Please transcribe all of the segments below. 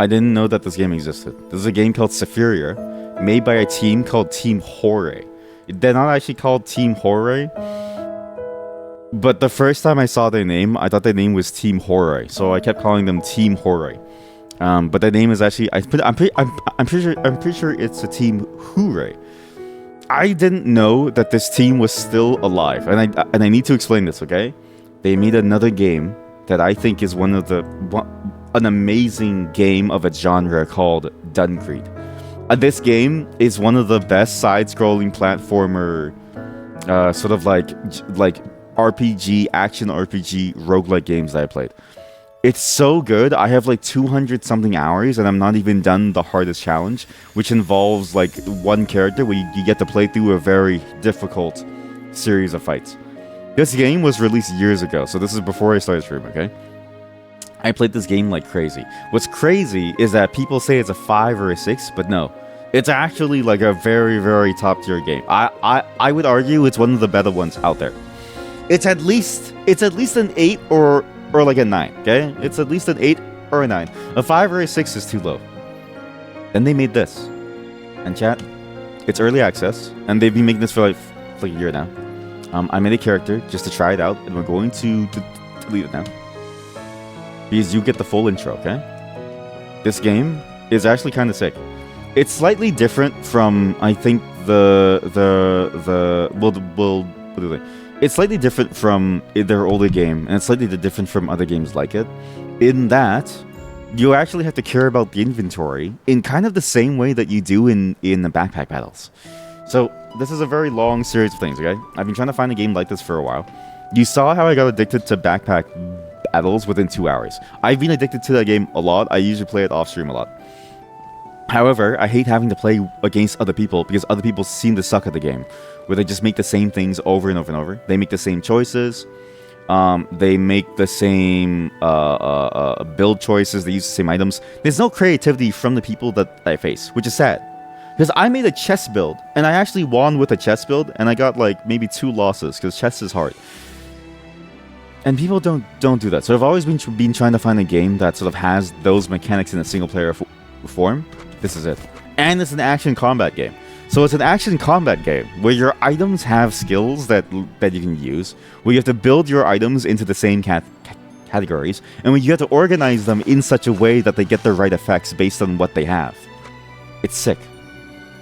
I didn't know that this game existed. This is a game called Sephiria, made by a team called Team Hore. They're not actually called Team Hore, but the first time I saw their name, I thought their name was Team Hore, so I kept calling them Team Hore. But their name is actually I'm pretty sure it's a Team Hure. I didn't know that this team was still alive, and I need to explain this. Okay, they made another game that I think is an amazing game of a genre called Dungreed. This game is one of the best side-scrolling platformer, sort of like RPG, action RPG, roguelike games that I played. It's so good. I have like 200 something hours, and I'm not even done the hardest challenge, which involves like one character where you get to play through a very difficult series of fights. This game was released years ago, so this is before I started streaming, okay? I played this game like crazy. What's crazy is that people say it's a 5 or a 6, but no. It's actually like a very, very top tier game. I would argue it's one of the better ones out there. It's at least an 8 or like a 9, okay? It's at least an 8 or a 9. A 5 or a 6 is too low. Then they made this. And chat, it's early access, and they've been making this for like a year now. I made a character just to try it out, and we're going to delete it now. Because you get the full intro, okay? This game is actually kind of sick. It's slightly different from, I think, it's slightly different from their older game, and it's slightly different from other games like it, in that you actually have to care about the inventory in kind of the same way that you do in the backpack battles. So this is a very long series of things, okay? I've been trying to find a game like this for a while. You saw how I got addicted to backpack battles within 2 hours. I've been addicted to that game a lot. I usually play it off stream a lot. However, I hate having to play against other people because other people seem to suck at the game, where they just make the same things over and over and over. They make the same choices. They make the same build choices. They use the same items. There's no creativity from the people that I face, which is sad. Because I made a chess build, and I actually won with a chess build, and I got like maybe 2 losses, because chess is hard. And people don't do that. So I've always been trying to find a game that sort of has those mechanics in a single player form. This is it. And it's an action combat game. So it's an action combat game where your items have skills that you can use, where you have to build your items into the same categories, and where you have to organize them in such a way that they get the right effects based on what they have. It's sick.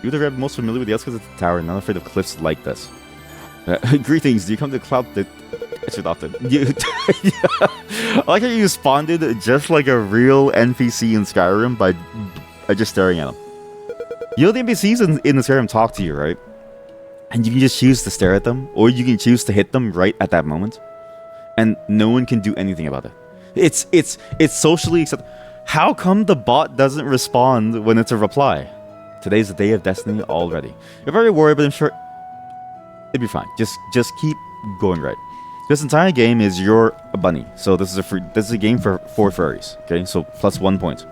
You're the rep most familiar with the outskirts of the tower, not afraid of cliffs like this. Greetings, do you come to Cloud? It's adopted. I like how you responded just like a real NPC in Skyrim by just staring at him. You know the NPCs in the Skyrim talk to you, right? And you can just choose to stare at them, or you can choose to hit them right at that moment, and no one can do anything about it. It's socially accepted. How come the bot doesn't respond when it's a reply? Today's the day of destiny already. You're very worried, but I'm sure it'd be fine. Just keep going right. This entire game is you're a bunny, so this is a game for furries. Okay, so plus 1 point.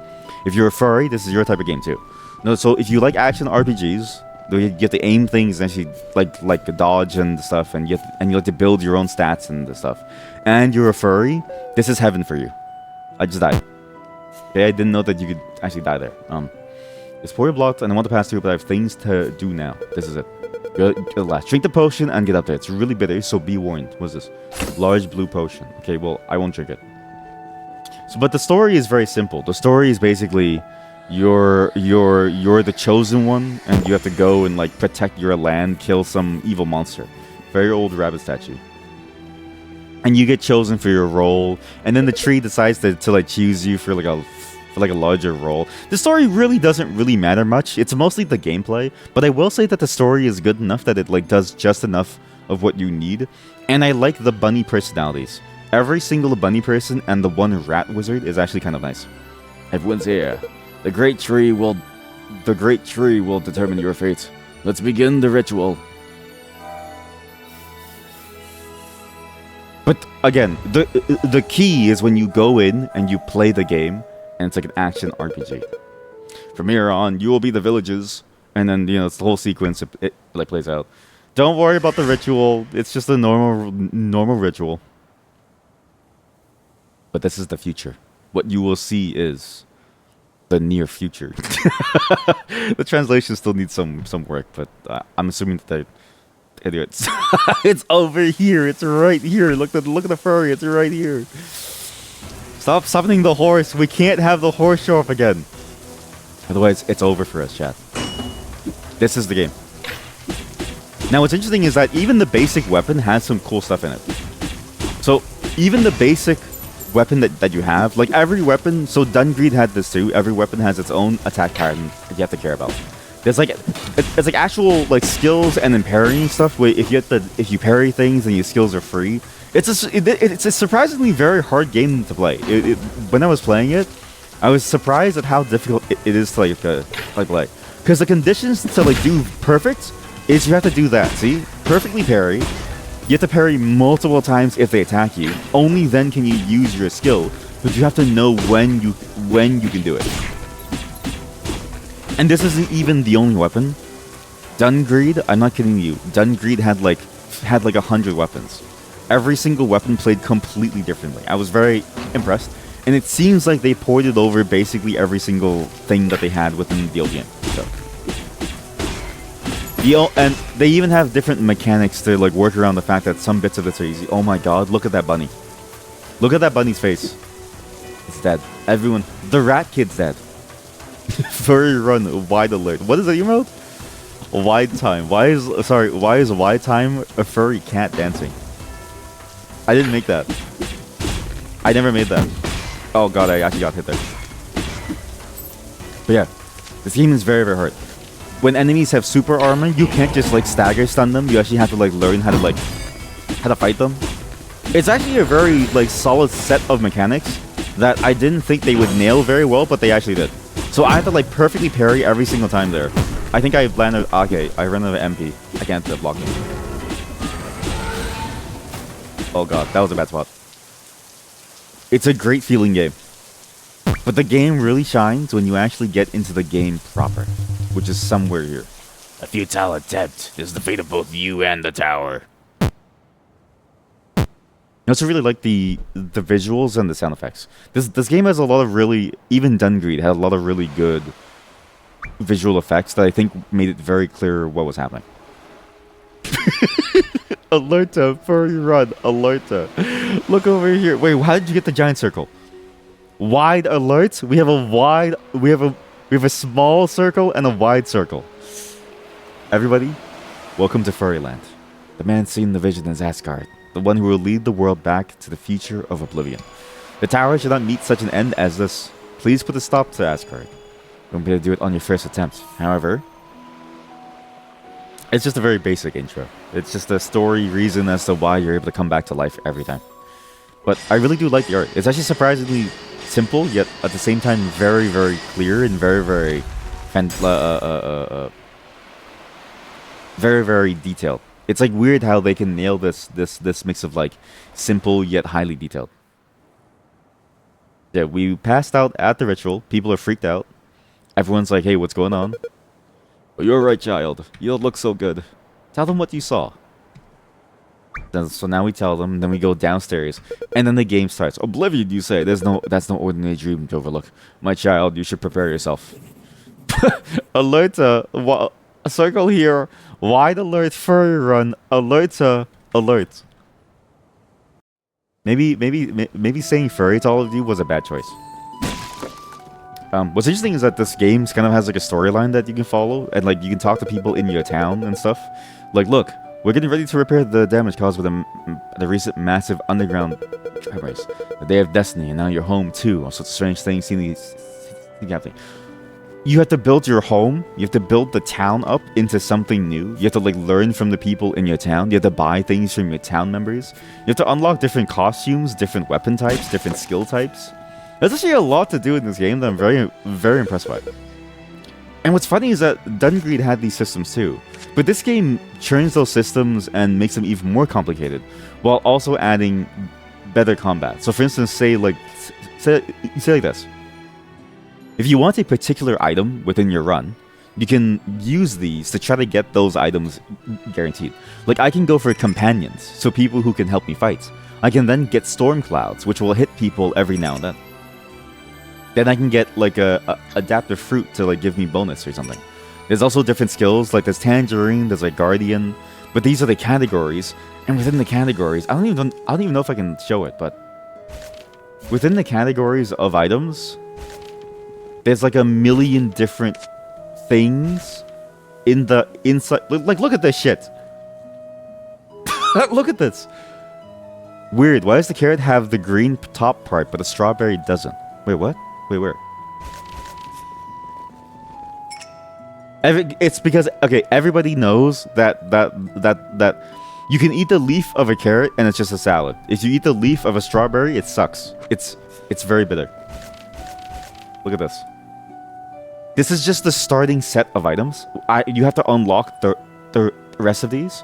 If you're a furry, this is your type of game too. No, so if you like action RPGs, you get to aim things and actually like the dodge and stuff, and you have to build your own stats and stuff. And you're a furry, this is heaven for you. I just died. Okay, I didn't know that you could actually die there. It's poorly blocked, and I want to pass through, but I have things to do now. This is it. Drink the potion and get up there. It's really bitter, so be warned. What's this? Large blue potion. Okay, well, I won't drink it. So, but the story is very simple. The story is basically you're the chosen one, and you have to go and like protect your land, kill some evil monster. Very old rabbit statue. And you get chosen for your role, and then the tree decides to like choose you for like a larger role. The story really doesn't really matter much. It's mostly the gameplay, but I will say that the story is good enough that it like does just enough of what you need. And I like the bunny personalities. Every single bunny person and the one rat wizard is actually kind of nice. Everyone's here. The great tree will determine your fate. Let's begin the ritual. But again, the key is when you go in and you play the game, and it's like an action RPG. From here on, you will be the villages, and then it's the whole sequence. It like plays out. Don't worry about the ritual. It's just a normal ritual. But this is the future. What you will see is the near future. The translation still needs some work, but I'm assuming that they're idiots. It's over here. It's right here. Look at the furry. It's right here. Stop summoning the horse. We can't have the horse show up again. Otherwise, it's over for us, chat. This is the game. Now, what's interesting is that even the basic weapon has some cool stuff in it. So, even the basic weapon that you have, like every weapon, so Dungreed had this too, every weapon has its own attack pattern that you have to care about. There's like, it's like actual like skills and then parrying stuff, where if you parry things and your skills are free. It's a surprisingly very hard game to play. When I was playing it, I was surprised at how difficult it is to like play. Because the conditions to like do perfect is you have to do that. See, perfectly parry. You have to parry multiple times if they attack you. Only then can you use your skill, but you have to know when you can do it. And this isn't even the only weapon. Dungreed, I'm not kidding you. Dungreed had like 100 weapons. Every single weapon played completely differently. I was very impressed. And it seems like they ported over basically every single thing that they had within the old game. So. And they even have different mechanics to like work around the fact that some bits of this are easy. Oh my god, look at that bunny. Look at that bunny's face. It's dead. Everyone. The rat kid's dead. Furry run, wide alert. What is the emote? Wide time. Why is wide time a furry cat dancing? I didn't make that. I never made that. Oh god, I actually got hit there. But yeah, this game is very, very hard. When enemies have super armor, you can't just like stagger stun them. You actually have to like learn how to fight them. It's actually a very like solid set of mechanics that I didn't think they would nail very well, but they actually did. So I had to like perfectly parry every single time there. I think I landed. Okay, I ran out of MP. I can't block him. Oh god, that was a bad spot. It's a great feeling game. But the game really shines when you actually get into the game proper, which is somewhere here. A futile attempt is the fate of both you and the tower. I also really like the visuals and the sound effects. This game has a lot of really, even Dungreed had a lot of really good visual effects that I think made it very clear what was happening. Alerta, furry run, alerta. Look over here. Wait, how did you get the giant circle? Wide alert? We have a small circle and a wide circle. Everybody, welcome to Furryland. The man seen the vision is Asgard, the one who will lead the world back to the future of oblivion. The tower should not meet such an end as this. Please put a stop to Asgard. You won't be able to do it on your first attempt. However, it's just a very basic intro. It's just a story reason as to why you're able to come back to life every time. But I really do like the art. It's actually surprisingly simple, yet at the same time very, very clear and very, very, very, very detailed. It's like weird how they can nail this mix of like simple yet highly detailed. Yeah, we passed out at the ritual. People are freaked out. Everyone's like, "Hey, what's going on?" "Oh, you're right, child. You don't look so good. Tell them what you saw." So now we tell them, then we go downstairs, and then the game starts. "Oblivion, you say? That's no ordinary dream to overlook. My child, you should prepare yourself." Alerta, a circle here. Wide alert, furry run. Alerta, alert. Maybe saying furry to all of you was a bad choice. What's interesting is that this game kind of has like a storyline that you can follow, and like you can talk to people in your town and stuff. Like, look, we're getting ready to repair the damage caused by the recent massive underground tremors. The Day of Destiny, and now you're home too. All sorts of strange things seem happening. You have to build your home. You have to build the town up into something new. You have to like learn from the people in your town. You have to buy things from your town members. You have to unlock different costumes, different weapon types, different skill types. There's actually a lot to do in this game that I'm very, very impressed by. And what's funny is that Dungreed had these systems too. But this game churns those systems and makes them even more complicated, while also adding better combat. So for instance, say like this. If you want a particular item within your run, you can use these to try to get those items guaranteed. Like I can go for companions, so people who can help me fight. I can then get storm clouds, which will hit people every now and then. then I can get like a adaptive fruit to like give me bonus or something. There's also different skills, like there's tangerine, there's like guardian, but these are the categories. And within the categories, I don't even know if I can show it, but within the categories of items, there's like a million different things in the inside. Like, look at this shit. Look at this. Weird. Why does the carrot have the green top part, but the strawberry doesn't? Wait, what? Wait, where? It's because, okay, everybody knows that you can eat the leaf of a carrot and it's just a salad. If you eat the leaf of a strawberry, it sucks. It's very bitter. Look at this. This is just the starting set of items. You have to unlock the rest of these.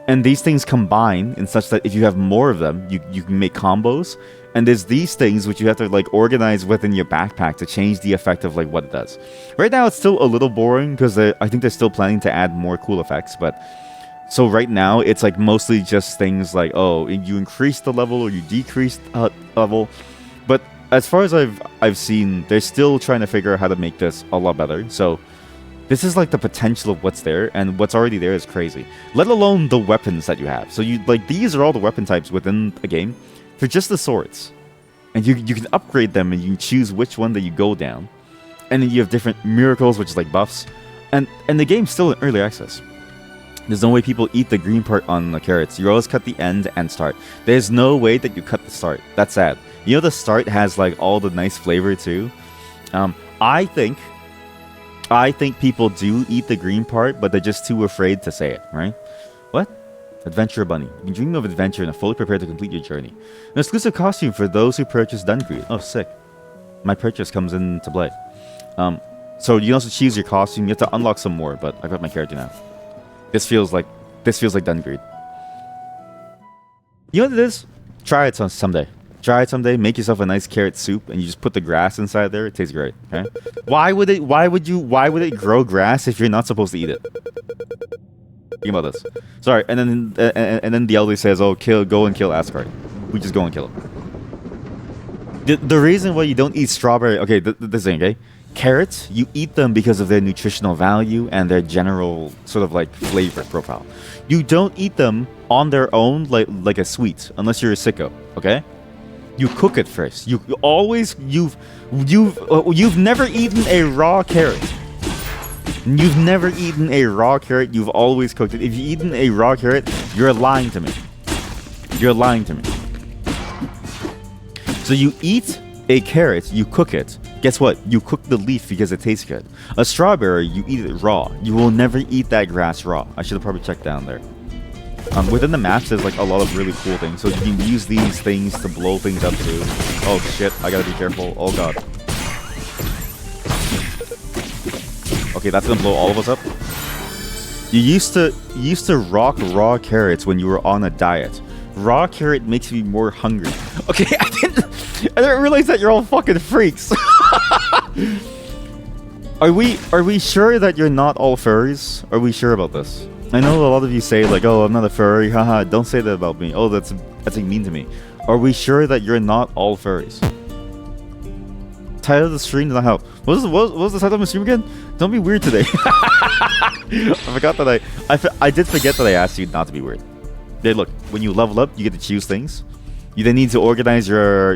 And these things combine in such that if you have more of them, you can make combos. And there's these things which you have to like organize within your backpack to change the effect of like what it does. Right now it's still a little boring because I think they're still planning to add more cool effects. But so right now it's like mostly just things like, oh, you increase the level or you decrease level. But as far as I've seen, they're still trying to figure out how to make this a lot better. So this is like the potential of what's there, and what's already there is crazy. Let alone the weapons that you have. So you like these are all the weapon types within a game. For just the swords, and you can upgrade them, and you can choose which one that you go down, and then you have different miracles, which is like buffs, and the game's still in early access. There's no way people eat the green part on the carrots. You always cut the end and start. There's no way that you cut the start. That's sad. You know the start has like all the nice flavor too. I think people do eat the green part, but they're just too afraid to say it. Right? What? Adventure Bunny. You can dream of adventure and are fully prepared to complete your journey. An exclusive costume for those who purchase Dungreed. Oh, sick. My purchase comes into play. So you can also choose your costume. You have to unlock some more, but I've got my character now. This feels like Dungreed. You know what it is? Try it someday. Try it someday. Make yourself a nice carrot soup, and you just put the grass inside there. It tastes great. Okay? Why would it grow grass if you're not supposed to eat it? Think about this. Sorry, and then the elder says, "Oh, go and kill Asgard." We just go and kill him. The reason why you don't eat strawberry, okay, this thing, okay, carrots, you eat them because of their nutritional value and their general sort of like flavor profile. You don't eat them on their own like a sweet, unless you're a sicko, okay? You cook it first. You've never eaten a raw carrot. You've never eaten a raw carrot. You've always cooked it. If you've eaten a raw carrot, you're lying to me. You're lying to me. So you eat a carrot, you cook it. Guess what? You cook the leaf because it tastes good. A strawberry, you eat it raw. You will never eat that grass raw. I should have probably checked down there. Within the maps, there's like a lot of really cool things. So you can use these things to blow things up too. Oh shit, I gotta be careful. Oh god. Okay, that's gonna blow all of us up. You used to rock raw carrots when you were on a diet. Raw carrot makes me more hungry. Okay, I didn't realize that you're all fucking freaks. Are we sure that you're not all furries? Are we sure about this? I know a lot of you say like, "Oh, I'm not a furry." Haha, don't say that about me. Oh, that's like mean to me. Are we sure that you're not all furries? Title of the stream did not help. What was the title of my stream again? Don't be weird today. I forgot that I did forget that I asked you not to be weird. Hey, look, when you level up, you get to choose things. You then need to organize your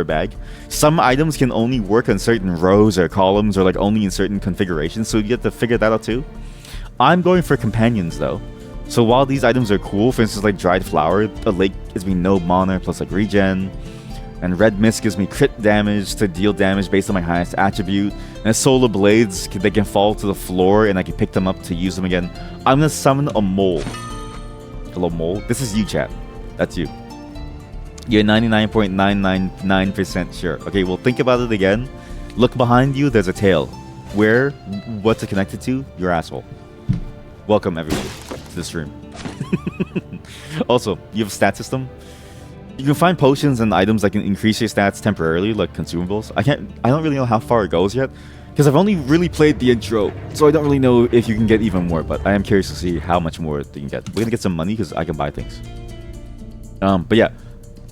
bag. Some items can only work on certain rows or columns, or like only in certain configurations. So you have to figure that out too. I'm going for companions though. So while these items are cool, for instance, like dried flower, a lake gives me no mana plus like regen. And red mist gives me crit damage to deal damage based on my highest attribute. And solar blades, they can fall to the floor and I can pick them up to use them again. I'm gonna summon a mole. Hello, mole. This is you, chat. That's you. You're 99.999% sure. Okay, well, think about it again. Look behind you. There's a tail. What's it connected to? Your asshole. Welcome, everybody, to the stream. Also, you have a stat system. You can find potions and items that can increase your stats temporarily, like consumables. I don't really know how far it goes yet, because I've only really played the intro, so I don't really know if you can get even more, but I am curious to see how much more you can get. We're gonna get some money, because I can buy things. But yeah,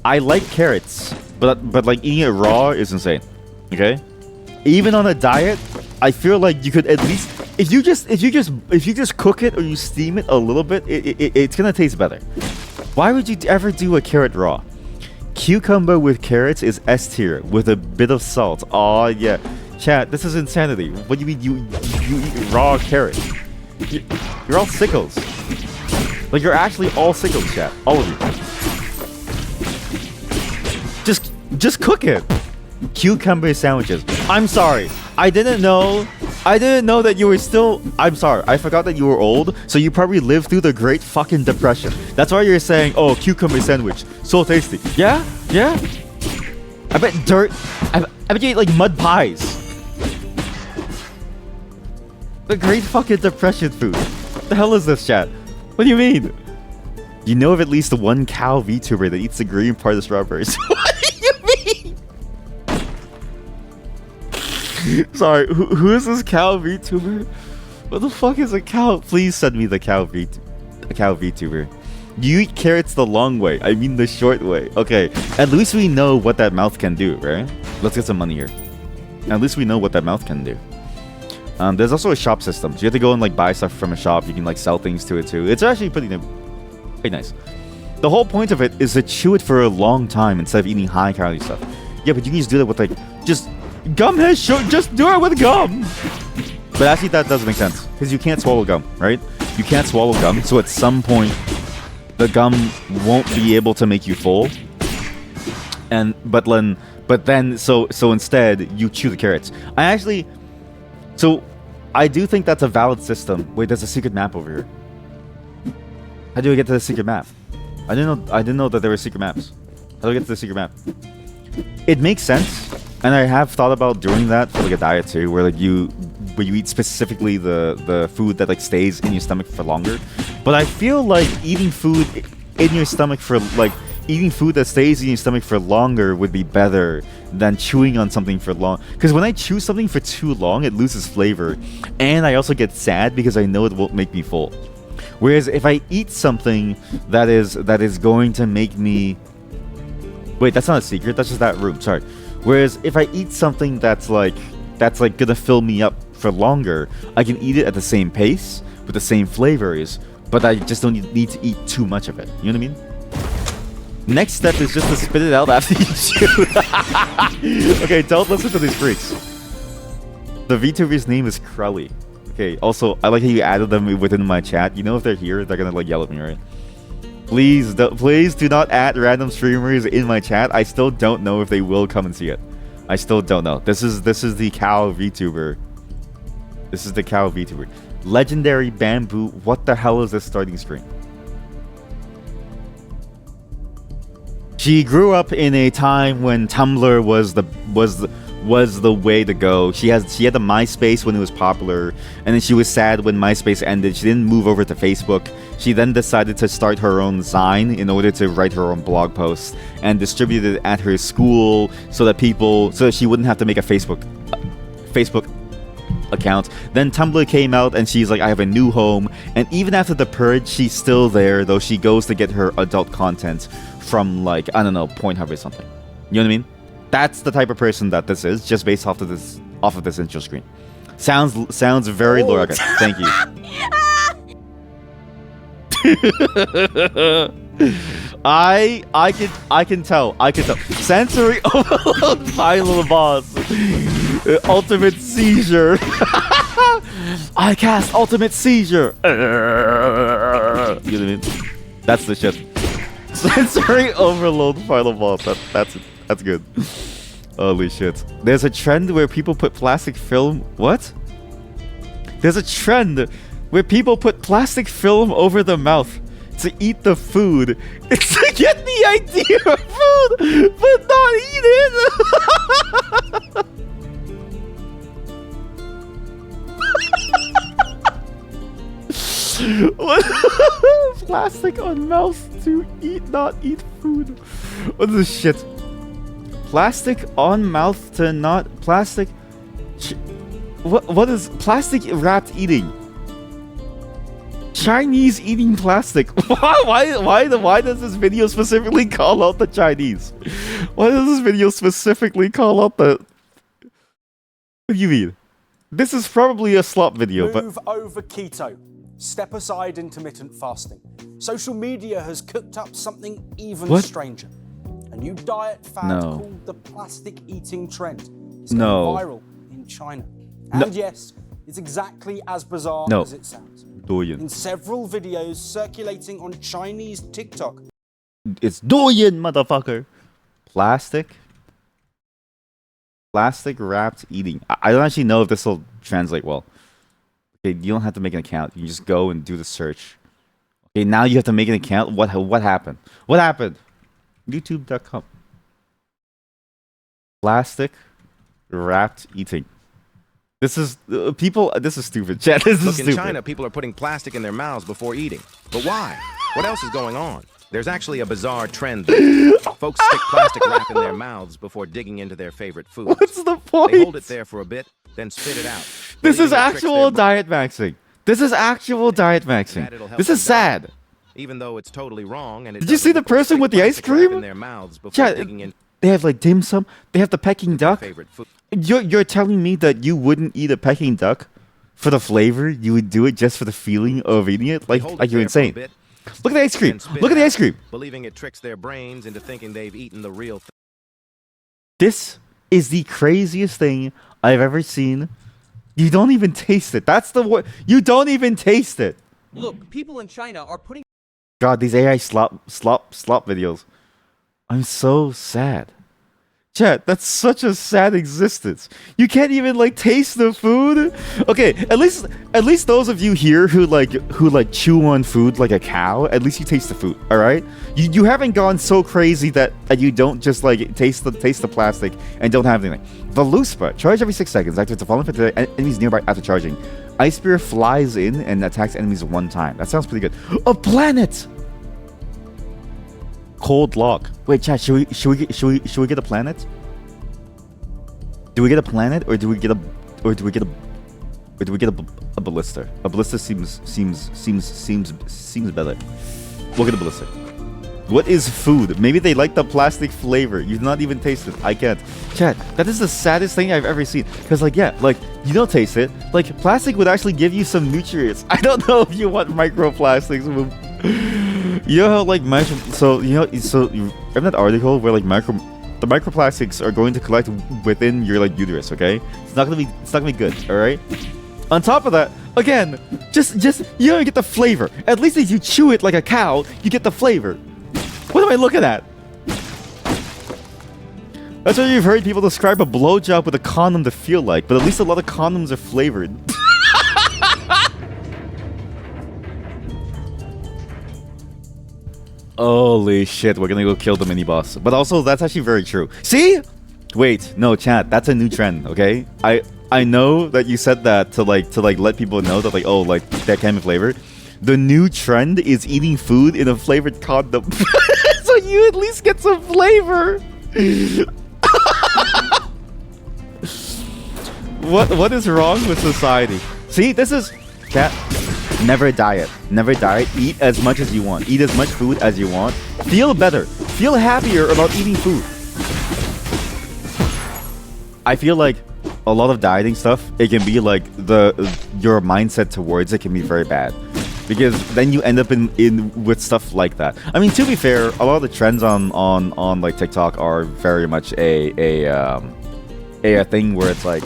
I like carrots but like eating it raw is insane. Okay, even on a diet, I feel like you could at least if you just cook it or you steam it a little bit, it's gonna taste better. Why would you ever do a carrot raw? Cucumber with carrots is S tier with a bit of salt. Oh yeah, chat, this is insanity. What do you mean you eat raw carrot? You're all sickos. Like you're actually all sickos, chat. All of you. Just cook it. Cucumber sandwiches. I'm sorry. I didn't know that you were still. I'm sorry. I forgot that you were old, so you probably lived through the Great fucking Depression. That's why you're saying, "Oh, cucumber sandwich, so tasty." Yeah, yeah. I bet I bet you ate like mud pies. The Great fucking Depression food. What the hell is this, chat? What do you mean? You know of at least one cow VTuber that eats the green part of the strawberries. What do you mean? Sorry, who is this cow VTuber? What the fuck is a cow? Please send me the cow VTuber. You eat carrots the long way. I mean the short way. Okay, at least we know what that mouth can do, right? Let's get some money here. At least we know what that mouth can do. There's also a shop system. So you have to go and like buy stuff from a shop. You can like sell things to it too. It's actually pretty nice. The whole point of it is to chew it for a long time instead of eating high calorie stuff. Yeah, but you can just do that with like just gum has just do it with gum. But actually that doesn't make sense because you can't swallow gum, right? You can't swallow gum, so at some point the gum won't be able to make you full. But then so instead you chew the carrots. So I do think that's a valid system. Wait, there's a secret map over here. How do I get to the secret map? I didn't know that there were secret maps. How do I get to the secret map? It makes sense, and I have thought about doing that for like a diet too, where you eat specifically the food that like stays in your stomach for longer. But I feel like eating food in your stomach for like eating food that stays in your stomach for longer would be better than chewing on something for long. Because when I chew something for too long, it loses flavor, and I also get sad because I know it won't make me full. Whereas if I eat something that is going to make me... Wait, that's not a secret. That's just that room. Sorry. Whereas if I eat something that's like gonna fill me up for longer, I can eat it at the same pace with the same flavors, but I just don't need to eat too much of it. You know what I mean? Next step is just to spit it out after you chew. Okay, don't listen to these freaks. The VTuber's name is Crowley. Okay, also, I like how you added them within my chat. You know if they're here, they're gonna like yell at me, right? Please do not add random streamers in my chat. I still don't know if they will come and see it. I still don't know. This is the cow VTuber. This is the cow VTuber. Legendary Bamboo. What the hell is this starting screen? She grew up in a time when Tumblr was the way to go. She had the MySpace when it was popular, and then she was sad when MySpace ended. She didn't move over to Facebook. She then decided to start her own Zine in order to write her own blog posts and distribute it at her school so that she wouldn't have to make a Facebook account. Then Tumblr came out and she's like, I have a new home. And even after the purge, she's still there, though she goes to get her adult content from like, I don't know, Pornhub or something. You know what I mean? That's the type of person that this is, just based off of this intro screen. Sounds very Lorgan. Thank you. I can tell. Sensory overload, final boss. Ultimate seizure. I cast ultimate seizure. You know what I mean? That's the shit. Sensory overload, final boss. That's good. Holy shit. There's a trend where people put plastic film... What? There's a trend where people put plastic film over the mouth to eat the food. It's to get the idea of food, but not eat it. What? Plastic on mouth to eat, not eat food. What is this shit? Plastic on mouth to not plastic. What is plastic wrapped eating? Chinese eating plastic. Why does this video specifically call out the Chinese? Why does this video specifically call out the... What do you mean? This is probably a slop video, but... Move over keto. Step aside intermittent fasting. Social media has cooked up something even stranger. A new diet fad called the plastic eating trend. It's going viral in China. And yes, it's exactly as bizarre as it sounds. In several videos circulating on Chinese TikTok. It's Douyin, motherfucker. Plastic wrapped eating. I don't actually know if this will translate well. Okay, you don't have to make an account. You just go and do the search. Okay, now you have to make an account. What happened? What happened? YouTube.com. Plastic wrapped eating. This is people. This is stupid. Chat. This is stupid. In China, people are putting plastic in their mouths before eating. But why? What else is going on? There's actually a bizarre trend. Folks stick plastic wrap in their mouths before digging into their favorite food. What's the point? They hold it there for a bit, then spit it out. This is actual diet maxing. This is actual diet maxing. This is sad. Even though it's totally wrong. And did you see the person with the ice cream? In their mouths before digging in. They have like dim sum. They have the Peking duck. You're telling me that you wouldn't eat a Peking duck for the flavor? You would do it just for the feeling of eating it? Like you're insane. Look at the ice cream. Look at the ice cream. Believing it tricks their brains into thinking they've eaten the real thing. This is the craziest thing I've ever seen. You don't even taste it. That's the word. You don't even taste it. Look, people in China are putting... God, these AI slop videos. I'm so sad. Chat, that's such a sad existence. You can't even like taste the food. Okay, at least those of you here who chew on food like a cow, at least you taste the food, all right? You haven't gone so crazy that you don't just like taste the plastic and don't have anything. The Luspa, charge every 6 seconds. Activates the following for enemies nearby after charging. Ice Spear flies in and attacks enemies one time. That sounds pretty good. A planet. Cold lock. Wait, chat. Should we get a planet? Do we get a planet, or do we get a ballista? A ballista seems better. We'll get a ballista. What is food? Maybe they like the plastic flavor. You've not even tasted. I can't. Chat. That is the saddest thing I've ever seen. Cause like you don't taste it. Like plastic would actually give you some nutrients. I don't know if you want microplastics. You know how like so you read that article where like the microplastics are going to collect within your like uterus, okay? It's not gonna be good, alright? On top of that, again, just you don't get the flavor. At least if you chew it like a cow, you get the flavor. What am I looking at? That's why you've heard people describe a blowjob with a condom to feel like, but at least a lot of condoms are flavored. Holy shit, we're gonna go kill the mini boss. But also, that's actually very true. See? Wait, no, chat, that's a new trend, okay? I know that you said that to let people know that like, oh, like that can be flavor. The new trend is eating food in a flavored condom. So you at least get some flavor. What is wrong with society? See, this is chat. Never diet. Never diet. Eat as much as you want. Eat as much food as you want. Feel better. Feel happier about eating food. I feel like a lot of dieting stuff, it can be like your mindset towards it can be very bad. Because then you end up in with stuff like that. I mean, to be fair, a lot of the trends on like TikTok are very much a thing where it's like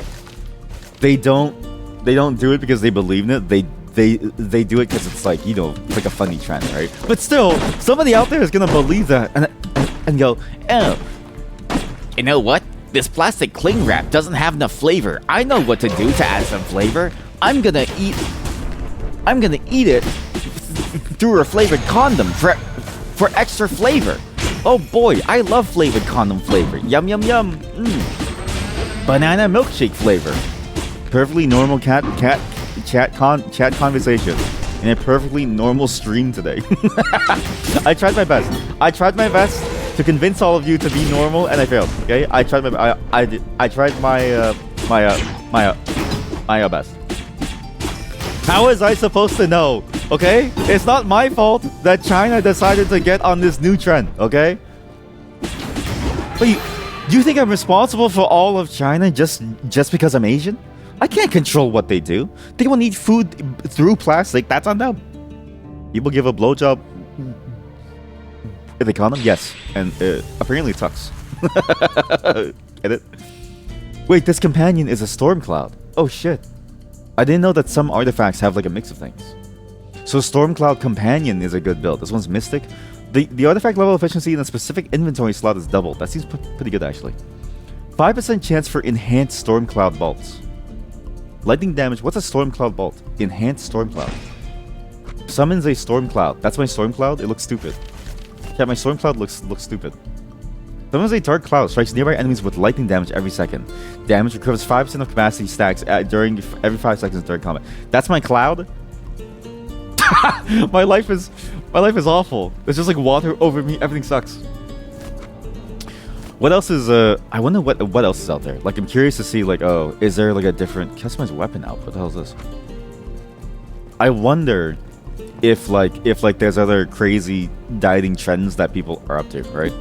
they don't do it because they believe in it. They do it because it's like, you know, it's like a funny trend, right? But still, somebody out there is gonna believe that and go, oh, you know what? This plastic cling wrap doesn't have enough flavor. I know what to do to add some flavor. I'm gonna eat it through a flavored condom for extra flavor. Oh boy, I love flavored condom flavor. Yum yum yum. Banana milkshake flavor. Perfectly normal chat conversation in a perfectly normal stream today. I tried my best. I tried my best to convince all of you to be normal, and I failed. Okay, I tried my my best. How was I supposed to know Okay? It's not my fault that China decided to get on this new trend, okay? But you think I'm responsible for all of China just because I'm Asian? I can't control what they do. They want to eat food through plastic. That's on them. People give a blowjob in the condom? Yes. And apparently it sucks. Get it? Wait, this companion is a storm cloud. Oh shit. I didn't know that some artifacts have like a mix of things. So storm cloud companion is a good build. This one's mystic. The artifact level efficiency in a specific inventory slot is doubled. That seems pretty good actually. 5% chance for enhanced storm cloud bolts. Lightning damage. What's a storm cloud bolt? Enhanced storm cloud. Summons a storm cloud. That's my storm cloud? It looks stupid. Yeah, my storm cloud looks stupid. Summons a dark cloud. Strikes nearby enemies with lightning damage every second. Damage recovers 5% of capacity stacks during every 5 seconds during combat. That's my cloud? my life is awful. There's just like water over me. Everything sucks. What else is I wonder what else is out there. Like I'm curious to see like, oh, is there like a different customized weapon output? What the hell is this? I wonder if there's other crazy dieting trends that people are up to, right?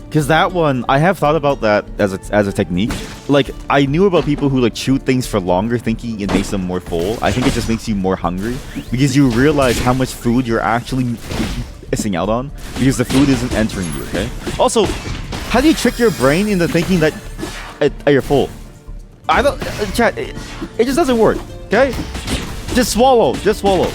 Because that one, I have thought about that as a technique. Like I knew about people who like chew things for longer, thinking it makes them more full. I think it just makes you more hungry because you realize how much food you're actually missing out on because the food isn't entering you. Okay. Also, how do you trick your brain into thinking that you're full? I don't, chat. It just doesn't work. Okay. Just swallow. Just swallow.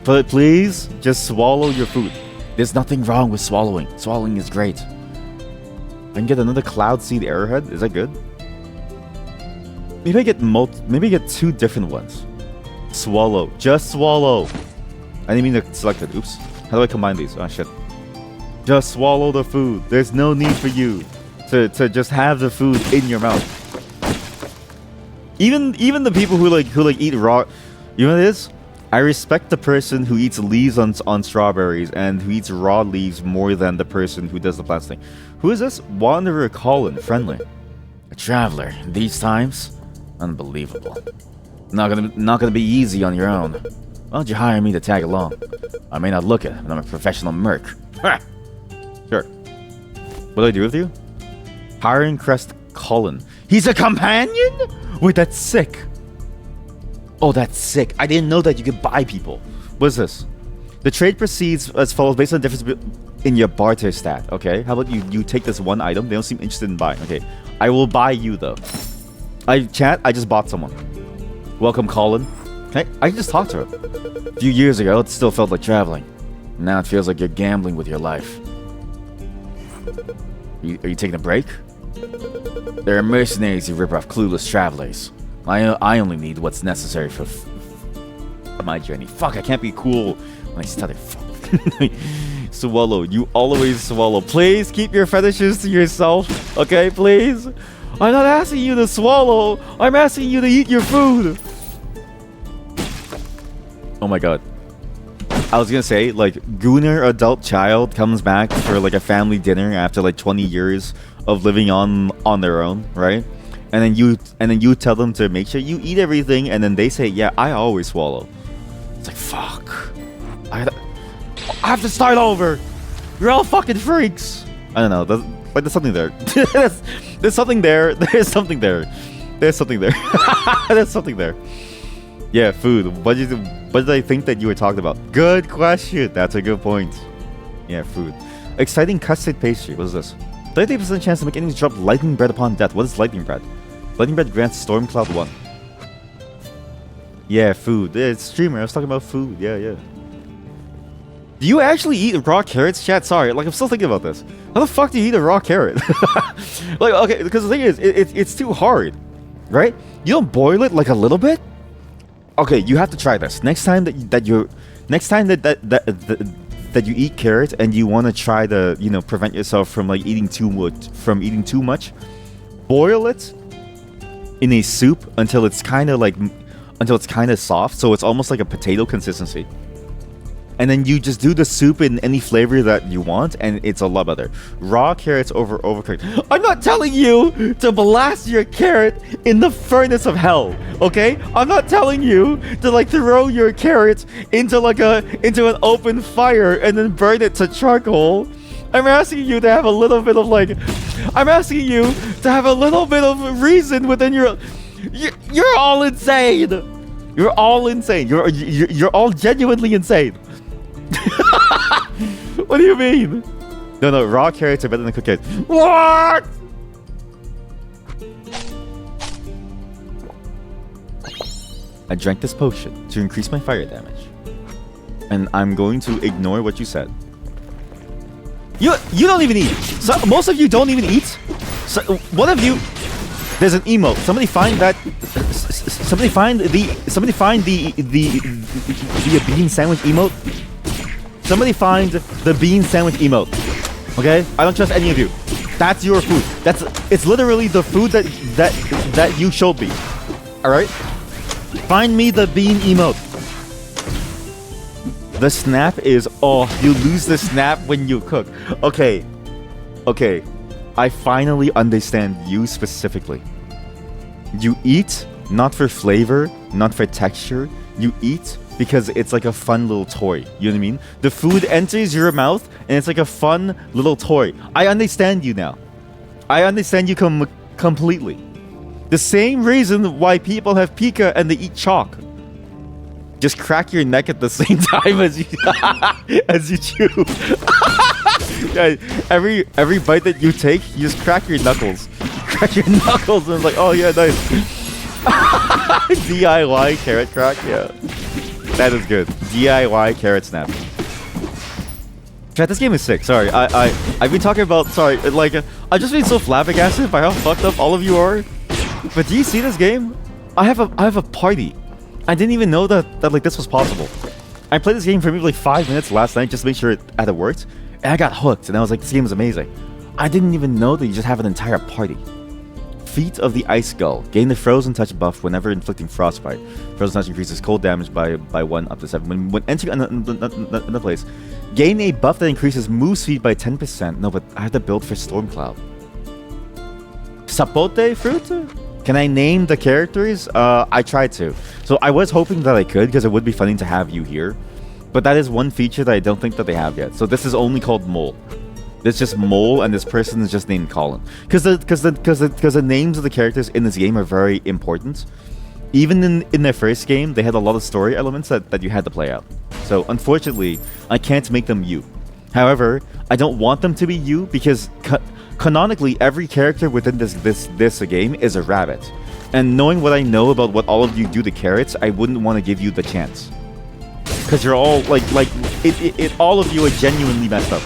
But please, just swallow your food. There's nothing wrong with swallowing. Swallowing is great. I can get another Cloud Seed Arrowhead. Is that good? Maybe I get 2 different ones. Swallow. Just swallow. I didn't mean to select it. Oops. How do I combine these? Oh shit. Just swallow the food. There's no need for you to just have the food in your mouth. Even the people who eat raw. You know what it is? I respect the person who eats leaves on strawberries and who eats raw leaves more than the person who does the plastic. Who is this? Wanderer Colin, friendly. A traveler. These times? Unbelievable. Not gonna be easy on your own. Why don't you hire me to tag along? I may not look it, but I'm a professional merc. Sure. What do I do with you? Hiring Crest Colin. He's a companion? Wait, that's sick. Oh, that's sick. I didn't know that you could buy people. What is this? The trade proceeds as follows based on the difference in your barter stat. Okay, how about you take this one item? They don't seem interested in buying. Okay, I will buy you though. I just bought someone. Welcome, Colin. Okay, I can just talk to her. A few years ago, it still felt like traveling. Now it feels like you're gambling with your life. Are you taking a break? There are mercenaries who rip off clueless travelers. I only need what's necessary for my journey. Fuck, I can't be cool when I stutter. Fuck. Swallow. You always swallow. Please keep your fetishes to yourself. Okay, please? I'm not asking you to swallow. I'm asking you to eat your food. Oh my god. I was gonna say, like, Gunnar adult child comes back for like a family dinner after like 20 years of living on their own, right? And then you tell them to make sure you eat everything, and then they say, "Yeah, I always swallow." It's like, fuck. I have to start over. You're all fucking freaks. I don't know. There's something there. there's something there. There's something there. There's something there. There's something there. Yeah, food. What did I think that you were talking about? Good question. That's a good point. Yeah, food. Exciting custard pastry. What is this? 30% chance to make enemies drop lightning bread upon death. What is lightning bread? Lightning bread grants Stormcloud 1. Yeah, food. Yeah, it's streamer. I was talking about food. Yeah. Do you actually eat raw carrots, chat? Sorry, like I'm still thinking about this. How the fuck do you eat a raw carrot? Like, okay, because the thing is, it's too hard, right? You don't boil it like a little bit. Okay, you have to try this next time that you eat carrot and you want to try to prevent yourself from like eating too much. Boil it in a soup until it's kind of soft, so it's almost like a potato consistency. and then you just do the soup in any flavor that you want, and it's a lot better. Raw carrots overcooked. I'm not telling you to blast your carrot in the furnace of hell, okay? I'm not telling you to like throw your carrot into an open fire and then burn it to charcoal. I'm asking you to have a little bit of I'm asking you to have a little bit of reason within your. You're all insane. You're all insane. You're all genuinely insane. What do you mean? No, raw carrots are better than cooked carrots. What? I drank this potion to increase my fire damage. And I'm going to ignore what you said. You don't even eat. So most of you don't even eat. So one of you. There's an emote. Somebody find that. Somebody find the bean sandwich emote. Somebody find the bean sandwich emote. Okay? I don't trust any of you. That's your food. It's literally the food that you showed me. All right? Find me the bean emote. The snap is you lose the snap when you cook. Okay. I finally understand you specifically. You eat not for flavor, not for texture. You eat because it's like a fun little toy. You know what I mean? The food enters your mouth and it's like a fun little toy. I understand you now. I understand you completely. The same reason why people have pika and they eat chalk. Just crack your neck at the same time as you chew. Yeah, every bite that you take, you just crack your knuckles. Crack your knuckles and it's like, oh yeah, nice. DIY carrot crack, yeah. That is good. DIY carrot snap. Chat, this game is sick. Sorry, I've been talking about. Sorry, I've just been so flabbergasted by how fucked up all of you are. But do you see this game? I have a party. I didn't even know that this was possible. I played this game for maybe 5 minutes last night just to make sure it worked, and I got hooked. And I was like, this game is amazing. I didn't even know that you just have an entire party. Feat of the Ice Gull. Gain the Frozen Touch buff whenever inflicting frostbite. Frozen Touch increases cold damage by 1 up to 7. When entering another place, gain a buff that increases move speed by 10%. No, but I have to build for Stormcloud. Sapote fruit? Can I name the characters? I tried to. So I was hoping that I could because it would be funny to have you here. But that is one feature that I don't think that they have yet. So this is only called Mole. It's just Mole, and this person is just named Colin. Because the names of the characters in this game are very important. Even in their first game, they had a lot of story elements that you had to play out. So unfortunately, I can't make them you. However, I don't want them to be you because canonically, every character within this game is a rabbit. And knowing what I know about what all of you do to carrots, I wouldn't want to give you the chance. Because you're all all of you are genuinely messed up.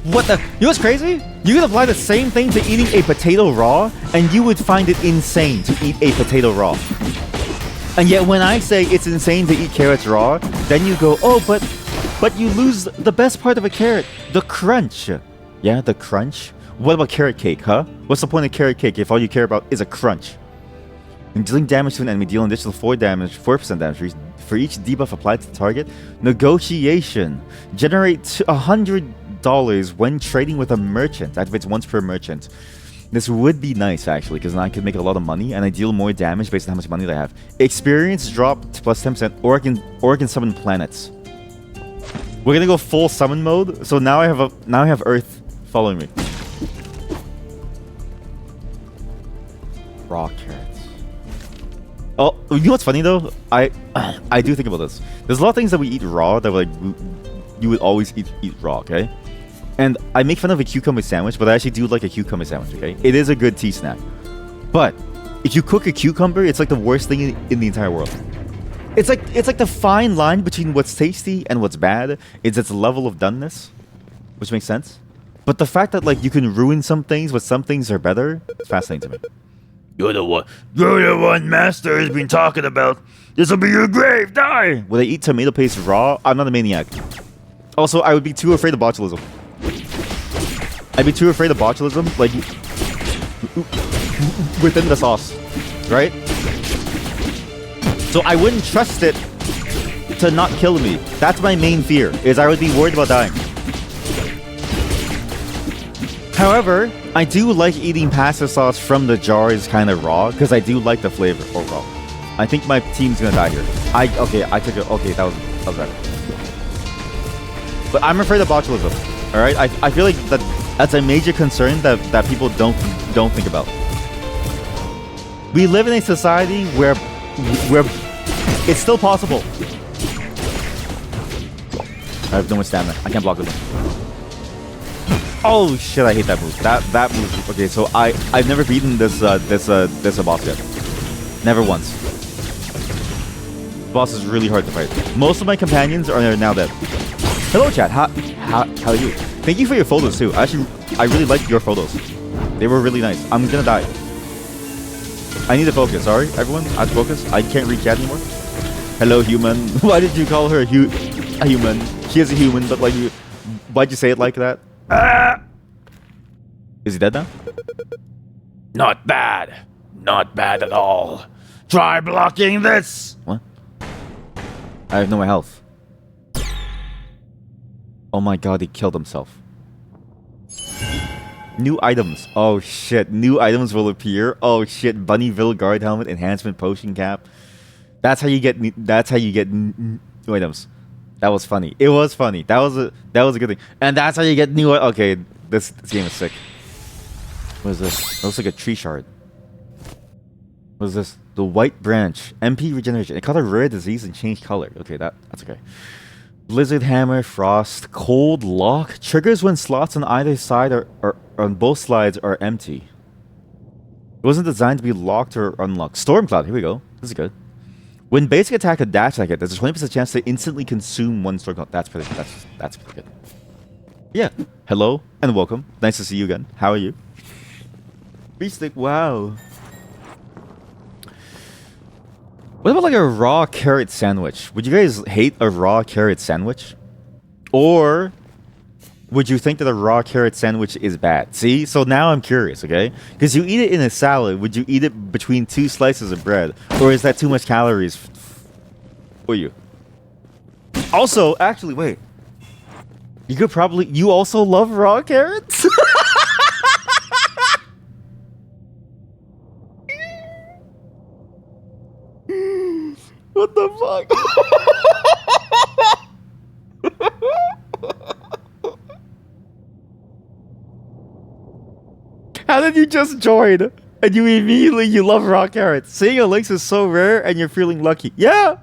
What the? You know what's crazy? You could apply the same thing to eating a potato raw, and you would find it insane to eat a potato raw. And yet when I say it's insane to eat carrots raw, then you go, oh, but you lose the best part of a carrot, the crunch. Yeah, the crunch. What about carrot cake, huh? What's the point of carrot cake if all you care about is a crunch? And dealing damage to an enemy, deal an additional 4% damage for each debuff applied to the target. Negotiation. Generate $100 when trading with a merchant. Activates once per merchant. This would be nice, actually, because then I could make a lot of money and I deal more damage based on how much money I have. Experience drop plus 10%, or I can summon planets. We're gonna go full summon mode. So now I have Earth following me. Raw carrots. Oh, you know what's funny though? I do think about this. There's a lot of things that we eat raw that you would always eat raw, okay? And I make fun of a cucumber sandwich, but I actually do like a cucumber sandwich, okay? It is a good tea snack. But if you cook a cucumber, it's like the worst thing in the entire world. It's like the fine line between what's tasty and what's bad is its level of doneness, which makes sense. But the fact that you can ruin some things, but some things are better, it's fascinating to me. You're the one Master has been talking about. This will be your grave. Die. Would I eat tomato paste raw? I'm not a maniac. Also, I would be too afraid of botulism. I'd be too afraid of botulism, within the sauce, right? So I wouldn't trust it to not kill me. That's my main fear, is I would be worried about dying. However, I do like eating pasta sauce from the jar is kind of raw, because I do like the flavor overall. I think my team's gonna die here. I took it. Okay, that was better. But I'm afraid of botulism. All right, I feel like that's a major concern that people don't think about. We live in a society where it's still possible. I have no more stamina. I can't block with them. Oh shit! I hate that move. That move. Okay, so I've never beaten this boss yet. Never once. This boss is really hard to fight. Most of my companions are now dead. Hello, chat. How are you? Thank you for your photos too. Actually, I really like your photos. They were really nice. I'm gonna die. I need to focus. Sorry, everyone. I have to focus. I can't read chat anymore. Hello, human. Why did you call her a human? She is a human, but like, why'd you say it like that? Is he dead now? Not bad. Not bad at all. Try blocking this. What? I have no more health. Oh my god, he killed himself. New items. Oh shit, new items will appear. Oh shit, Bunnyville guard helmet, enhancement potion cap. That's how you get new items. That was funny. It was funny. That was a good thing. And that's how you get new. Okay, this game is sick. What is this? It looks like a tree shard. What is this? The white branch. MP regeneration. It caught a rare disease and changed color. Okay, that's okay. Blizzard hammer, frost, cold lock. Triggers when slots on either side or on both sides are empty. It wasn't designed to be locked or unlocked. Storm cloud. Here we go. This is good. When basic attack and dash like it, there's a 20% chance to instantly consume one storm cloud. That's pretty good. Yeah. Hello and welcome. Nice to see you again. How are you? Beach stick. Wow. What about like a raw carrot sandwich? Would you guys hate a raw carrot sandwich? Or would you think that a raw carrot sandwich is bad? See? So now I'm curious, okay? Because you eat it in a salad. Would you eat it between two slices of bread? Or is that too much calories for you? Also, actually, wait. You also love raw carrots? What the fuck? How did you just join? And you love raw carrots. Seeing a lynx is so rare and you're feeling lucky. Yeah!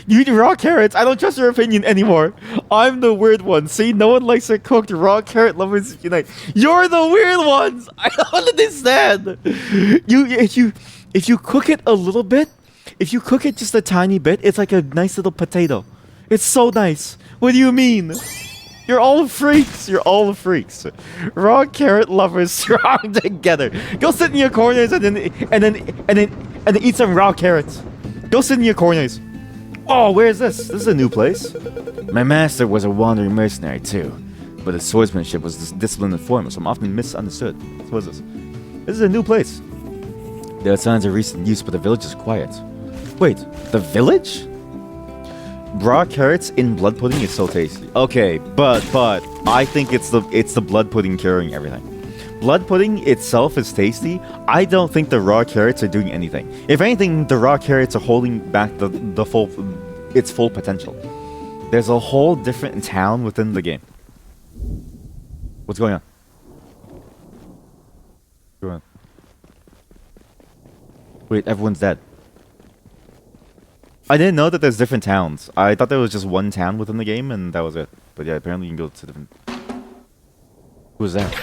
You eat raw carrots. I don't trust your opinion anymore. I'm the weird one. See, no one likes their cooked raw carrot lovers unite. You're the weird ones! I don't understand. If you cook it a little bit, if you cook it just a tiny bit, it's like a nice little potato. It's so nice. What do you mean? You're all freaks. You're all freaks. Raw carrot lovers strong together. Go sit in your corners and then eat some raw carrots. Go sit in your corners. Oh, where is this? This is a new place. My master was a wandering mercenary too, but his swordsmanship was disciplined and formal, so I'm often misunderstood. So what is this? This is a new place. There are signs of recent use, but the village is quiet. Wait, the village? Raw carrots in blood pudding is so tasty. Okay, but I think it's the blood pudding curing everything. Blood pudding itself is tasty. I don't think the raw carrots are doing anything. If anything, the raw carrots are holding back its full potential. There's a whole different town within the game. What's going on? What's going on? Wait, everyone's dead. I didn't know that there's different towns. I thought there was just one town within the game and that was it. But yeah, apparently you can go to different... Who's that?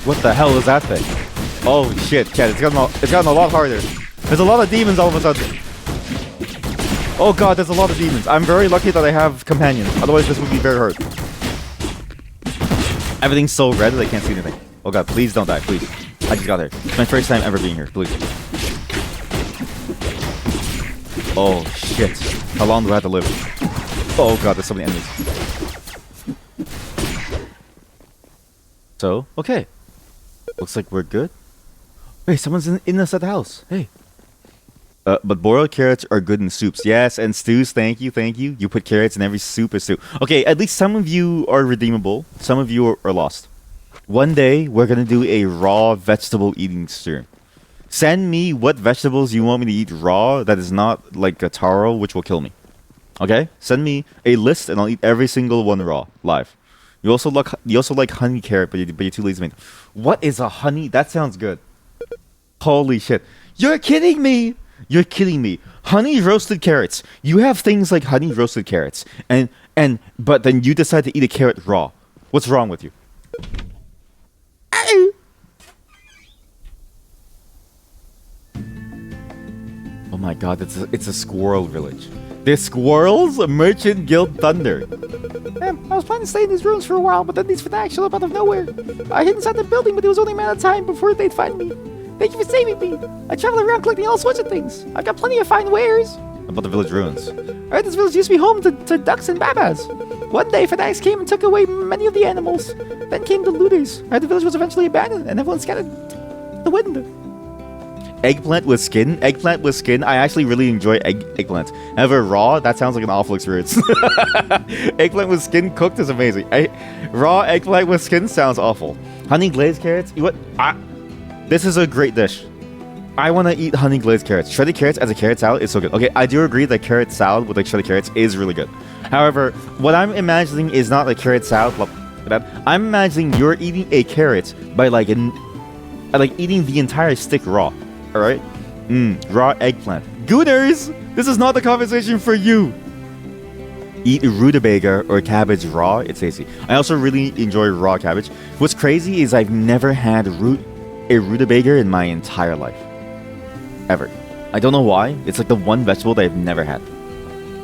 What the hell is that thing? Oh shit, chat, it's gotten a lot harder. There's a lot of demons all of a sudden. Oh god, there's a lot of demons. I'm very lucky that I have companions. Otherwise this would be very hard. Everything's so red that I can't see anything. Oh god, please don't die, please. I just got here. It's my first time ever being here, please. Oh shit. How long do I have to live? Oh god, there's so many enemies. So, okay. Looks like we're good. Hey, someone's in us at the house. Hey. But boiled carrots are good in soups. Yes, and stews. Thank you, thank you. You put carrots in every soup or stew. Okay, at least some of you are redeemable. Some of you are lost. One day, we're going to do a raw vegetable eating stew. Send me what vegetables you want me to eat raw that is not like a taro, which will kill me. Okay? Send me a list and I'll eat every single one raw, live. You also like honey carrot, but you're too lazy to make. What is a honey? That sounds good. Holy shit. You're kidding me! You're kidding me. Honey roasted carrots. You have things like honey roasted carrots. But then you decide to eat a carrot raw. What's wrong with you? Oh my god, it's a squirrel village. The Squirrels Merchant Guild Thunder. I was planning to stay in these rooms for a while, but then these fanatics showed up out of nowhere. I hid inside the building, but it was only a matter of time before they'd find me. Thank you for saving me. I travel around collecting all sorts of things. I've got plenty of fine wares. About the village ruins. Alright, this village used to be home to ducks and babas. One day, fanatics came and took away many of the animals. Then came the looters. The village was eventually abandoned, and everyone scattered to the wind. Eggplant with skin? Eggplant with skin? I actually really enjoy eggplant. However, raw? That sounds like an awful experience. Eggplant with skin cooked is amazing. Raw eggplant with skin sounds awful. Honey glazed carrots? What? This is a great dish. I want to eat honey glazed carrots. Shredded carrots as a carrot salad is so good. Okay, I do agree that carrot salad with like shredded carrots is really good. However, what I'm imagining is not a carrot salad. I'm imagining you're eating a carrot by like eating the entire stick raw. All right, raw eggplant. Gooners, this is not the conversation for you. Eat rutabaga or cabbage raw. It's tasty. I also really enjoy raw cabbage. What's crazy is I've never had a rutabaga in my entire life. Ever. I don't know why. It's like the one vegetable that I've never had.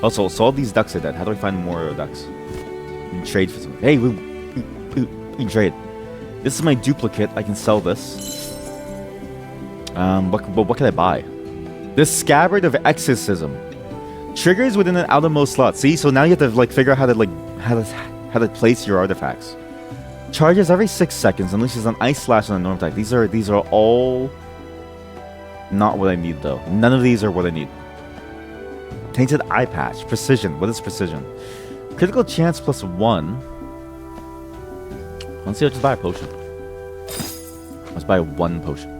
Also, so all these ducks are dead. How do I find more ducks? You can trade for some. Hey, we can trade. This is my duplicate. I can sell this. What can I buy? The Scabbard of Exorcism. Triggers within an outermost slot. See, so now you have to like figure out how to place your artifacts. Charges every 6 seconds, unleashes an ice slash on a normal type. These are all not what I need though. None of these are what I need. Tainted eye patch. Precision. What is precision? Critical chance +1. Let's see. I'll just buy a potion. Let's buy one potion.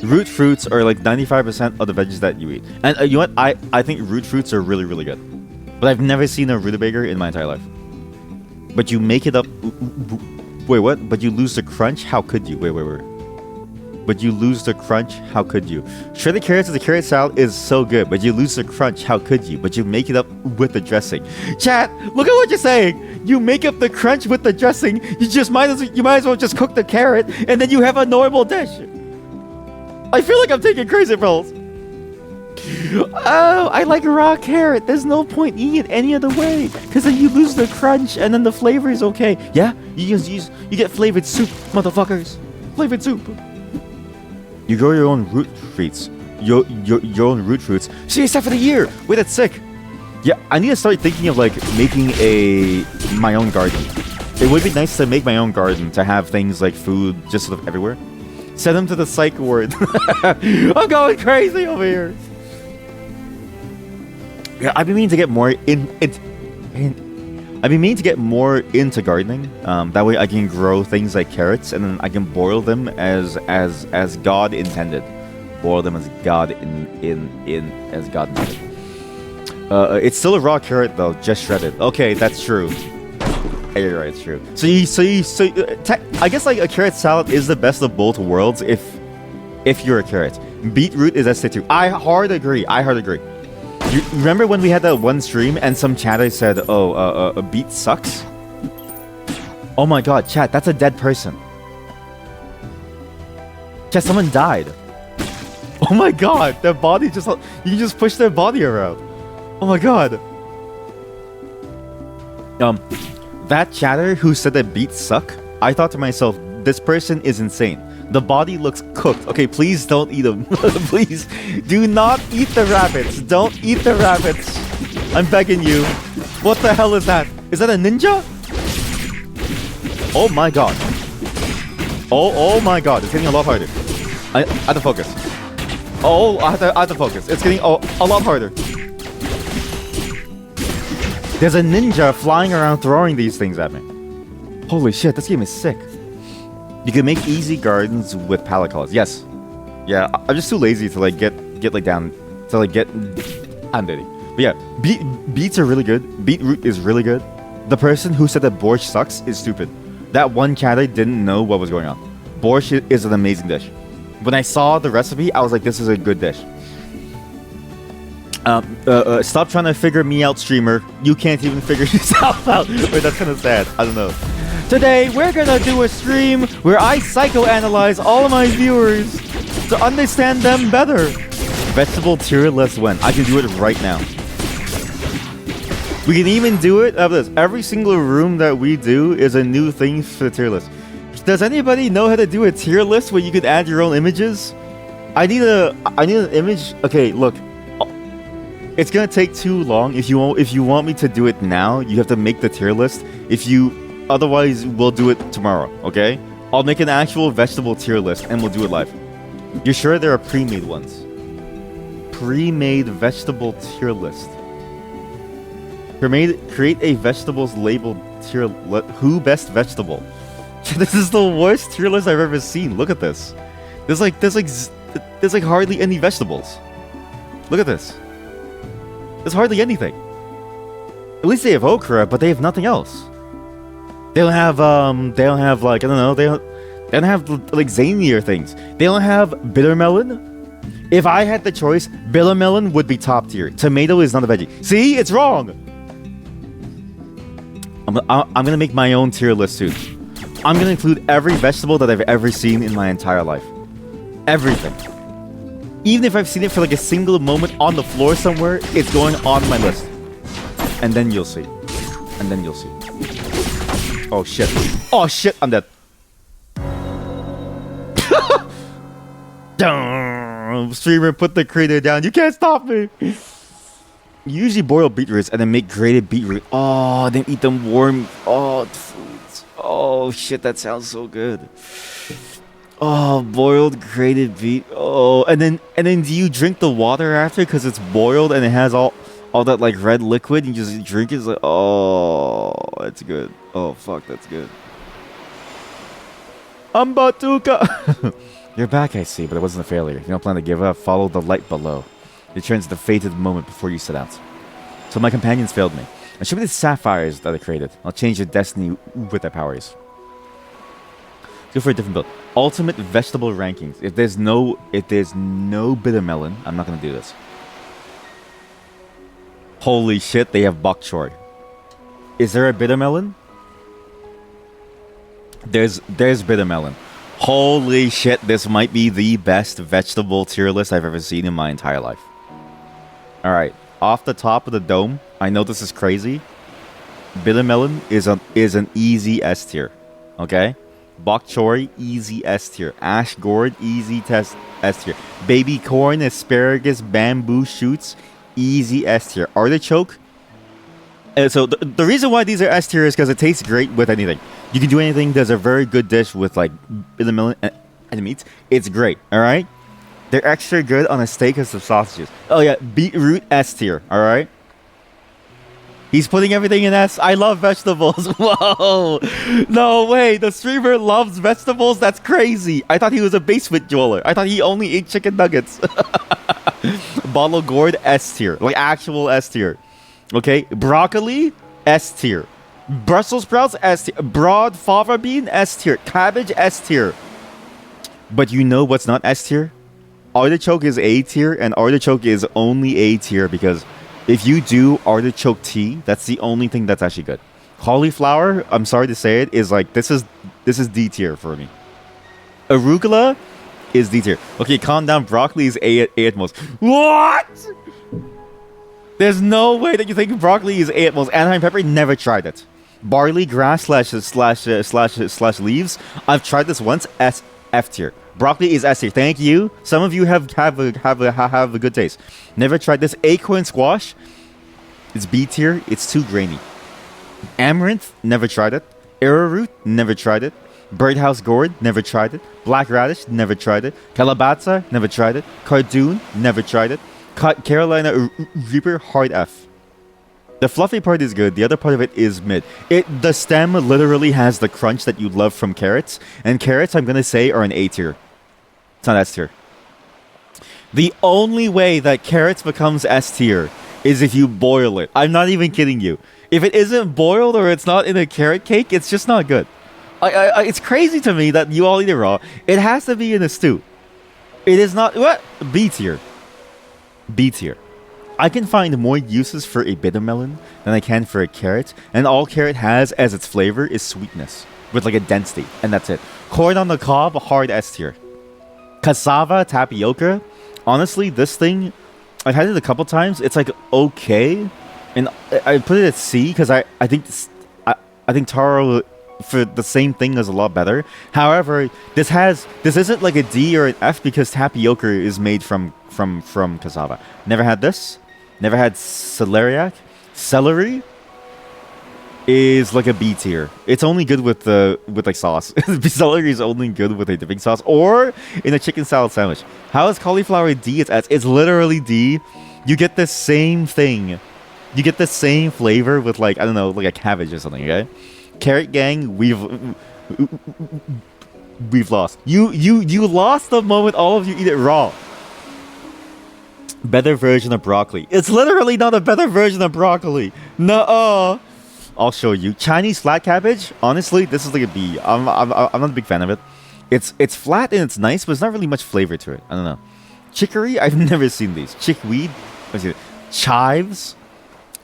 Root fruits are like 95% of the veggies that you eat. And you know what? I think root fruits are really, really good. But I've never seen a rutabaga in my entire life. But you make it up... Wait, what? But you lose the crunch? How could you? Wait. But you lose the crunch? How could you? Shredded carrots as a carrot salad is so good, but you lose the crunch? How could you? But you make it up with the dressing. Chat, look at what you're saying! You make up the crunch with the dressing, you might as well just cook the carrot, and then you have a normal dish! I feel like I'm taking crazy pills. Oh, I like raw carrot. There's no point eating it any other way, because then you lose the crunch, and then the flavor is okay. Yeah, you get flavored soup, motherfuckers. Flavored soup. You grow your own root fruits. Your own root fruits. See, except for the year. Wait, that's sick. Yeah, I need to start thinking of like making my own garden. It would be nice to make my own garden to have things like food just sort of everywhere. Send them to the psych ward. I'm going crazy over here. Yeah, I've been meaning to get more I've been meaning to get more into gardening. That way I can grow things like carrots, and then I can boil them as God intended. Boil them as God as God intended. It's still a raw carrot though, just shredded. Okay, that's true. Yeah, you're right, it's true. So I guess like a carrot salad is the best of both worlds if you're a carrot. Beetroot is ST2. I hard agree. You remember when we had that one stream and some chatter said, "Oh, beet sucks"? Oh my god, chat, that's a dead person. Chat, someone died. Oh my god, their body just... You can just push their body around. Oh my god. That chatter who said that beets suck, I thought to myself, this person is insane. The body looks cooked. Okay, please don't eat them. Please, do not eat the rabbits. Don't eat the rabbits. I'm begging you. What the hell is that? Is that a ninja? Oh my god. Oh my god. It's getting a lot harder. I have to focus. Oh, I have to focus. It's getting a lot harder. There's a ninja flying around throwing these things at me. Holy shit, this game is sick. You can make easy gardens with palette colors. Yes. Yeah, I'm just too lazy to like get like down to like get. I'm dirty. But yeah, beets are really good. Beetroot is really good. The person who said that borscht sucks is stupid. That one cat didn't know what was going on. Borscht is an amazing dish. When I saw the recipe, I was like, this is a good dish. Stop trying to figure me out, streamer. You can't even figure yourself out. Wait, that's kind of sad. I don't know. Today, we're gonna do a stream where I psychoanalyze all of my viewers to understand them better. Vegetable tier list when? I can do it right now. We can even do it of this. Every single room that we do is a new thing for the tier list. Does anybody know how to do a tier list where you could add your own images? I need an image. Okay, look. It's gonna take too long. If you want me to do it now, you have to make the tier list. Otherwise, we'll do it tomorrow. Okay? I'll make an actual vegetable tier list and we'll do it live. You're sure there are pre-made ones? Pre-made vegetable tier list. Create a vegetables labeled tier. Who best vegetable? This is the worst tier list I've ever seen. Look at this. There's like hardly any vegetables. Look at this. There's hardly anything. At least they have okra, but they have nothing else. They don't have like, I don't know, they don't have like zanier things. They don't have bitter melon. If I had the choice, bitter melon would be top tier. Tomato is not a veggie. See, it's wrong. I'm gonna make my own tier list soon. I'm gonna include every vegetable that I've ever seen in my entire life. Everything. Even if I've seen it for like a single moment on the floor somewhere, it's going on my list. And then you'll see. And then you'll see. Oh shit. Oh shit, I'm dead. Streamer, put the creator down. You can't stop me. You usually boil beetroots and then make grated beetroot. Oh, then eat them warm. Oh, foods. Oh shit, that sounds so good. Oh, boiled grated beet. Oh, and then do you drink the water after because it's boiled and it has all that like red liquid? You just drink it. It's like, oh, that's good. Oh fuck, that's good. Batuka. You're back, I see, but it wasn't a failure. You don't plan to give up. Follow the light below. It turns the fated moment before you set out. So my companions failed me. And show me the sapphires that I created. I'll change your destiny with their powers. Go for a different build. Ultimate vegetable rankings. If there's no bitter melon, I'm not gonna do this. Holy shit, they have bok choy. Is there a bitter melon? There's bitter melon. Holy shit, this might be the best vegetable tier list I've ever seen in my entire life. Alright, off the top of the dome, I know this is crazy. Bitter melon is an easy S tier. Okay? Bok choy, easy S tier. Ash gourd, easy S tier. Baby corn, asparagus, bamboo shoots, easy S tier. Artichoke. So the reason why these are S tier is because it tastes great with anything. You can do anything. There's a very good dish with like bitter melon and meat. It's great. All right. They're extra good on a steak and some sausages. Oh yeah, beetroot S tier. All right. He's putting everything in S. I love vegetables. Whoa. No way. The streamer loves vegetables? That's crazy. I thought he was a basement dweller. I thought he only ate chicken nuggets. Bottle gourd S tier. Like actual S tier. Okay. Broccoli S tier. Brussels sprouts S tier. Broad fava bean S tier. Cabbage S tier. But you know what's not S tier? Artichoke is A tier, and artichoke is only A tier because if you do artichoke tea, that's the only thing that's actually good. Cauliflower, I'm sorry to say it, is like this is D tier for me. Arugula is D tier. Okay, calm down. Broccoli is A at most. What? There's no way that you think broccoli is A at most. Anaheim pepper, never tried it. Barley grass slash leaves. I've tried this once. F tier. Broccoli is S tier. Thank you. Some of you have a good taste. Never tried this. Acorn squash. It's B tier. It's too grainy. Amaranth. Never tried it. Arrowroot. Never tried it. Birdhouse gourd, never tried it. Black radish, never tried it. Calabaza, never tried it. Cardoon, never tried it. Carolina Reaper, hard F. The fluffy part is good. The other part of it is mid. The stem literally has the crunch that you love from carrots. And carrots, I'm going to say, are an A tier. It's not S tier. The only way that carrots becomes S tier is if you boil it. I'm not even kidding you. If it isn't boiled or it's not in a carrot cake, it's just not good. It's crazy to me that you all eat it raw. It has to be in a stew. It is not... What? B tier. B tier. I can find more uses for a bitter melon than I can for a carrot, and all carrot has as its flavor is sweetness with like a density, and that's it. Corn on the cob, hard S tier. Cassava, tapioca. Honestly, this thing, I've had it a couple times. It's like okay, and I put it at C because I think taro for the same thing is a lot better. However, this isn't like a D or an F because tapioca is made from cassava. Never had this. Never had celeriac. Celery is like a B tier. It's only good with like sauce. Celery is only good with a dipping sauce or in a chicken salad sandwich. How is cauliflower D? It's S. It's literally D. You get the same thing. You get the same flavor with like, I don't know, like a cabbage or something, okay? Carrot gang, we've lost. You lost the moment all of you eat it raw. Better version of broccoli. It's literally not a better version of broccoli. Nuh-uh. I'll show you. Chinese flat cabbage. Honestly, this is like a B. I'm not a big fan of it. It's flat and it's nice, but it's not really much flavor to it. I don't know. Chicory. I've never seen these. Chickweed. Let's see. Chives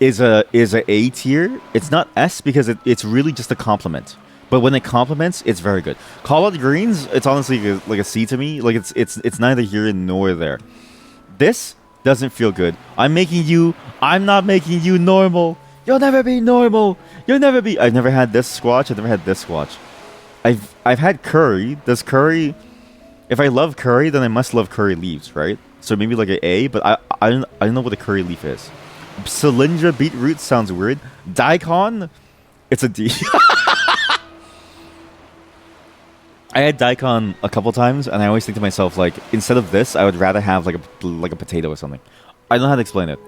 is a A tier. It's not S because it's really just a compliment. But when it complements, it's very good. Collard greens. It's honestly like a C to me. Like it's neither here nor there. This doesn't feel good. I'm not making you normal. You'll never be normal. I've never had this squash. I've never had this squash. I've had curry. Does curry... If I love curry, then I must love curry leaves, right? So maybe like an A, but I don't know what a curry leaf is. Cylindra beetroot sounds weird. Daikon, it's a D. I had daikon a couple times, and I always think to myself, like, instead of this, I would rather have like a potato or something. I don't know how to explain it.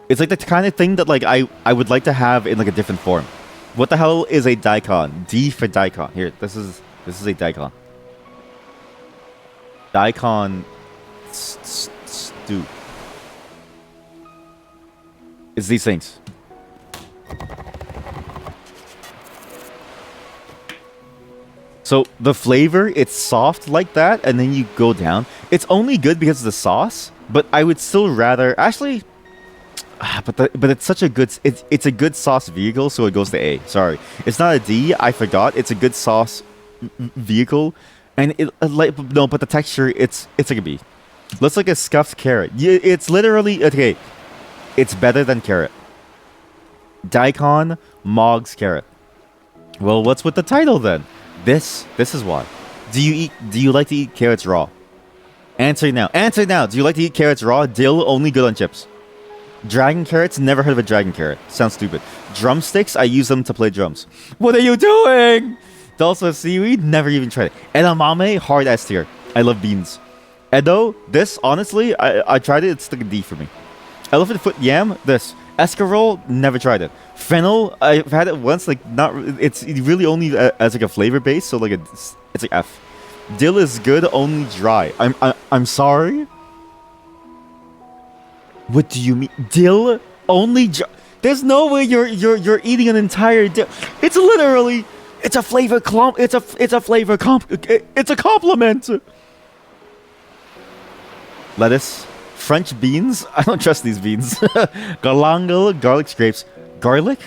It's like the kind of thing that like I would like to have in like a different form. What the hell is a daikon? D for daikon. Here, this is a daikon. Daikon stew. It's these things. So the flavor, it's soft like that, and then you go down. It's only good because of the sauce, but I would still rather actually. But it's such a good it's a good sauce vehicle, so it goes to A. Sorry, it's not a D. I forgot. It's a good sauce vehicle, and but the texture it's like a B. Looks like a scuffed carrot. Yeah, it's literally okay. It's better than carrot. Daikon Mog's carrot. Well, what's with the title then? This is why. Do you like to eat carrots raw? Answer now. Do you like to eat carrots raw? Dill only good on chips. Dragon carrots, never heard of a dragon carrot. Sounds stupid. Drumsticks, I use them to play drums. What are you doing? Dulce seaweed, never even tried it. Edamame, hard S tier. I love beans. Edo, this, honestly, I tried it, it's like a D for me. Elephant foot yam, this. Escarole, never tried it. Fennel, I've had it once, like, not, it's really only as like a flavor base, so like it's like F. Dill is good, only dry. I'm sorry? What do you mean? Dill only dry? There's no way you're eating an entire dill. It's literally, it's a flavor it's a flavor it's a compliment. Lettuce, French beans. I don't trust these beans. Galangal, garlic scrapes, garlic.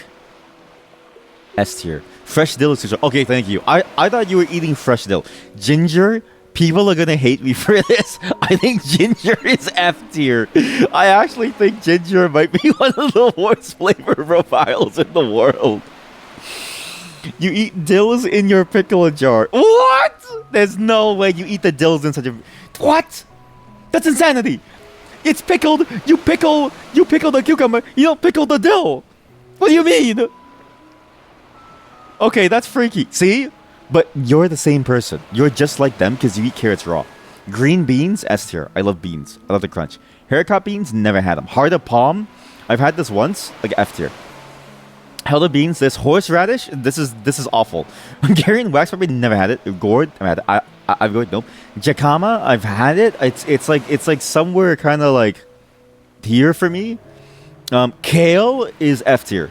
S tier. Fresh dill is okay. Thank you. I thought you were eating fresh dill. Ginger. People are gonna hate me for this. I think ginger is F tier. I actually think ginger might be one of the worst flavor profiles in the world. You eat dills in your pickle jar. What? There's no way you eat the dills in such a... What? That's insanity. It's pickled. You pickle the cucumber. You don't pickle the dill. What do you mean? Okay, that's freaky. See? But you're the same person. You're just like them because you eat carrots raw. Green beans, S tier. I love beans. I love the crunch. Haircut beans, never had them. Heart of palm, I've had this once, like F tier. Helda beans, this horseradish, this is awful. Hungarian wax pepper, never had it. Gourd, I've had it. I've gourd, nope. Jacama, I've had it. It's like somewhere kind of like here for me. Kale is F tier.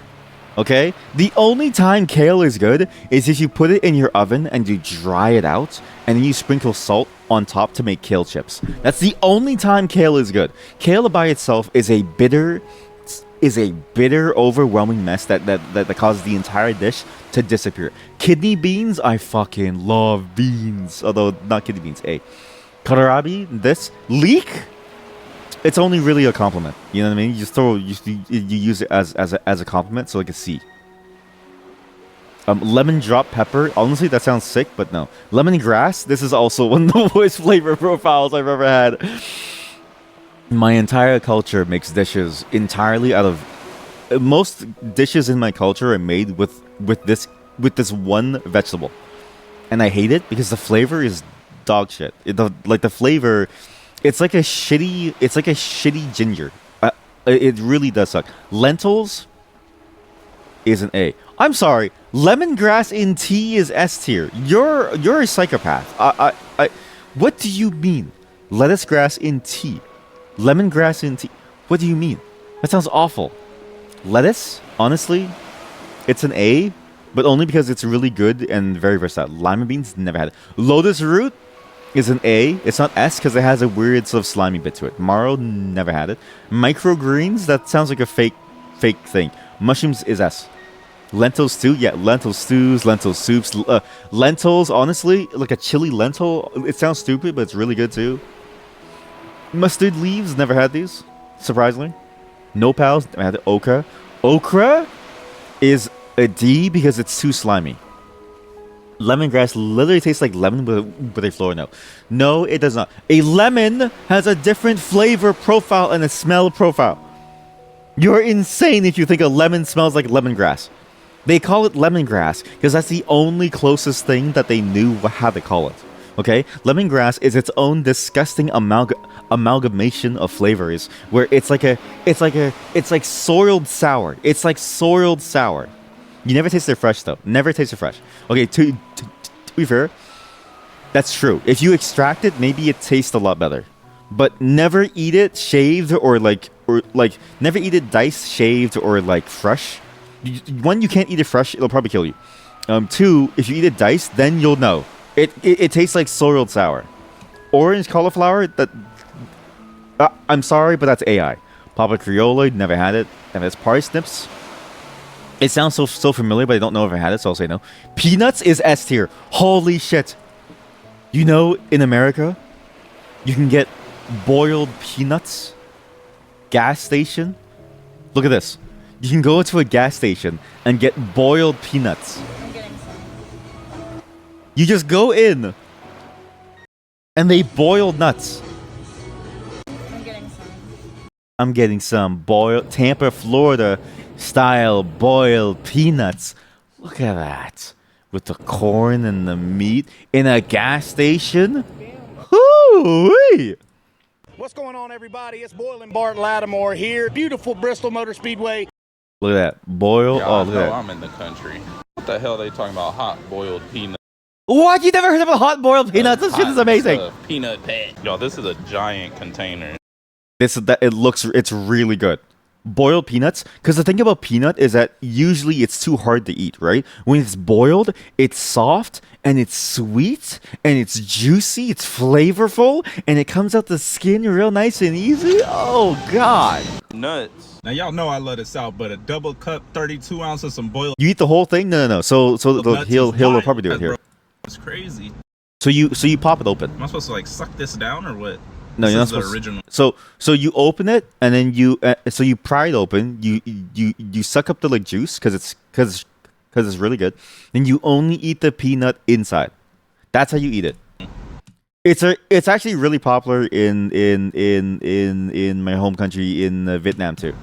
Okay? The only time kale is good is if you put it in your oven and you dry it out and then you sprinkle salt on top to make kale chips. That's the only time kale is good. Kale by itself is a bitter, overwhelming mess that causes the entire dish to disappear. Kidney beans, I fucking love beans. Although not kidney beans, A. Kohlrabi, this. Leek, it's only really a compliment. You know what I mean? You just you use it as a compliment, so like a C. Lemon drop pepper. Honestly, that sounds sick, but no. Lemongrass. This is also one of the worst flavor profiles I've ever had. My entire culture makes dishes entirely out of. Most dishes in my culture are made with this one vegetable, and I hate it because the flavor is dog shit. The flavor. It's like a shitty ginger. It really does suck. Lentils is an A. I'm sorry. Lemongrass in tea is S tier. You're a psychopath. What do you mean? Lettuce grass in tea. Lemongrass in tea. What do you mean? That sounds awful. Lettuce, honestly, it's an A, but only because it's really good and very versatile. Lima beans, never had it. Lotus root is an A. It's not S because it has a weird sort of slimy bit to it. Marrow, never had it. Microgreens, that sounds like a fake thing. Mushrooms is S. Lentil stew, yeah, lentil stews, lentil soups. Lentils, honestly, like a chili lentil, it sounds stupid, but it's really good too. Mustard leaves, never had these, surprisingly. Nopals, never had it. Okra. Okra is a D because it's too slimy. Lemongrass literally tastes like lemon with a floral note. No, it does not. A lemon has a different flavor profile and a smell profile. You're insane if you think a lemon smells like lemongrass. They call it lemongrass because that's the only closest thing that they knew how to call it. Okay? Lemongrass is its own disgusting amalgamation of flavors where it's like soiled sour. It's like soiled sour. You never taste it fresh though. Never taste it fresh. Okay, to be fair, that's true. If you extract it, maybe it tastes a lot better. But never eat it shaved or never eat it diced, shaved, or like fresh. One, you can't eat it fresh; it'll probably kill you. Two, if you eat it diced, then you'll know. It tastes like soiled sour. Orange cauliflower. I'm sorry, but that's AI. Papa Criolla, never had it. And it's parsnips. It sounds so familiar, but I don't know if I had it, so I'll say no. Peanuts is S tier. Holy shit! You know, in America, you can get boiled peanuts. Gas station. Look at this. You can go to a gas station and get boiled peanuts. I'm getting some. You just go in, and they boil nuts. I'm getting some. I'm getting some boiled Tampa, Florida style boiled peanuts. Look at that. With the corn and the meat in a gas station. Hoo-wee! What's going on, everybody? It's Boylan Bart Lattimore here. Beautiful Bristol Motor Speedway. Look at that. Boil. Yeah, Oh, I look know at that. I'm in the country. What the hell are they talking about? Hot boiled peanuts. What? You never heard of a hot boiled peanuts? This shit is amazing. Peanut pet. Yo, this is a giant container. It's really good. Boiled peanuts, because the thing about peanut is that usually it's too hard to eat, right? When it's boiled, it's soft and it's sweet and it's juicy, it's flavorful, and it comes out the skin real nice and easy. Oh god. Nuts. Now y'all know I love the South, but a double cup, 32 ounces, some boiled. You eat the whole thing? No. So nuts he'll is wild, probably do it bro. here. It's crazy. So you pop it open. Am I supposed to like suck this down or what? No, This you're not is the supposed original. So you open it and then you pry it open. You suck up the like juice because it's really good. Then you only eat the peanut inside. That's how you eat it. It's actually really popular in my home country in Vietnam too.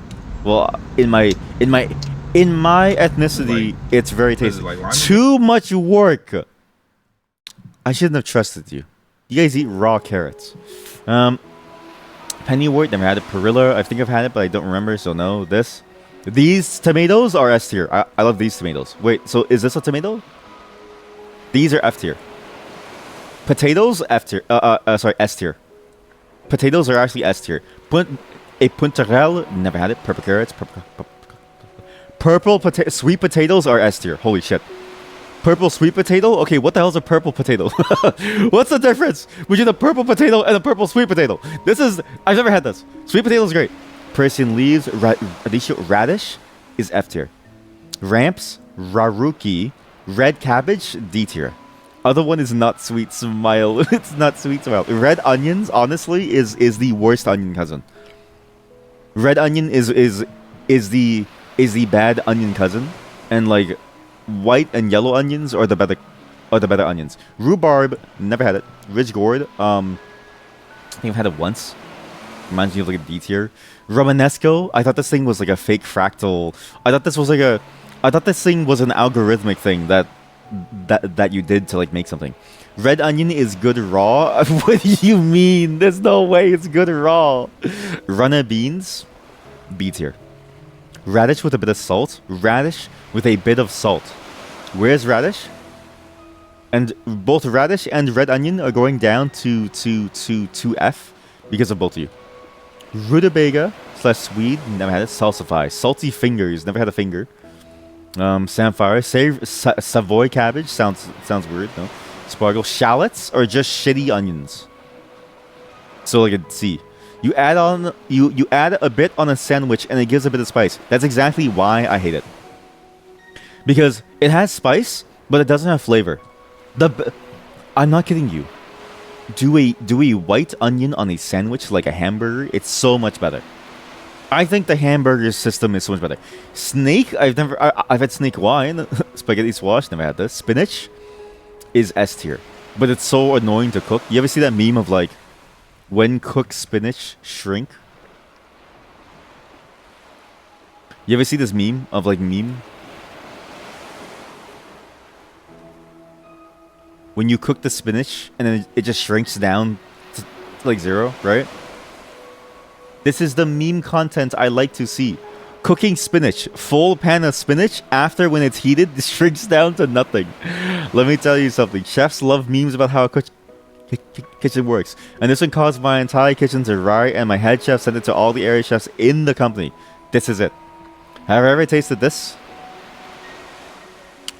Well, in my ethnicity, Like, it's very what is tasty. it, like lime? Too much work. I shouldn't have trusted you. You guys eat raw carrots. Pennywort, never had it. Perilla, I think I've had it, but I don't remember, so no. This. These tomatoes are S tier. I love these tomatoes. Wait, so is this a tomato? These are F tier. Potatoes, F tier. Sorry, S tier. Potatoes are actually S tier. A puntarelle, never had it. Purple carrots. Sweet potatoes are S tier. Holy shit. Purple sweet potato? Okay, what the hell is a purple potato? What's the difference between a purple potato and a purple sweet potato? I've never had this. Sweet potato is great. Persian leaves, radish is F tier. Ramps, raruki, red cabbage, D tier. Other one is not sweet smile. It's not sweet smile. Red onions, honestly, is the worst onion cousin. Red onion is the bad onion cousin, and like white and yellow onions are the better onions. Rhubarb, never had it. Ridge gourd, I think I've had it once. Reminds me of like a D tier. Romanesco, I thought this thing was like a fake fractal. I thought this thing was an algorithmic thing that you did to like make something. Red onion is good raw. What do you mean? There's no way it's good raw. Runner beans, B tier. Radish with a bit of salt. Radish with a bit of salt. Where's radish? And both radish and red onion are going down to F because of both of you. Rutabaga / Swede, never had it. Salsify. Salty fingers, never had a finger. Samphire. Savoy cabbage, sounds weird, no? Sparkle. Shallots are just shitty onions. So like a C. You add a bit on a sandwich and it gives a bit of spice. That's exactly why I hate it. Because it has spice, but it doesn't have flavor. I'm not kidding you. Do a white onion on a sandwich like a hamburger, it's so much better. I think the hamburger system is so much better. Snake, I've had snake wine. Spaghetti squash, never had this. Spinach is S tier. But it's so annoying to cook. You ever see that meme of like, when cooked spinach shrink? You ever see this meme of like when you cook the spinach and then it just shrinks down to like 0, right? This is the meme content I like to see. Cooking spinach, full pan of spinach, after when it's heated, it shrinks down to nothing. Let me tell you something. Chefs love memes about how a kitchen works. And this one caused my entire kitchen to riot, and my head chef sent it to all the area chefs in the company. This is it. Have I ever tasted this?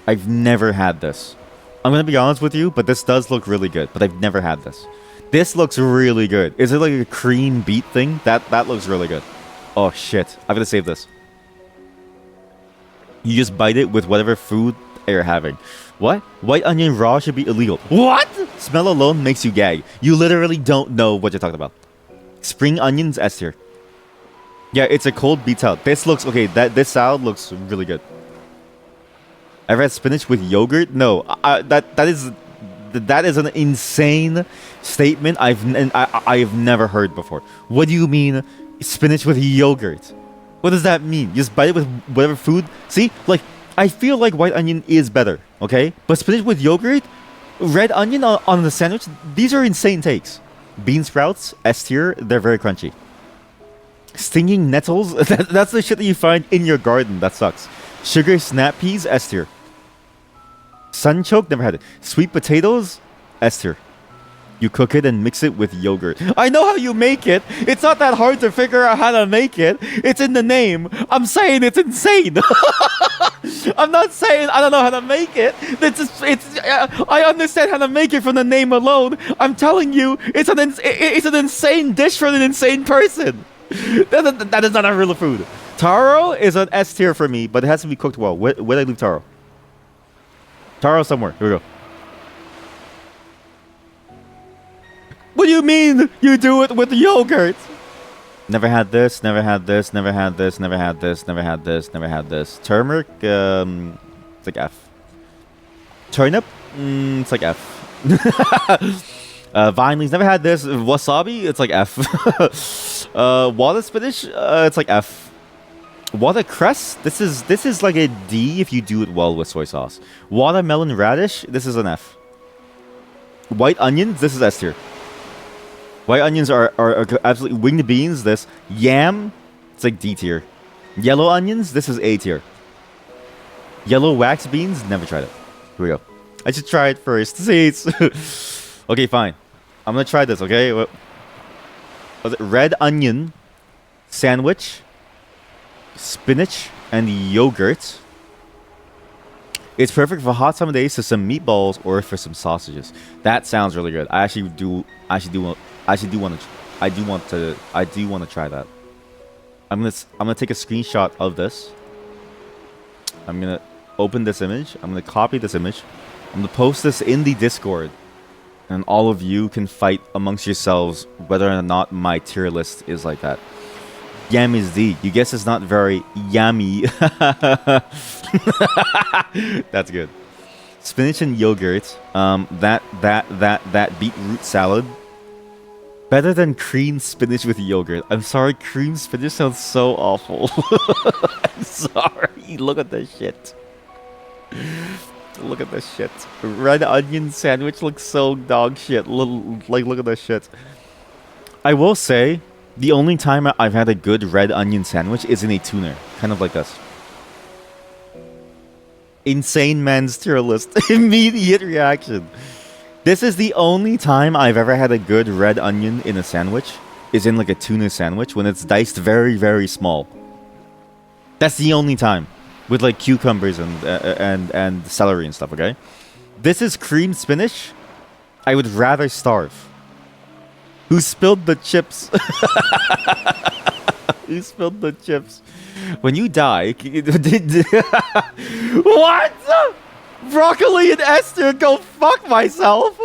I've never had this. I'm going to be honest with you, but this does look really good. But I've never had this. This looks really good. Is it like a cream beet thing? That looks really good. Oh, shit. I'm going to save this. You just bite it with whatever food you're having. What? White onion raw should be illegal. What? Smell alone makes you gag. You literally don't know what you're talking about. Spring onions, S tier. Yeah, it's a cold beet salad. This looks... Okay, this salad looks really good. Ever had spinach with yogurt? No. That is an insane statement I've never heard before. What do you mean spinach with yogurt? What does that mean? You just bite it with whatever food? See? Like, I feel like white onion is better, okay? But spinach with yogurt? Red onion on the sandwich? These are insane takes. Bean sprouts, S tier, they're very crunchy. Stinging nettles? That's the shit that you find in your garden. That sucks. Sugar snap peas, S tier. Sunchoke, never had it. Sweet potatoes, S tier. You cook it and mix it with yogurt. I know how you make it. It's not that hard to figure out how to make it. It's in the name. I'm saying it's insane. I'm not saying I don't know how to make it. I understand how to make it from the name alone. I'm telling you, it's an insane dish for an insane person. That is not a real food. Taro is an S tier for me, but it has to be cooked well. Where did I leave taro? Taro somewhere. Here we go. What do you mean you do it with yogurt? Never had this, never had this, never had this, never had this, never had this, never had this. Turmeric, it's like F. Turnip, it's like F. Vine leaves, never had this. Wasabi, it's like F. Water spinach, it's like F. Watercress, this is like a D if you do it well with soy sauce. Watermelon radish, this is an F. White onions, this is S tier. White onions are absolutely winged beans. This yam, it's like D tier. Yellow onions, this is A tier. Yellow wax beans, never tried it. Here we go. I should try it first. See, it's okay, fine. I'm gonna try this. Okay, what was it? Red onion sandwich, spinach and yogurt. It's perfect for hot summer days, to some meatballs or for some sausages. That sounds really good. I do want to try that. I'm gonna take a screenshot of this. I'm gonna open this image. I'm gonna copy this image. I'm gonna post this in the Discord, and all of you can fight amongst yourselves whether or not my tier list is like that. Yam is D. You guess it's not very yummy. That's good. Spinach and yogurt. That beetroot salad. Better than cream spinach with yogurt. I'm sorry, cream spinach sounds so awful. I'm sorry. Look at this shit. Look at this shit. Red onion sandwich looks so dog shit. Look at this shit. I will say, the only time I've had a good red onion sandwich is in a tuner. Kind of like this. Insane man's tier list. Immediate reaction. This is the only time I've ever had a good red onion in a sandwich. Is in like a tuna sandwich when it's diced very, very small. That's the only time. With like cucumbers and celery and stuff, okay? This is cream spinach. I would rather starve. Who spilled the chips? Who spilled the chips? When you die... What? Broccoli and Esther, go fuck myself.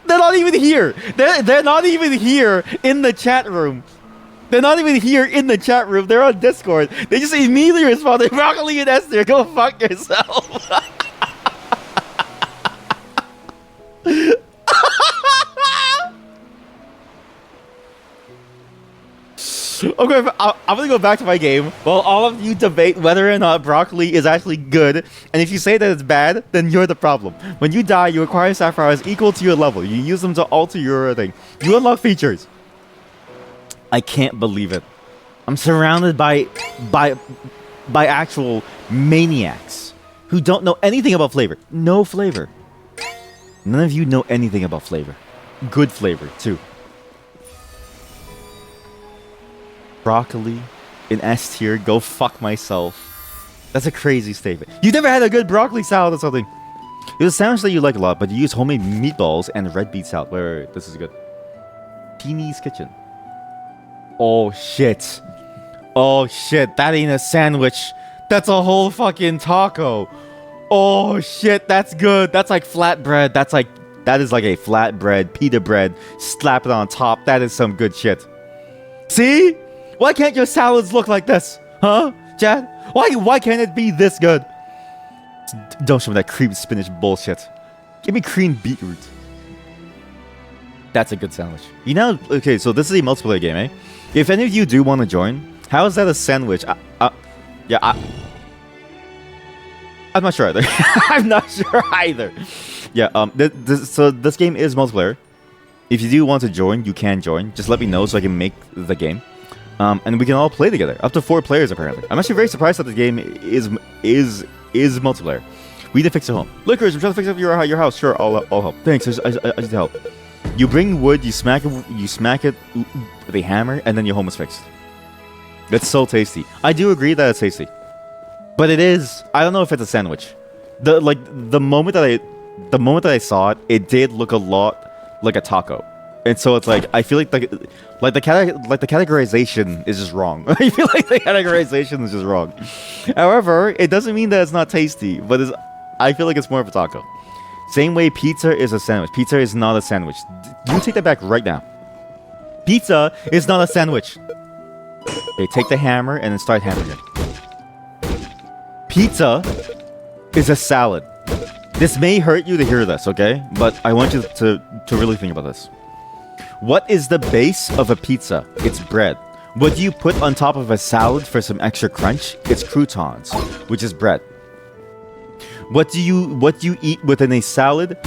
They're not even here. They're not even here in the chat room. They're not even here in the chat room. They're on Discord. They just immediately responded, Broccoli and Esther, go fuck yourself. Okay, I'm gonna go back to my game while all of you debate whether or not broccoli is actually good. And if you say that it's bad, then you're the problem. When you die, you acquire sapphires equal to your level. You use them to alter your thing. You unlock features. I can't believe it. I'm surrounded by actual maniacs who don't know anything about flavor. No flavor. None of you know anything about flavor. Good flavor, too. Broccoli in S tier, go fuck myself. That's a crazy statement. You never had a good broccoli salad or something. It's a sandwich that you like a lot, but you use homemade meatballs and red beet salad. Wait, this is good. Teeny's Kitchen. Oh shit. Oh shit, that ain't a sandwich. That's a whole fucking taco. Oh shit, that's good. That's like flatbread. That is like a flatbread, pita bread, slap it on top. That is some good shit. See? Why can't your salads look like this? Huh, Chad? Why can't it be this good? Don't show me that cream spinach bullshit. Give me cream beetroot. That's a good sandwich. You know, okay, so this is a multiplayer game, eh? If any of you do want to join, how is that a sandwich? Yeah, I'm not sure either. I'm not sure either. Yeah, so this game is multiplayer. If you do want to join, you can join. Just let me know so I can make the game. And we can all play together. Up to 4 players, apparently. I'm actually very surprised that the game is multiplayer. We need to fix it home. Liquors, I'm trying to fix up your house. Sure, I'll help. Thanks, I need help. You bring wood, you smack it with a hammer, and then your home is fixed. It's so tasty. I do agree that it's tasty. But it is, I don't know if it's a sandwich. The moment that I saw it, it did look a lot like a taco. And so it's like, I feel like the categorization is just wrong. I feel like the categorization is just wrong. However, it doesn't mean that it's not tasty, but I feel like it's more of a taco. Same way pizza is a sandwich. Pizza is not a sandwich. You take that back right now. Pizza is not a sandwich. Okay, take the hammer and then start hammering it. Pizza is a salad. This may hurt you to hear this, okay? But I want you to really think about this. What is the base of a pizza? It's bread. What do you put on top of a salad for some extra crunch? It's croutons, which is bread. What do you eat within a salad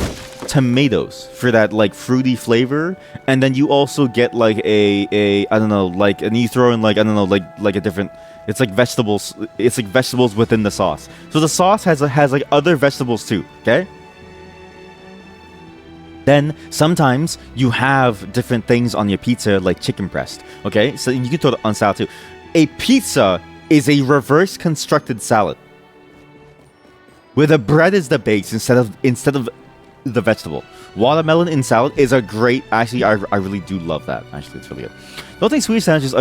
tomatoes for that like fruity flavor, and then you also get like a I don't know, like, and you throw in like, I don't know, like a different, it's like vegetables, it's like vegetables within the sauce. So the sauce has like other vegetables too, okay? Then sometimes you have different things on your pizza, like chicken breast, okay? So you can throw it on salad too. A pizza is a reverse constructed salad, where the bread is the base instead of the vegetable. Watermelon in salad is a great. Actually, I really do love that. Actually, it's really good. Don't think Swedish sandwiches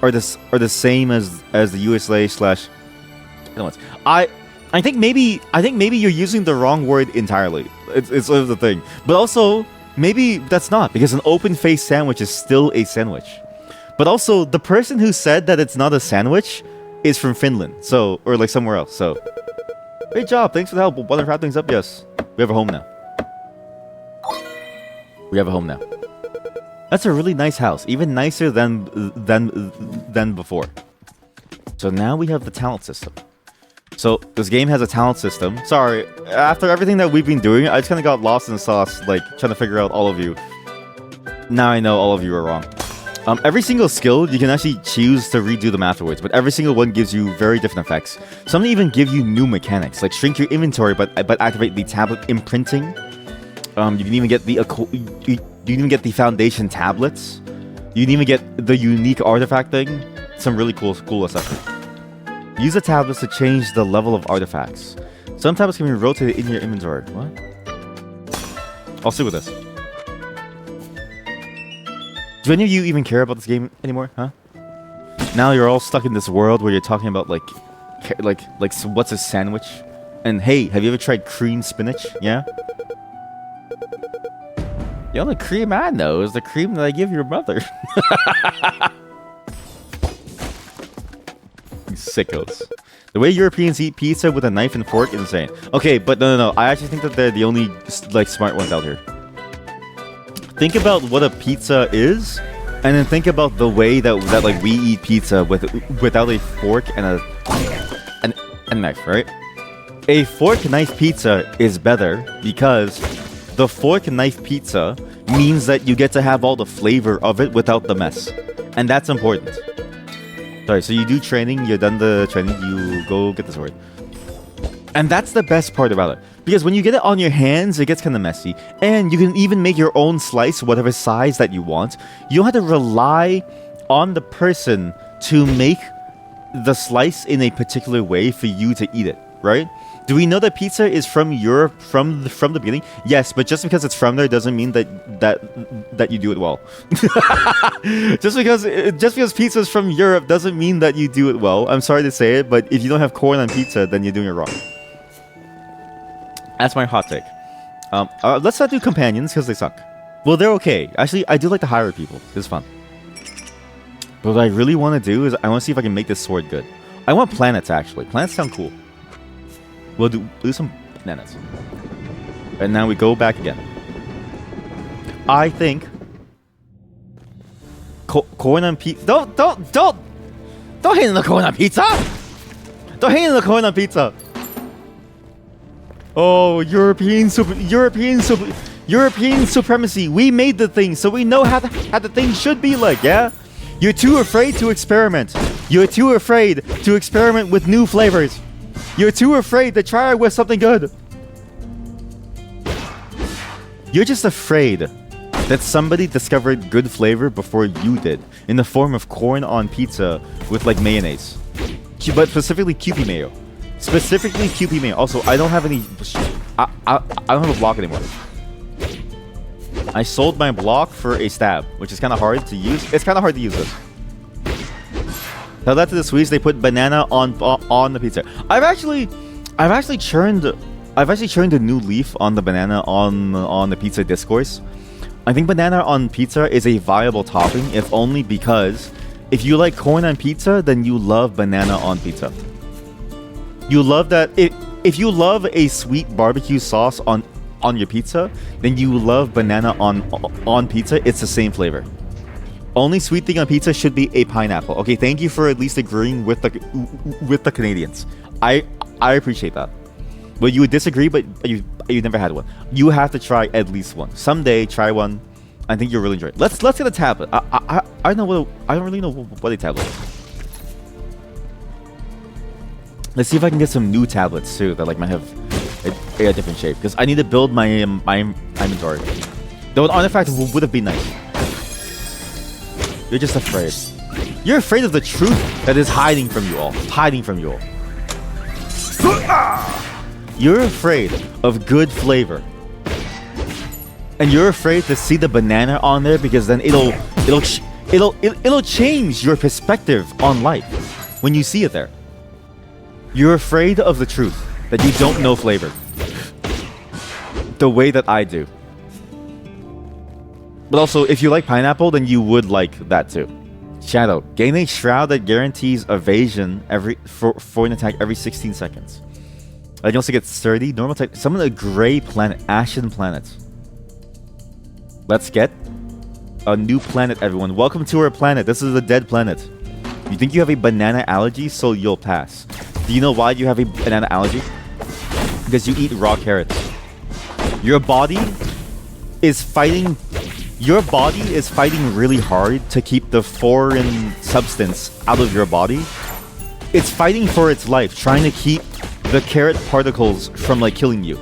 are the same as the USA slash. I think maybe you're using the wrong word entirely. It's sort of the thing, but also maybe that's not, because an open faced sandwich is still a sandwich. But also, the person who said that it's not a sandwich is from Finland, so, or like somewhere else. So, great job. Thanks for the help. We'll bother wrap things up. Yes, we have a home now. We have a home now. That's a really nice house, even nicer than before. So now we have the talent system. So this game has a talent system. Sorry, after everything that we've been doing, I just kind of got lost in the sauce, like trying to figure out all of you. Now I know all of you are wrong. Every single skill, you can actually choose to redo them afterwards, but every single one gives you very different effects. Some even give you new mechanics, like shrink your inventory, but activate the tablet imprinting. You can even get the you can even get the foundation tablets. You can even get the unique artifact thing. Some really cool stuff. Use the tablets to change the level of artifacts. Some tablets can be rotated in your inventory. What? I'll stick with this. Do any of you even care about this game anymore, huh? Now you're all stuck in this world where you're talking about like what's a sandwich? And hey, have you ever tried cream spinach? Yeah? The only cream I know is the cream that I give your mother. Sickos. The way Europeans eat pizza with a knife and fork is insane. Okay, but no. I actually think that they're the only like smart ones out here. Think about what a pizza is, and then think about the way that like we eat pizza without a fork and a knife, right? A fork knife pizza is better because the fork knife pizza means that you get to have all the flavor of it without the mess, and that's important. Sorry, so you do training, you're done the training, you go get the sword. And that's the best part about it. Because when you get it on your hands, it gets kind of messy. And you can even make your own slice, whatever size that you want. You don't have to rely on the person to make the slice in a particular way for you to eat it, right? Do we know that pizza is from Europe from the beginning? Yes, but just because it's from there doesn't mean that you do it well. just because pizza is from Europe doesn't mean that you do it well. I'm sorry to say it, but if you don't have corn on pizza, then you're doing it wrong. That's my hot take. Let's not do companions because they suck. Well, they're okay. Actually, I do like to hire people. It's fun. But what I really want to do is I want to see if I can make this sword good. I want planets, actually. Planets sound cool. We'll do some bananas. And now we go back again. I think corn on pizza. Don't hate on the corn on pizza. Don't hate on the corn on pizza. Oh, European supremacy. We made the thing, so we know how the thing should be like. Yeah, you're too afraid to experiment. You're too afraid to experiment with new flavors. You're too afraid to try with something good. You're just afraid that somebody discovered good flavor before you did, in the form of corn on pizza with like mayonnaise, but specifically Kewpie mayo. Specifically Kewpie mayo. Also, I don't have any. I don't have a block anymore. I sold my block for a stab, which is kind of hard to use. It's kind of hard to use this. Tell that to the Swedes. They put banana on the pizza. I've actually churned a new leaf on the banana on the pizza discourse. I think banana on pizza is a viable topping, if only because if you like corn on pizza, then you love banana on pizza. You love that. If you love a sweet barbecue sauce on your pizza, then you love banana on pizza. It's the same flavor. Only sweet thing on pizza should be a pineapple. Okay, thank you for at least agreeing with the Canadians. I appreciate that. Well, you would disagree, but you never had one. You have to try at least one. Someday, try one. I think you'll really enjoy it. Let's get a tablet. I don't really know what a tablet is. Let's see if I can get some new tablets too that like might have a different shape, because I need to build my my inventory. Though an artifact would have been nice. You're just afraid. You're afraid of the truth that is hiding from you all. Hiding from you all. You're afraid of good flavor. And you're afraid to see the banana on there because then it'll change your perspective on life when you see it there. You're afraid of the truth that you don't know flavor. The way that I do. But also, if you like pineapple, then you would like that too. Shadow. Gain a shroud that guarantees evasion for an attack every 16 seconds. I can also get sturdy, normal type. Summon a gray planet, ashen planet. Let's get a new planet, everyone. Welcome to our planet. This is a dead planet. You think you have a banana allergy, so you'll pass. Do you know why you have a banana allergy? Because you eat raw carrots. Your body is fighting really hard to keep the foreign substance out of your body. It's fighting for its life, trying to keep the carrot particles from like killing you.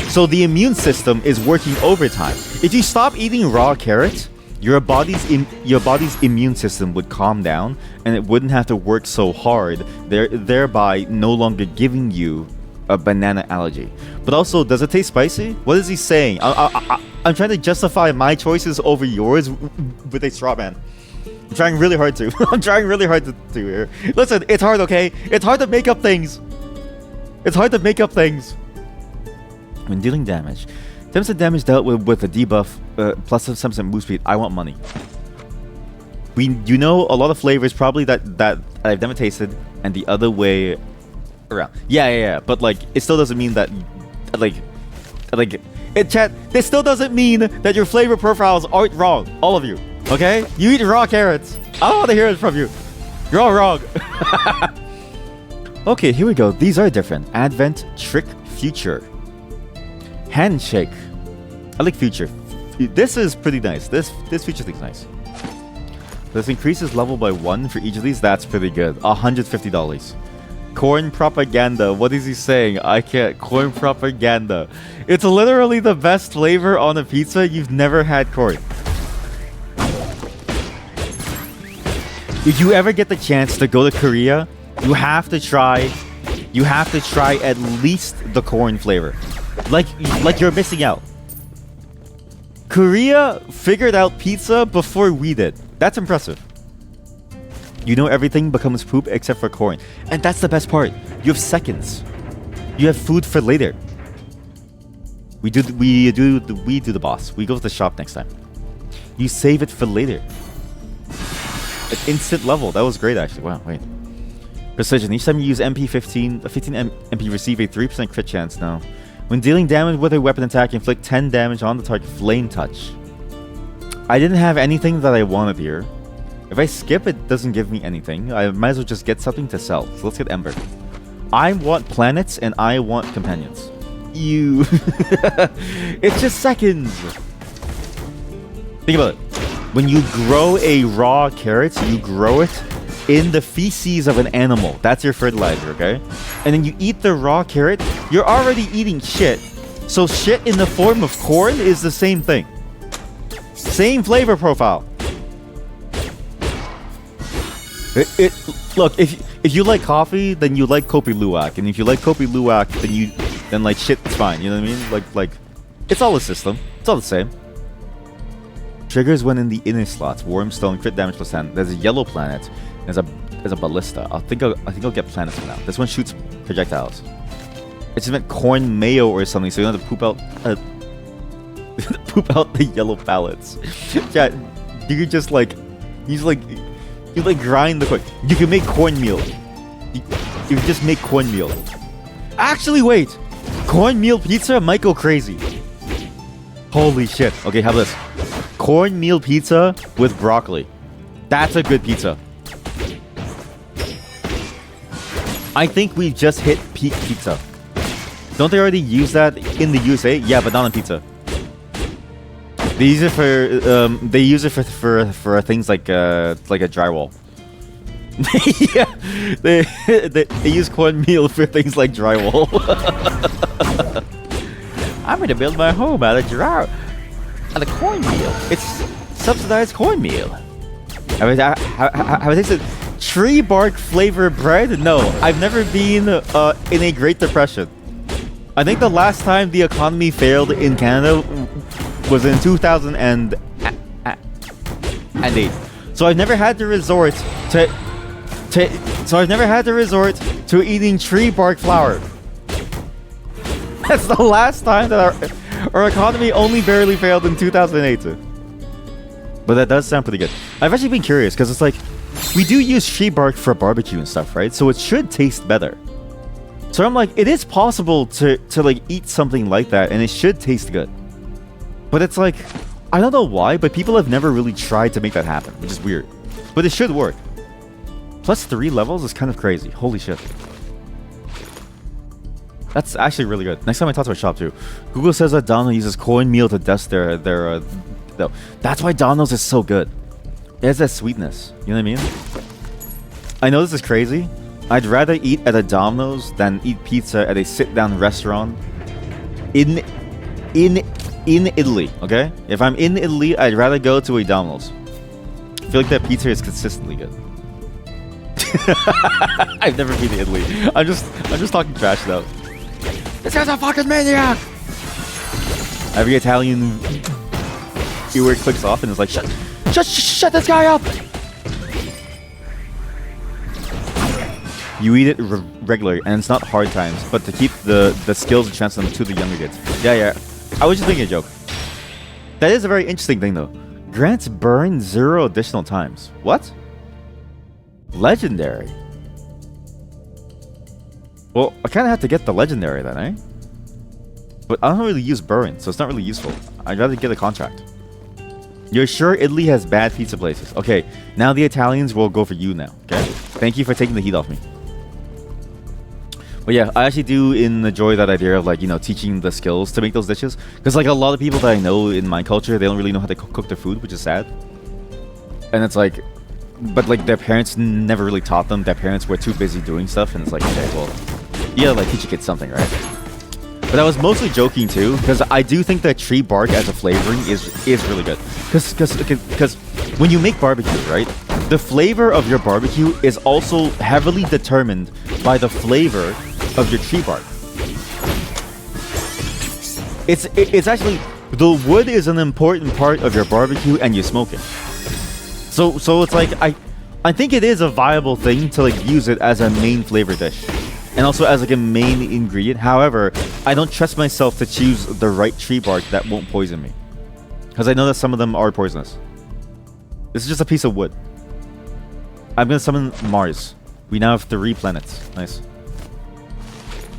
So the immune system is working overtime. If you stop eating raw carrots, your body's immune system would calm down and it wouldn't have to work so hard, thereby no longer giving you a banana allergy. But also, does it taste spicy? What is he saying? I'm trying to justify my choices over yours with a straw man. I'm trying really hard to. I'm trying really hard to do here. Listen, it's hard, okay? It's hard to make up things. It's hard to make up things. When dealing damage, 10% damage dealt with a debuff plus 7% move speed. I want money. You know a lot of flavors probably that I've never tasted, and the other way around. Yeah. But like, it still doesn't mean that chat. This still doesn't mean that your flavor profiles aren't wrong. All of you, okay? You eat raw carrots. I don't want to hear it from you. You're all wrong. Okay, here we go. These are different. Advent, Trick, Future. Handshake. I like Future. This is pretty nice. This feature thing's nice. This increases level by 1 for each of these. That's pretty good. $150. Corn propaganda. What is he saying? I can't. Corn propaganda. It's literally the best flavor on a pizza. You've never had corn. If you ever get the chance to go to Korea, you have to try at least the corn flavor. Like you're missing out. Korea figured out pizza before we did. That's impressive. You know everything becomes poop except for corn. And that's the best part. You have seconds. You have food for later. We do the boss. We go to the shop next time. You save it for later. An instant level. That was great actually. Wow, wait. Precision. Each time you use MP15, 15 MP receive a 3% crit chance now. When dealing damage with a weapon attack, inflict 10 damage on the target. Flame touch. I didn't have anything that I wanted here. If I skip, it doesn't give me anything. I might as well just get something to sell. So let's get Ember. I want planets and I want companions. You. It's just seconds. Think about it. When you grow a raw carrot, you grow it in the feces of an animal. That's your fertilizer, okay? And then you eat the raw carrot, you're already eating shit. So shit in the form of corn is the same thing. Same flavor profile. Look, if you like coffee, then you like Kopi Luwak. And if you like Kopi Luwak, then like shit, it's fine. You know what I mean? Like it's all a system. It's all the same. Triggers when in the inner slots. Wormstone, crit damage plus 10. There's a yellow planet. There's a ballista. I think I'll get planets for now. This one shoots projectiles. It's meant corn mayo or something, so you don't have to poop out the yellow pallets. Yeah, you just grind the corn. You can make cornmeal. You just make cornmeal. Actually, wait. Cornmeal pizza might go crazy. Holy shit. Okay, how about this? Cornmeal pizza with broccoli. That's a good pizza. I think we just hit peak pizza. Don't they already use that in the USA? Yeah, but not on pizza. They use it for things like a drywall. Yeah, they use cornmeal for things like drywall. I'm gonna build my home out of cornmeal. It's subsidized cornmeal. Have I tasted tree bark flavored bread? No, I've never been in a Great Depression. I think the last time the economy failed in Canada was in 2008. So I've never had to resort to eating tree bark flour. That's the last time that our economy only barely failed in 2008. But that does sound pretty good. I've actually been curious because it's like we do use tree bark for barbecue and stuff, right? So it should taste better. So I'm like, it is possible to like eat something like that and it should taste good. But it's like, I don't know why, but people have never really tried to make that happen, which is weird. But it should work. Plus 3 levels is kind of crazy. Holy shit. That's actually really good. Next time I talk to a shop too. Google says that Domino's uses cornmeal to dust their dough. That's why Domino's is so good. It has that sweetness. You know what I mean? I know this is crazy. I'd rather eat at a Domino's than eat pizza at a sit-down restaurant in Italy, okay? If I'm in Italy, I'd rather go to a Domino's. I feel like that pizza is consistently good. I've never been to Italy. I'm just talking trash though. This guy's a fucking maniac! Every Italian earwig clicks off and is like, shut this guy up! You eat it regularly, and it's not hard times, but to keep the skills and transfer them to the younger kids. Yeah. I was just making a joke. That is a very interesting thing, though. Grants burn 0 additional times. What? Legendary. Well, I kind of have to get the legendary then, eh? But I don't really use burn, so it's not really useful. I'd rather get a contract. You're sure Italy has bad pizza places? Okay, now the Italians will go for you now, okay? Thank you for taking the heat off me. But yeah, I actually do enjoy that idea of like, you know, teaching the skills to make those dishes. Because like a lot of people that I know in my culture, they don't really know how to cook their food, which is sad. And it's like, but like their parents never really taught them. Their parents were too busy doing stuff. And it's like, okay, well, you gotta like teach your kids something, right? But I was mostly joking too, because I do think that tree bark as a flavoring is really good. Because when you make barbecue, right, the flavor of your barbecue is also heavily determined by the flavor of your tree bark. It's actually, the wood is an important part of your barbecue and your smoking. So it's like I think it is a viable thing to like use it as a main flavor dish. And also as like a main ingredient. However, I don't trust myself to choose the right tree bark that won't poison me. Because I know that some of them are poisonous. This is just a piece of wood. I'm going to summon Mars. We now have 3 planets. Nice.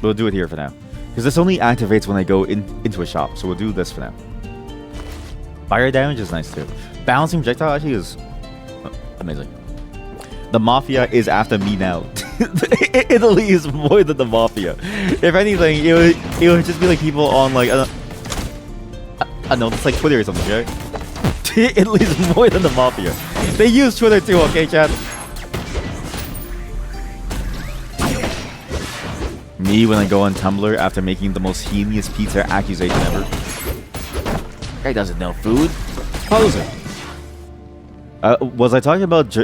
We'll do it here for now. Because this only activates when I go into a shop. So we'll do this for now. Fire damage is nice too. Balancing projectile actually is amazing. The Mafia is after me now. Italy is more than the Mafia. If anything, it would just be like people on like I don't know, it's like Twitter or something, right? Italy is more than the Mafia. They use Twitter too, okay, chat? Me when I go on Tumblr after making the most heinous pizza accusation ever. Guy doesn't know food. Poser. Was I talking about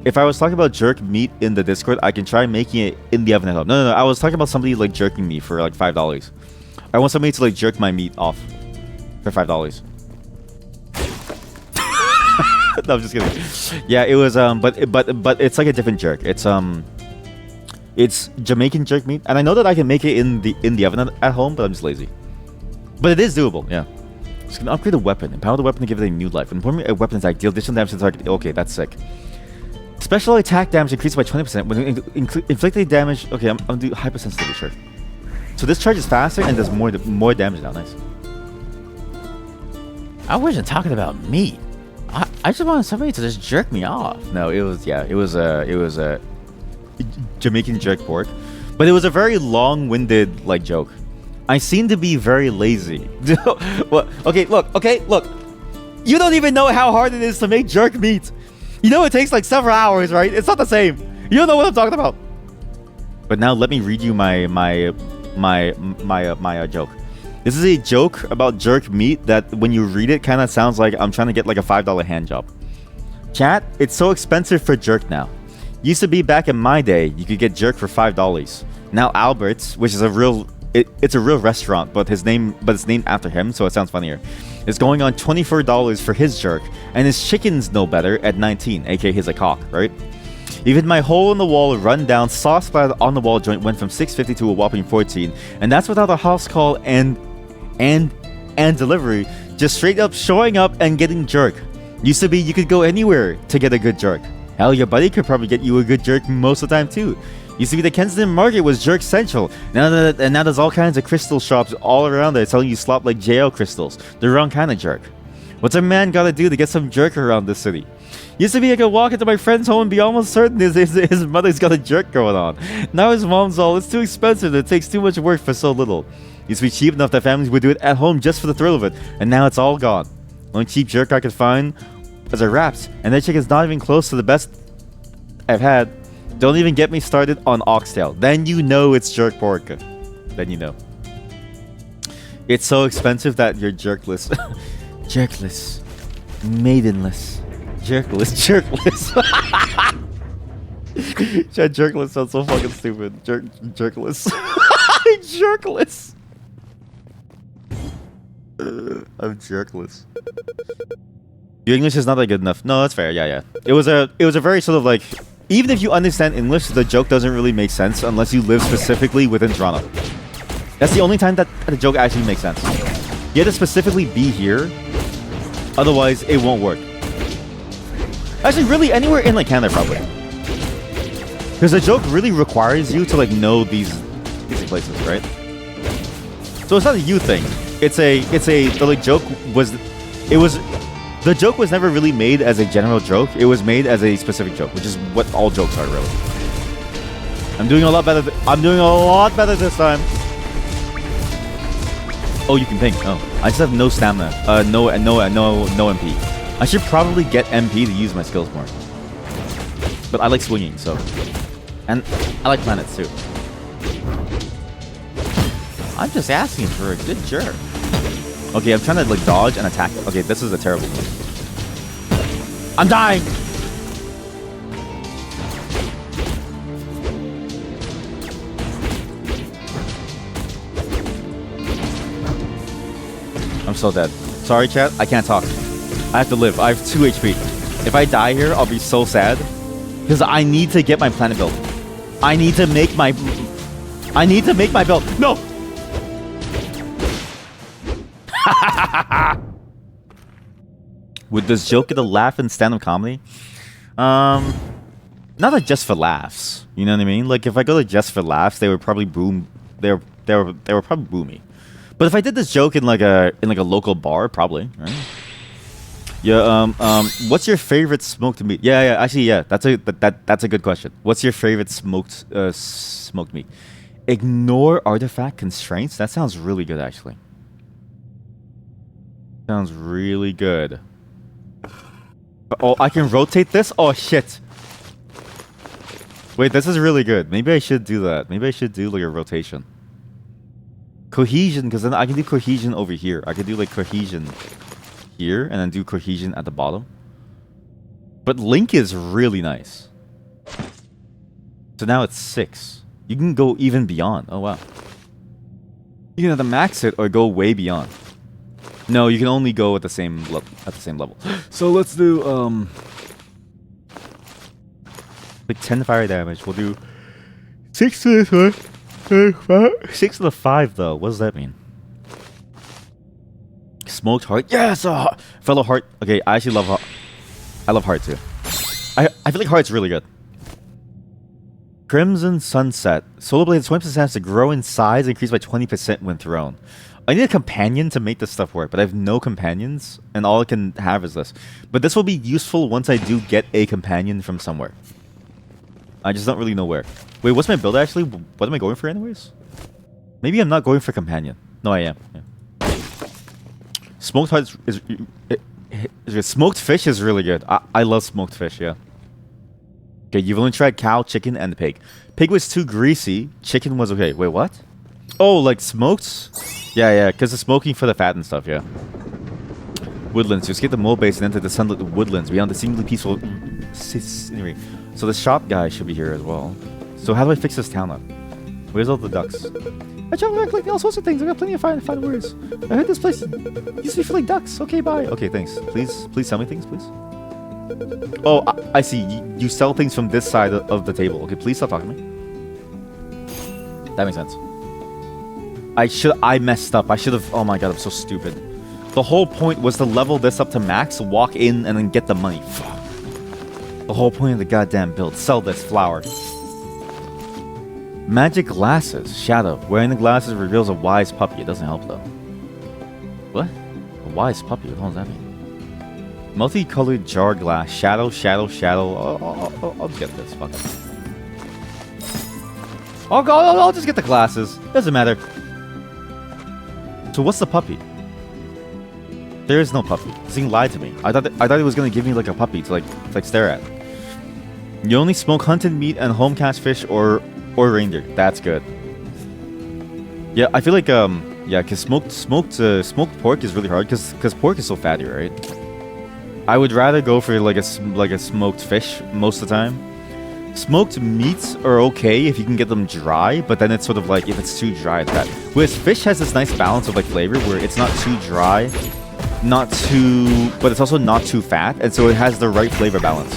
if I was talking about jerk meat in the Discord, I can try making it in the oven at home. No. I was talking about somebody like jerking me for like $5. I want somebody to like jerk my meat off for $5. No, I'm just kidding. Yeah, it was but it's like a different jerk. It's Jamaican jerk meat, and I know that I can make it in the oven at home, but I'm just lazy. But it is doable. Yeah. Just gonna upgrade the weapon, empower the weapon to give it a new life. When a weapon attack, deal additional damage to the target. Okay, that's sick. Special attack damage increased by 20%. When inflicted damage, okay, I'm gonna do hypersensitivity, sure. So this charge is faster and does more damage now. Nice. I wasn't talking about meat. I just wanted somebody to just jerk me off. No, it was a Jamaican jerk pork. But it was a very long-winded like joke. I seem to be very lazy. What? Okay, look. You don't even know how hard it is to make jerk meat. You know it takes like several hours, right? It's not the same. You don't know what I'm talking about. But now let me read you my joke. This is a joke about jerk meat that when you read it kind of sounds like I'm trying to get like a $5 hand job. Chat, it's so expensive for jerk now. Used to be back in my day, you could get jerk for $5. Now Albert's, which is a real it's a real restaurant, but it's named after him, so it sounds funnier. It's going on $24 for his jerk, and his chickens know better at 19, aka he's a cock, right? Even my hole in the wall run down sauce splattered on the wall joint went from $6.50 to a whopping $14, and that's without a house call and delivery, just straight up showing up and getting jerk. Used to be you could go anywhere to get a good jerk. Hell, your buddy could probably get you a good jerk most of the time too. Used to be the Kensington Market was jerk central. Now there's all kinds of crystal shops all around there telling you slop like JL crystals. The wrong kind of jerk. What's a man gotta do to get some jerk around this city? Used to be I could walk into my friend's home and be almost certain his mother's got a jerk going on. Now his mom's all, it's too expensive, it takes too much work for so little. Used to be cheap enough that families would do it at home just for the thrill of it, and now it's all gone. Only cheap jerk I could find was a wraps, and that chicken's not even close to the best I've had. Don't even get me started on oxtail. Then you know it's jerk pork. Then you know. It's so expensive that you're jerkless. Jerkless. Maidenless. Jerkless. Chat, jerkless sounds so fucking stupid. Jerkless. Jerkless. I'm jerkless. Your English is not that good enough. No, that's fair. Yeah. It was a very sort of like, even if you understand English, the joke doesn't really make sense unless you live specifically within Toronto. That's the only time that the joke actually makes sense. You have to specifically be here, otherwise it won't work. Actually, really anywhere in like Canada probably, because the joke really requires you to like know these places, right? So it's not a you thing. The joke was never really made as a general joke. It was made as a specific joke, which is what all jokes are, really. I'm doing a lot better. I'm doing a lot better this time. Oh, you can ping. Oh, I just have no stamina. No MP. I should probably get MP to use my skills more. But I like swinging, so. And I like planets too. I'm just asking for a good jerk. Okay, I'm trying to like dodge and attack. Okay, this is a terrible one. I'm dying! I'm so dead. Sorry, chat. I can't talk. I have to live. I have 2 HP. If I die here, I'll be so sad. Because I need to get my planet built. I need to make my build. No! Would this joke get a laugh in stand-up comedy? Not like just for laughs. You know what I mean? Like if I go to just for laughs, they would probably boom. They were probably boo me. But if I did this joke in like a local bar, probably. Right? Yeah. What's your favorite smoked meat? Yeah. Actually, yeah. That's a good question. What's your favorite smoked meat? Ignore artifact constraints. That sounds really good, actually. Sounds really good. Oh, I can rotate this? Oh, shit. Wait, this is really good. Maybe I should do that. Maybe I should do like a rotation. Cohesion, because then I can do cohesion over here. I could do like cohesion here and then do cohesion at the bottom. But link is really nice. So now it's 6. You can go even beyond. Oh, wow. You can either max it or go way beyond. No, you can only go at the same level. So let's do like 10 fire damage. We'll do 6 to this one. 6 to the 5 though. What does that mean? Smoked heart. Yes, fellow heart. Okay, I actually love heart. I love heart too. I feel like heart's really good. Crimson Sunset. Solar Blade 20% has to grow in size, increase by 20% when thrown. I need a companion to make this stuff work, but I have no companions, and all I can have is this. But this will be useful once I do get a companion from somewhere. I just don't really know where. Wait, what's my build actually? What am I going for anyways? Maybe I'm not going for companion. No, I am. Yeah. Smoked heart is smoked fish is really good. I love smoked fish. Yeah. Okay, you've only tried cow, chicken, and pig. Pig was too greasy. Chicken was okay. Wait, what? Oh, like smoked? Yeah, because it's smoking for the fat and stuff. Yeah. Woodlands. You escape the mole base and enter the sunlit woodlands beyond the seemingly peaceful scenery. So the shop guy should be here as well. So how do I fix this town up? Where's all the ducks? I travel around collecting all sorts of things. I got plenty of fine words. I heard this place used to be for like ducks. Okay, bye. Okay, thanks. Please tell me things, please. Oh, I see. You sell things from this side of the table. Okay, please stop talking to me. That makes sense. I messed up. I should have. Oh my god, I'm so stupid. The whole point was to level this up to max, walk in, and then get the money. Fuck. The whole point of the goddamn build. Sell this flower. Magic glasses. Shadow. Wearing the glasses reveals a wise puppy. It doesn't help though. What? A wise puppy? What the hell does that mean? Multicolored jar glass. Shadow. I'll just get this. Fuck it. I'll just get the glasses. Doesn't matter. So what's the puppy? There is no puppy. This thing lied to me. I thought it was gonna give me like a puppy to like stare at. You only smoke hunted meat and home catch fish or reindeer. That's good. Yeah, I feel like yeah, cause smoked pork is really hard cause pork is so fatty, right? I would rather go for like a smoked fish most of the time. Smoked meats are okay if you can get them dry, but then it's sort of like if it's too dry, it's bad. Whereas fish has this nice balance of like flavor where it's not too dry, but it's also not too fat, and so it has the right flavor balance.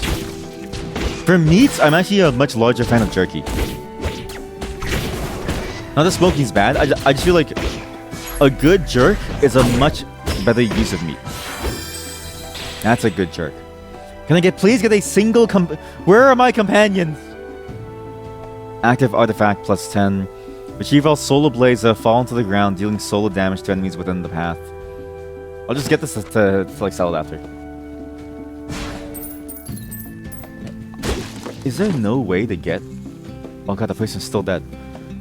For meats, I'm actually a much larger fan of jerky. Not that smoking's bad, I just feel like a good jerk is a much better use of meat. That's a good jerk. Can I please get a single where are my companions? Active artifact plus 10. Retrieve all solar blades that fall into the ground, dealing solar damage to enemies within the path. I'll just get this to like sell it after. Is there no way to get... Oh god, the person's still dead.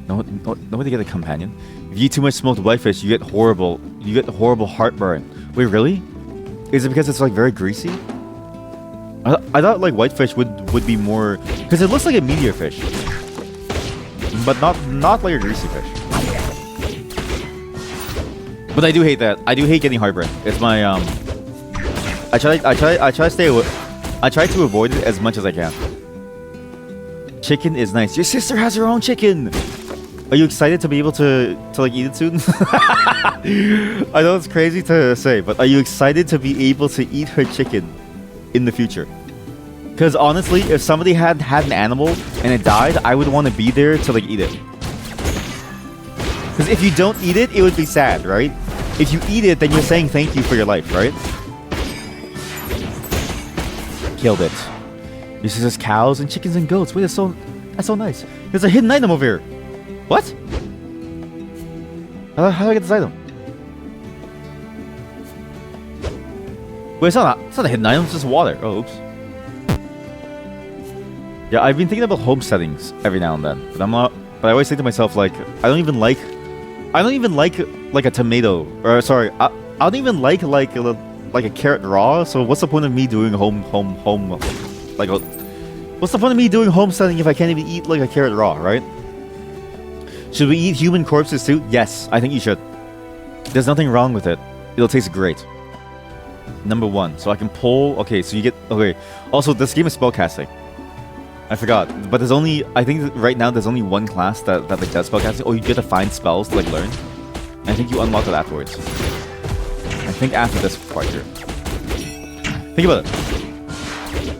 No way to get a companion. If you eat too much smoked whitefish, you get horrible heartburn. Wait, really? Is it because it's like very greasy? I thought like whitefish would be more... Because it looks like a meteor fish. But not like a greasy fish. But I do hate that. I do hate getting heartburn. It's my I try to stay away. I try to avoid it as much as I can. Chicken is nice. Your sister has her own chicken. Are you excited to be able to like eat it soon? I know it's crazy to say, but are you excited to be able to eat her chicken in the future? Because honestly, if somebody had an animal and it died, I would want to be there to like eat it. Because if you don't eat it, it would be sad, right? If you eat it, then you're saying thank you for your life, right? Killed it. This is just cows and chickens and goats. Wait, that's so nice. There's a hidden item over here. What? How do I get this item? Wait, it's not a hidden item. It's just water. Oh, oops. Yeah, I've been thinking about home settings every now and then, but But I always think to myself like, I don't even like a tomato, or sorry, I don't even like a carrot raw. So what's the point of me doing what's the point of me doing homesteading if I can't even eat like a carrot raw, right? Should we eat human corpses too? Yes, I think you should. There's nothing wrong with it. It'll taste great. Number 1, so I can pull. Okay, so you get. Okay. Also, this game is spellcasting. I forgot, but there's only. I think right now there's only one class that like does spellcasting. Oh, you get to find spells to like learn. And I think you unlock it afterwards. I think after this part here. Think about it.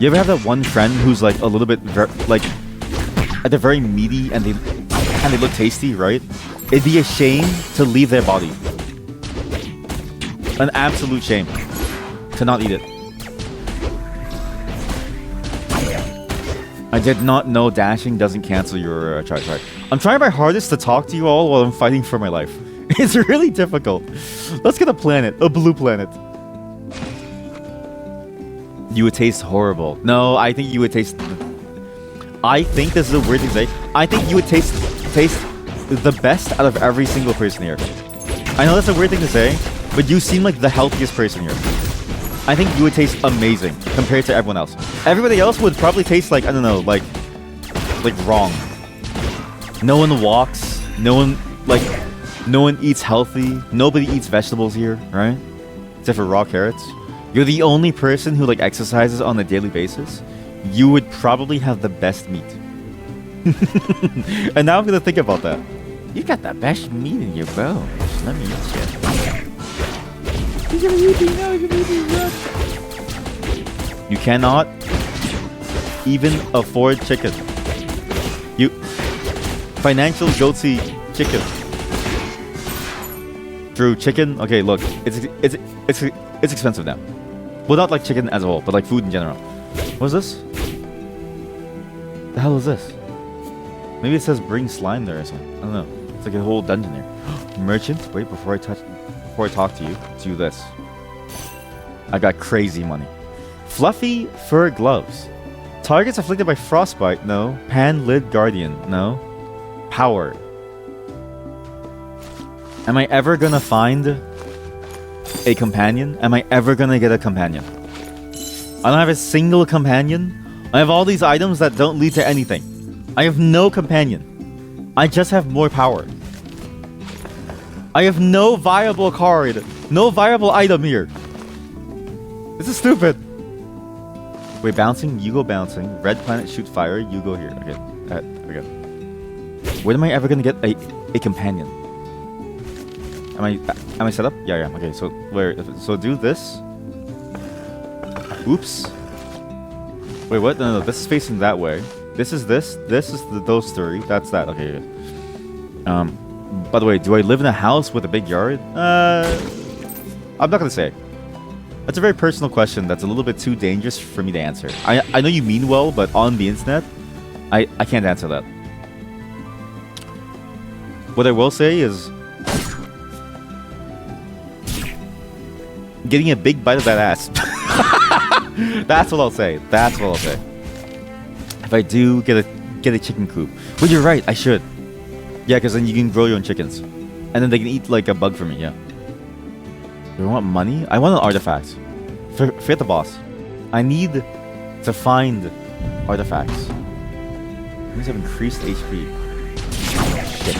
You ever have that one friend who's like a little bit like they're very meaty and they look tasty, right? It'd be a shame to leave their body. An absolute shame to not eat it. I did not know dashing doesn't cancel your charge. I'm trying my hardest to talk to you all while I'm fighting for my life. It's really difficult. Let's get a planet, a blue planet. You would taste horrible. No, I think you would taste... I think this is a weird thing to say. I think you would taste the best out of every single person here. I know that's a weird thing to say, but you seem like the healthiest person here. I think you would taste amazing compared to everyone else. Everybody else would probably taste like, I don't know, like wrong. No one walks. No one eats healthy. Nobody eats vegetables here, right? Except for raw carrots. You're the only person who like exercises on a daily basis. You would probably have the best meat. And now I'm gonna think about that. You got the best meat in your bones. Let me eat You cannot even afford chicken. You financial goatsy chicken. True chicken. Okay, look, it's expensive now. Well, not like chicken as a whole, but like food in general. What's this? The hell is this? Maybe it says bring slime there or something. I don't know. It's like a whole dungeon here. Merchant. Wait, before I talk to you, do this. I got crazy money. Fluffy fur gloves. Targets afflicted by frostbite. No. Pan lid guardian. No. Power. Am I ever gonna find a companion? Am I ever gonna get a companion? I don't have a single companion. I have all these items that don't lead to anything. I have no companion. I just have more power. I have no viable card. No viable item here. This is stupid. Wait, bouncing? You go bouncing. Red planet shoot fire. You go here. Okay. Okay. When am I ever gonna get a companion? Am I set up? Yeah, yeah. Okay, so so do this. Oops. Wait, what? No, this is facing that way. This is this. This is those three. That's that. Okay. By the way, do I live in a house with a big yard? I'm not gonna say. That's a very personal question. That's a little bit too dangerous for me to answer. I know you mean well, but on the internet, I can't answer that. What I will say is, getting a big bite of that ass. That's what I'll say. That's what I'll say. If I do get a chicken coop. But you're right, I should. Yeah, because then you can grow your own chickens. And then they can eat like a bug for me, yeah. Do I want money? I want an artifact. Forget the boss. I need to find artifacts. These have increased HP. Shit.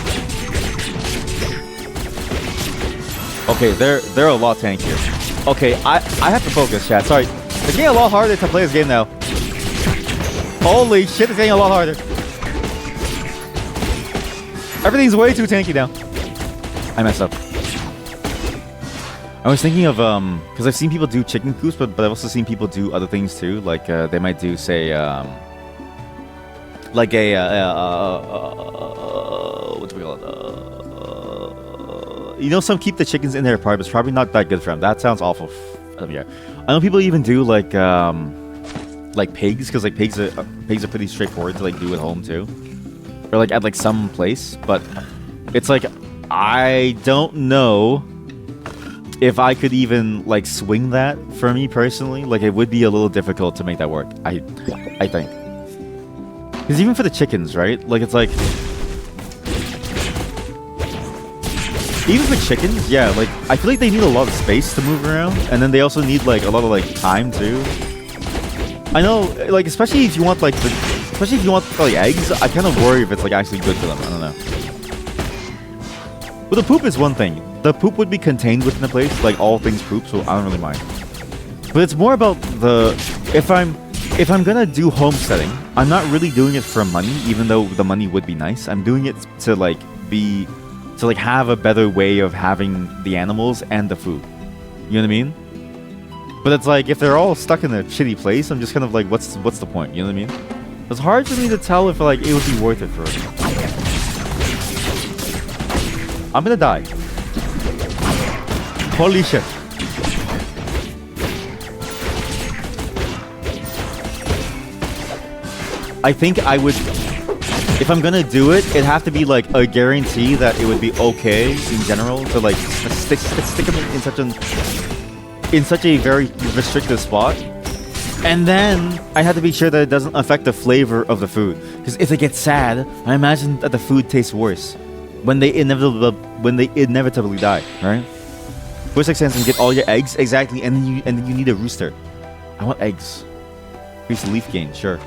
Okay, they're a lot tankier. Okay, I have to focus, chat. Sorry. It's getting a lot harder to play this game now. Holy shit, it's getting a lot harder. Everything's way too tanky now. I messed up. I was thinking of, because I've seen people do chicken coops, but I've also seen people do other things too. Like, they might do, say, like a, what do we call it? You know, some keep the chickens in their apartment. It's probably not that good for them. That sounds awful. Yeah. I know people even do like pigs, because like pigs are pretty straightforward to like do at home too, or like at like some place. But it's like I don't know if I could even like swing that for me personally. Like it would be a little difficult to make that work. I think, because even for the chickens, right? Like it's like. Even for chickens, yeah, like, I feel like they need a lot of space to move around, and then they also need, like, a lot of, like, time, too. I know, like, especially if you want, like, eggs, I kind of worry if it's, like, actually good for them. I don't know. But the poop is one thing. The poop would be contained within the place, like, all things poop, so I don't really mind. But it's more about the... If I'm gonna do homesteading, I'm not really doing it for money, even though the money would be nice. I'm doing it to, like, to like have a better way of having the animals and the food. You know what I mean? But it's like if they're all stuck in a shitty place, I'm just kind of like, what's the point? You know what I mean? It's hard for me to tell if like it would be worth it for me. I'm gonna die. Holy shit. I think I would, if I'm gonna do it, it'd have to be like a guarantee that it would be okay in general to like stick them in such a very restricted spot. And then I had to be sure that it doesn't affect the flavor of the food. Because if it gets sad, I imagine that the food tastes worse when they inevitably die, right? First sense and get all your eggs exactly, and then you need a rooster. I want eggs. Increase leaf gain, sure.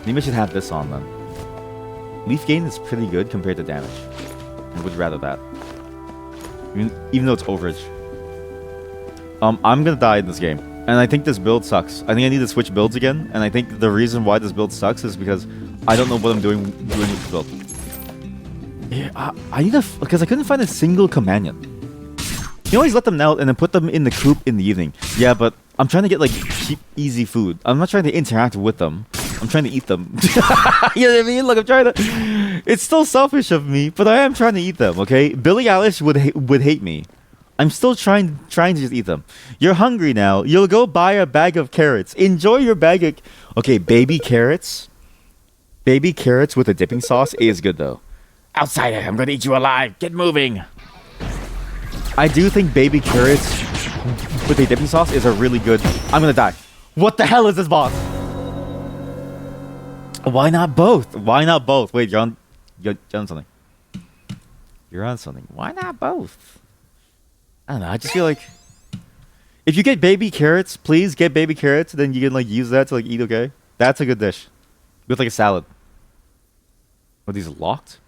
Maybe I should have this on then. Leaf gain is pretty good compared to damage. I would rather that. Even though it's overage. I'm gonna die in this game. And I think this build sucks. I think I need to switch builds again. And I think the reason why this build sucks is because I don't know what I'm doing with this build. Yeah, I need because I couldn't find a single companion. You always let them out and then put them in the coop in the evening. Yeah, but I'm trying to get like cheap, easy food. I'm not trying to interact with them. I'm trying to eat them. You know what I mean? Like I'm trying to. It's still selfish of me, but I am trying to eat them. Okay, Billie Eilish would hate me. I'm still trying to just eat them. You're hungry now. You'll go buy a bag of carrots. Enjoy your bag of. Okay, baby carrots. Baby carrots with a dipping sauce is good though. Outsider, I'm gonna eat you alive. Get moving. I do think baby carrots with a dipping sauce is a really good. I'm gonna die. What the hell is this boss? Why not both? Why not both? Wait, you're on something. You're on something. Why not both? I don't know. I just feel like if you get baby carrots, please get baby carrots. Then you can like use that to like eat. Okay, that's a good dish with like a salad. Are these locked?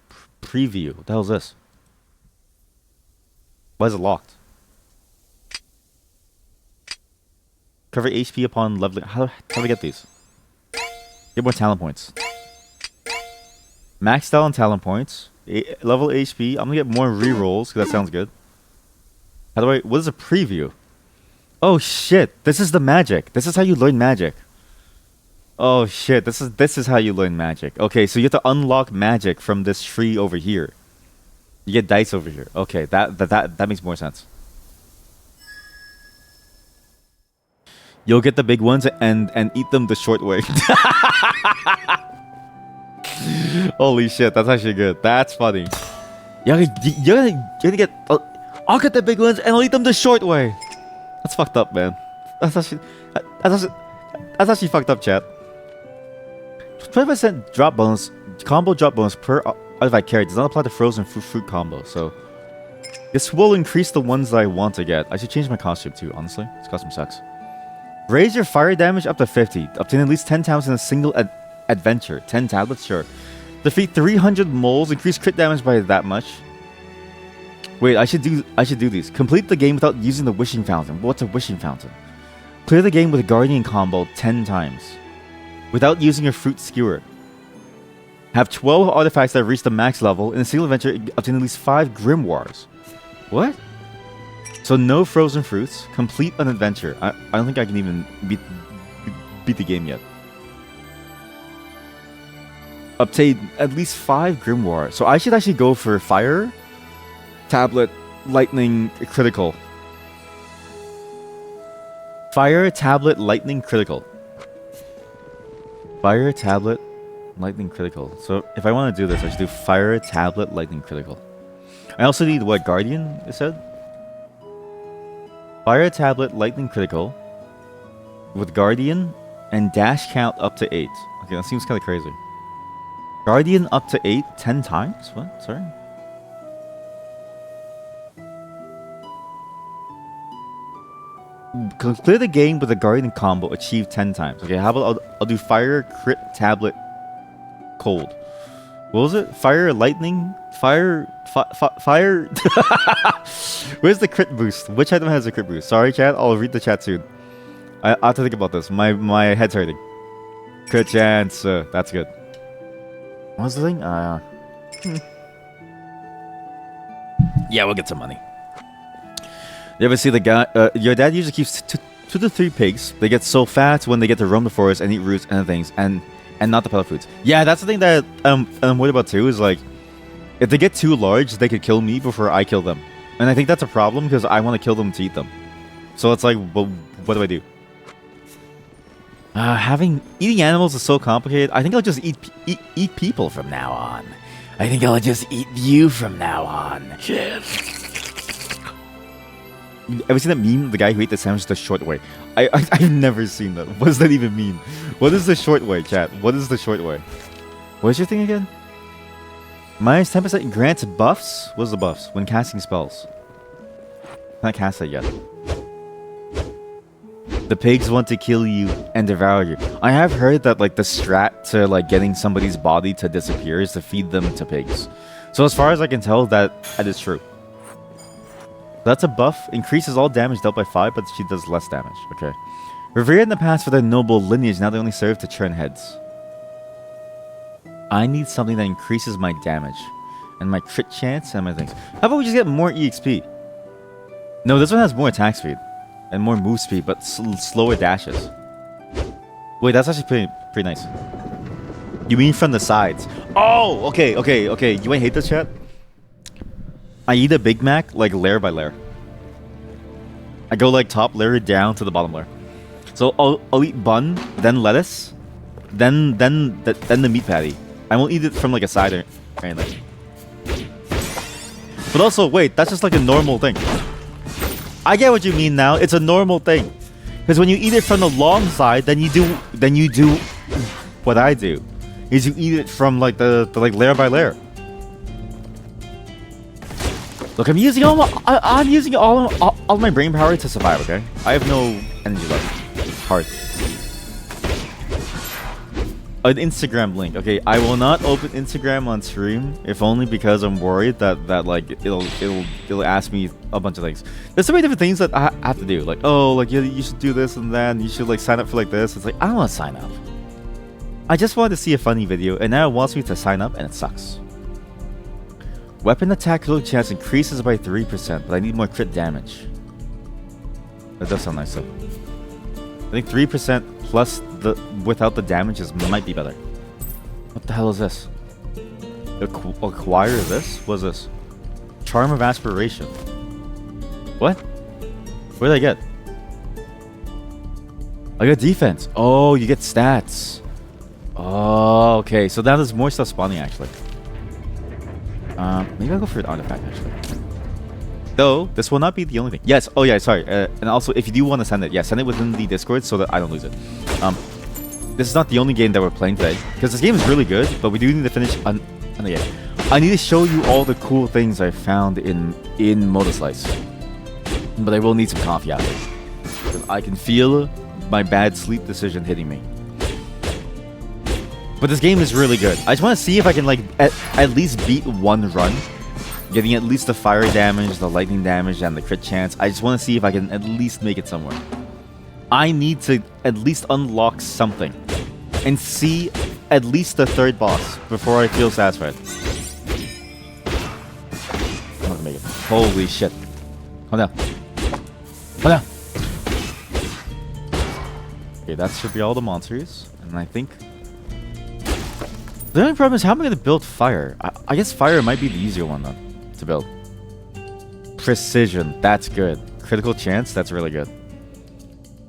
Preview. What the hell is this? Why is it locked? Cover HP upon leveling. How do I get these? Get more talent points. Max style and talent points. Level HP. I'm gonna get more rerolls because that sounds good. How do I? What is a preview? Oh shit! This is the magic. This is how you learn magic. Oh shit! This is how you learn magic. Okay, so you have to unlock magic from this tree over here. You get dice over here. Okay, that makes more sense. You'll get the big ones and eat them the short way. Holy shit, that's actually good. That's funny. You're gonna get. I'll get the big ones and I'll eat them the short way. That's fucked up, man. That's actually fucked up, chat. 20% drop bonus, combo drop bonus per artifact carry does not apply to frozen fruit combo. So this will increase the ones that I want to get. I should change my costume too. Honestly, this costume sucks. Raise your fire damage up to 50. Obtain at least 10 tablets in a single adventure. 10 tablets, sure. Defeat 300 moles. Increase crit damage by that much. Wait, I should do these. Complete the game without using the wishing fountain. What's a wishing fountain? Clear the game with a guardian combo 10 times. Without using a fruit skewer. Have 12 artifacts that reach the max level. In a single adventure, obtain at least 5 grimoires. What? So no frozen fruits. Complete an adventure. I don't think I can even beat the game yet. Obtain at least 5 grimoires. So I should actually go for fire, tablet, lightning, critical. Fire, tablet, lightning, critical. Fire, tablet, lightning, critical. So if I want to do this, I should do fire, tablet, lightning, critical. I also need what, guardian, it said? Fire, tablet, lightning, critical. With guardian and dash count up to 8. Okay, that seems kind of crazy. Guardian up to 8, 10 times? What? Sorry? Clear the game with a guardian combo achieved 10 times. Okay, how about I'll do fire, crit, tablet, cold. What was it? Fire, lightning, fire. Where's the crit boost? Which item has a crit boost? Sorry, chat. I'll read the chat soon. I have to think about this. My head's hurting. Crit chance. That's good. What was the thing? Yeah, we'll get some money. You ever see the guy? Your dad usually keeps 2 to 3 pigs. They get so fat when they get to roam the forest and eat roots and things, and not the pellet foods. Yeah, that's the thing that I'm worried about too. Is like, if they get too large, they could kill me before I kill them, and I think that's a problem because I want to kill them to eat them. So it's like, well, what do I do? Eating animals is so complicated. I think I'll just eat people from now on. I think I'll just eat you from now on. Ever seen that meme? The guy who ate the sandwich the short way. I've never seen that. What does that even mean? What is the short way, chat? What is the short way? What's your thing again? Minus 10% grants buffs? What's the buffs? When casting spells. Not cast that yet. The pigs want to kill you and devour you. I have heard that like the strat to like getting somebody's body to disappear is to feed them to pigs. So as far as I can tell, that is true. That's a buff. Increases all damage dealt by 5, but she does less damage. Okay. Revered in the past for their noble lineage, now they only serve to turn heads. I need something that increases my damage and my crit chance and my things. How about we just get more EXP? No, this one has more attack speed and more move speed, but slower dashes. Wait, that's actually pretty nice. You mean from the sides? Oh, okay. You might hate this, chat. I eat a Big Mac like layer by layer. I go like top layer down to the bottom layer. So I'll eat bun, then lettuce, then the meat patty. I won't eat it from like a side or anything. But also, wait, that's just like a normal thing. I get what you mean now. It's a normal thing. Because when you eat it from the long side, then you do what I do. Is you eat it from like the like layer by layer. Look, I'm using all my brain power to survive, okay? I have no energy left. Hard. An Instagram link. Okay, I will not open Instagram on stream, if only because I'm worried that like it'll ask me a bunch of things. There's so many different things that I have to do. Like, oh, like you should do this and that, and you should like sign up for like this. It's like I don't want to sign up. I just wanted to see a funny video, and now it wants me to sign up, and it sucks. Weapon attack critical chance increases by 3%, but I need more crit damage. That does sound nice though. I think 3% plus the without the damages might be better. What the hell is this? Acquire this? What is this? Charm of Aspiration. What? What did I get? I got defense. Oh, you get stats. Oh, okay. So now there's more stuff spawning actually. Maybe I'll go for an artifact actually. Though, this will not be the only thing. Yes, oh yeah, sorry. And also, if you do want to send it, yeah, send it within the Discord so that I don't lose it. This is not the only game that we're playing today. Because this game is really good, but we do need to finish on the game. I need to show you all the cool things I found in Motorslice. But I will need some coffee after. Because I can feel my bad sleep decision hitting me. But this game is really good. I just want to see if I can like at least beat one run. Getting at least the fire damage, the lightning damage, and the crit chance. I just want to see if I can at least make it somewhere. I need to at least unlock something. And see at least the third boss before I feel satisfied. I'm not gonna make it. Holy shit. Hold down. Hold down. Okay, that should be all the monsters. And I think... The only problem is how am I going to build fire? I guess fire might be the easier one though to build. Precision, that's good. Critical chance, that's really good.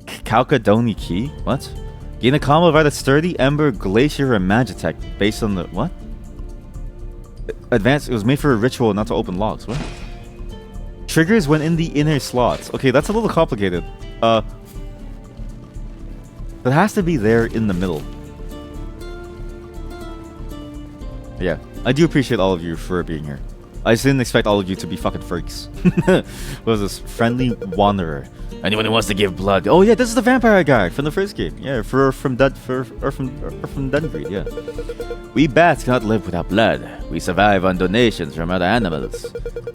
Calcadoni key, what? Gain a combo of either Sturdy, Ember, Glacier, or Magitech based on the what? Advanced, it was made for a ritual, not to open locks. What? Triggers when in the inner slots. Okay, that's a little complicated. That has to be there in the middle. Yeah, I do appreciate all of you for being here. I just didn't expect all of you to be fucking freaks. What was this? Friendly Wanderer. Anyone who wants to give blood. Oh yeah, this is the vampire guy from the first game. Yeah, from Dungreed, yeah. We bats cannot live without blood. We survive on donations from other animals.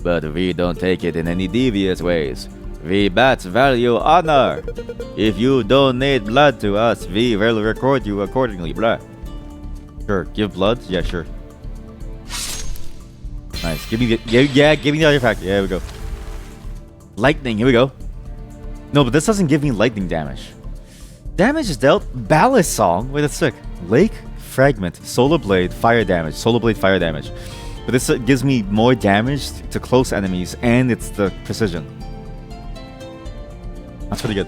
But we don't take it in any devious ways. We bats value honor. If you donate blood to us, we will record you accordingly. Blood. Sure, give blood? Yeah, sure. Nice. Give me the give me the artifact. Yeah, here we go. Lightning, here we go. No, but this doesn't give me lightning damage. Damage is dealt. Ballast Song. Wait, that's sick. Lake, Fragment, Solar Blade, Fire damage. Solar Blade, Fire damage. But this gives me more damage to close enemies, and it's the precision. That's pretty good.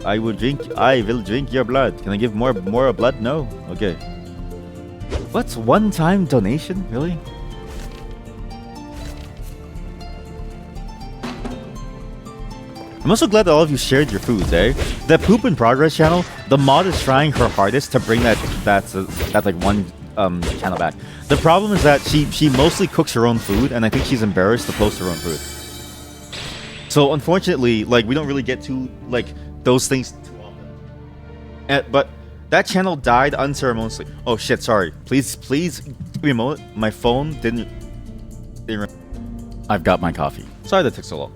I will drink your blood. Can I give more blood? No? Okay. What's one-time donation? Really? I'm also glad that all of you shared your foods, eh? That Poop in Progress channel, the mod is trying her hardest to bring that like one channel back. The problem is that she mostly cooks her own food, and I think she's embarrassed to post her own food. So unfortunately, like, we don't really get to like those things too often. But that channel died unceremoniously. Oh shit! Sorry. Please remote. My phone didn't. I've got my coffee. Sorry that took so long.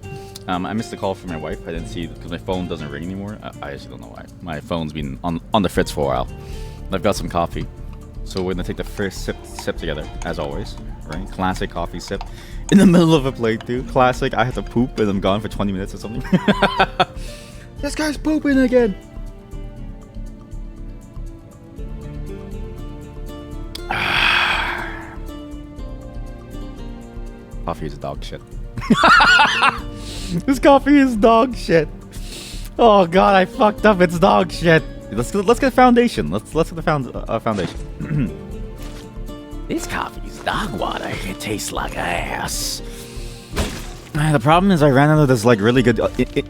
I missed a call from my wife. I didn't see it because my phone doesn't ring anymore. I actually don't know why. My phone's been on the fritz for a while. I've got some coffee. So we're gonna take the first sip together, as always. Right? Classic coffee sip. In the middle of a playthrough. Classic, I have to poop and I'm gone for 20 minutes or something. This guy's pooping again. Coffee is dog shit. This coffee is dog shit. Oh god, I fucked up. It's dog shit. Let's get a foundation. Let's get the foundation. This coffee's dog water. It tastes like ass. The problem is I ran out of this like really good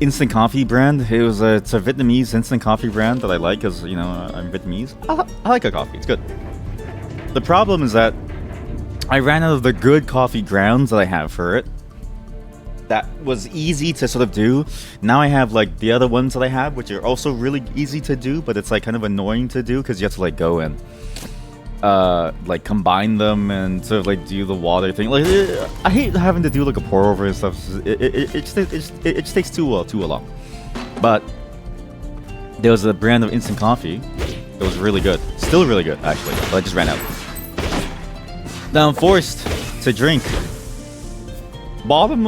instant coffee brand. It's a Vietnamese instant coffee brand that I like because, you know, I'm Vietnamese. I like a coffee. It's good. The problem is that I ran out of the good coffee grounds that I have for it. That was easy to sort of do. Now I have like the other ones that I have, which are also really easy to do, but it's like kind of annoying to do because you have to like go and like combine them and sort of like do the water thing. Like I hate having to do like a pour over and stuff. It just takes too long. But there was a brand of instant coffee that was really good, still really good actually. But I just ran out. Now I'm forced to drink bottom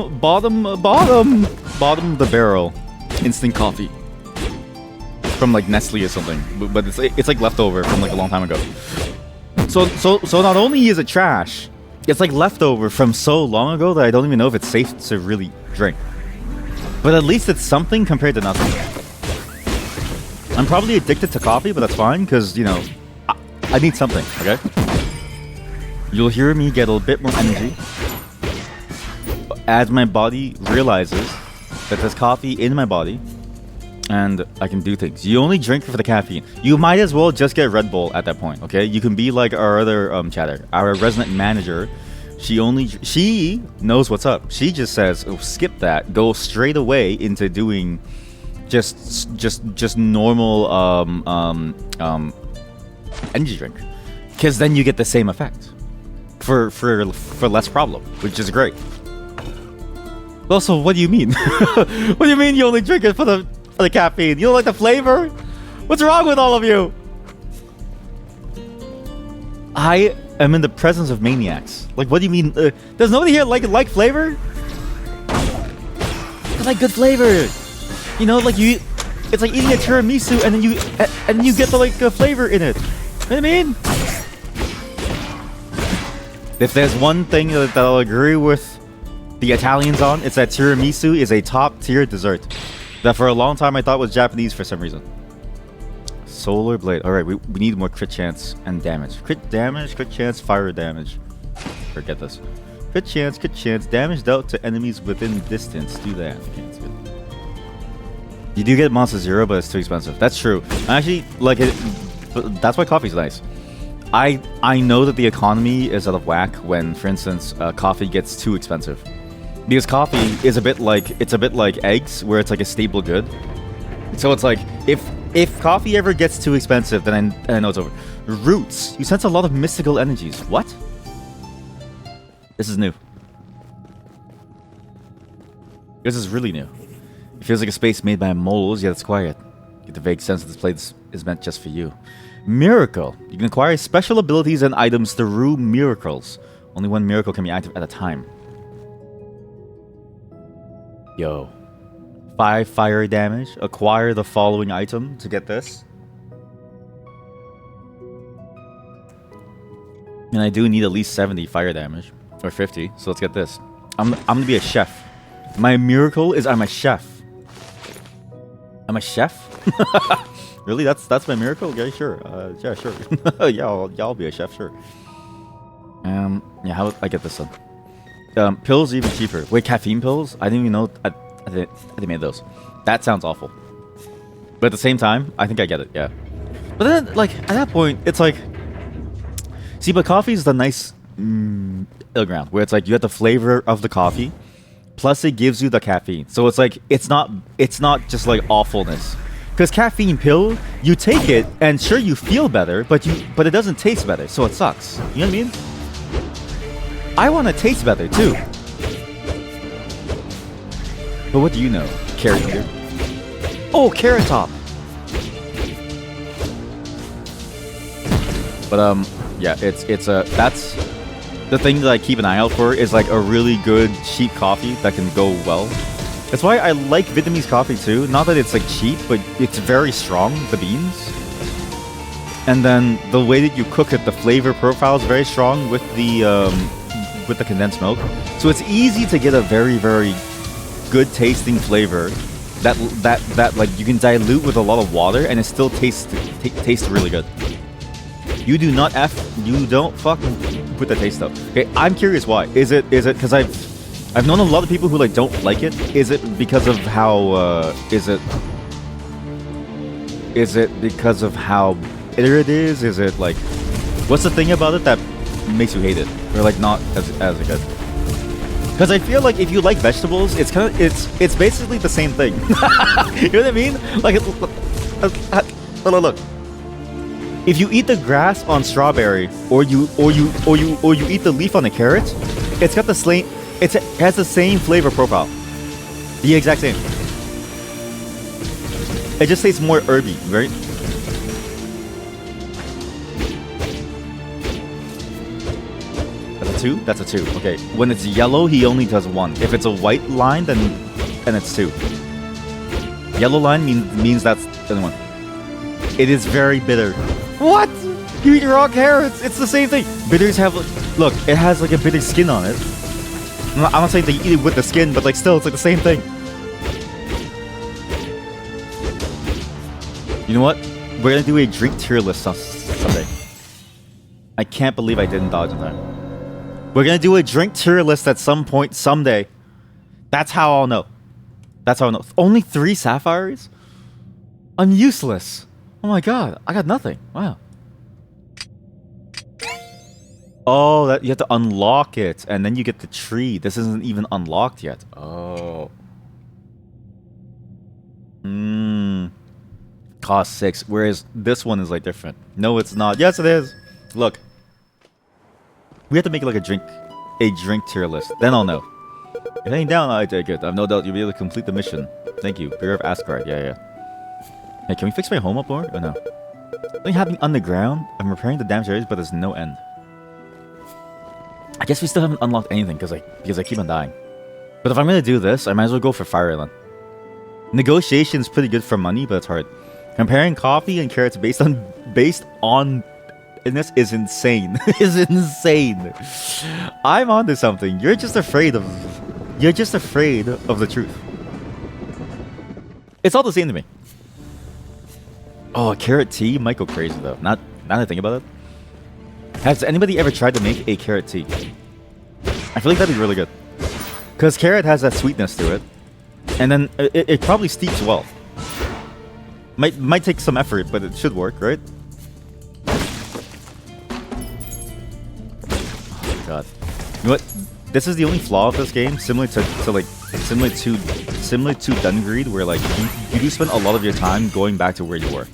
the barrel instant coffee from like Nestle or something, but it's like leftover from like a long time ago. So not only is it trash, it's like leftover from so long ago that I don't even know if it's safe to really drink. But at least it's something compared to nothing. I'm probably addicted to coffee, but that's fine because, you know, I need something. Okay. You'll hear me get a bit more energy as my body realizes that there's coffee in my body and I can do things. You only drink for the caffeine. You might as well just get Red Bull at that point, okay? You can be like our other chatter, our resident manager. She knows what's up. She just says, oh, skip that. Go straight away into doing just normal energy drink, because then you get the same effect for less problem, which is great. Also, what do you mean? What do you mean you only drink it for the caffeine? You don't like the flavor? What's wrong with all of you? I am in the presence of maniacs. Like, what do you mean? Does nobody here like flavor? I like good flavor. You know, like it's like eating a tiramisu and then you get the like flavor in it. You know what I mean? If there's one thing that I'll agree with the Italians on, it's that tiramisu is a top tier dessert that for a long time I thought was Japanese for some reason. Solar blade. Alright, we need more crit chance and damage. Crit damage, crit chance, fire damage. Forget this. Crit chance, damage dealt to enemies within distance. Do that. Okay, that's good. You do get Monster Zero, but it's too expensive. That's true. I actually like it. That's why coffee's nice. I know that the economy is out of whack when, for instance, coffee gets too expensive. Because coffee is a bit like eggs, where it's like a staple good. So it's like if coffee ever gets too expensive, then I know it's over. Roots. You sense a lot of mystical energies. What? This is new. This is really new. It feels like a space made by moles, yet it's quiet. You get the vague sense that this place is meant just for you. Miracle. You can acquire special abilities and items through miracles. Only one miracle can be active at a time. Yo. 5 fire damage. Acquire the following item to get this. And I do need at least 70 fire damage. Or 50. So let's get this. I'm gonna be a chef. My miracle is I'm a chef. I'm a chef? Really? That's my miracle? Yeah, sure. Yeah, sure. Yeah, I'll be a chef, sure. Yeah, how I get this done? Pills are even cheaper. Wait, caffeine pills? I didn't even know. they made those. That sounds awful. But at the same time, I think I get it. Yeah. But then, like at that point, it's like, see, but coffee is the nice middle ground where it's like you have the flavor of the coffee, plus it gives you the caffeine. So it's like it's not just like awfulness. Because caffeine pill, you take it and sure you feel better, but it doesn't taste better, so it sucks. You know what I mean? I want to taste better too. But what do you know, Carrot Eater? Oh, Carrot Top. But yeah, it's that's the thing that I keep an eye out for is like a really good cheap coffee that can go well. That's why I like Vietnamese coffee too. Not that it's like cheap, but it's very strong, the beans. And then the way that you cook it, the flavor profile is very strong with the condensed milk. So it's easy to get a very, very good tasting flavor that like you can dilute with a lot of water and it still tastes really good. You don't fucking put the taste up. Okay, I'm curious why. Is it because I've known a lot of people who like don't like it. Is it because of how is it because of how bitter it is? Is it like what's the thing about it that makes you hate it? Or like not as good? Because I feel like if you like vegetables, it's basically the same thing. You know what I mean? Like look. If you eat the grass on strawberry, or you eat the leaf on a carrot, it's got the same. It has the same flavor profile. The exact same. It just tastes more herby, right? That's a 2? That's a 2. Okay. When it's yellow, he only does 1. If it's a white line, then it's 2. Yellow line means that's the other one. It is very bitter. What? You eat raw carrots. It's the same thing. Bitters have... Look, it has like a bitter skin on it. I'm not saying that you eat it with the skin, but like still, it's like the same thing. You know what? We're gonna do a drink tier list someday. I can't believe I didn't dodge that. We're gonna do a drink tier list at some point someday. That's how I'll know. That's how I'll know. Only 3 sapphires? I'm useless. Oh my god, I got nothing. Wow. Oh, that you have to unlock it, and then you get the tree. This isn't even unlocked yet. Oh. Cost 6, whereas this one is like different. No, it's not. Yes, it is. Look. We have to make like a drink tier list. Then I'll know. If it ain't down, I take it. I've no doubt you'll be able to complete the mission. Thank you. Beer of Asgard. Yeah. Hey, can we fix my home up more? Or no? Something happening underground. I'm repairing the damaged areas, but there's no end. I guess we still haven't unlocked anything because I keep on dying. But if I'm gonna do this, I might as well go for Fire Island. Negotiation is pretty good for money, but it's hard. Comparing coffee and carrots based on this is insane. Is insane. I'm onto something. You're just afraid of the truth. It's all the same to me. Oh, a carrot tea might go crazy though. Now that I think about it. Has anybody ever tried to make a carrot tea? I feel like that'd be really good. Because carrot has that sweetness to it. And then it probably steeps well. Might take some effort, but it should work, right? Oh god. You know what? This is the only flaw of this game, similar to Dungreed, where like you do spend a lot of your time going back to where you were.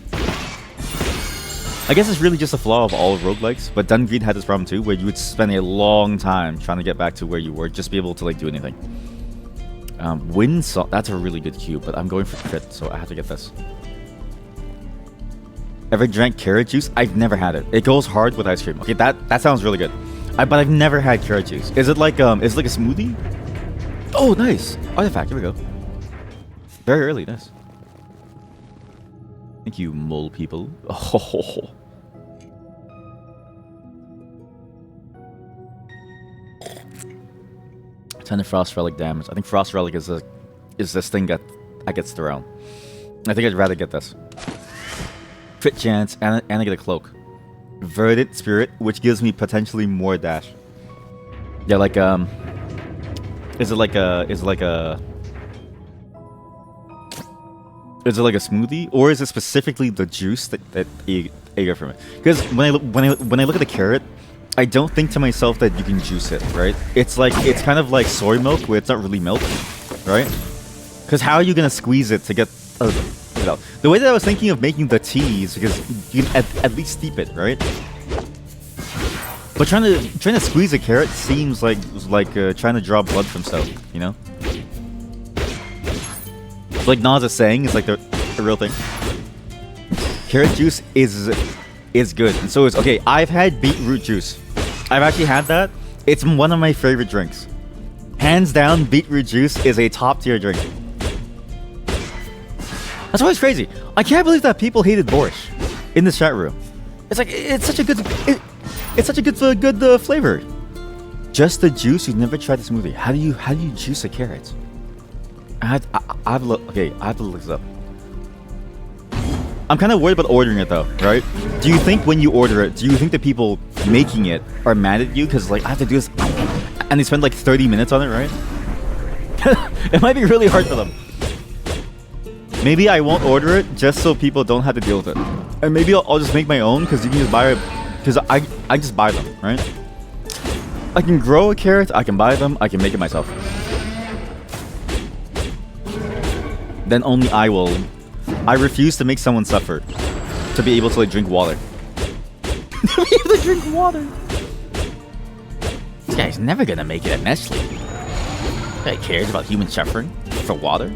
I guess it's really just a flaw of all roguelikes, but Dungreed had this problem too, where you would spend a long time trying to get back to where you were, just be able to like do anything. Wind Salt, that's a really good cube, but I'm going for crit, so I have to get this. Ever drank carrot juice? I've never had it. It goes hard with ice cream. Okay, that sounds really good. But I've never had carrot juice. Is it like a smoothie? Oh, nice. Artifact, here we go. Very early, nice. Thank you, mole people. Oh. Ton of Frost Relic damage. I think Frost Relic is this thing that gets thrown. I think I'd rather get this. Crit chance, and I get a cloak. Verdant Spirit, which gives me potentially more dash. Yeah, like is it like a Is it like a smoothie, or is it specifically the juice that you get from it? Because when I look at the carrot, I don't think to myself that you can juice it, right? It's kind of like soy milk, where it's not really milk, right? Because how are you gonna squeeze it to get it out? The way that I was thinking of making the tea is because you can at least steep it, right? But trying to squeeze a carrot seems like trying to draw blood from stuff, you know? Like Nas is saying, it's like the real thing. Carrot juice is good, and so is okay. I've had beetroot juice. I've actually had that. It's one of my favorite drinks. Hands down, beetroot juice is a top tier drink. That's why it's crazy. I can't believe that people hated borscht in this chat room. It's like it's such a good flavor. Just the juice. You've never tried the smoothie. How do you juice a carrot? I have to look this up. I'm kind of worried about ordering it though, right? Do you think when you order it, do you think the people making it are mad at you because like I have to do this, and they spend like 30 minutes on it, right? It might be really hard for them. Maybe I won't order it just so people don't have to deal with it, and maybe I'll just make my own because you can just buy it because I just buy them, right? I can grow a carrot, I can buy them, I can make it myself. Then only I will. I refuse to make someone suffer to be able to like drink water. To be able to drink water. This guy's never gonna make it at Nestle. This guy cares about human suffering for water.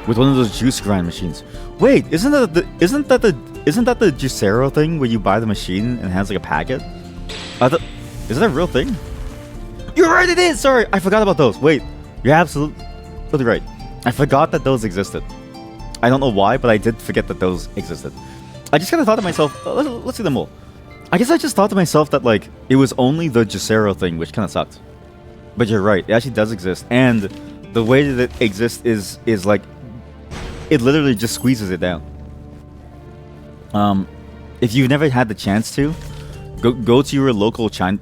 With one of those juice grind machines. Wait, isn't that the Juicero thing where you buy the machine and it has like a packet? Is that a real thing? You're right, it is! Sorry, I forgot about those. Wait, you're absolutely right. I forgot that those existed. I don't know why, but I did forget that those existed. I just kind of thought to myself, let's see them all. I guess I just thought to myself that like it was only the Juicero thing, which kind of sucked. But you're right, it actually does exist, and the way that it exists is like it literally just squeezes it down. If you've never had the chance to, go to your local Chinatown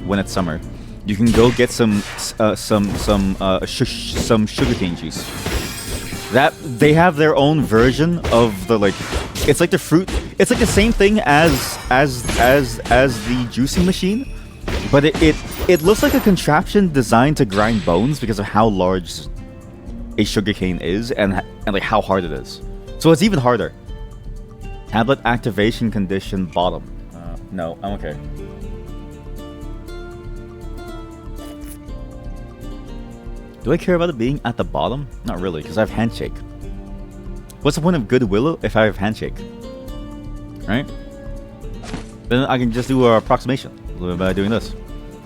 when it's summer. You can go get some sugarcane juice. That they have their own version of the like. It's like the fruit. It's like the same thing as the juicing machine, but it looks like a contraption designed to grind bones because of how large a sugarcane is and like how hard it is. So it's even harder. Tablet activation condition bottom. No, I'm okay. Do I care about it being at the bottom? Not really, because I have handshake. What's the point of goodwill if I have handshake? Right? Then I can just do an approximation by doing this.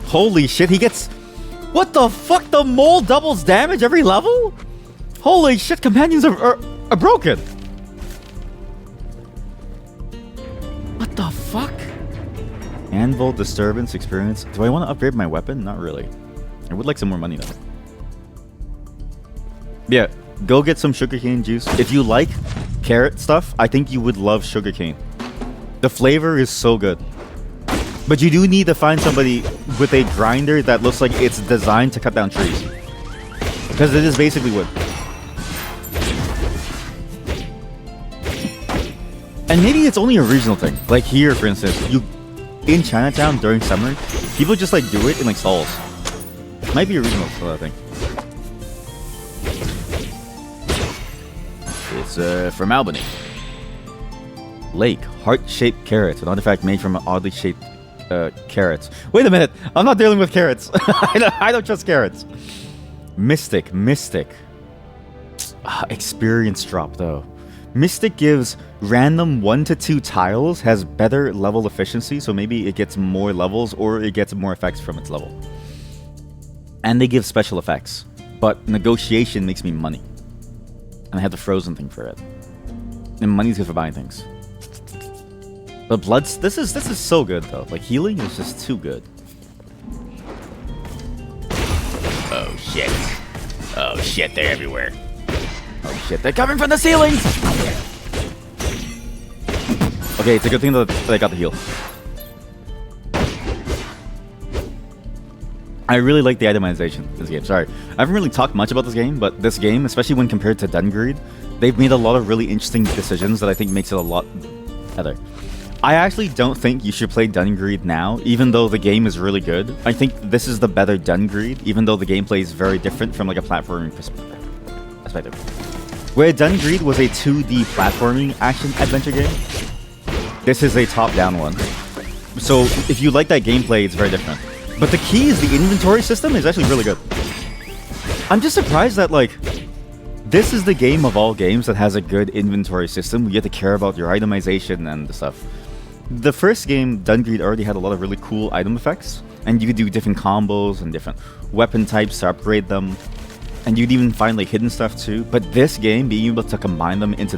Holy shit, he gets... What the fuck? The mole doubles damage every level? Holy shit, companions are broken. What the fuck? Anvil disturbance experience. Do I want to upgrade my weapon? Not really. I would like some more money though. Yeah, go get some sugarcane juice. If you like carrot stuff, I think you would love sugarcane. The flavor is so good. But you do need to find somebody with a grinder that looks like it's designed to cut down trees. Because it is basically wood. And maybe it's only a regional thing. Like here, for instance, in Chinatown during summer, people just like do it in like stalls. Might be a regional thing. It's from Albany. Lake, heart-shaped carrots, an artifact made from oddly shaped carrots. Wait a minute, I'm not dealing with carrots. I don't trust carrots. Mystic. Experience drop though. Mystic gives random 1 to 2 tiles, has better level efficiency, so maybe it gets more levels or it gets more effects from its level. And they give special effects, but negotiation makes me money. And I have the frozen thing for it. And money's good for buying things. But bloods, this is so good though. Like healing is just too good. Oh shit, they're everywhere. Oh shit, they're coming from the ceilings! Okay, it's a good thing that I got the heal. I really like the itemization in this game. Sorry, I haven't really talked much about this game, but this game, especially when compared to Dungreed, they've made a lot of really interesting decisions that I think makes it a lot better. I actually don't think you should play Dungreed now, even though the game is really good. I think this is the better Dungreed, even though the gameplay is very different from like a platforming perspective. Where Dungreed was a 2D platforming action-adventure game, this is a top-down one. So if you like that gameplay, it's very different. But the key is the inventory system is actually really good. I'm just surprised that, like, this is the game of all games that has a good inventory system. You have to care about your itemization and the stuff. The first game, Dungreed, already had a lot of really cool item effects, and you could do different combos and different weapon types to upgrade them, and you'd even find like hidden stuff too. But this game, being able to combine them into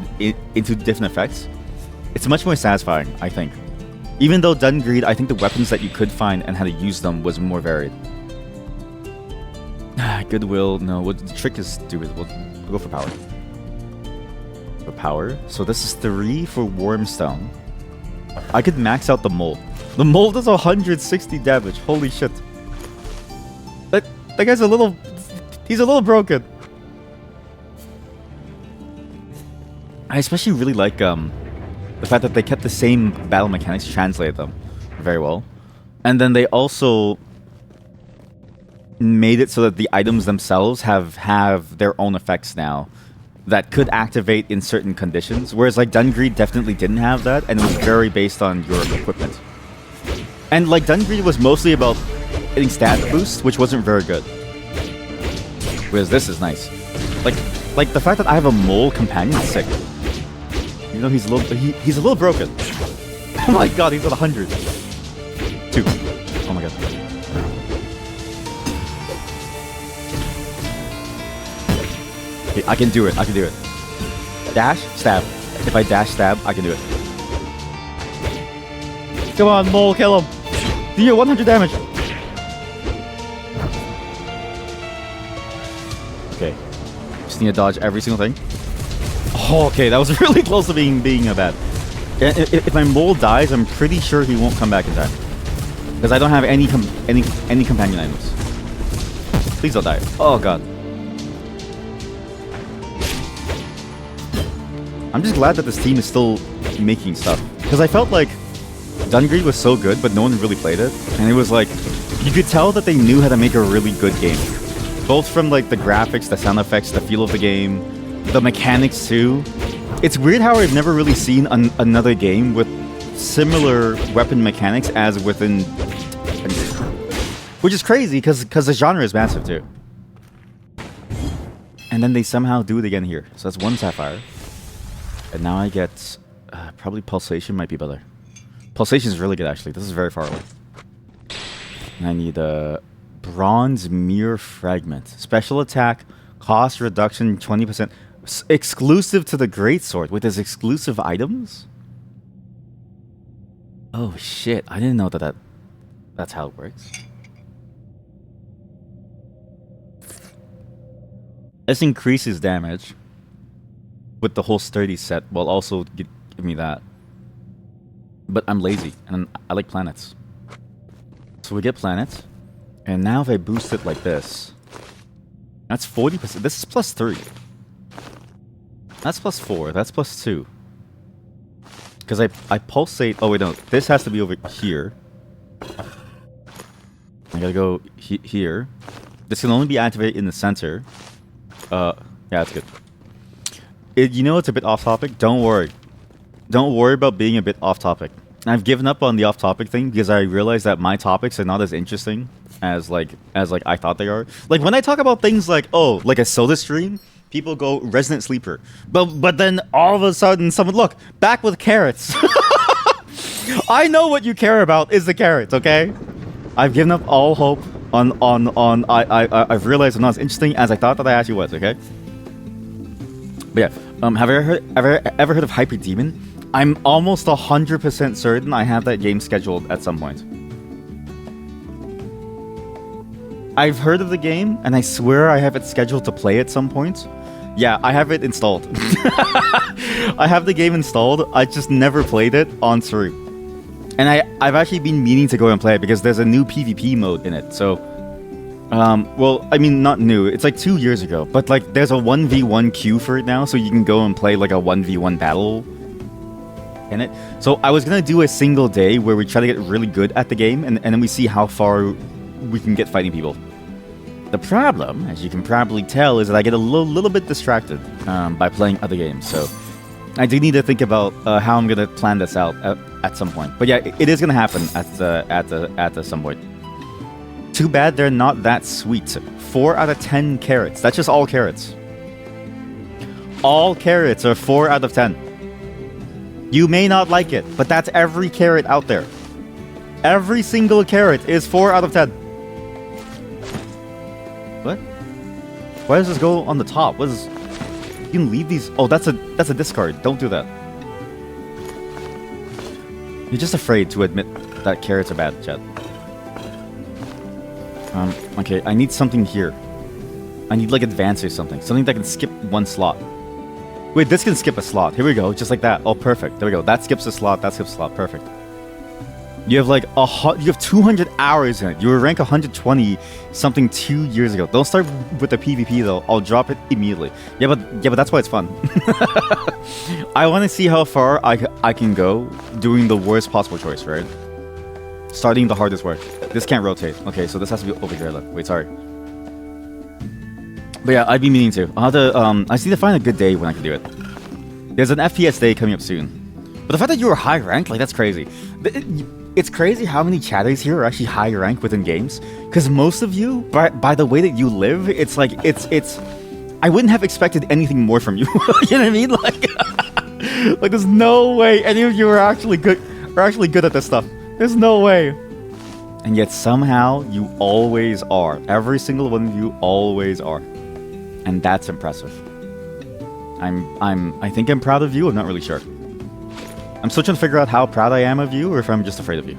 different effects, it's much more satisfying, I think. Even though Dungreed, I think the weapons that you could find and how to use them was more varied. Goodwill, no, what the trick is to do is we'll go for power. For power, so this is 3 for Wormstone. I could max out the mold. The mold does 160 damage. Holy shit. That guy's a little... He's a little broken. I especially really like the fact that they kept the same battle mechanics, translate them very well. And then they also made it so that the items themselves have their own effects now that could activate in certain conditions, whereas like Dungreed definitely didn't have that, and it was very based on your equipment. And like Dungreed was mostly about getting stat boost, which wasn't very good. Whereas this is nice. Like the fact that I have a mole companion is sick. You know, he's a little broken. Oh my god, he's at 100. 2. Oh my god. Okay, I can do it. I can do it. Dash, stab. If I dash, stab, I can do it. Come on, mole, kill him. Do 100 damage. Okay. Just need to dodge every single thing. Oh, okay, that was really close to being bad. If my mole dies, I'm pretty sure he won't come back in time. Because I don't have any companion items. Please don't die. Oh god. I'm just glad that this team is still making stuff. Because I felt like Dungreed was so good, but no one really played it. And it was like, you could tell that they knew how to make a really good game. Both from like the graphics, the sound effects, the feel of the game, the mechanics too. It's weird how I've never really seen another game with similar weapon mechanics as within... Which is crazy, because the genre is massive too. And then they somehow do it again here. So that's 1 Sapphire. And now I get... probably Pulsation might be better. Pulsation is really good, actually. This is very far away. And I need a Bronze Mirror Fragment. Special attack, cost reduction 20%. Exclusive to the Greatsword. With his exclusive items? Oh, shit. I didn't know that's how it works. This increases damage with the whole sturdy set, while also give me that. But I'm lazy, and I like planets. So we get planets, and now if I boost it like this, that's 40%. This is plus 3. That's plus 4. That's plus 2. Because I pulsate... Oh, wait, no. This has to be over here. I gotta go here. This can only be activated in the center. Yeah, that's good. You know it's a bit off topic? Don't worry. Don't worry about being a bit off topic. I've given up on the off topic thing because I realized that my topics are not as interesting as I thought they are. Like when I talk about things like, oh, like a soda stream, people go Resident Sleeper. But then all of a sudden someone, look, back with carrots. I know what you care about is the carrots, okay? I've given up all hope I've realized I'm not as interesting as I thought that I actually was, okay? But yeah, have I ever heard of Hyper Demon? I'm almost 100% certain I have that game scheduled at some point. I've heard of the game, and I swear I have it scheduled to play at some point. Yeah, I have it installed. I have the game installed, I just never played it on stream. And I've actually been meaning to go and play it because there's a new PvP mode in it, so Well, I mean, not new. It's like 2 years ago. But like, there's a 1v1 queue for it now, so you can go and play like a 1v1 battle in it. So I was gonna do a single day where we try to get really good at the game, and then we see how far we can get fighting people. The problem, as you can probably tell, is that I get a little bit distracted by playing other games. So I do need to think about how I'm gonna plan this out at some point. But yeah, it is gonna happen at some point. Too bad they're not that sweet. 4 out of 10 carrots. That's just all carrots. All carrots are 4 out of 10. You may not like it, but that's every carrot out there. Every single carrot is 4 out of 10. What? Why does this go on the top? What is... You can leave these... Oh, that's a discard. Don't do that. You're just afraid to admit that carrots are bad, chat. Okay, I need something here. I need like advance or something. Something that can skip 1 slot. Wait, this can skip a slot. Here we go, just like that. Oh, perfect. There we go. That skips a slot. That skips a slot. Perfect. You have like you have 200 hours in it. You were rank 120 something 2 years ago. Don't start with the PvP though. I'll drop it immediately. Yeah, but that's why it's fun. I want to see how far I can go doing the worst possible choice, right? Starting the hardest way. This can't rotate. Okay, so this has to be over here. Look. Wait, sorry. But yeah, I'd be meaning to. I'll have to, I just need to find a good day when I can do it. There's an FPS day coming up soon. But the fact that you were high rank, like, that's crazy. It's crazy how many chatters here are actually high rank within games. Because most of you, by the way that you live, it's like, it's... I wouldn't have expected anything more from you. You know what I mean? Like there's no way any of you are actually good at this stuff. There's no way. And yet somehow you always are. Every single one of you always are. And that's impressive. I think I'm proud of you. I'm not really sure. I'm still trying to figure out how proud I am of you or if I'm just afraid of you.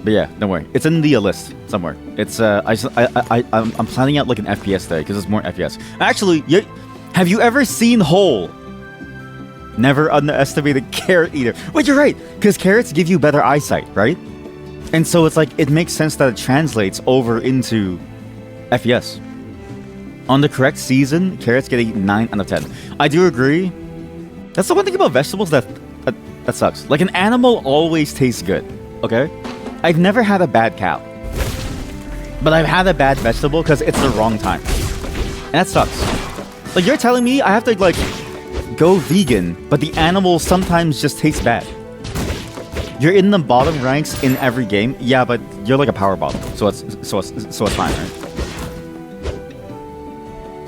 But yeah, don't worry. It's in the list somewhere. It's I'm planning out like an FPS day because it's more FPS. Actually, have you ever seen Hole? Never underestimate a carrot eater. Wait, you're right, because carrots give you better eyesight, right? And so it's like, it makes sense that it translates over into FPS. On the correct season, carrots get a 9 out of 10. I do agree. That's the one thing about vegetables that sucks. Like, an animal always tastes good, okay? I've never had a bad cow. But I've had a bad vegetable because it's the wrong time. And that sucks. Like, you're telling me I have to, like... go vegan, but the animal sometimes just tastes bad. You're in the bottom ranks in every game, yeah, but you're like a power bottom, so it's fine, right?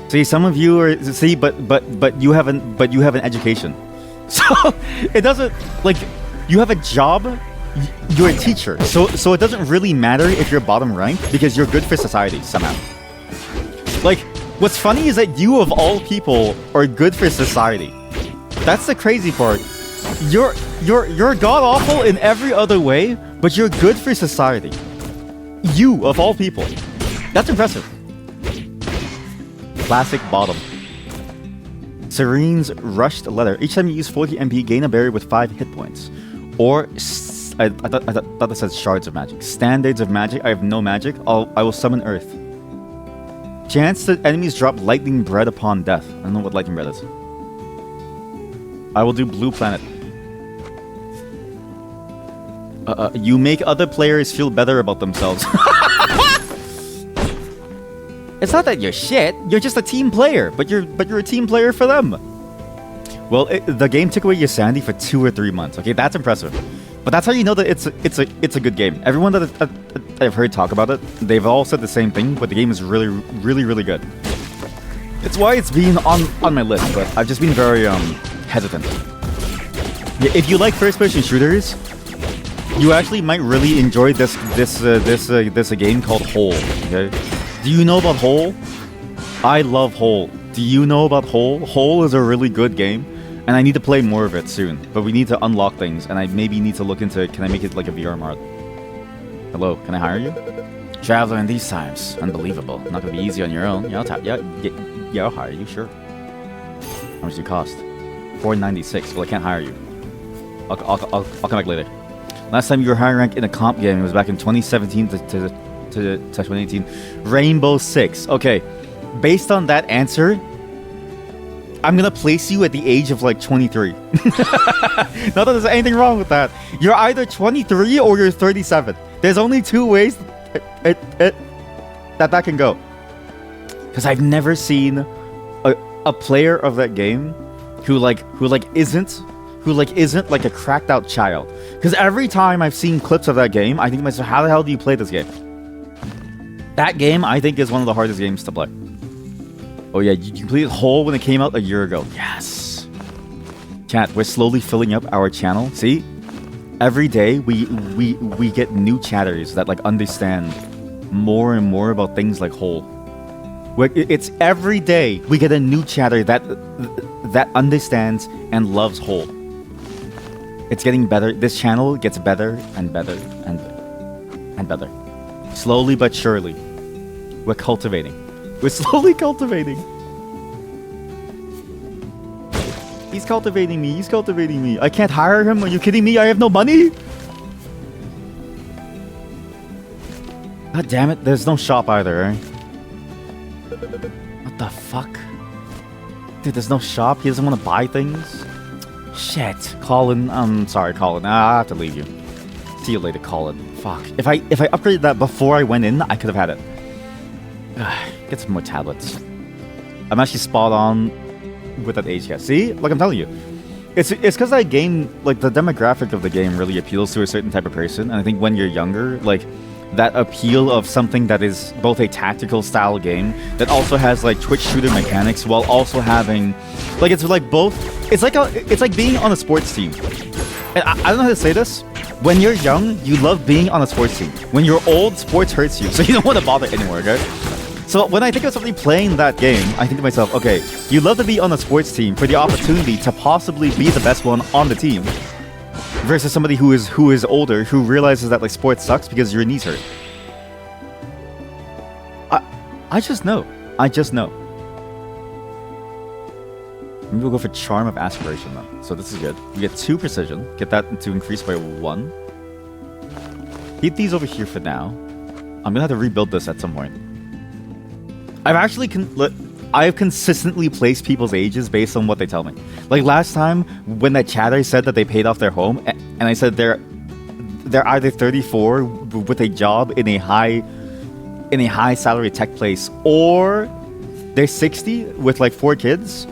See, some of you are but you have an education, so it doesn't like you have a job. You're a teacher, so it doesn't really matter if you're bottom rank because you're good for society somehow. Like. What's funny is that you, of all people, are good for society. That's the crazy part. You're god-awful in every other way, but you're good for society. You, of all people. That's impressive. Classic bottom. Serene's Rushed Leather. Each time you use 40 MP, gain a barrier with 5 hit points. Or, I thought that said Shards of Magic. Standards of Magic. I have no magic. I will summon Earth. Chance that enemies drop lightning bread upon death. I don't know what lightning bread is. I will do Blue Planet. You make other players feel better about themselves. It's not that you're shit. You're just a team player, but you're a team player for them. Well, the game took away your sanity for 2 or 3 months. Okay, that's impressive. But that's how you know that it's a good game. Everyone that I've heard talk about it, they've all said the same thing, but the game is really, really, really good. It's why it's been on my list, but I've just been very hesitant. Yeah, if you like first-person shooters, you actually might really enjoy this game called Hole. Okay, do you know about Hole? I love Hole. Do you know about Hole? Hole is a really good game. And I need to play more of it soon, but we need to unlock things, and I maybe need to look into, can I make it like a VR mod? Hello, can I hire you? Traveler in these times, unbelievable. Not gonna be easy on your own. Yeah, I'll hire you, sure. How much do you cost? $4.96. Well, I can't hire you. I'll come back later. Last time you were high rank in a comp game, it was back in 2017 to 2018. Rainbow Six. Okay, based on that answer, I'm gonna place you at the age of like 23. Not that there's anything wrong with that. You're either 23 or you're 37. There's only two ways that can go. Because I've never seen a player of that game who isn't like a cracked out child. Because every time I've seen clips of that game, I think to myself, how the hell do you play this game? That game, I think, is one of the hardest games to play. Oh yeah, you completed Whole when it came out a year ago. Yes. Chat, we're slowly filling up our channel. See? Every day we get new chatters that like understand more and more about things like Whole. It's every day we get a new chatter that understands and loves Whole. It's getting better. This channel gets better and better and better. Slowly but surely. We're cultivating. We're slowly cultivating. He's cultivating me. He's cultivating me. I can't hire him. Are you kidding me? I have no money. God damn it. There's no shop either, right? What the fuck? Dude, there's no shop? He doesn't want to buy things? Shit. Colin. I'm sorry, Colin. I have to leave you. See you later, Colin. Fuck. If I upgraded that before I went in, I could have had it. Get some more tablets. I'm actually spot on with that age gap. See? Like I'm telling you. It's because that game, like the demographic of the game really appeals to a certain type of person. And I think when you're younger, like that appeal of something that is both a tactical style game that also has like Twitch shooter mechanics while also having like it's like both. It's like being on a sports team. And I don't know how to say this. When you're young, you love being on a sports team. When you're old, sports hurts you, so you don't want to bother anymore, okay? So when I think of somebody playing that game, I think to myself, okay, you love to be on a sports team for the opportunity to possibly be the best one on the team, versus somebody who is older who realizes that like sports sucks because your knees hurt. I just know. I just know. Maybe we'll go for Charm of Aspiration though. So this is good. We get 2 precision. Get that to increase by 1. Keep these over here for now. I'm gonna have to rebuild this at some point. I've consistently placed people's ages based on what they tell me. Like last time when that chatter said that they paid off their home, and I said they're either 34 with a job in a high salary tech place, or they're 60 with like 4 kids.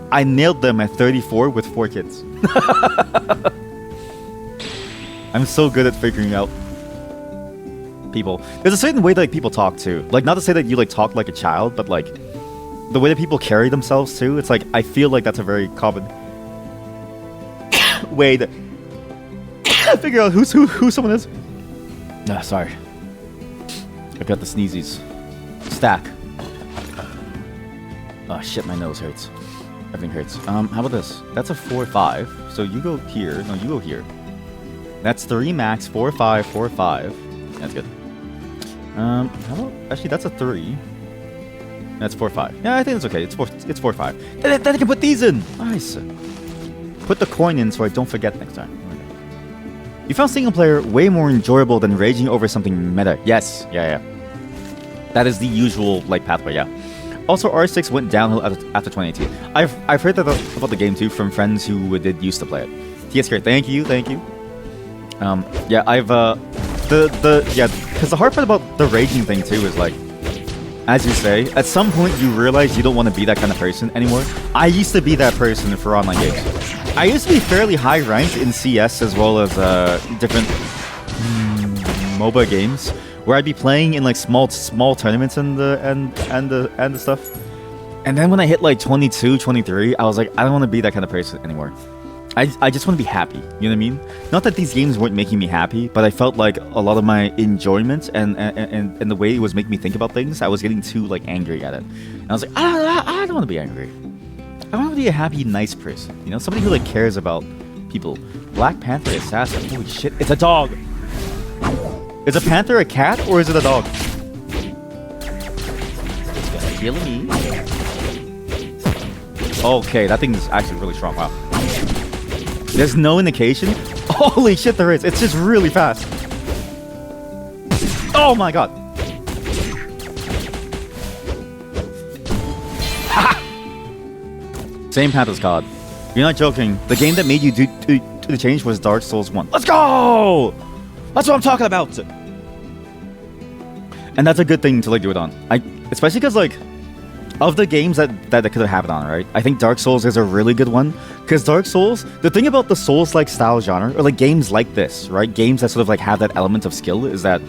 I nailed them at 34 with 4 kids. I'm so good at figuring out people. There's a certain way that like, people talk too. Like not to say that you like talk like a child, but like the way that people carry themselves too. It's like I feel like that's a very common way to figure out who someone is. Ah, sorry. I got the sneezies. Stack. Oh shit, my nose hurts. Everything hurts. How about this? That's a 4-5. So you go here. No, you go here. That's 3 max. 4-5. 4-5. That's good. How about actually that's a 3. That's 4-5. Yeah, I think it's okay. It's 4-5. Then I can put these in. Nice. Put the coin in so I don't forget next time. You found single player way more enjoyable than raging over something meta. Yes. Yeah. That is the usual like pathway. Yeah. Also, R6 went downhill after 2018. I've heard that about the game too from friends who did used to play it. TSK, thank you. Yeah, I've because the hard part about the raging thing too is like, as you say, at some point you realize you don't want to be that kind of person anymore. I used to be that person for online games. I used to be fairly high ranked in CS as well as different MOBA games, where I'd be playing in like small tournaments and the stuff. And then when I hit like 22, 23, I was like, I don't want to be that kind of person anymore. I just want to be happy, you know what I mean? Not that these games weren't making me happy, but I felt like a lot of my enjoyment and the way it was making me think about things, I was getting too like angry at it. And I was like, I don't want to be angry. I want to be a happy, nice person, you know? Somebody who like cares about people. Black Panther Assassin, holy shit, it's a dog! Is a panther a cat or is it a dog? It's gonna kill me. Okay, that thing is actually really strong. Wow. There's no indication. Holy shit, there is. It's just really fast. Oh my god. Same path as COD. You're not joking. The game that made you do the change was Dark Souls 1. Let's go! That's what I'm talking about! And that's a good thing to like do it on. Especially because like of the games that could have happened on, right? I think Dark Souls is a really good one. Because Dark Souls, the thing about the Souls-like style genre, or like games like this, right? Games that sort of like have that element of skill is that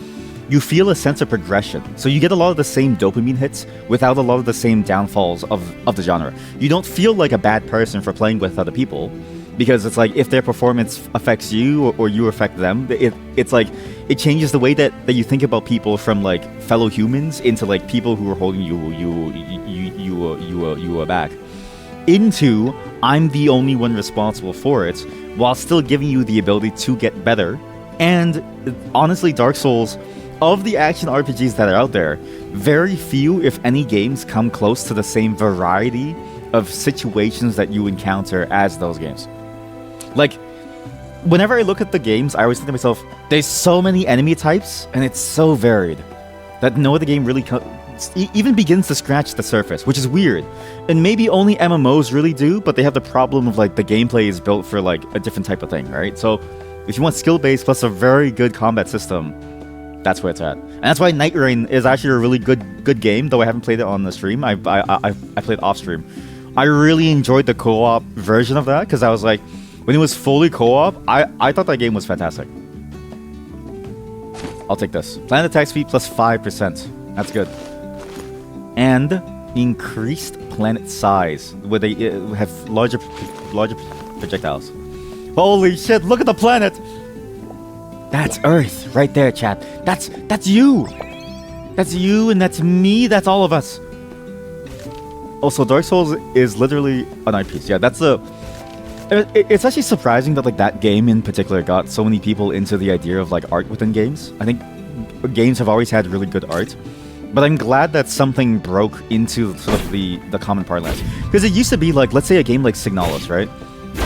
you feel a sense of progression. So you get a lot of the same dopamine hits without a lot of the same downfalls of the genre. You don't feel like a bad person for playing with other people, because it's like if their performance affects you or you affect them, it's like it changes the way that you think about people from like fellow humans into like people who are holding you back, into I'm the only one responsible for it, while still giving you the ability to get better. And honestly, Dark Souls, of the action RPGs that are out there, very few, if any, games come close to the same variety of situations that you encounter as those games. Like, whenever I look at the games, I always think to myself, there's so many enemy types, and it's so varied, that no other game really even begins to scratch the surface, which is weird. And maybe only MMOs really do, but they have the problem of, like, the gameplay is built for, like, a different type of thing, right? So, if you want skill-based plus a very good combat system, that's where it's at. And that's why Night Rain is actually a really good game, though I haven't played it on the stream. I played off stream. I really enjoyed the co-op version of that, because I was like, when it was fully co-op, I thought that game was fantastic. I'll take this. Planet attack speed plus 5%. That's good. And increased planet size, where they have larger projectiles. Holy shit, look at the planet! That's Earth, right there, chat. That's you! That's you, and that's me, that's all of us. Also, Dark Souls is literally an art piece. Yeah, that's a... It's actually surprising that like that game in particular got so many people into the idea of like art within games. I think games have always had really good art, but I'm glad that something broke into sort of the common parlance. Because it used to be like, let's say a game like Signalis, right?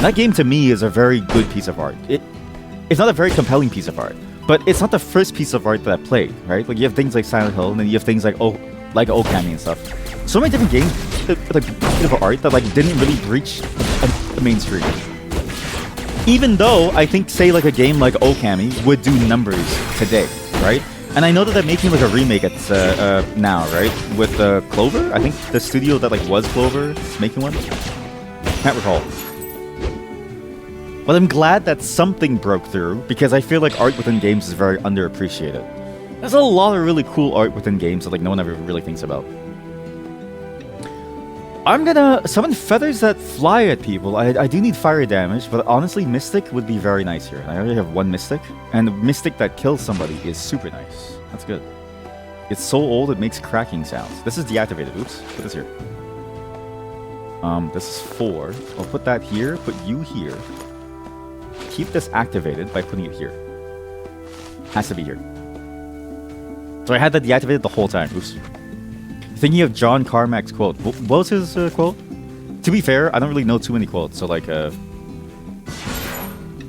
That game to me is a very good piece of art. It's not a very compelling piece of art, but it's not the first piece of art that I played, right? Like you have things like Silent Hill, and then you have things like Okami and stuff. So many different games, like bit of art that like didn't really breach the mainstream. Even though I think, say, like a game like Okami would do numbers today, right? And I know that they're making like a remake at now, right? With Clover, I think the studio that like was Clover is making one. Can't recall. But I'm glad that something broke through, because I feel like art within games is very underappreciated. There's a lot of really cool art within games that like no one ever really thinks about. I'm gonna summon feathers that fly at people. I do need fire damage, but honestly, Mystic would be very nice here. I already have one Mystic, and the Mystic that kills somebody is super nice. That's good. It's so old it makes cracking sounds. This is deactivated. Oops, put this here. This is 4. I'll put that here, put you here. Keep this activated by putting it here. Has to be here. So I had that deactivated the whole time. Oops. Thinking of John Carmack's quote. What was his quote? To be fair, I don't really know too many quotes, so like, but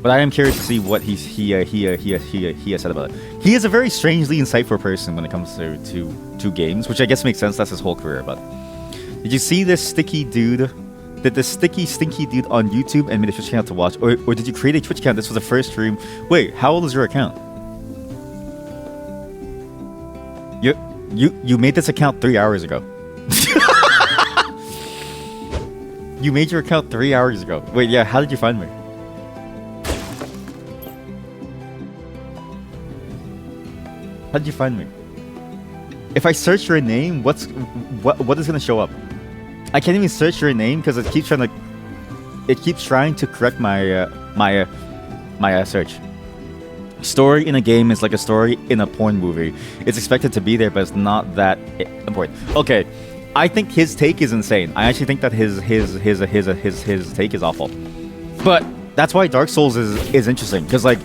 I am curious to see what he has said about it. He is a very strangely insightful person when it comes to games, which I guess makes sense. That's his whole career. But did you see this sticky dude? Did the stinky dude on YouTube and made a Twitch account to watch, or did you create a Twitch account? This was the first stream. Wait, how old is your account? You made this account 3 hours ago. You made your account 3 hours ago. Wait, yeah, how did you find me? How did you find me? If I search your name, what is gonna show up? I can't even search your name because it keeps trying to correct my my search. Story in a game is like a story in a porn movie. It's expected to be there, but it's not that important. Okay, I think his take is insane. I actually think that his take is awful. But that's why Dark Souls is interesting, because like,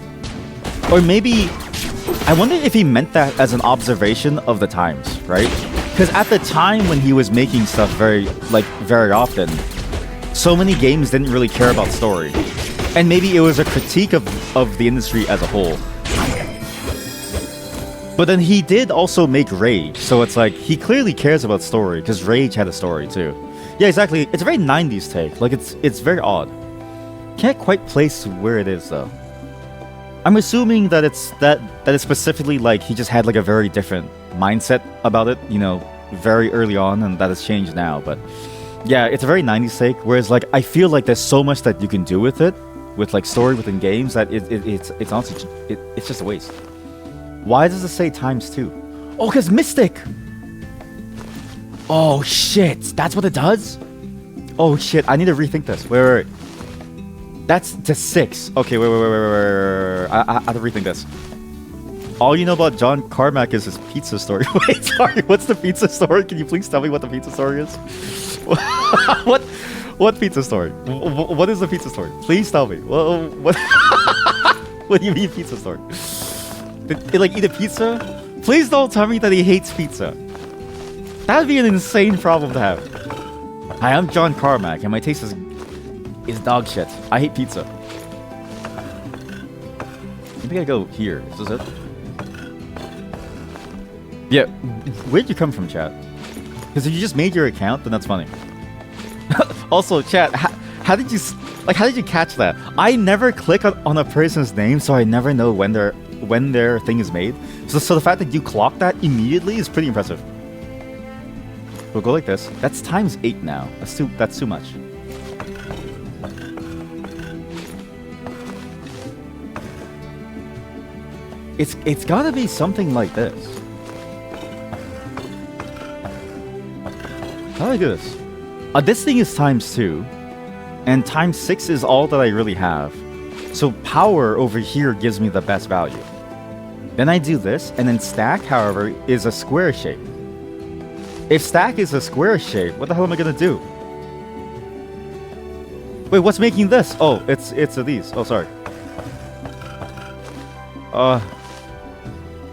or maybe I wonder if he meant that as an observation of the times, right? Because at the time when he was making stuff very often, so many games didn't really care about story. And maybe it was a critique of the industry as a whole. But then he did also make Rage, so it's like he clearly cares about story because Rage had a story too. Yeah, exactly. It's a very 90s take. Like it's very odd. Can't quite place where it is though. I'm assuming that it's specifically like he just had like a very different mindset about it, you know, very early on, and that has changed now. But yeah, it's a very 90s take. Whereas like I feel like there's so much that you can do with it, with like story within games, that it's honestly it's just a waste. Why does it say ×2? Oh, cause Mystic. Oh shit, that's what it does. Oh shit, I need to rethink this. Wait. That's to 6. Okay, wait. I have to rethink this. All you know about John Carmack is his pizza story. Wait, sorry, what's the pizza story? Can you please tell me what the pizza story is? What pizza story? What is the pizza story? Please tell me. What? What do you mean pizza story? Did he like eat a pizza? Please don't tell me that he hates pizza. That would be an insane problem to have. Hi, I'm John Carmack, and my taste is dog shit. I hate pizza. Maybe I go here. Is this it? Yeah. Where'd you come from, chat? Because if you just made your account, then that's funny. Also, chat, how did you catch that? I never click on a person's name, so I never know when their thing is made. So the fact that you clock that immediately is pretty impressive. We'll go like this. That's ×8 now. That's too much. It's gotta be something like this. How do I do this? This thing is ×2, and ×6 is all that I really have. So power over here gives me the best value. Then I do this, and then stack, however, is a square shape. If stack is a square shape, what the hell am I gonna do? Wait, what's making this? Oh, it's these. Oh, sorry.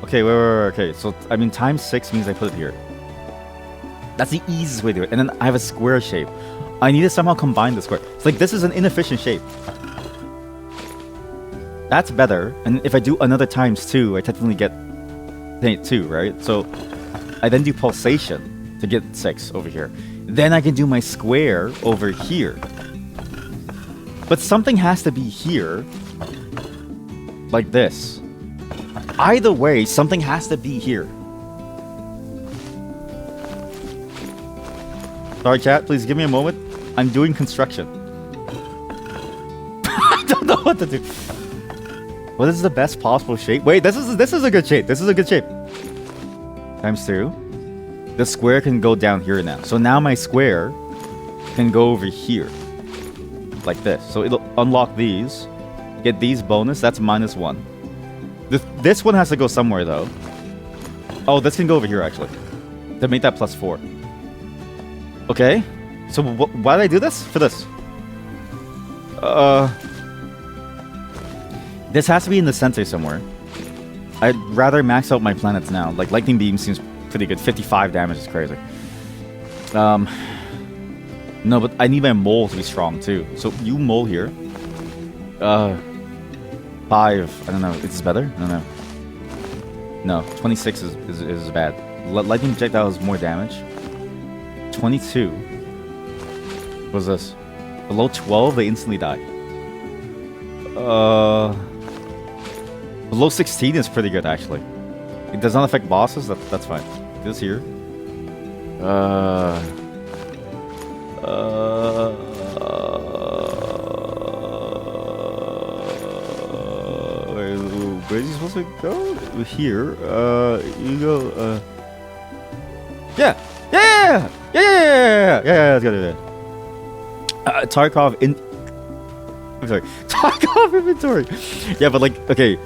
Okay, wait. Okay, so I mean, ×6 means I put it here. That's the easiest way to do it. And then I have a square shape. I need to somehow combine the square. It's like this is an inefficient shape. That's better. And if I do another ×2, I technically get 2, right? So I then do pulsation to get 6 over here. Then I can do my square over here. But something has to be here, like this. Either way, something has to be here. Sorry, chat, please give me a moment. I'm doing construction. I don't know what to do. What is the best possible shape? Wait, this is a good shape. This is a good shape. ×2. The square can go down here now. So now my square can go over here. Like this. So it'll unlock these. Get these bonus. That's -1. This one has to go somewhere though. Oh, this can go over here actually. To make that +4. Okay. So why did I do this? For this. This has to be in the center somewhere. I'd rather max out my planets now. Like lightning beam seems pretty good. 55 damage is crazy. No, but I need my mole to be strong too. So you mole here. 5. I don't know. Is this better? I don't know. No, 26 is bad. Lightning projectile has more damage. 22. What's this? Below 12, they instantly die. Below 16 is pretty good actually. It does not affect bosses. That's fine. This here. Where is he supposed to go? Here. You go. Yeah. Let's go do that. Tarkov I'm sorry. Tarkov inventory. Yeah, but like, okay.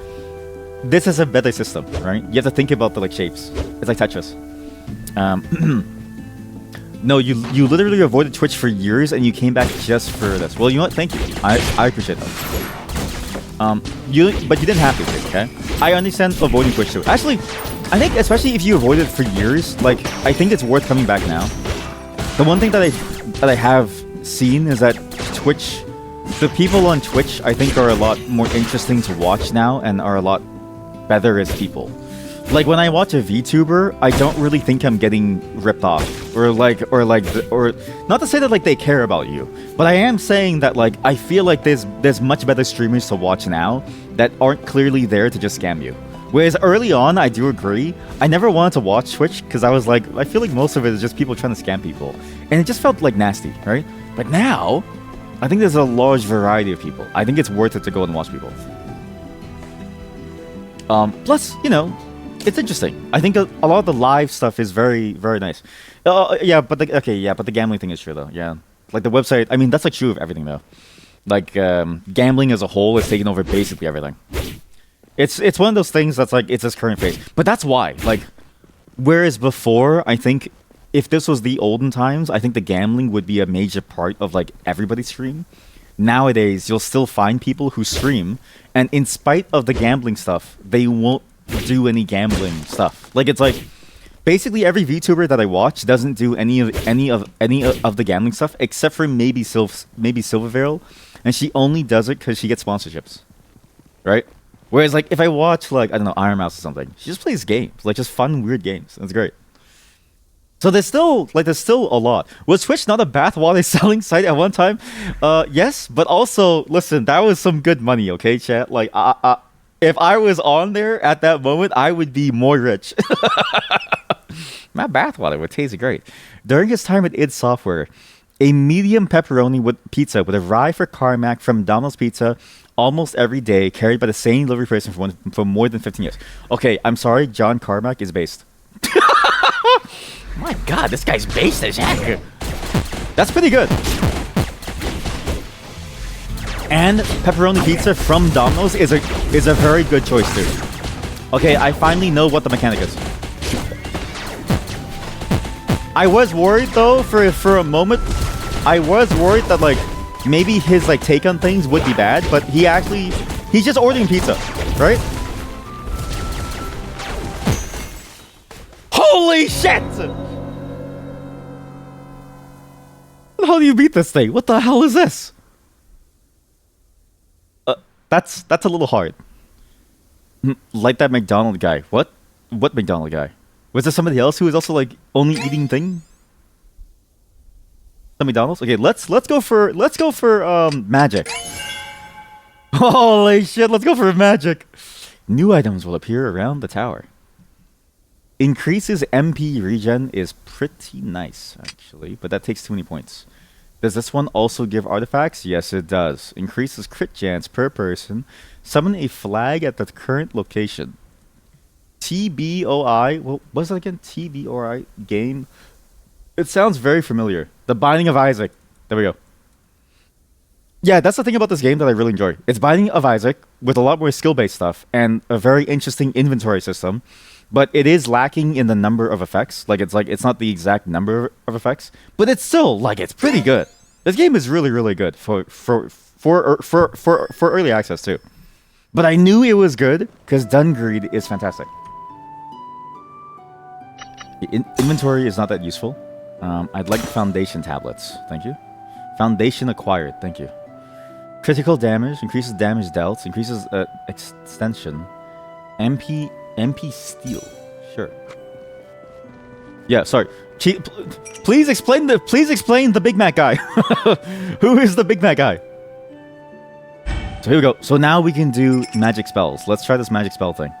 This is a better system, right? You have to think about the like shapes. It's like Tetris. No, you literally avoided Twitch for years and you came back just for this. Well, you know what? Thank you. I appreciate that. But you didn't have to, okay? I understand avoiding Twitch too. Actually, I think especially if you avoided it for years, like I think it's worth coming back now. The one thing that I have seen is that Twitch the people on Twitch, I think, are a lot more interesting to watch now and are a lot better as people. Like when I watch a VTuber, I don't really think I'm getting ripped off, or not to say that like they care about you, but I am saying that like I feel like there's much better streamers to watch now that aren't clearly there to just scam you. Whereas early on, I do agree, I never wanted to watch Twitch because I was like, I feel like most of it is just people trying to scam people, and it just felt like nasty, right? But now, I think there's a large variety of people. I think it's worth it to go and watch people. Plus, you know, it's interesting. I think a lot of the live stuff is very, very nice. Yeah, but the gambling thing is true though. Yeah, like the website. I mean, that's like true of everything though. Like gambling as a whole is taking over basically everything. It's one of those things that's like it's its current phase. But that's why. Like, whereas before, I think if this was the olden times, I think the gambling would be a major part of like everybody's stream. Nowadays, you'll still find people who stream, and in spite of the gambling stuff, they won't do any gambling stuff. Like it's like basically every VTuber that I watch doesn't do any of the gambling stuff except for maybe Silverveil, and she only does it because she gets sponsorships, right? Whereas like if I watch like I don't know Iron Mouse or something, she just plays games, like just fun weird games. That's great. So there's still a lot. Was Twitch not a bathwater selling site at one time? Yes, but also listen, that was some good money, okay, chat. Like if I was on there at that moment, I would be more rich. My bathwater would taste great. During his time at id Software, a medium pepperoni pizza would arrive for Carmack from Domino's Pizza almost every day, carried by the same delivery person for more than 15 years. Okay, I'm sorry, John Carmack is based. My God, this guy's based as heck. That's pretty good. And pepperoni pizza from Domino's is a very good choice too. Okay, I finally know what the mechanic is. I was worried though for a moment. I was worried that like maybe his like take on things would be bad, but he's just ordering pizza, right? Holy shit! How do you beat this thing? What the hell is this? That's a little hard. Like that McDonald guy. What McDonald guy? Was there somebody else who was also like only eating thing? The McDonald's? Okay, let's go for magic. Holy shit, let's go for magic. New items will appear around the tower. Increases MP regen is pretty nice actually, but that takes too many points. Does this one also give artifacts? Yes, it does. Increases crit chance per person. Summon a flag at the current location. TBOI. What was that again? TBOI game. It sounds very familiar. The Binding of Isaac. There we go. Yeah, that's the thing about this game that I really enjoy. It's Binding of Isaac with a lot more skill-based stuff and a very interesting inventory system. But it is lacking in the number of effects. Like it's not the exact number of effects, but it's still like it's pretty good. This game is really really good for early access too. But I knew it was good because Dungreed is fantastic. Inventory is not that useful. I'd like foundation tablets. Thank you. Foundation acquired. Thank you. Critical damage increases damage dealt. Increases extension. MP steel. Sure. Yeah, sorry. Please explain the Big Mac guy. Who is the Big Mac guy? So here we go. So now we can do magic spells. Let's try this magic spell thing.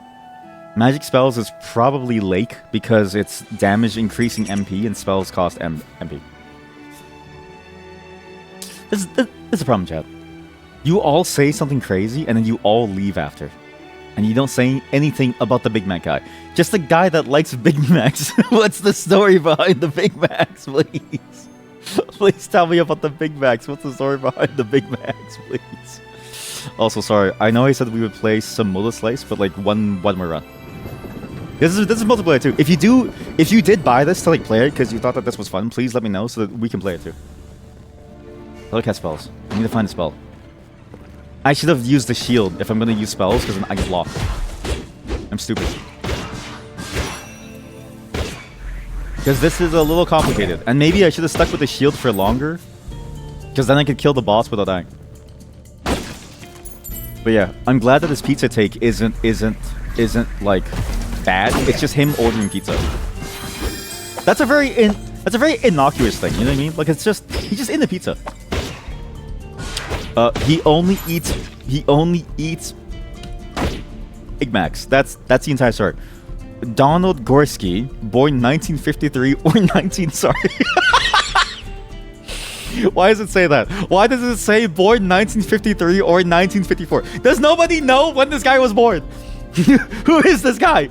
Magic spells is probably Lake because it's damage increasing MP and spells cost MP. This is a problem, chat. You all say something crazy and then you all leave after. And you don't say anything about the Big Mac guy. Just the guy that likes Big Macs. What's the story behind the Big Macs, please? Please tell me about the Big Macs. What's the story behind the Big Macs, please? Also, sorry. I know I said we would play some Mola Slice, but like one more run. This is multiplayer too. If you did buy this to like play it because you thought that this was fun, please let me know so that we can play it too. Look at spells. I need to find a spell. I should have used the shield if I'm going to use spells, because then I get blocked. I'm stupid. Because this is a little complicated. And maybe I should have stuck with the shield for longer, because then I could kill the boss without dying. But yeah, I'm glad that his pizza take isn't like bad. It's just him ordering pizza. That's a very innocuous thing. You know what I mean? Like he's just into pizza. He only eats Big Macs. That's the entire story. Donald Gorski, born 1953 or 19. Sorry. Why does it say that? Why does it say born 1953 or 1954? Does nobody know when this guy was born? Who is this guy?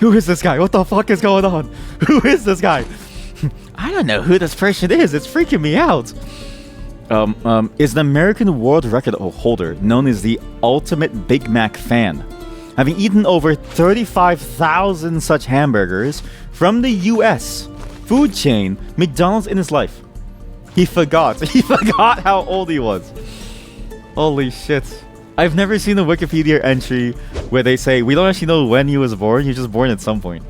Who is this guy? What the fuck is going on? Who is this guy? I don't know who this person is. It's freaking me out. Is an American world record holder known as the ultimate Big Mac fan, having eaten over 35,000 such hamburgers from the U.S. food chain McDonald's in his life. He forgot how old he was. Holy shit. I've never seen a Wikipedia entry where they say, we don't actually know when he was born, he was just born at some point.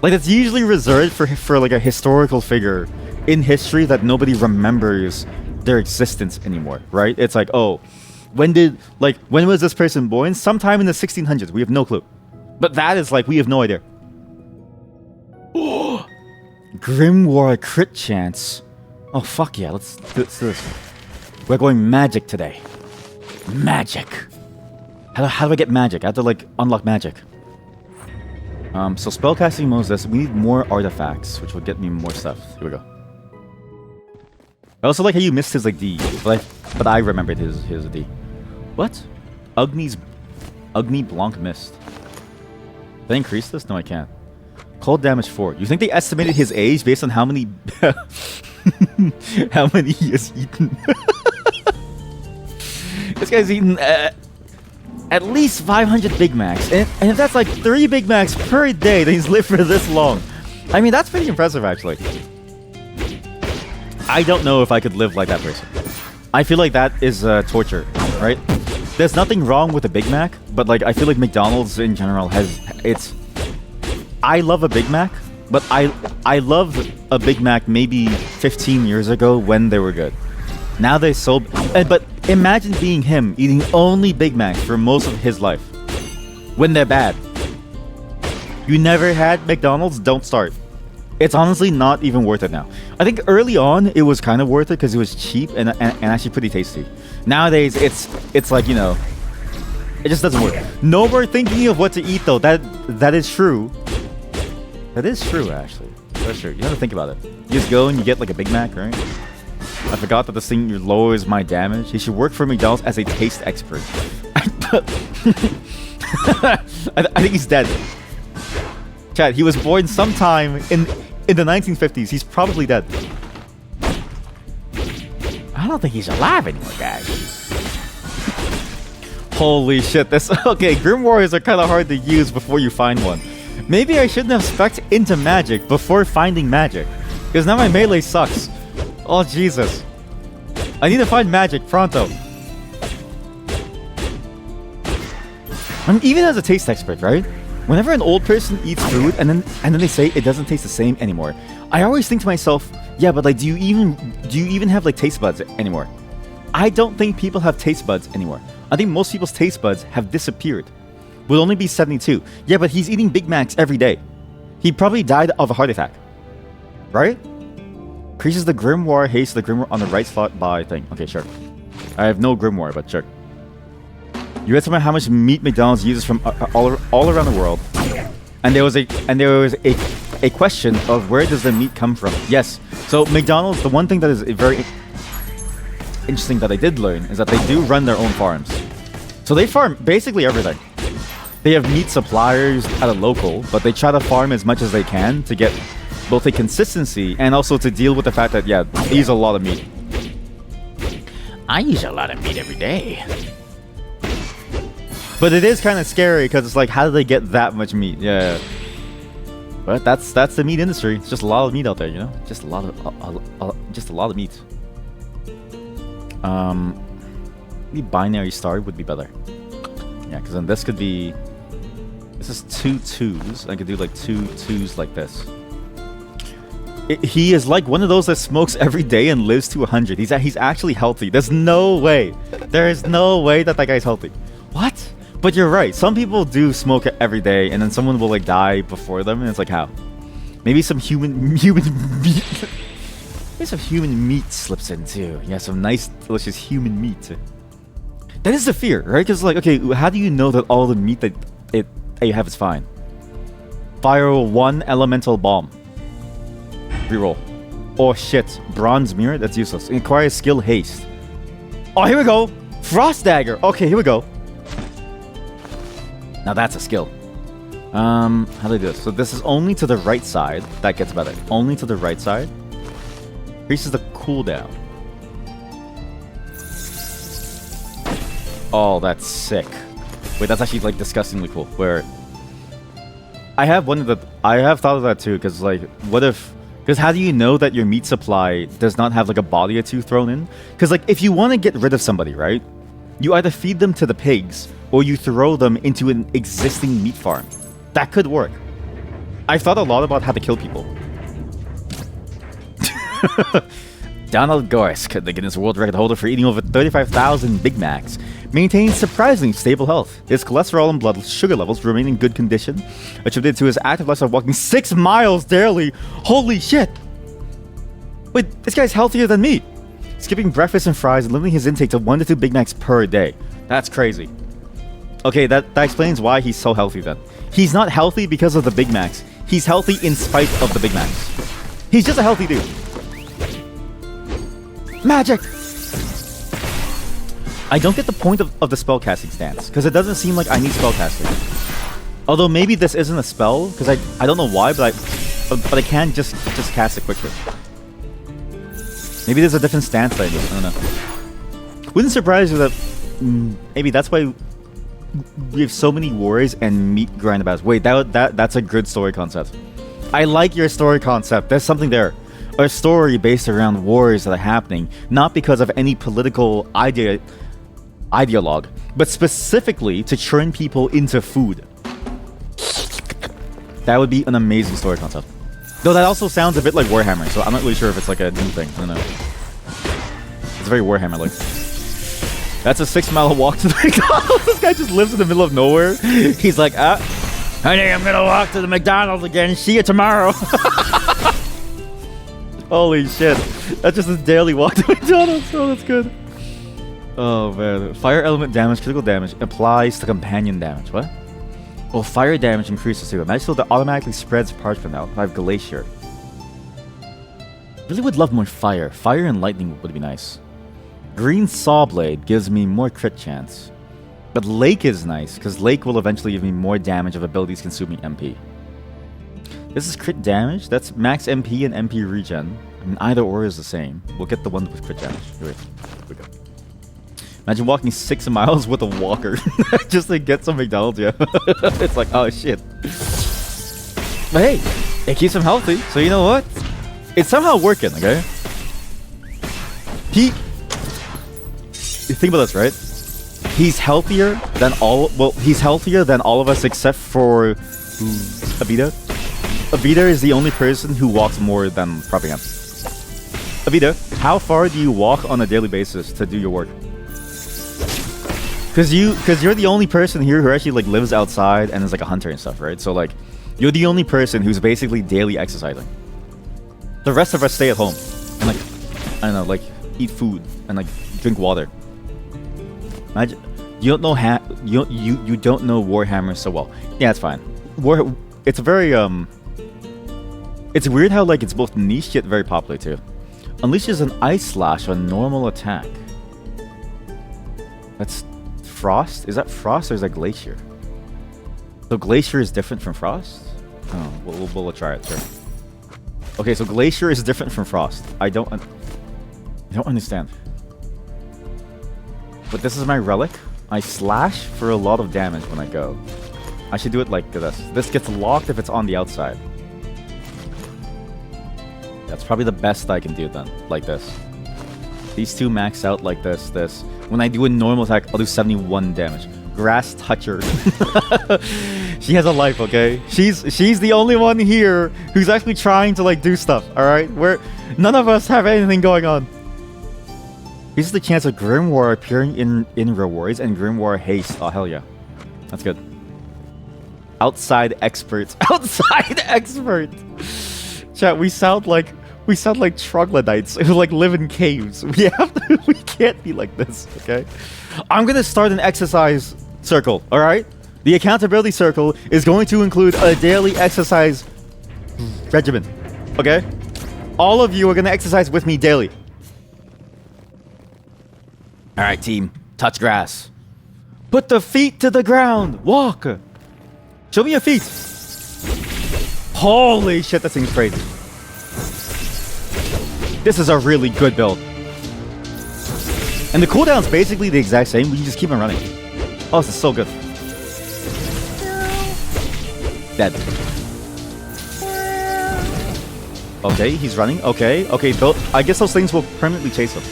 Like, it's usually reserved for like a historical figure in history that nobody remembers their existence anymore, right? It's like, oh, when was this person born? Sometime in the 1600s. We have no clue. But that is like, we have no idea. Grimoire crit chance. Oh, fuck yeah. Let's do this. We're going magic today. Magic. How do I get magic? I have to, like, unlock magic. So spellcasting mode is this. We need more artifacts, which will get me more stuff. Here we go. I also like how you missed his, like, D. But I remembered his D. What? Agni Blanc missed. Did I increase this? No, I can't. Cold damage 4. You think they estimated his age based on how many how many he has eaten? This guy's eaten at least 500 Big Macs, and if that's like 3 Big Macs per day, then he's lived for this long. I mean, that's pretty impressive, actually. I don't know if I could live like that person. I feel like that is torture, right? There's nothing wrong with a Big Mac, but like I feel like McDonald's in general I love a Big Mac, but I love a Big Mac maybe 15 years ago when they were good. Now they're so... But imagine being him, eating only Big Macs for most of his life. When they're bad. You never had McDonald's? Don't start. It's honestly not even worth it now. I think early on, it was kind of worth it because it was cheap and actually pretty tasty. Nowadays, it's like, you know... It just doesn't work. No more thinking of what to eat, though. That is true. That is true, actually. That's true. You have to think about it. You just go and you get like a Big Mac, right? I forgot that this thing lowers my damage. He should work for McDonald's as a taste expert. I think he's dead. Chad, he was born sometime in the 1950s. He's probably dead. I don't think he's alive anymore, guys. Holy shit, this... Okay, Grim Warriors are kind of hard to use before you find one. Maybe I shouldn't have specced into magic before finding magic. Because now my melee sucks. Oh, Jesus. I need to find magic pronto. Even as a taste expert, right? Whenever an old person eats food and then they say it doesn't taste the same anymore, I always think to myself, yeah, but like, do you even have like taste buds anymore? I don't think people have taste buds anymore. I think most people's taste buds have disappeared. Would only be 72. Yeah, but he's eating Big Macs every day. He probably died of a heart attack. Right? Increases the Grimoire haste the Grimoire on the right slot by thing. Okay, sure. I have no Grimoire, but sure. You estimate how much meat McDonald's uses from all around the world. And there was a question of where does the meat come from? Yes. So McDonald's, the one thing that is very interesting that I did learn is that they do run their own farms. So they farm basically everything. They have meat suppliers at a local, but they try to farm as much as they can to get both a consistency and also to deal with the fact that, yeah, they use a lot of meat. I use a lot of meat every day. But it is kind of scary because it's like, how do they get that much meat? Yeah. But that's the meat industry. It's just a lot of meat out there, you know? Just a lot of meat. Maybe binary star would be better. Yeah, because then this could be... This is 2 2s. I could do like 2 2s like this. He is like one of those that smokes every day and lives to 100. He's actually healthy. There's no way. There is no way that guy's healthy. What? But you're right. Some people do smoke it every day, and then someone will like die before them, and it's like how? Maybe some human meat. Maybe some human meat slips in too. Yeah, some nice, delicious human meat. That is the fear, right? Because like, okay, how do you know that all the meat that you have is fine? Fire 1 elemental bomb. Reroll. Oh shit, bronze mirror. That's useless. Acquire skill haste. Oh, here we go. Frost dagger. Okay, here we go. Now that's a skill. How do I do this? So this is only to the right side. That gets better. Only to the right side. Increases the cooldown. Oh, that's sick. Wait, that's actually like disgustingly cool. Where I have thought of that too, because like, what if? Because how do you know that your meat supply does not have like a body or two thrown in? Because like, if you want to get rid of somebody, right? You either feed them to the pigs or you throw them into an existing meat farm. That could work. I've thought a lot about how to kill people. Donald Gorsk, the Guinness World Record holder for eating over 35,000 Big Macs, maintains surprisingly stable health. His cholesterol and blood sugar levels remain in good condition, attributed to his active lifestyle of walking 6 miles daily. Holy shit! Wait, this guy's healthier than me. Skipping breakfast and fries and limiting his intake to 1 to 2 Big Macs per day. That's crazy. Okay, that explains why he's so healthy then. He's not healthy because of the Big Macs. He's healthy in spite of the Big Macs. He's just a healthy dude. Magic! I don't get the point of the spellcasting stance, because it doesn't seem like I need spellcasting. Although maybe this isn't a spell, because I don't know why, but I can just cast it quickly. Maybe there's a different stance that I do. I don't know. Wouldn't surprise you that maybe that's why we have so many wars and meat grindabouts. Wait, that's a good story concept. I like your story concept. There's something there. A story based around wars that are happening, not because of any political ideologue, but specifically to turn people into food. That would be an amazing story concept. Though that also sounds a bit like Warhammer, so I'm not really sure if it's like a new thing. I don't know. It's very Warhammer-like. That's a 6-mile walk to the McDonald's. This guy just lives in the middle of nowhere. He's like, honey, I'm gonna walk to the McDonald's again. See you tomorrow. Holy shit. That's just a daily walk to McDonald's. Oh, that's good. Oh, man. Fire element damage, critical damage, applies to companion damage. What? Oh, fire damage increases too. Magic that automatically spreads parchment out. I have Glacier. Really would love more fire. Fire and lightning would be nice. Green Saw Blade gives me more crit chance. But Lake is nice, because Lake will eventually give me more damage of abilities consuming MP. This is crit damage. That's max MP and MP regen. I mean, either or is the same. We'll get the one with crit damage. Here we go. Imagine walking 6 miles with a walker just to get some McDonald's. Yeah, it's like, oh shit. But hey, it keeps him healthy. So you know what? It's somehow working. Okay. You think about this, right? He's healthier than all. Well, he's healthier than all of us except for Abida. Abida is the only person who walks more than Propaganda. Abida, how far do you walk on a daily basis to do your work? Because you're the only person here who actually like lives outside and is like a hunter and stuff, right? So like, you're the only person who's basically daily exercising. The rest of us stay at home and like, I don't know, like eat food and like drink water. Imagine you don't know you don't know Warhammer so well. Yeah, it's fine. It's a very it's weird how like it's both niche yet very popular too. Unleashes an ice slash on normal attack. That's Frost? Is that Frost or is that Glacier? So Glacier is different from Frost? Oh, we'll try it, sure. Okay, so Glacier is different from Frost. I don't understand. But this is my relic. I slash for a lot of damage when I go. I should do it like this. This gets locked if it's on the outside. That's probably the best I can do then, like this. These two max out like this. When I do a normal attack, I'll do 71 damage. Grass Toucher. She has a life, okay? She's the only one here who's actually trying to like do stuff, alright? Where none of us have anything going on. Here's the chance of Grimoire appearing in rewards and Grimoire haste. Oh hell yeah. That's good. Outside experts. Outside expert! Chat, we sound like troglodytes who like live in caves. We can't be like this, okay? I'm gonna start an exercise circle, alright? The accountability circle is going to include a daily exercise regimen, okay? All of you are gonna exercise with me daily. Alright, team. Touch grass. Put the feet to the ground. Walk. Show me your feet. Holy shit, that seems crazy. This is a really good build. And the cooldown's basically the exact same, but you just keep on running. Oh, this is so good. Dead. Okay, he's running. Okay, build. I guess those things will permanently chase him.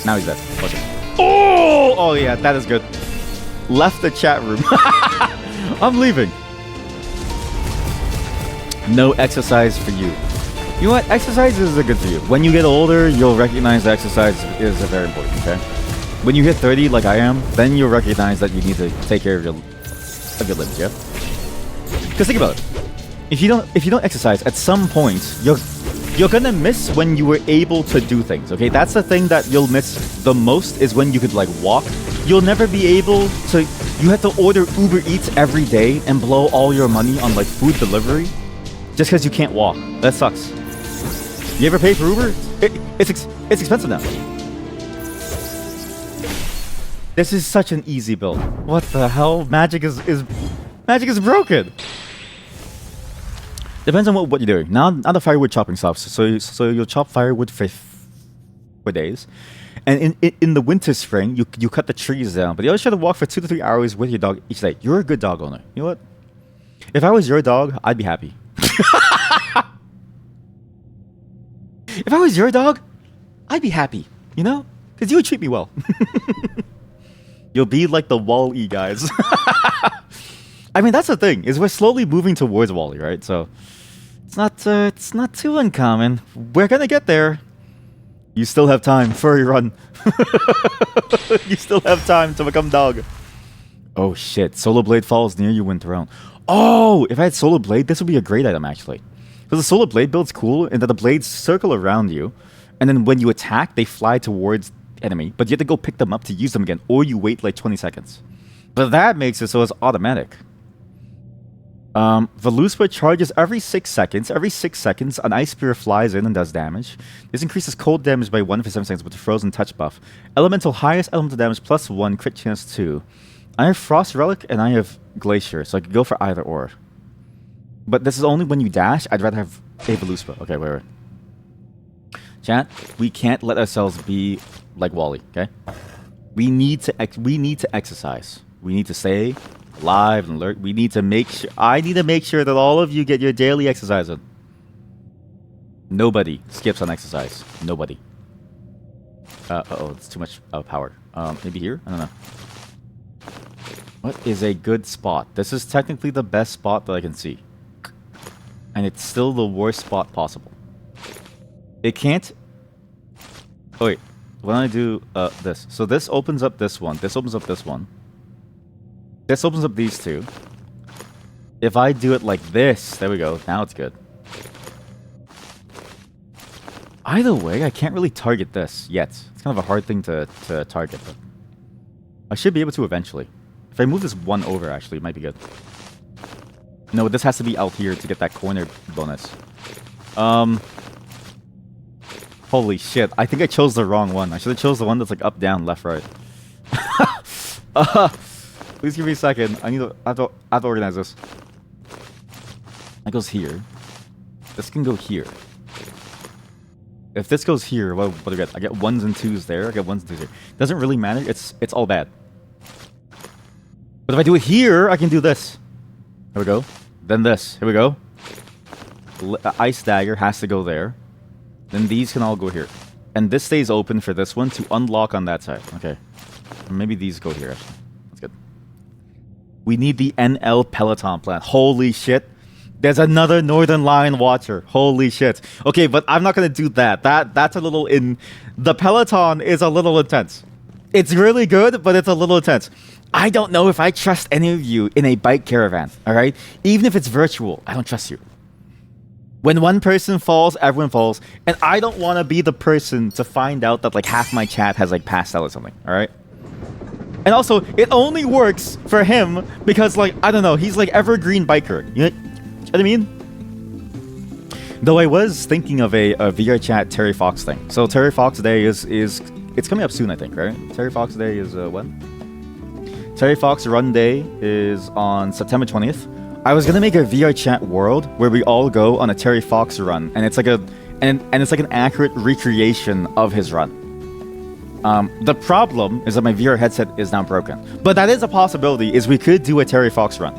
Now he's dead. Okay. Oh yeah, that is good. Left the chat room. I'm leaving. No exercise for you. You know what? Exercises are good for you. When you get older, you'll recognize that exercise is very important, okay? When you hit 30, like I am, then you'll recognize that you need to take care of your limbs, yeah? Because think about it. If you don't exercise, at some point, you're gonna miss when you were able to do things, okay? That's the thing that you'll miss the most is when you could, like, walk. You'll never be able to... You have to order Uber Eats every day and blow all your money on, like, food delivery just because you can't walk. That sucks. You ever pay for Uber? It's expensive now. This is such an easy build. What the hell? Magic is broken. Depends on what you're doing. Now the firewood chopping stops. So you'll chop firewood for days, and in the winter spring you cut the trees down. But you always try to walk for 2 to 3 hours with your dog each day. You're a good dog owner. You know what? If I was your dog, I'd be happy. If I was your dog, I'd be happy. You know, because you would treat me well. You'll be like the Wall-E guys. I mean, that's the thing, is we're slowly moving towards Wall-E, right? So it's not too uncommon. We're gonna get there. You still have time. Furry run. You still have time to become dog. Oh shit! Solar Blade falls near you when thrown. Oh, if I had Solar Blade, this would be a great item actually. Because the Solar Blade build's cool in that the blades circle around you, and then when you attack, they fly towards the enemy. But you have to go pick them up to use them again, or you wait like 20 seconds. But that makes it so it's automatic. Veluspa charges every 6 seconds. Every 6 seconds, an Ice Spear flies in and does damage. This increases cold damage by 1 for 7 seconds with the Frozen Touch buff. Elemental, highest elemental damage plus 1, crit chance 2. I have Frost Relic and I have Glacier, so I could go for either or. But this is only when you dash. I'd rather have a Veluspa. Okay, wait. Chat, we can't let ourselves be like Wall-E, okay? We need to exercise. We need to stay alive and alert. We need to make sure... I need to make sure that all of you get your daily exercise in. Nobody skips on exercise. Nobody. Uh-oh, it's too much power. Maybe here? I don't know. What is a good spot? This is technically the best spot that I can see. And it's still the worst spot possible. It can't... Oh, wait. When I do this. So this opens up this one. This opens up this one. This opens up these two. If I do it like this... There we go. Now it's good. Either way, I can't really target this yet. It's kind of a hard thing to target. But I should be able to eventually. If I move this one over, actually, it might be good. No, this has to be out here to get that corner bonus. Holy shit. I think I chose the wrong one. I should have chose the one that's like up, down, left, right. Please give me a second. I have to organize this. That goes here. This can go here. If this goes here, what do I get? I get 1s and 2s there. I get 1s and 2s here. Doesn't really matter. It's all bad. But if I do it here, I can do this. Here we go. Then this. Here we go. Ice Dagger has to go there. Then these can all go here. And this stays open for this one to unlock on that side. Okay. Or maybe these go here, actually. That's good. We need the NL Peloton plan. Holy shit. There's another Northern Lion watcher. Holy shit. Okay, but I'm not gonna do that. That's a little in. The Peloton is a little intense. It's really good, but it's a little intense. I don't know if I trust any of you in a bike caravan. All right, even if it's virtual, I don't trust you. When one person falls, everyone falls, and I don't want to be the person to find out that like half my chat has like passed out or something. All right. And also, it only works for him because like I don't know, he's like evergreen biker. You know what I mean? Though I was thinking of a VR chat Terry Fox thing. So Terry Fox Day is it's coming up soon, I think, right? Terry Fox Day is when? Terry Fox Run Day is on September 20th. I was gonna make a VR chat world where we all go on a Terry Fox run, and it's like it's like an accurate recreation of his run. The problem is that my VR headset is now broken, but that is a possibility. Is we could do a Terry Fox run.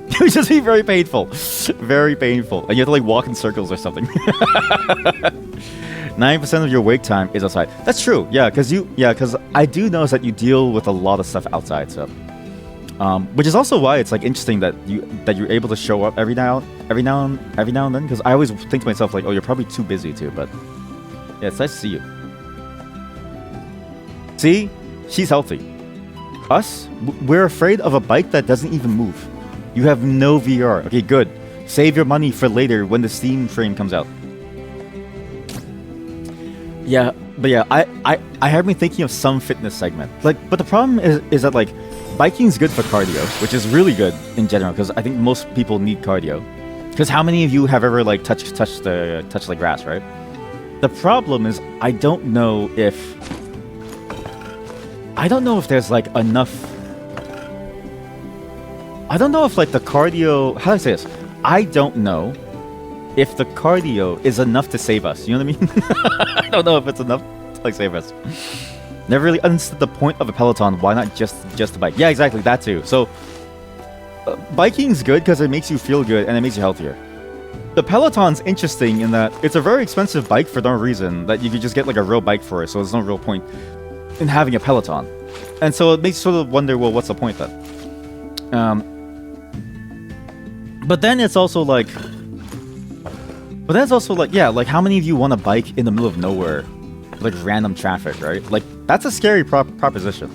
It would just be very painful, very painful, and you have to like walk in circles or something. 9% of your wake time is outside. That's true. Yeah, because I do notice that you deal with a lot of stuff outside. So, which is also why it's like interesting that you're able to show up every now and then. Because I always think to myself like, oh, you're probably too busy too. But yeah, it's nice to see you. See, she's healthy. Us, we're afraid of a bike that doesn't even move. You have no VR. Okay, good. Save your money for later when the Steam frame comes out. Yeah, but yeah, I have been thinking of some fitness segment. Like, but the problem is that like, biking is good for cardio, which is really good in general because I think most people need cardio. Because how many of you have ever like touched the grass, right? The problem is I don't know if there's like enough. I don't know if like the cardio. How do I say this? I don't know if the cardio is enough to save us. You know what I mean? I don't know if it's enough to like save us. Never really understood the point of a Peloton. Why not just a bike? Yeah, exactly that too. So biking's good because it makes you feel good and it makes you healthier. The Peloton's interesting in that it's a very expensive bike for no reason that you could just get like a real bike for it. So there's no real point in having a Peloton. And so it makes you sort of wonder, well, what's the point then? But then it's also like, yeah, like how many of you want a bike in the middle of nowhere, like random traffic, right? Like that's a scary proposition.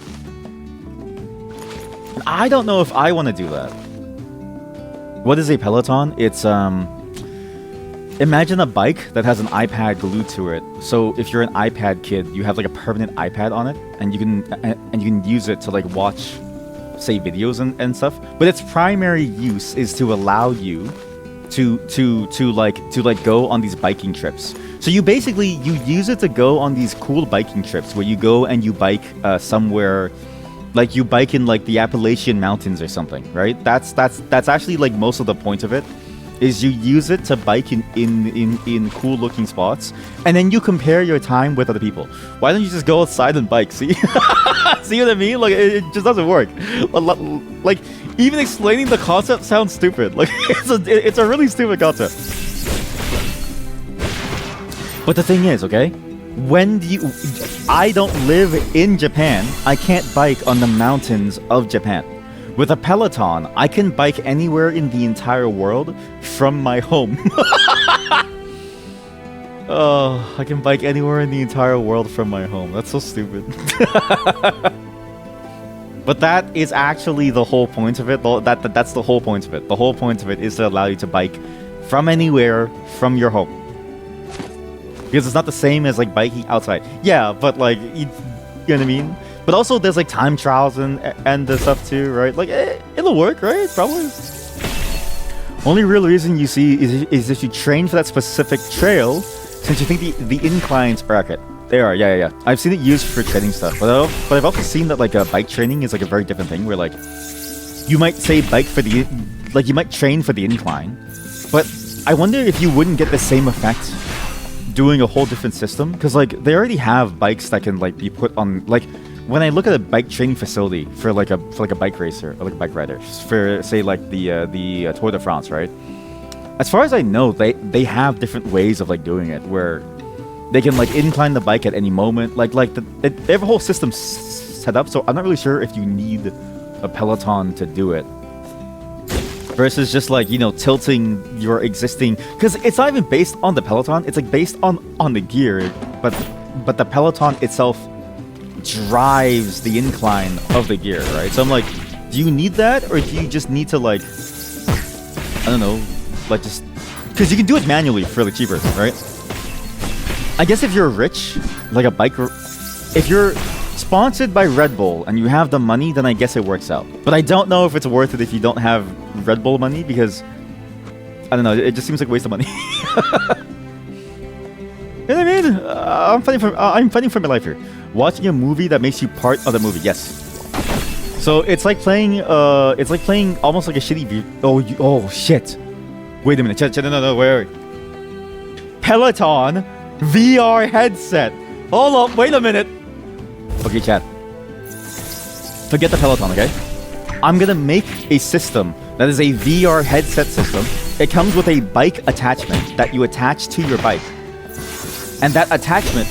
And I don't know if I want to do that. What is a Peloton? It's imagine a bike that has an iPad glued to it. So if you're an iPad kid, you have like a permanent iPad on it, and you can use it to like watch, say, videos and stuff. But its primary use is to allow you to go on these biking trips. So you use it to go on these cool biking trips where you go and you bike somewhere, like you bike in like the Appalachian Mountains or something, right? That's actually like most of the point of it. Is you use it to bike in cool looking spots, and then you compare your time with other people. Why don't you just go outside and bike? See, see what I mean? Like it just doesn't work. Like even explaining the concept sounds stupid. Like it's a really stupid concept. But the thing is, okay, I don't live in Japan. I can't bike on the mountains of Japan. With a Peloton, I can bike anywhere in the entire world from my home. Oh, I can bike anywhere in the entire world from my home. That's so stupid. But that is actually the whole point of it. That's the whole point of it. The whole point of it is to allow you to bike from anywhere from your home. Because it's not the same as like biking outside. Yeah, but like, you know what I mean? But also, there's like time trials and the stuff too, right? Like, it'll work, right? Probably. Only real reason you see is if you train for that specific trail, since you think the inclines are accurate. They are, yeah. I've seen it used for training stuff, but I've also seen that like bike training is like a very different thing, where like you might say you might train for the incline, but I wonder if you wouldn't get the same effect doing a whole different system, because like they already have bikes that can like be put on like. When I look at a bike training facility for like a bike racer or like a bike rider, for say like the Tour de France, right? As far as I know, they have different ways of like doing it, where they can like incline the bike at any moment. They have a whole system set up, so I'm not really sure if you need a Peloton to do it. Versus just like, you know, tilting your existing, because it's not even based on the Peloton, it's like based on the gear, but the Peloton itself drives the incline of the gear, right? So I'm like, do you need that, or do you just need to like, I don't know, like just, because you can do it manually fairly cheaper, right? I guess if you're rich, like a biker, if you're sponsored by Red Bull and you have the money, then I guess it works out. But I don't know if it's worth it if you don't have Red Bull money, because I don't know, it just seems like a waste of money. You know what I mean? I'm fighting for my life here. Watching a movie that makes you part of the movie, yes. So it's like playing almost like a shitty oh shit. Wait a minute, chat, no, wait. Peloton VR headset. Hold up, wait a minute. Okay, chat. Forget the Peloton, okay? I'm gonna make a system that is a VR headset system. It comes with a bike attachment that you attach to your bike. And that attachment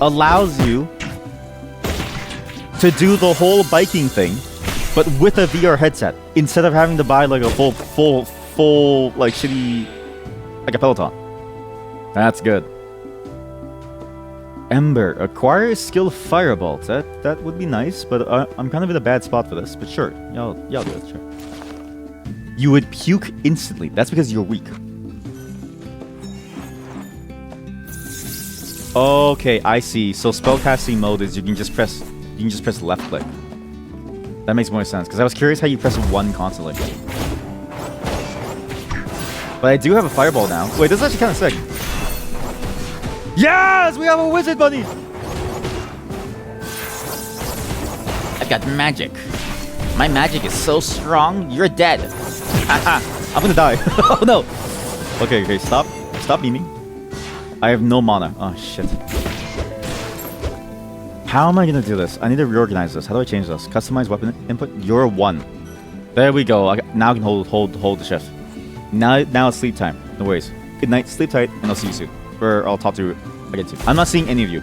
allows you to do the whole biking thing, but with a VR headset, instead of having to buy like a full like shitty, like a Peloton. That's good. Ember, acquire a skill Firebolt. That would be nice, but I'm kind of in a bad spot for this. But sure, y'all do it. Sure. You would puke instantly. That's because you're weak. Okay, I see. So spellcasting mode is you can just press left click. That makes more sense, because I was curious how you press 1 constantly. But I do have a fireball now. Wait, this is actually kind of sick. Yes! We have a wizard bunny! I've got magic. My magic is so strong, you're dead. I'm gonna die. Oh no! Okay, stop memeing. I have no mana. Oh shit. How am I gonna do this? I need to reorganize this. How do I change this? Customize weapon input. You're 1. There we go. Now I can hold the shift. Now it's sleep time. No worries. Good night. Sleep tight, and I'll see you soon. Or I'll talk to you again soon. I'm not seeing any of you.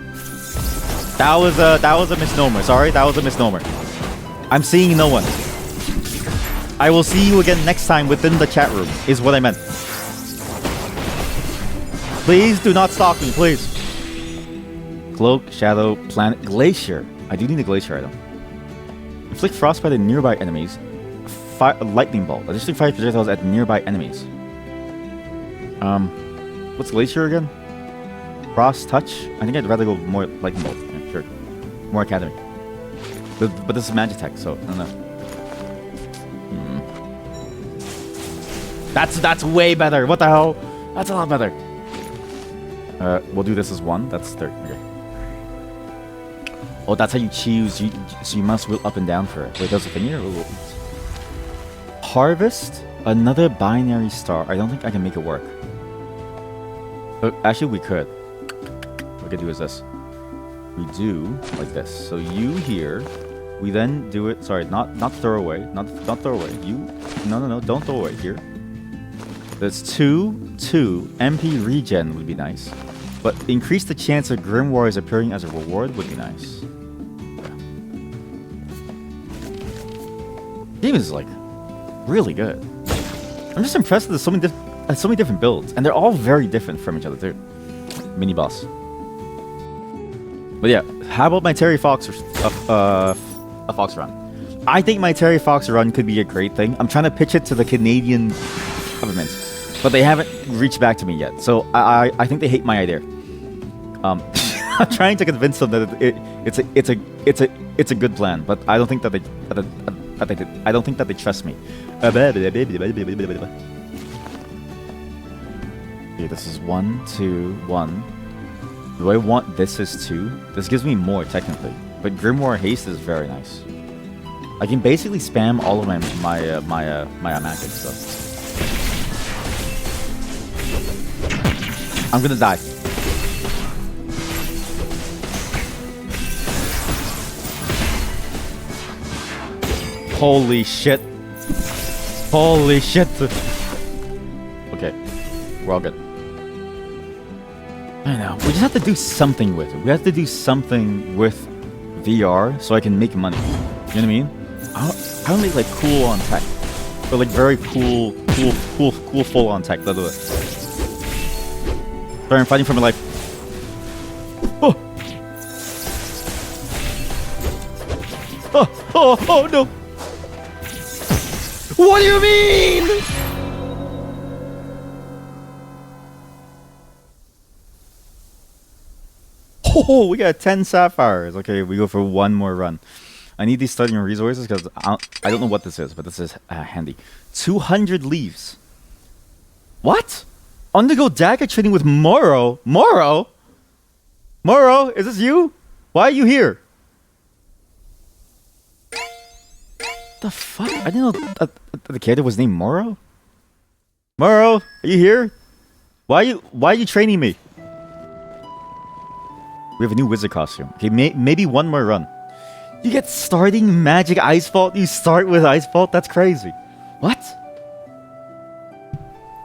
That was a misnomer. Sorry, that was a misnomer. I'm seeing no one. I will see you again next time within the chat room. Is what I meant. Please do not stalk me, please. Cloak, Shadow, Planet, Glacier. I do need a Glacier item. Inflict frostbite at nearby enemies. Lightning Bolt. Additionally fire projectiles at nearby enemies. What's Glacier again? Frost Touch? I think I'd rather go more Lightning Bolt. Yeah, sure. More Academy. But this is Magitech, so I don't know. That's way better. What the hell? That's a lot better. We'll do this as 1. That's 30. Okay. Oh, that's how you choose. So you must wheel up and down for it. Wait, there's a thing here? Harvest another binary star. I don't think I can make it work. But actually, we could. What we could do is this. We do like this. So you here. We then do it. Sorry, not throw away. Not throw away. You. No. Don't throw away here. That's 2. MP regen would be nice. But increase the chance of Grimoires appearing as a reward would be nice. Yeah. Game is like really good. I'm just impressed that there's so many different builds, and they're all very different from each other too. Mini boss. But yeah, how about my Terry Fox a Fox run? I think my Terry Fox run could be a great thing. I'm trying to pitch it to the Canadian government, but they haven't reached back to me yet. So I think they hate my idea. I'm trying to convince them that it's a good plan, but I don't think that they trust me. Okay, this is 1, 2, 1. Do I want this as 2? This gives me more technically, but Grimoire Haste is very nice. I can basically spam all of my magic stuff. I'm gonna die. Holy shit. Holy shit. Okay. We're all good. I know. We just have to do something with it. We have to do something with VR so I can make money. You know what I mean? How do I make like cool on tech? Or like very cool full on tech. That's it. Sorry, I'm fighting for my life. Oh! Oh no! What do you mean? Oh, we got 10 sapphires. Okay, we go for one more run. I need these starting resources because I don't know what this is, but this is handy. 200 leaves. What? Undergo dagger training with Moro? Moro? Moro, is this you? Why are you here? The fuck? I didn't know the character was named Moro. Moro, are you here? Why are you training me? We have a new wizard costume. Okay, maybe one more run. You get starting magic ice vault. You start with ice vault. That's crazy. What?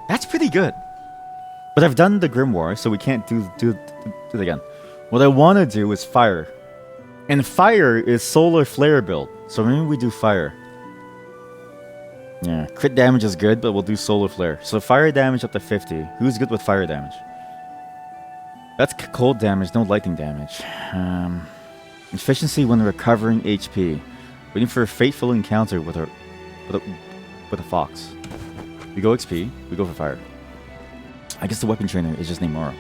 That's pretty good. But I've done the grimoire, so we can't do it again. What I want to do is fire, and fire is solar flare build. So maybe we do fire. Yeah, crit damage is good, but we'll do solar flare. So fire damage up to 50. Who's good with fire damage? That's cold damage, no lightning damage. Efficiency when recovering HP. Waiting for a fateful encounter with a fox. We go XP, we go for fire. I guess the weapon trainer is just named Moro.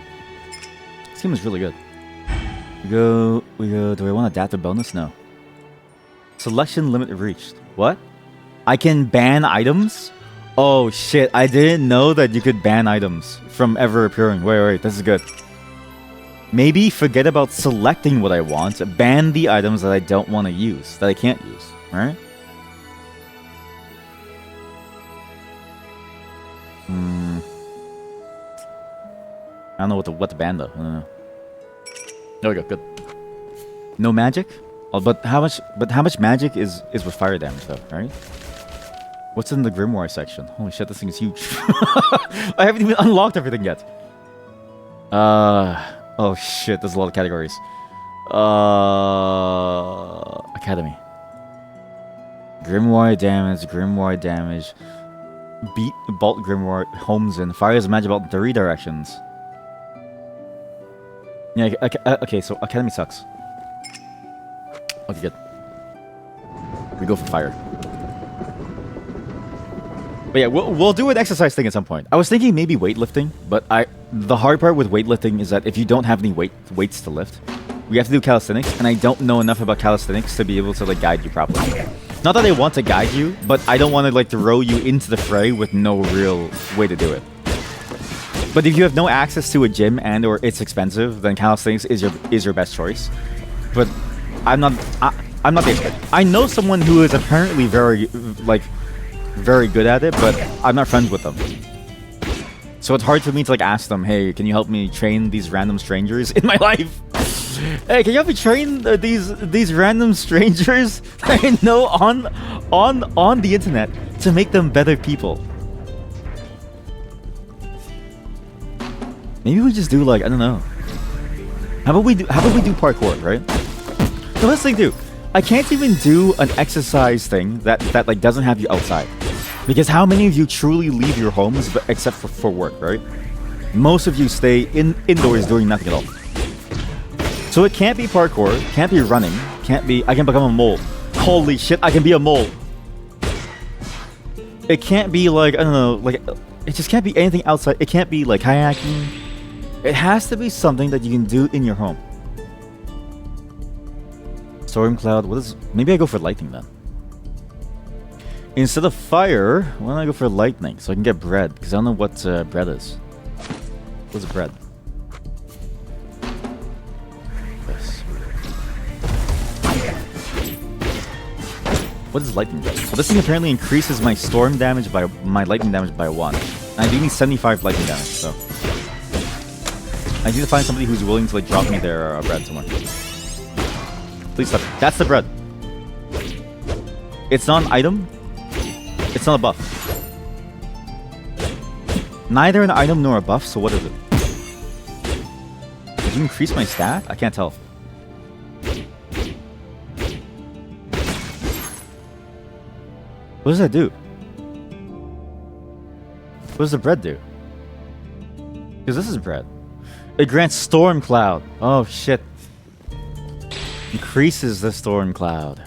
This game is really good. We go, do I want to adapt a bonus? No. Selection limit reached. What? I can ban items? Oh shit, I didn't know that you could ban items from ever appearing. Wait, this is good. Maybe forget about selecting what I want, ban the items that I don't want to use, that I can't use, right? I don't know what to ban though. I don't know. There we go, good. No magic? Oh, but how much magic is with fire damage though, right? What's in the grimoire section? Holy shit, this thing is huge. I haven't even unlocked everything yet. Oh shit, there's a lot of categories. Academy. Grimoire damage. Beat Bolt Grimoire, homes in. Fire is a magic bolt in 3 directions. Yeah, okay, so Academy sucks. Okay, good. We go for fire. But yeah, we'll do an exercise thing at some point. I was thinking maybe weightlifting, but the hard part with weightlifting is that if you don't have any weights to lift, we have to do calisthenics, and I don't know enough about calisthenics to be able to like guide you properly. Not that I want to guide you, but I don't want to like throw you into the fray with no real way to do it. But if you have no access to a gym and or it's expensive, then calisthenics is your best choice. But I'm not the expert. I know someone who is apparently very good at it, but I'm not friends with them. So it's hard for me to like ask them, hey, can you help me train these random strangers in my life? Hey, can you help me train these random strangers that I know on the internet to make them better people? Maybe we just do like, I don't know. How about we do parkour, right? So let's do. I can't even do an exercise thing that like doesn't have you outside. Because how many of you truly leave your homes except for work, right? Most of you stay indoors doing nothing at all. So it can't be parkour, can't be running, can't be I can become a mole. Holy shit, I can be a mole. It can't be like, I don't know, like it just can't be anything outside. It can't be like kayaking. It has to be something that you can do in your home. Storm cloud, maybe I go for lightning then. Instead of fire, why don't I go for lightning so I can get bread? Because I don't know what bread is. What's bread? Yes. What is lightning damage? Well, this thing apparently increases my storm damage by my lightning damage by 1. And I do need 75 lightning damage, so I need to find somebody who's willing to like drop me their bread somewhere. Please stop. That's the bread. It's not an item. It's not a buff. Neither an item nor a buff, so what is it? Did you increase my stat? I can't tell. What does that do? What does the bread do? Because this is bread. It grants storm cloud. Oh shit. Increases the storm cloud.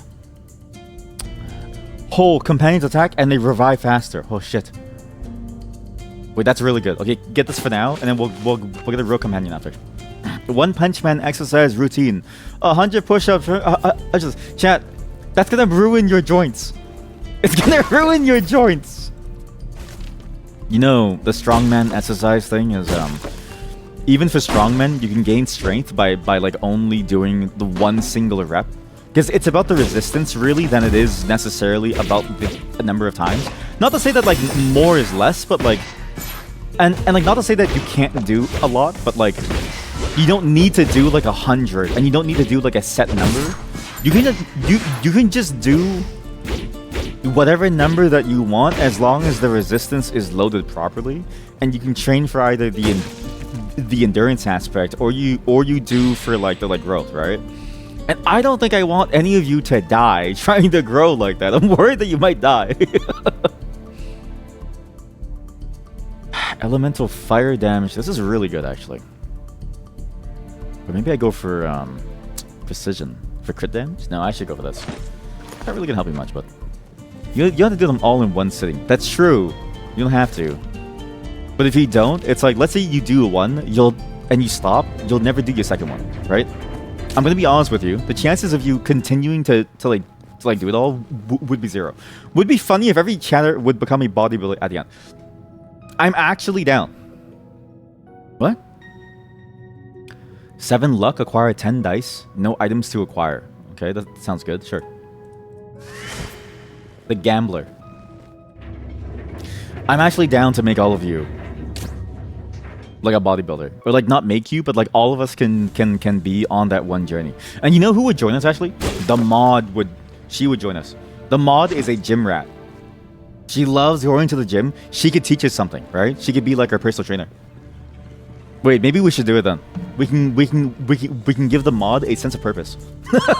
Whole companions attack and they revive faster. Oh shit. Wait, that's really good. Okay, get this for now, and then we'll get a real companion after. One Punch Man exercise routine. 100 push-ups. Chat. That's gonna ruin your joints. It's gonna ruin your joints. You know, the strongman exercise thing is even for strongmen, you can gain strength by like only doing the one single rep. Because it's about the resistance really than it is necessarily about the number of times. Not to say that like more is less, but like and like not to say that you can't do a lot, but like you don't need to do like 100 and you don't need to do like a set number. You can just do whatever number that you want as long as the resistance is loaded properly, and you can train for either the endurance aspect or you do for like the growth, right? And I don't think I want any of you to die trying to grow like that. I'm worried that you might die. Elemental fire damage. This is really good actually. But maybe I go for precision for crit damage. No, I should go for this. Not really gonna help me much, but you have to do them all in one sitting. That's true. You don't have to. But if you don't, it's like, let's say you do one, and you stop, you'll never do your second one, right? I'm gonna be honest with you. The chances of you continuing to do it all would be 0. Would be funny if every chatter would become a bodybuilder at the end. I'm actually down. What? 7 luck, acquire 10 dice. No items to acquire. Okay, that sounds good. Sure. The Gambler. I'm actually down to make all of you like a bodybuilder, or like not make you, but like all of us can be on that one journey. And you know who would join us actually? The mod would. She would join us. The mod is a gym rat. She loves going to the gym. She could teach us something, right? She could be like our personal trainer. Wait, maybe we should do it then. We can give the mod a sense of purpose,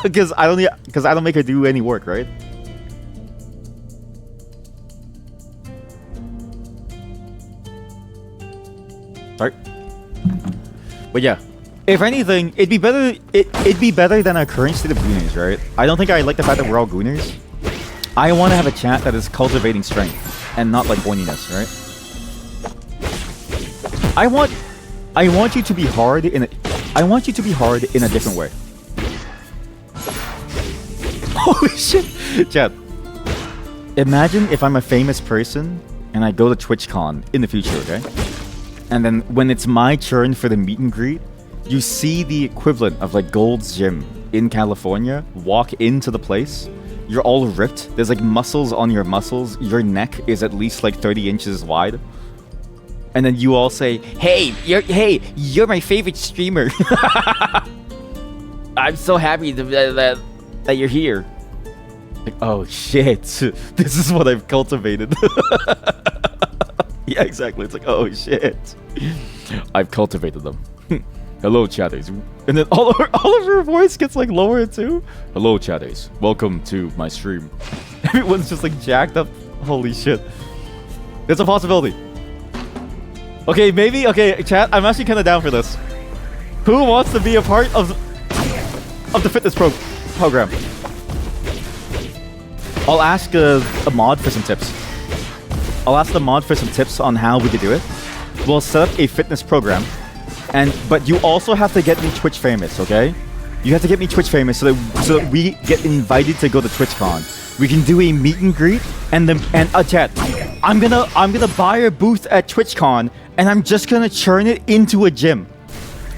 because I don't make her do any work, right? Sorry. But yeah, if anything, it'd be better than our current state of gooners, right? I don't think I like the fact that we're all gooners. I want to have a chat that is cultivating strength and not like horniness, right? I want you to be hard in a different way. Holy shit, chat. Imagine if I'm a famous person and I go to TwitchCon in the future, okay? And then when it's my turn for the meet and greet, you see the equivalent of like Gold's Gym in California walk into the place. You're all ripped. There's like muscles on your muscles. Your neck is at least like 30 inches wide. And then you all say, hey, you're my favorite streamer. I'm so happy that you're here. Like, oh shit, this is what I've cultivated. Yeah, exactly. It's like, oh shit, I've cultivated them. Hello, chatters. And then all of her voice gets like lower too. Hello, chatters. Welcome to my stream. Everyone's just like jacked up. Holy shit. There's a possibility. Okay, maybe. Okay, chat. I'm actually kind of down for this. Who wants to be a part of the fitness program? I'll ask a mod for some tips. I'll ask the mod for some tips on how we could do it. We'll set up a fitness program, but you also have to get me Twitch famous, okay? You have to get me Twitch famous so that we get invited to go to TwitchCon. We can do a meet and greet, and chat. I'm gonna buy a booth at TwitchCon, and I'm just gonna churn it into a gym.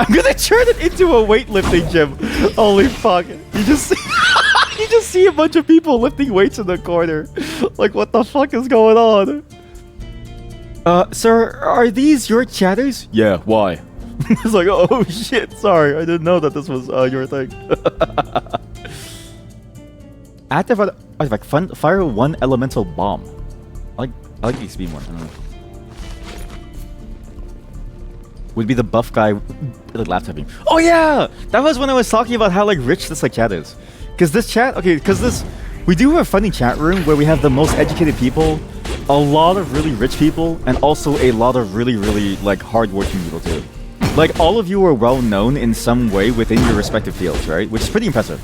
I'm gonna turn it into a weightlifting gym. Holy fuck! You just see a bunch of people lifting weights in the corner. Like, what the fuck is going on? Sir, are these your chatters? Yeah, why? It's like, oh shit, sorry, I didn't know that this was your thing. Active artifact, fire 1 elemental bomb. I like the speed one. I don't know. Would be the buff guy like laptoping. Oh yeah! That was when I was talking about how like rich this like chat is. Cause this chat, okay, cause this We do have a funny chat room where we have the most educated people, a lot of really rich people, and also a lot of really, really like hardworking people too. Like all of you are well known in some way within your respective fields, right? Which is pretty impressive.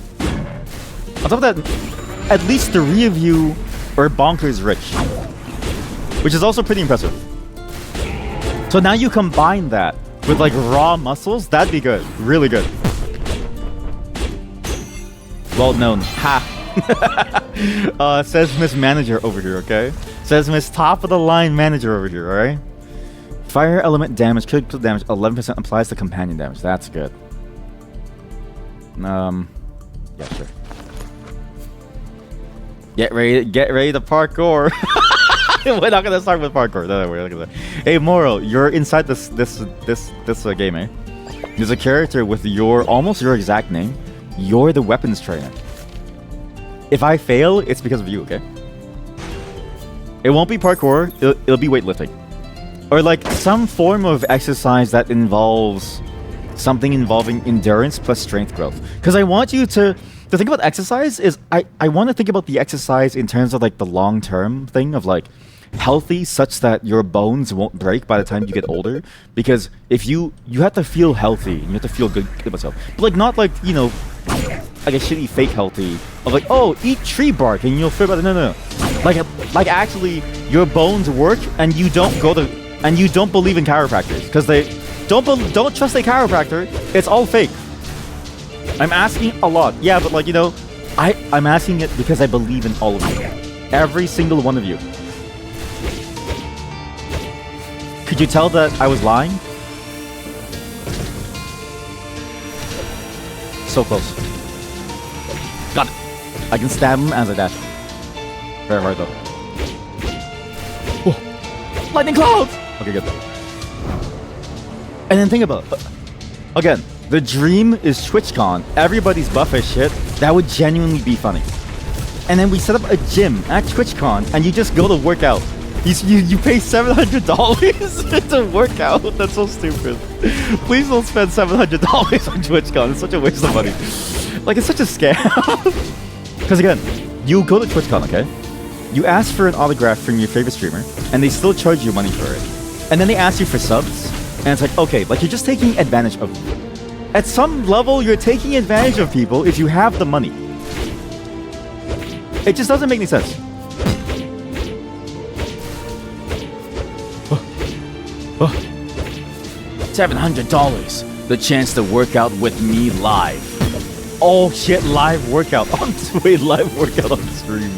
On top of that, at least 3 of you are bonkers rich, which is also pretty impressive. So now you combine that with like raw muscles, that'd be good, really good. Well known, ha. Says Miss Manager over here, okay? Says Miss Top of the Line Manager over here, alright? Fire element damage, critical damage, 11% applies to companion damage. That's good. Yeah, sure. Get ready to parkour. We're not gonna start with parkour. No, we're not gonna. Hey, Moro, you're inside this game, eh? There's a character with almost your exact name. You're the weapons trainer. If I fail, it's because of you, okay? It won't be parkour. It'll be weightlifting, or like some form of exercise that involves something involving endurance plus strength growth. Because I want you to. The thing about exercise is I want to think about the exercise in terms of like the long-term thing of like healthy such that your bones won't break by the time you get older. Because if you have to feel healthy and you have to feel good about yourself, but like not like, you know, like a shitty fake healthy of like, oh, eat tree bark and you'll feel better. No. Like actually your bones work and you don't believe in chiropractors because they don't trust a chiropractor. It's all fake. I'm asking a lot. Yeah, but like, you know, I'm asking it because I believe in all of you. Every single one of you. Could you tell that I was lying? So close. Got it. I can stab him as I dash. Very hard though. Whoa. Lightning clouds! Okay, good. And then think about it. Again, the dream is TwitchCon. Everybody's buff as shit. That would genuinely be funny. And then we set up a gym at TwitchCon and you just go to work out. You pay $700 to work out? That's so stupid. Please don't spend $700 on TwitchCon. It's such a waste of money. Like, it's such a scam. Because again, you go to TwitchCon, okay? You ask for an autograph from your favorite streamer and they still charge you money for it. And then they ask you for subs and it's like, okay, like you're just taking advantage of them. At some level, you're taking advantage of people if you have the money. It just doesn't make any sense. $700. The chance to work out with me live. Oh shit, live workout. Wait, live workout on stream.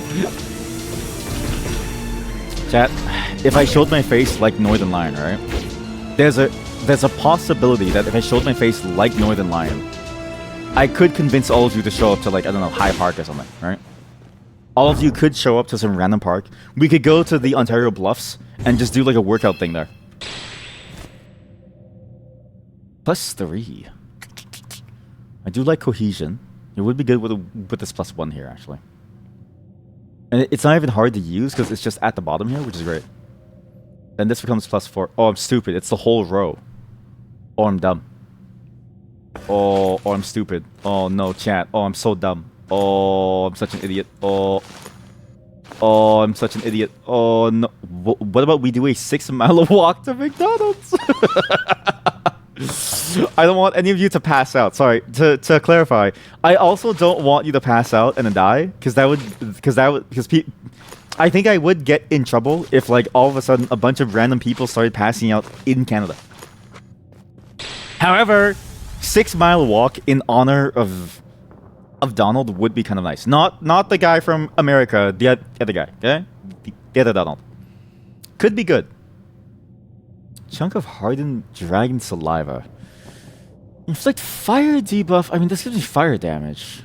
Chat, if I showed my face like Northern Lion, right? There's a possibility that if I showed my face like Northern Lion, I could convince all of you to show up to like, I don't know, High Park or something, right? All of you could show up to some random park. We could go to the Ontario Bluffs and just do like a workout thing there. +3. I do like cohesion. It would be good with this +1 here, actually. And it's not even hard to use because it's just at the bottom here, which is great. And this becomes +4. Oh, I'm stupid. It's the whole row. Oh, I'm dumb. Oh, I'm stupid. Oh, no, chat. Oh, I'm so dumb. Oh, I'm such an idiot. Oh, I'm such an idiot. Oh, no. What about we do a 6-mile walk to McDonald's? I don't want any of you to pass out. Sorry, to clarify, I also don't want you to pass out and then die, because I think I would get in trouble if like all of a sudden a bunch of random people started passing out in Canada. However, 6-mile walk in honor of Donald would be kind of nice. Not the guy from America, the other guy, okay? The other Donald. Could be good. Chunk of hardened dragon saliva. Inflict fire debuff. I mean, this gives me fire damage.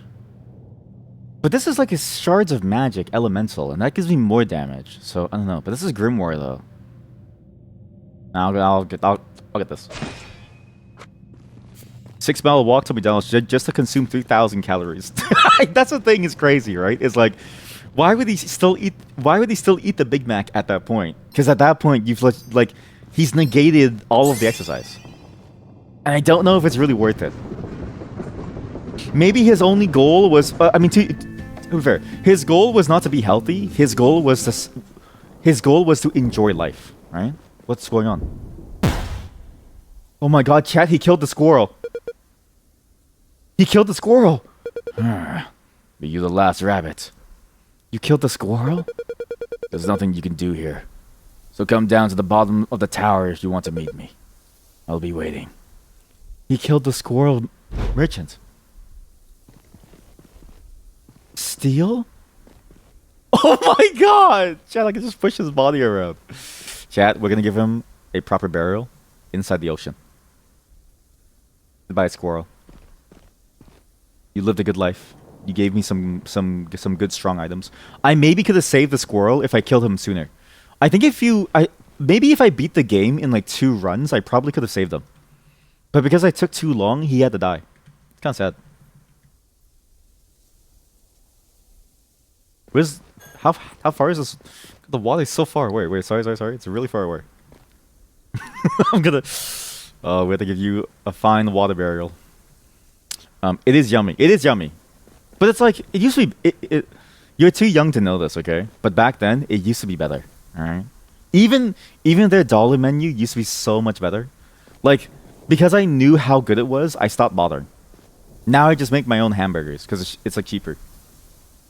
But this is like a shards of magic elemental, and that gives me more damage. So I don't know. But this is Grimoire though. I'll get this. 6-mile walk to McDonald's just to consume 3,000 calories. That's the thing. Is crazy, right? It's like, why would he still eat the Big Mac at that point? Because at that point, you've like he's negated all of the exercise, and I don't know if it's really worth it. Maybe his only goal was, I mean, To be fair, his goal was not to be healthy. His goal was to enjoy life. Right? What's going on? Oh my God, chat! He killed the squirrel. He killed the squirrel. Be you the last rabbit. You killed the squirrel? There's nothing you can do here. So come down to the bottom of the tower if you want to meet me. I'll be waiting. He killed the squirrel merchant. Steal? Oh my God! Chat, I can just push his body around. Chat, we're gonna give him a proper burial inside the ocean. Goodbye, squirrel. You lived a good life. You gave me some good strong items. I maybe could have saved the squirrel if I killed him sooner. I think maybe if I beat the game in like 2 runs, I probably could have saved him. But because I took too long, he had to die. It's kind of sad. How far is this? The water is so far away. Wait, sorry. It's really far away. I'm gonna. Oh, we have to give you a fine water burial. It is yummy. It is yummy. But it's like, it used to be, you're too young to know this, okay? But back then, it used to be better, alright? Even their dollar menu used to be so much better. Like, because I knew how good it was, I stopped bothering. Now I just make my own hamburgers, because it's like cheaper.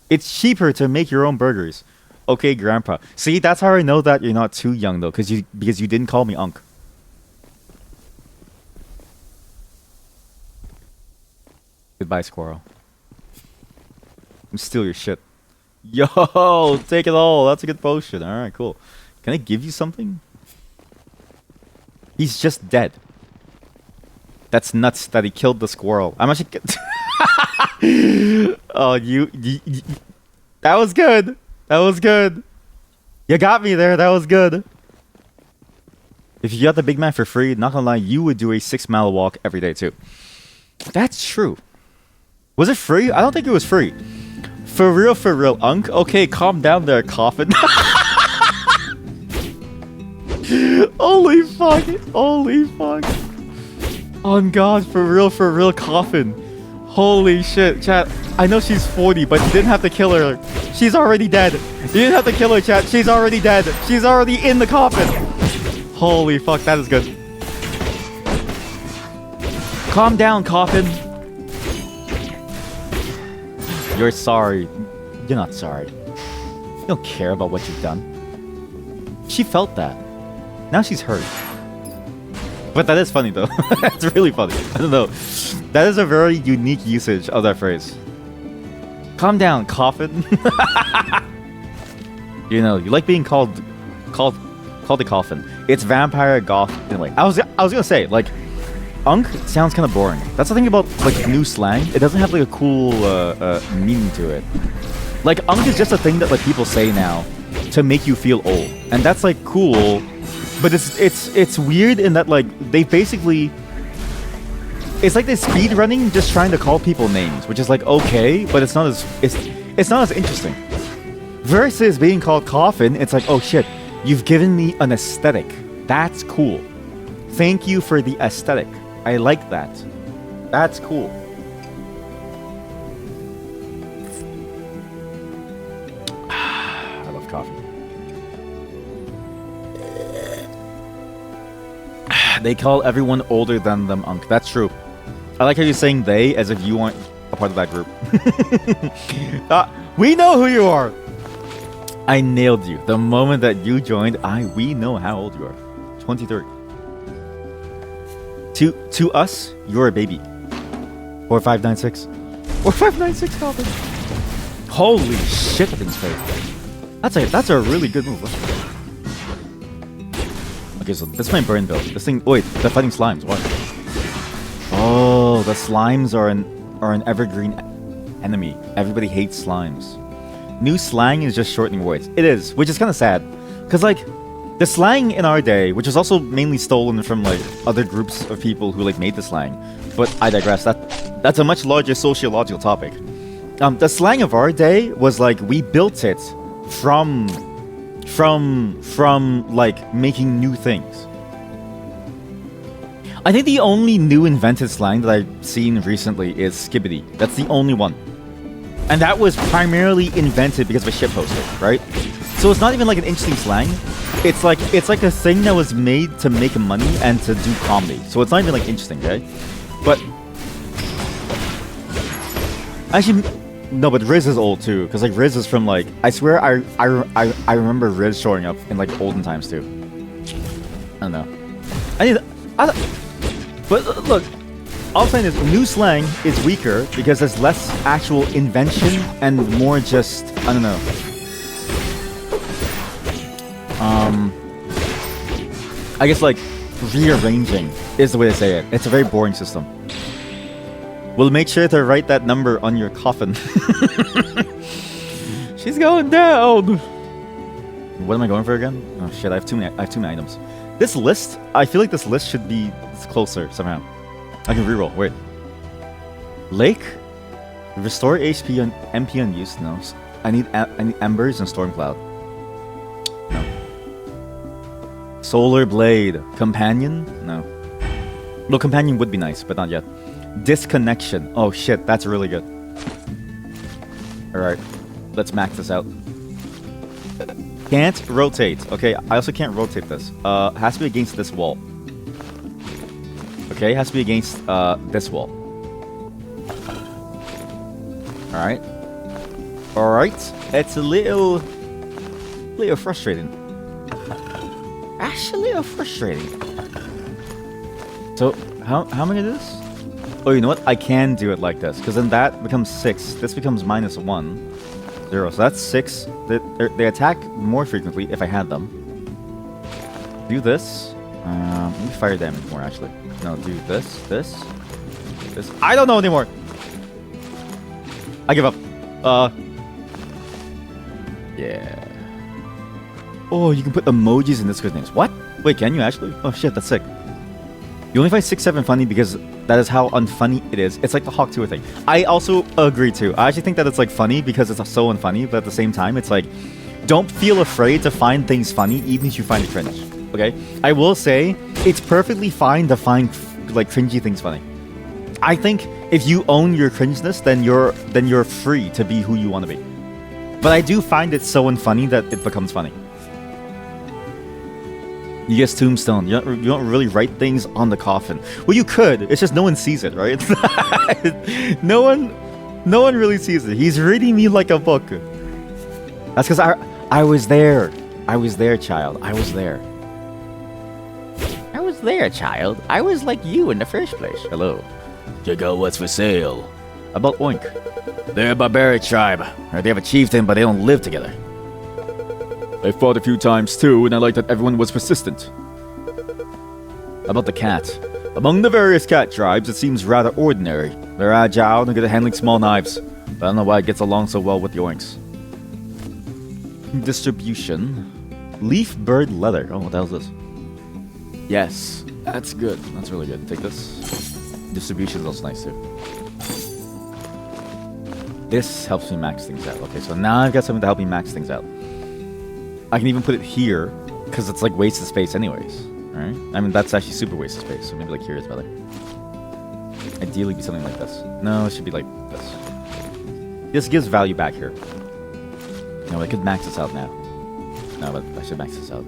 It's cheaper to make your own burgers. Okay, Grandpa. See, that's how I know that you're not too young, though, because you didn't call me Unc. Goodbye, squirrel. Steal your shit. Yo, take it all. That's a good potion. Alright, cool. Can I give you something? He's just dead. That's nuts that he killed the squirrel. I'm actually... Oh, you... That was good. That was good. You got me there. That was good. If you got the Big Mac for free, not gonna lie, you would do a 6-mile walk every day too. That's true. Was it free? I don't think it was free. For real, Unc? Okay, calm down there, Coffin. Holy fuck. Holy fuck. On God, for real, Coffin. Holy shit, chat. I know she's 40, but you didn't have to kill her. She's already dead. You didn't have to kill her, chat. She's already dead. She's already in the coffin. Holy fuck, that is good. Calm down, Coffin. You're sorry. You're not sorry. You don't care about what you've done. She felt that. Now she's hurt. But that is funny though. That's really funny. I don't know. That is a very unique usage of that phrase. Calm down, Coffin. You know, you like being called a coffin. It's vampire goth anyway. I was gonna say, like, Unk sounds kind of boring. That's the thing about like new slang. It doesn't have like a cool meaning to it. Like Unk is just a thing that like people say now to make you feel old, and that's like cool. But it's weird in that like they basically, it's like they're speed running, just trying to call people names, which is like okay, but it's not as interesting. Versus being called coffin, it's like, oh shit, you've given me an aesthetic. That's cool. Thank you for the aesthetic. I like that. That's cool. I love coffee. They call everyone older than them Unk. That's true. I like how you're saying they as if you aren't a part of that group. We know who you are. I nailed you. The moment that you joined, we know how old you are. 23. To us, you're a baby. 4596. 4596 Coffin. Holy shit, that thing's fake. That's a really good move. Okay, so this is my burn build. This thing. Wait, they're fighting slimes. What? Oh, the slimes are an evergreen enemy. Everybody hates slimes. New slang is just shortening words. It is, which is kind of sad, because like the slang in our day, which is also mainly stolen from like other groups of people who like made the slang. But I digress. That's a much larger sociological topic. The slang of our day was like we built it from like making new things. I think the only new invented slang that I've seen recently is skibbity. That's the only one. And that was primarily invented because of a shit poster, right? So it's not even like an interesting slang. It's like a thing that was made to make money and to do comedy. So it's not even like interesting, okay? But actually, no. But Riz is old too, because like Riz is from like I swear I remember Riz showing up in like olden times too. I don't know. But look, all I'm saying is new slang is weaker because there's less actual invention and more just I don't know. I guess like rearranging is the way to say it. It's a very boring system. We'll make sure to write that number on your coffin. She's going down. What am I going for again? Oh shit! I have too many items. This list, I feel like this list should be closer somehow. I can reroll. Wait. Lake, restore HP on MP unused. No. I need embers and storm cloud. No. Solar blade, companion. No. Well, companion would be nice, but not yet. Disconnection. Oh shit, that's really good. Alright, let's max this out. Can't rotate. Okay, I also can't rotate this. Has to be against this wall. Okay, has to be against this wall. Alright. Alright. It's a little frustrating. Actually, a little frustrating. So, how am I gonna do this? Oh, you know what? I can do it like this, because then that becomes 6. This becomes -1. 0. So that's 6. They attack more frequently if I had them. Do this. Let me fire damage more, actually. No, do this. I don't know anymore. I give up. Yeah. Oh, you can put emojis in Discord names. What? Wait, can you actually? Oh shit, that's sick. You only find 6, 7 funny because that is how unfunny it is. It's like the Hawk Tour thing. I also agree too. I actually think that it's like funny because it's so unfunny, but at the same time, it's like, don't feel afraid to find things funny even if you find it cringe. Okay? I will say, it's perfectly fine to find like cringy things funny. I think if you own your cringeness, then you're free to be who you want to be. But I do find it so unfunny that it becomes funny. You guess Tombstone. You don't really write things on the coffin. Well, you could. It's just no one sees it, right? No one really sees it. He's reading me like a book. That's because I was there. I was there, child. I was there. I was there, child. I was like you in the first place. Hello. Check out what's for sale. About Oink. They're a barbaric tribe. Or they have a chieftain, but they don't live together. I fought a few times too, and I liked that everyone was persistent. About the cat. Among the various cat tribes, it seems rather ordinary. They're agile and good at handling small knives, but I don't know why it gets along so well with the Oinks. Distribution. Leaf bird leather. Oh, what the hell is this? Yes, that's good. That's really good. Take this. Distribution is also nice too. This helps me max things out. Okay, so now I've got something to help me max things out. I can even put it here, because it's like wasted space anyways, right? I mean, that's actually super wasted space, so maybe like here is better. Ideally be something like this. No, it should be like this. This gives value back here. No, I could max this out now. No, but I should max this out.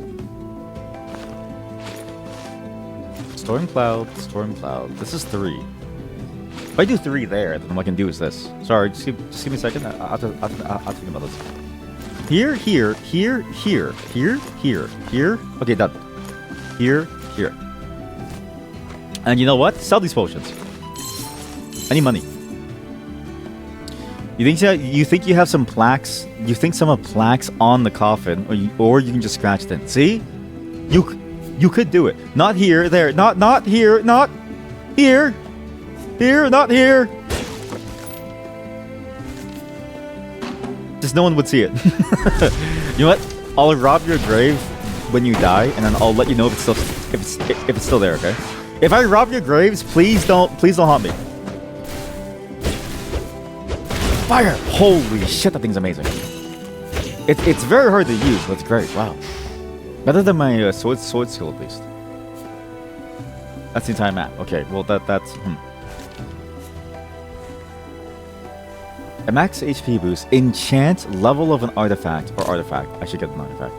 Storm Cloud, Storm Cloud. This is 3. If I do 3 there, then what I can do is this. Sorry, just give me a second. I'll think about this. Here. Okay, done. Here. And you know what? Sell these potions. I need money. You think you have some plaques? You think some of plaques on the coffin, or you can just scratch it in. See? You could do it. Not here, there. Not here. Not here. Here. Not here. Just no one would see it. You know what? I'll rob your grave when you die, and then I'll let you know if it's still there. Okay? If I rob your graves, please don't haunt me. Fire! Holy shit, that thing's amazing. It's very hard to use, but it's great. Wow, better than my sword skill at least. That's the entire map. Okay, well that's. A max HP boost. Enchant level of an artifact or artifact. I should get an artifact.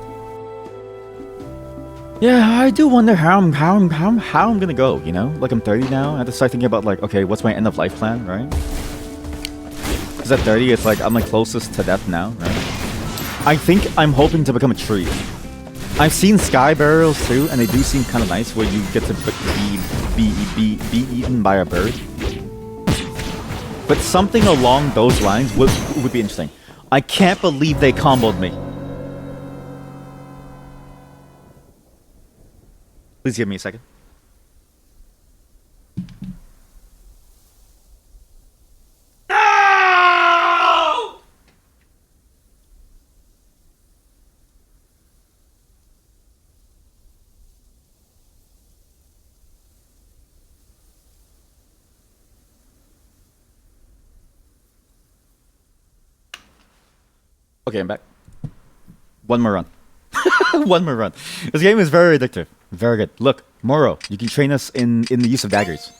Yeah, I do wonder how I'm gonna go, you know? Like I'm 30 now, I have to start thinking about like, okay, what's my end of life plan, right? Because at 30, it's like I'm like closest to death now, right? I think I'm hoping to become a tree. I've seen sky burials too, and they do seem kind of nice, where you get to be eaten by a bird. But something along those lines would be interesting. I can't believe they comboed me. Please give me a second. No! Okay, I'm back. One more run. One more run. This game is very addictive. Very good. Look, Moro, you can train us in the use of daggers.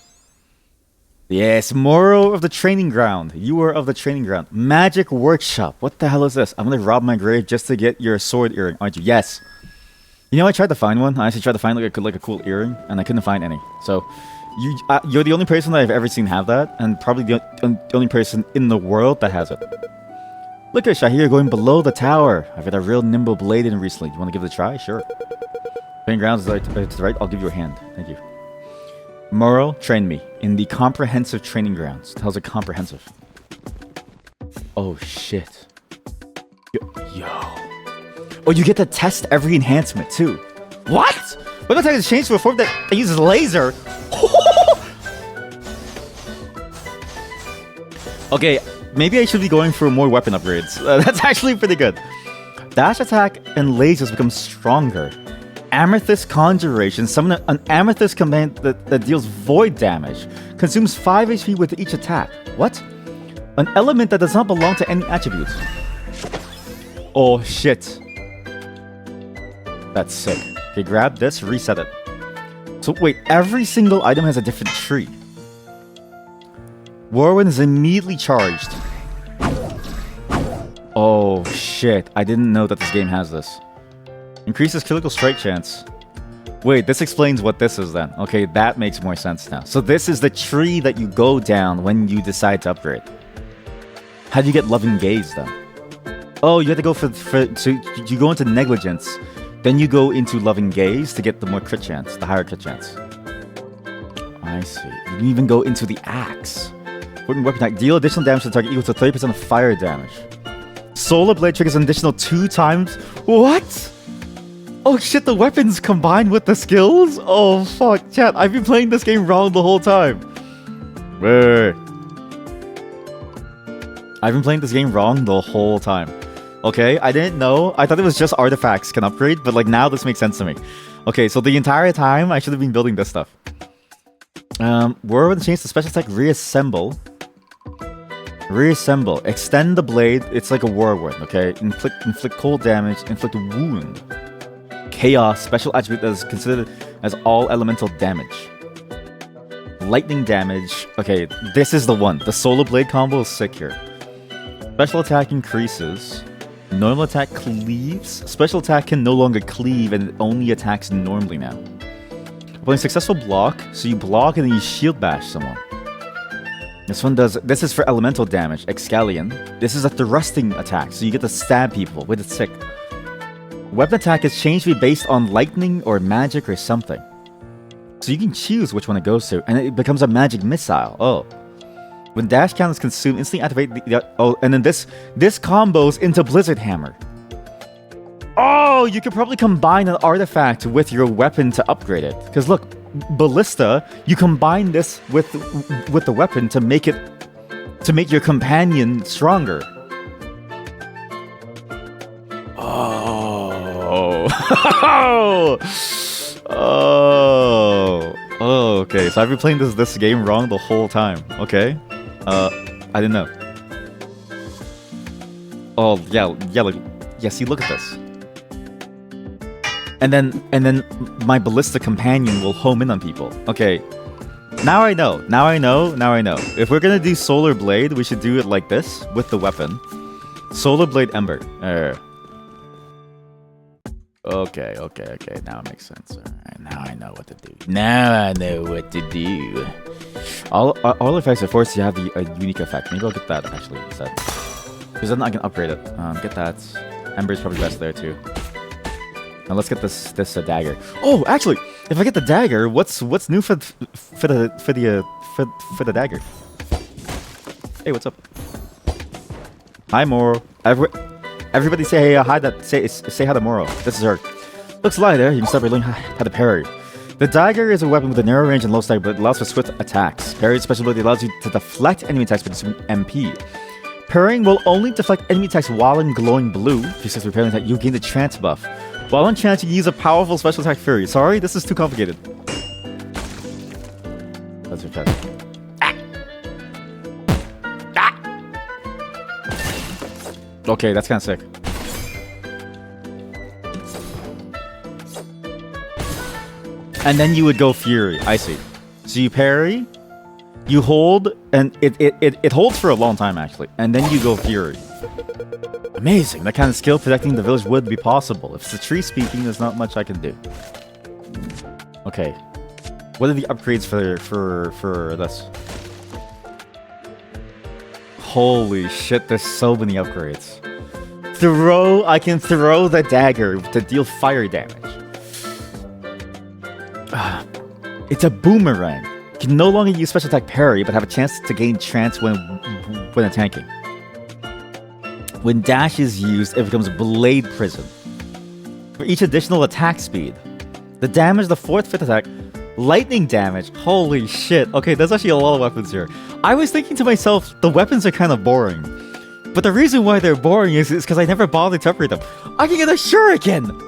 Yes, Moro of the training ground. You are of the training ground. Magic workshop. What the hell is this? I'm gonna rob my grave just to get your sword earring, aren't you? Yes. You know, I tried to find one. I actually tried to find like a cool earring, and I couldn't find any. So, you're the only person that I've ever seen have that, and probably the only person in the world that has it. Look at Shahir going below the tower. I've got a real nimble blade in recently. You want to give it a try? Sure. Training grounds to the right. I'll give you a hand. Thank you. Moro, train me in the comprehensive training grounds. How's it comprehensive? Oh shit. Yo. Oh, you get to test every enhancement too. What? What attack has changed to a form that uses laser? Okay, maybe I should be going for more weapon upgrades. That's actually pretty good. Dash attack and lasers become stronger. Amethyst Conjuration. Summon an Amethyst command that deals void damage. Consumes 5 HP with each attack. What? An element that does not belong to any attribute. Oh shit. That's sick. Okay, grab this, reset it. So wait, every single item has a different tree. Warwin is immediately charged. Oh shit, I didn't know that this game has this. Increases critical strike chance. Wait, this explains what this is then. Okay, that makes more sense now. So this is the tree that you go down when you decide to upgrade. How do you get Loving Gaze then? Oh, you have to go so you go into Negligence. Then you go into Loving Gaze to get the more crit chance, the higher crit chance. I see. You can even go into the Axe. Weapon attack. Deal additional damage to the target equal to 30% of fire damage. Solar Blade triggers an additional 2 times. What? Oh shit, the weapons combined with the skills? Oh fuck, chat, I've been playing this game wrong the whole time. Wait. I've been playing this game wrong the whole time. Okay, I didn't know. I thought it was just artifacts can upgrade, but like now this makes sense to me. Okay, so the entire time I should have been building this stuff. Whirlwind change the special attack Reassemble. Reassemble. Extend the blade. It's like a whirlwind, okay? Inflict cold damage. Inflict wound. Chaos. Special attribute that is considered as all elemental damage. Lightning damage. Okay, this is the one. The Solar Blade combo is sick here. Special attack increases. Normal attack cleaves. Special attack can no longer cleave and it only attacks normally now. Applying successful block, so you block and then you shield bash someone. This is for elemental damage, Excalion. This is a thrusting attack, so you get to stab people with it sick. Weapon attack is changed to be based on lightning or magic or something. So you can choose which one it goes to, and it becomes a magic missile. Oh. When dash count is consumed, instantly activate and then this combos into Blizzard Hammer. Oh, you could probably combine an artifact with your weapon to upgrade it. Because look, Ballista, you combine this with the weapon to make your companion stronger. Oh. Oh, okay. So I've been playing this game wrong the whole time. Okay. I didn't know. Oh, yeah, see, look at this. And then my ballista companion will home in on people. Okay. Now I know. Now I know. Now I know. If we're gonna do Solar Blade, we should do it like this with the weapon. Solar Blade Ember. Okay. Now it makes sense. Alright, now I know what to do. Now I know what to do. All effects are forced to have a unique effect. Maybe I'll get that actually instead. Because then I can upgrade it. Get that. Ember is probably best there too. Now let's get this dagger. Oh, actually, if I get the dagger, what's new for the dagger? Hey, what's up? Hi, Moro. Everybody say hi. Say hi to Moro. This is her. Looks lighter. You can start by learning how to parry. The dagger is a weapon with a narrow range and low stack, but it allows for swift attacks. Parry's special ability allows you to deflect enemy attacks with MP. Parrying will only deflect enemy attacks while in glowing blue. If you successfully parry an attack, you gain the trance buff. While in trance, you use a powerful special attack Fury. Sorry, this is too complicated. That's your chat. Okay, that's kind of sick. And then you would go Fury. I see. So you parry, you hold, and it holds for a long time actually. And then you go Fury. Amazing. That kind of skill protecting the village would be possible. If it's a tree speaking, there's not much I can do. Okay. What are the upgrades for this? Holy shit, there's so many upgrades. I can throw the dagger to deal fire damage. It's a boomerang. You can no longer use special attack parry, but have a chance to gain trance when attacking. When dash is used, it becomes blade prison. For each additional attack speed, the damage, the 4th, 5th attack, lightning damage. Holy shit. Okay, there's actually a lot of weapons here. I was thinking to myself, the weapons are kind of boring. But the reason why they're boring is because I never bothered to upgrade them. I can get a shuriken!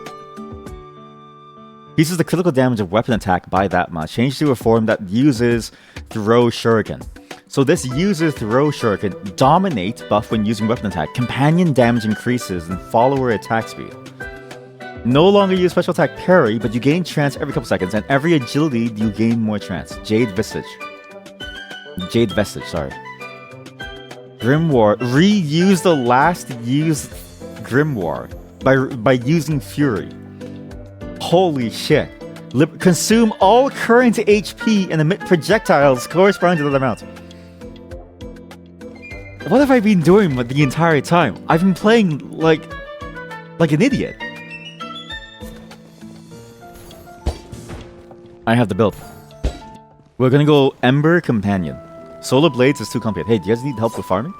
Uses the critical damage of weapon attack by that much. Change to a form that uses throw shuriken. So this uses throw shuriken. Dominate buff when using weapon attack. Companion damage increases and follower attack speed. No longer use special attack parry, but you gain trance every couple seconds, and every agility you gain more trance. Jade Vestige, sorry. Grimoire. Reuse the last used Grimoire by using Fury. Holy shit. Consume all current HP and emit projectiles corresponding to that amount. What have I been doing the entire time? I've been playing like an idiot. I have the build. We're gonna go Ember Companion. Solar Blades is too complicated. Hey, do you guys need help with farming?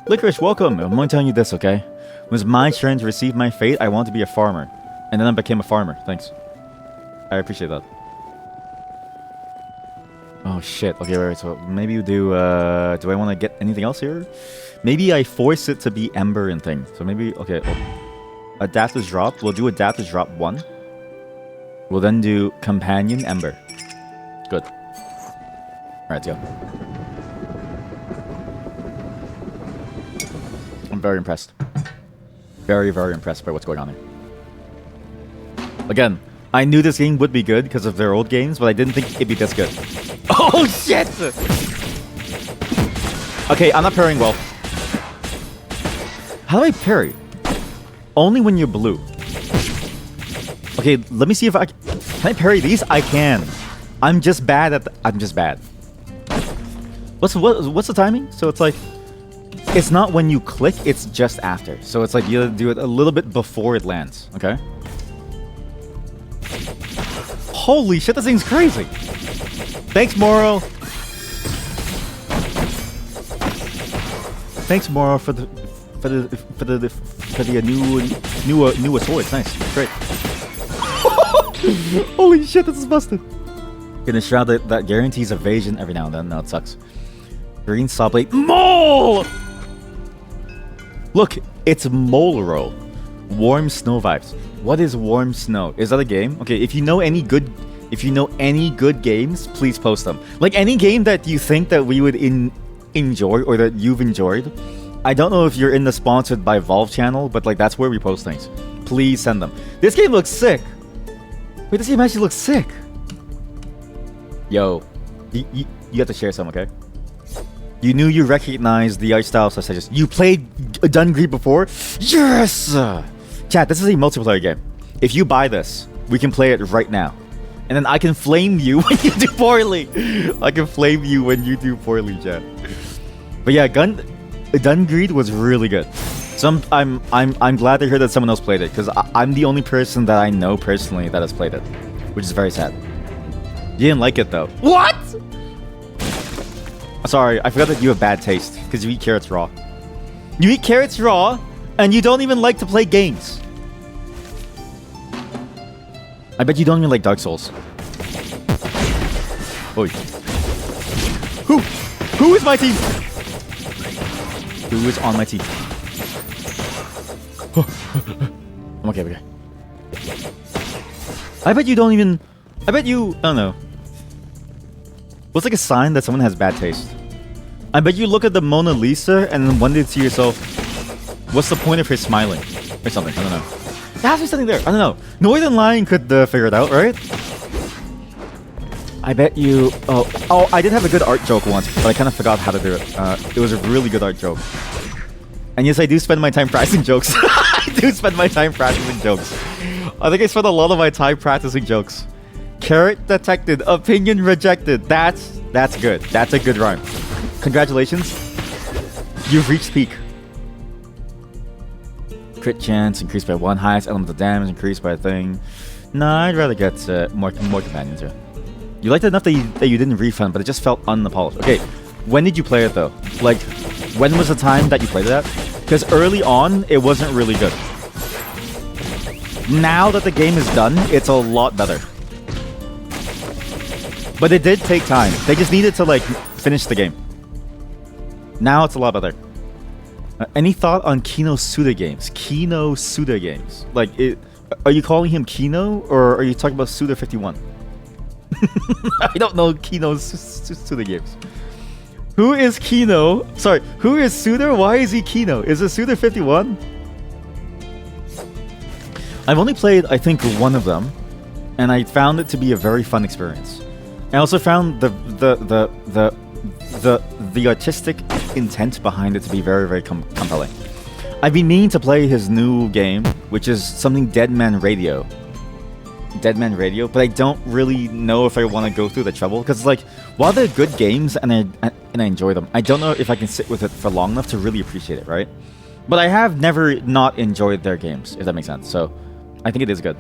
Licorice, welcome. I'm only telling you this, okay? It was my turn to receive my fate. I wanted to be a farmer. And then I became a farmer. Thanks. I appreciate that. Oh shit. Okay, wait, so maybe you do I want to get anything else here? Maybe I force it to be Ember and thing. So maybe, okay. Adapters drop. We'll do Adapters drop 1. We'll then do Companion Ember. Good. Alright, let's go. I'm very impressed. Very, very impressed by what's going on here. Again, I knew this game would be good because of their old games, but I didn't think it'd be this good. Oh shit! Okay, I'm not parrying well. How do I parry? Only when you're blue. Okay, let me see if can I parry these? I can. I'm just bad at I'm just bad. What's the timing? So it's like, it's not when you click, it's just after. So it's like you do it a little bit before it lands, okay? Holy shit, this thing's crazy. Thanks, Moro. Thanks, Moro, for the new swords. Nice, great. Holy shit, this is busted. In a shroud that guarantees evasion every now and then. No, it sucks. Green saw blade. Mole! Look, it's Mole Roll. Warm snow vibes. What is warm snow? Is that a game? Okay, if you know any good games, please post them. Like any game that you think that we would enjoy or that you've enjoyed. I don't know if you're in the sponsored by Valve channel, but like that's where we post things. Please send them. This game looks sick. Wait, this game actually looks sick. Yo, You have to share some, okay? You knew you recognized the art style such as you played Dungreed before? Yes! Chat, this is a multiplayer game. If you buy this, we can play it right now. And then I can flame you when you do poorly. I can flame you when you do poorly, chat. But yeah, Dungreed was really good. So I'm glad to hear that someone else played it, because I'm the only person that I know personally that has played it, which is very sad. You didn't like it though. What? Sorry, I forgot that you have bad taste because you eat carrots raw. You eat carrots raw, and you don't even like to play games. I bet you don't even like Dark Souls. Oi. Who is my team? Who is on my team? I'm okay. I bet you don't even... I bet you... I don't know. What's like a sign that someone has bad taste? I bet you look at the Mona Lisa and then wonder to yourself, what's the point of her smiling? Or something, I don't know. There has to be something there, I don't know. Northern Lion could figure it out, right? I bet you... Oh, I did have a good art joke once, but I kind of forgot how to do it. It was a really good art joke. And yes, I do spend my time practicing jokes. I do spend my time practicing jokes. I think I spent a lot of my time practicing jokes. Carrot detected, opinion rejected. That's good. That's a good rhyme. Congratulations. You've reached peak. Crit chance increased by 1. Highest element of damage increased by a thing. Nah, I'd rather get more companions here. You liked it enough that you didn't refund, but it just felt unpolished. Okay, when did you play it though? Like, when was the time that you played it at? Because early on, it wasn't really good. Now that the game is done, it's a lot better. But it did take time. They just needed to like finish the game. Now it's a lot better. Any thought on Kino Suda games? Kino Suda games. Like, are you calling him Kino or are you talking about Suda 51? I don't know Kino Suda games. Who is Kino? Sorry, who is Suda? Why is he Kino? Is it Suda 51? I've only played, I think, one of them, and I found it to be a very fun experience. I also found the artistic intent behind it to be very, very compelling. I've been meaning to play his new game, which is something Dead Man Radio, but I don't really know if I want to go through the trouble, because like, while they're good games and I enjoy them, I don't know if I can sit with it for long enough to really appreciate it, right? But I have never not enjoyed their games, if that makes sense. So I think it is good.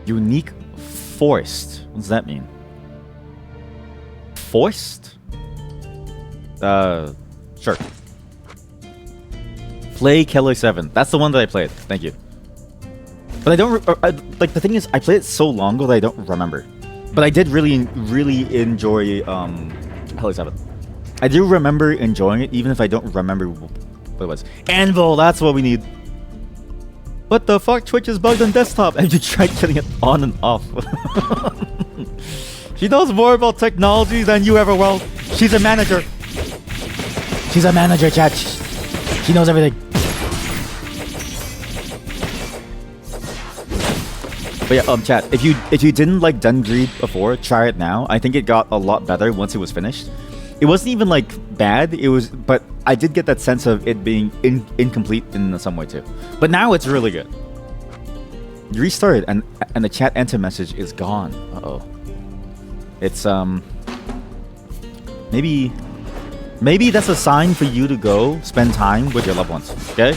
Unique forced. What does that mean? Forced? Sure. Play Keller 7. That's the one that I played. Thank you. But I don't... like, the thing is, I played it so long ago that I don't remember. But I did really enjoy Keller 7. I do remember enjoying it, even if I don't remember what it was. Anvil, that's what we need. What the fuck? Twitch is bugged on desktop. Have you tried getting it on and off? She knows more about technology than you ever will. She's a manager. She's a manager, chat. She knows everything. But yeah, chat. If you didn't like Dungreed before, try it now. I think it got a lot better once it was finished. It wasn't even like bad. It was, but I did get that sense of it being incomplete in some way too. But now it's really good. You restarted and the chat enter message is gone. Uh-oh. It's maybe that's a sign for you to go spend time with your loved ones. Okay?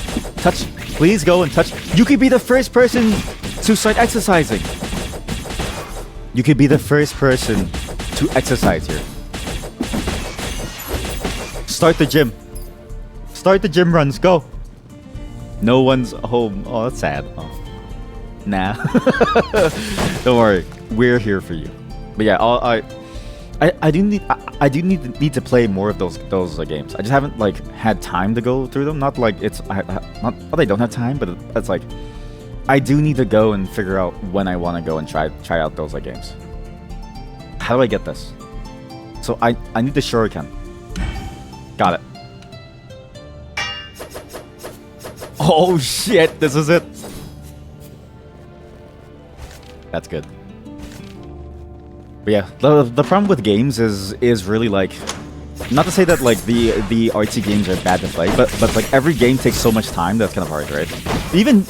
Please go and touch. You could be the first person to start exercising. You could be the first person to exercise here. Start the gym. Start the gym runs. Go. No one's home. Oh, that's sad. Oh. Nah. Don't worry. We're here for you. But yeah, I do need to play more of those games. I just haven't like had time to go through them. Not like it's not that I don't have time, but it's like I do need to go and figure out when I want to go and try out those like games. How do I get this? So I need the shuriken. Got it. Oh shit! This is it. That's good. But yeah, the problem with games is really like, not to say that like the artsy games are bad to play, but like every game takes so much time that's kind of hard, right? Even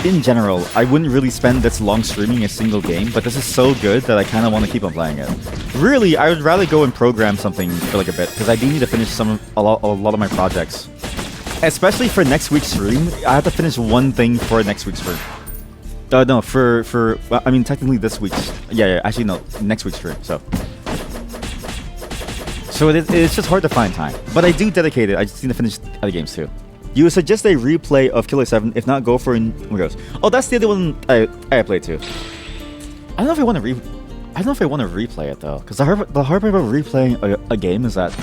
in general, I wouldn't really spend this long streaming a single game, but this is so good that I kind of want to keep on playing it. Really, I would rather go and program something for like a bit, because I do need to finish a lot of my projects. Especially for next week's stream, I have to finish one thing for next week's stream. No, I mean technically this week's. Yeah, actually no, next week's stream. So it's just hard to find time. But I do dedicate it. I just need to finish other games too. You would suggest a replay of Killer 7, if not go for Ghost. Oh, that's the other one I played too. I don't know if I want to replay it though, because the hard part about replaying a game is that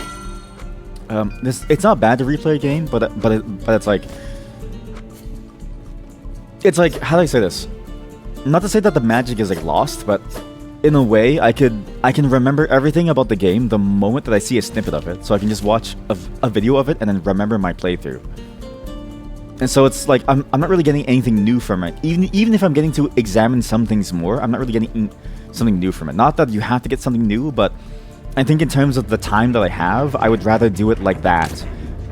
it's not bad to replay a game, but it's like how do I say this? Not to say that the magic is like lost, but in a way I can remember everything about the game the moment that I see a snippet of it, so I can just watch a video of it and then remember my playthrough. And so it's like I'm not really getting anything new from it. Even if I'm getting to examine some things more, I'm not really getting something new from it. Not that you have to get something new, but I think in terms of the time that I have, I would rather do it like that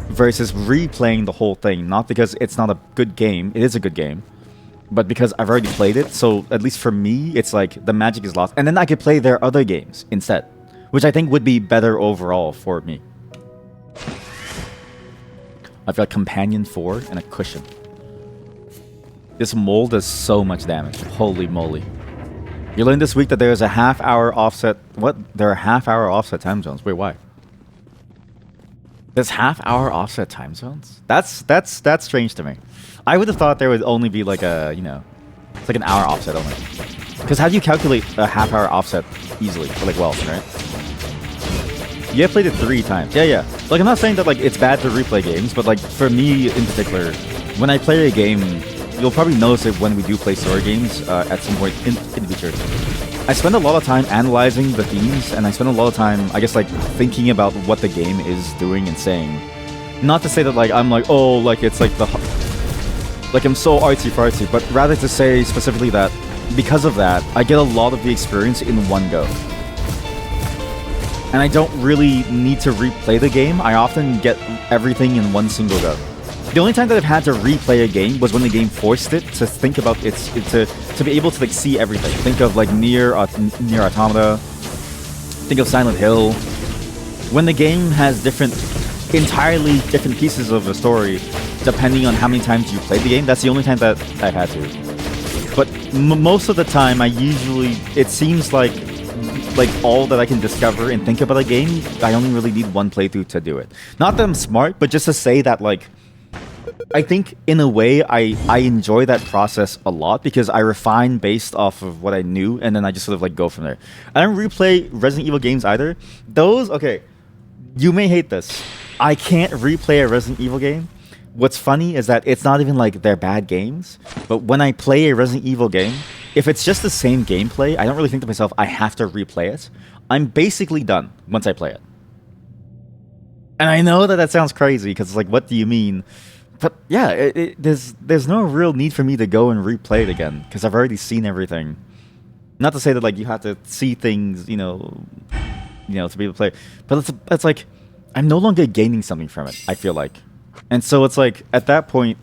versus replaying the whole thing. Not because it's not a good game, it is a good game, but because I've already played it. So at least for me, it's like the magic is lost, and then I could play their other games instead, which I think would be better overall for me. I've got Companion 4 and a cushion. This mole does so much damage. Holy moly. You learned this week that there is a half-hour offset... What? There are half-hour offset time zones. Wait, why? There's half-hour offset time zones? That's strange to me. I would have thought there would only be like a, you know... It's like an hour offset only. Because how do you calculate a half-hour offset easily? Or like, well, right? You have played it 3 times. Yeah. Like, I'm not saying that like it's bad to replay games, but like for me in particular, when I play a game, you'll probably notice it when we do play story games at some point in the future. I spend a lot of time analyzing the themes, and I spend a lot of time, I guess, like thinking about what the game is doing and saying. Not to say that like I'm like, oh, like it's like like I'm so artsy-fartsy, but rather to say specifically that because of that, I get a lot of the experience in one go. And I don't really need to replay the game. I often get everything in one single go. The only time that I've had to replay a game was when the game forced it to think about to be able to like see everything. Think of like Nier Automata. Think of Silent Hill. When the game has entirely different pieces of a story, depending on how many times you played the game, that's the only time that I've had to. But most of the time, it seems like all that I can discover and think about a game, I only really need one playthrough to do it. Not that I'm smart, but just to say that like I think in a way I enjoy that process a lot because I refine based off of what I knew, and then I just sort of like go from there. I don't replay Resident Evil games either. Okay, you may hate this. I can't replay a Resident Evil game. What's funny is that it's not even like they're bad games, but when I play a Resident Evil game, if it's just the same gameplay, I don't really think to myself, I have to replay it. I'm basically done once I play it. And I know that sounds crazy, because it's like, what do you mean? But yeah, there's no real need for me to go and replay it again, because I've already seen everything. Not to say that like you have to see things, you know, to be able to play. But it's like, I'm no longer gaining something from it, I feel like. And so it's like, at that point,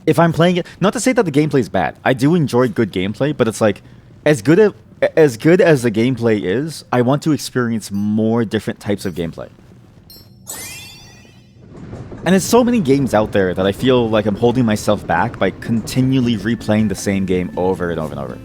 if I'm playing it, not to say that the gameplay is bad. I do enjoy good gameplay, but it's like, as good as the gameplay is, I want to experience more different types of gameplay. And there's so many games out there that I feel like I'm holding myself back by continually replaying the same game over and over and over.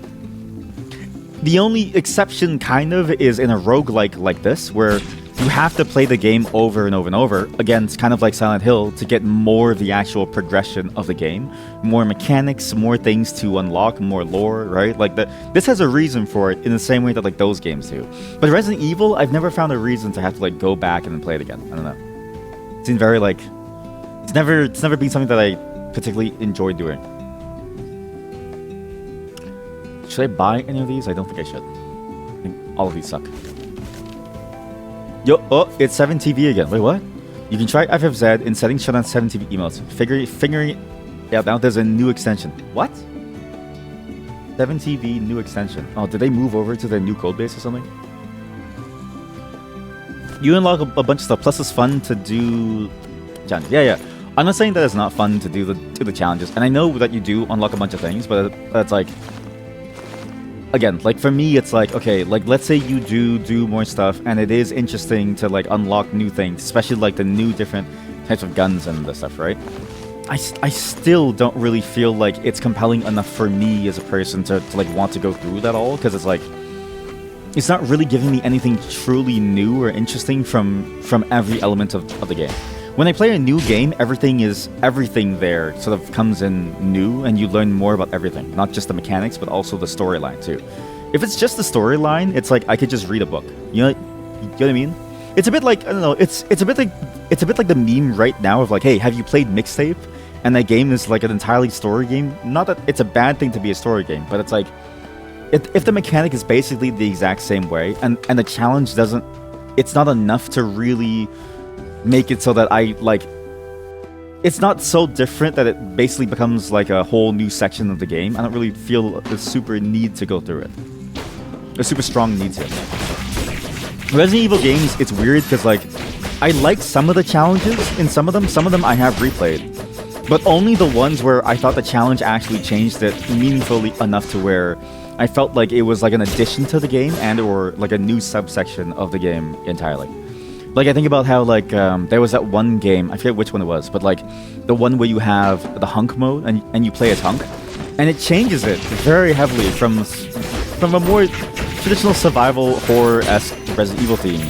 The only exception, kind of, is in a roguelike like this, where you have to play the game over and over and over. Again, it's kind of like Silent Hill, to get more of the actual progression of the game. More mechanics, more things to unlock, more lore, right? Like, this has a reason for it in the same way that, like, those games do. But Resident Evil, I've never found a reason to have to, like, go back and then play it again. I don't know. It seems very, like... It's never been something that I particularly enjoy doing. Should I buy any of these? I don't think I should. I think all of these suck. Yo, oh, it's 7TV again. Wait, what? You can try FFZ in settings, shut down 7TV emotes. Figuring it out now, there's a new extension. What? 7TV new extension. Oh, did they move over to their new code base or something? You unlock a bunch of stuff. Plus, it's fun to do challenges. Yeah. I'm not saying that it's not fun to do the challenges, and I know that you do unlock a bunch of things, but it's like, again, like for me, it's like, okay, like let's say you do more stuff, and it is interesting to like unlock new things, especially like the new different types of guns and the stuff, right? I still don't really feel like it's compelling enough for me as a person to like want to go through that all, because it's like, it's not really giving me anything truly new or interesting from every element of the game. When I play a new game, everything there sort of comes in new, and you learn more about everything, not just the mechanics, but also the storyline too. If it's just the storyline, it's like I could just read a book. You know what I mean? It's a bit like, I don't know, it's a bit like the meme right now of like, hey, have you played Mixtape? And that game is like an entirely story game. Not that it's a bad thing to be a story game, but it's like, if the mechanic is basically the exact same way, and the challenge doesn't, it's not enough to really make it so that I like, it's not so different that it basically becomes like a whole new section of the game. I don't really feel a super need to go through it. A super strong need to. Resident Evil games, it's weird because like, I like some of the challenges in some of them I have replayed. But only the ones where I thought the challenge actually changed it meaningfully enough to where I felt like it was like an addition to the game and or like a new subsection of the game entirely. Like I think about how like there was that one game, I forget which one it was, but like the one where you have the hunk mode and you play as hunk, and it changes it very heavily from a more traditional survival horror-esque Resident Evil theme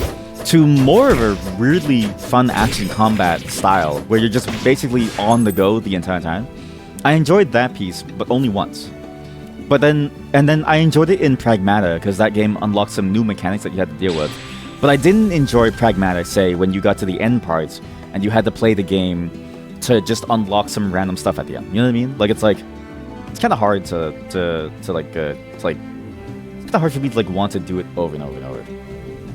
to more of a weirdly fun action combat style where you're just basically on the go the entire time. I enjoyed that piece, but only once. But then I enjoyed it in Pragmata because that game unlocked some new mechanics that you had to deal with. But I didn't enjoy Pragmata, say, when you got to the end parts and you had to play the game to just unlock some random stuff at the end. You know what I mean? Like it's kind of hard to like it's kind of hard for me to like want to do it over and over and over.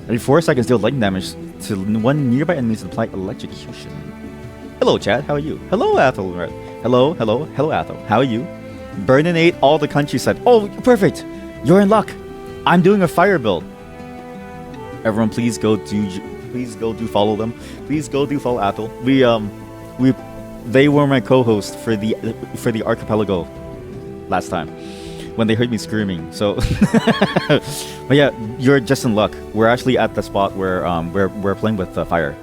Every 4 seconds, deal lightning damage to one nearby enemies and apply electrocution. Hello, Chad. How are you? Hello, Athel. Hello, Athel. How are you? Burninate all the countryside. Oh, perfect. You're in luck. I'm doing a fire build. Everyone, please go do follow them. Please go do follow Athel. They were my co-host for the archipelago last time when they heard me screaming. So, but yeah, you're just in luck. We're actually at the spot where we're playing with fire.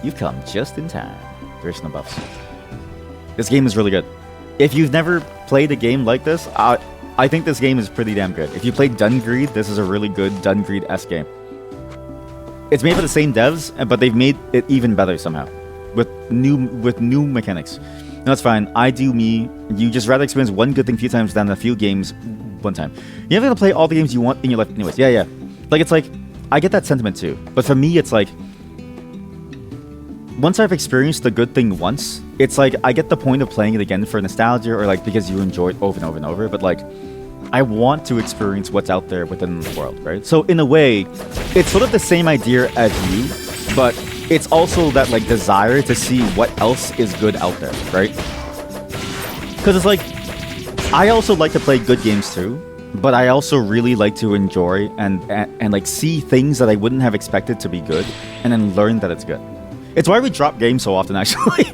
You've come just in time. There's no buffs. This game is really good. If you've never played a game like this, I think this game is pretty damn good. If you played Dungreed, this is a really good Dungreed-esque game. It's made by the same devs, but they've made it even better somehow, with new mechanics. No, that's fine. I do me. You just rather experience one good thing a few times than a few games one time. You're never gonna play all the games you want in your life anyways. Yeah. Like, it's like, I get that sentiment too. But for me, it's like, once I've experienced the good thing once, it's like, I get the point of playing it again for nostalgia or like because you enjoy it over and over and over. But like, I want to experience what's out there within the world, right? So in a way, it's sort of the same idea as you, but it's also that like desire to see what else is good out there, right? Because it's like, I also like to play good games too, but I also really like to enjoy and like see things that I wouldn't have expected to be good and then learn that it's good. It's why we drop games so often, actually.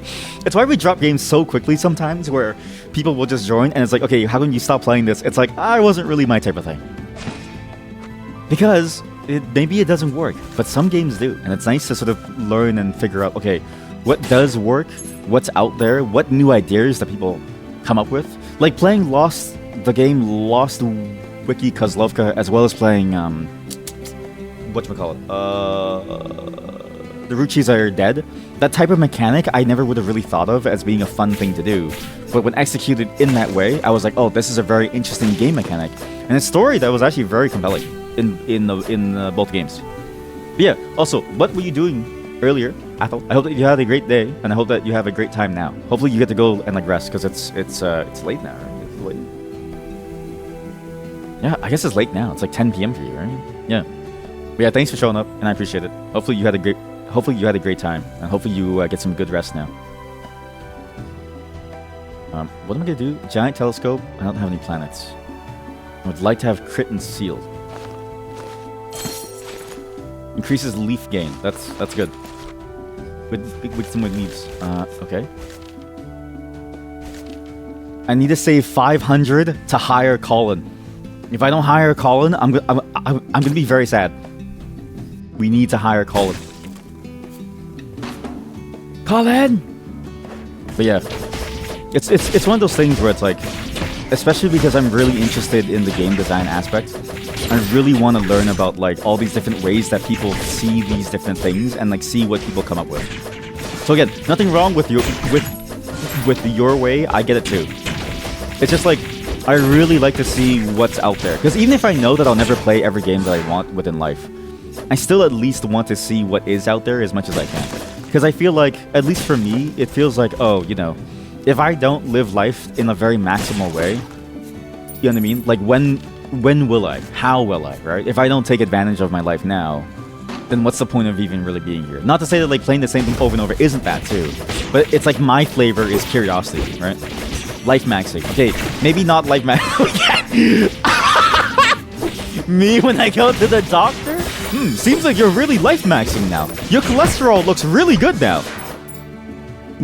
It's why we drop games so quickly sometimes, where people will just join and it's like, okay, how can you stop playing this? It's like, I wasn't really my type of thing. Because maybe it doesn't work, but some games do. And it's nice to sort of learn and figure out, okay, what does work? What's out there? What new ideas that people come up with? Like playing the game Lost Wiki Kozlovka, as well as playing, whatchamacallit? The Ruchis Are Dead. That type of mechanic I never would have really thought of as being a fun thing to do. But when executed in that way, I was like, oh, this is a very interesting game mechanic. And a story that was actually very compelling in both games. But yeah, also, what were you doing earlier, Athel? I hope that you had a great day, and I hope that you have a great time now. Hopefully you get to go and like rest, because it's late now, right? It's late. Yeah, I guess it's late now. It's like 10 p.m. for you, right? Yeah. But yeah, thanks for showing up, and I appreciate it. Hopefully you had a great time, and hopefully you get some good rest now. What am I gonna do? Giant telescope? I don't have any planets. Would like to have crit and sealed. Increases leaf gain. That's good. With some leaves. Okay. I need to save 500 to hire Colin. If I don't hire Colin, I'm gonna be very sad. We need to hire Colin. Colin. But yeah, it's one of those things where it's like, especially because I'm really interested in the game design aspect. I really want to learn about like all these different ways that people see these different things and like see what people come up with. So again, nothing wrong with your way. I get it too. It's just like I really like to see what's out there, because even if I know that I'll never play every game that I want within life, I still at least want to see what is out there as much as I can. Because I feel like, at least for me, it feels like, oh, you know, if I don't live life in a very maximal way, you know what I mean? Like when will I? How will I, right? If I don't take advantage of my life now, then what's the point of even really being here? Not to say that like playing the same thing over and over isn't that too, but it's like my flavor is curiosity, right? Life maxing. Okay, maybe not life maxing. Me when I go to the doctor? Seems like you're really life maxing now. Your cholesterol looks really good now.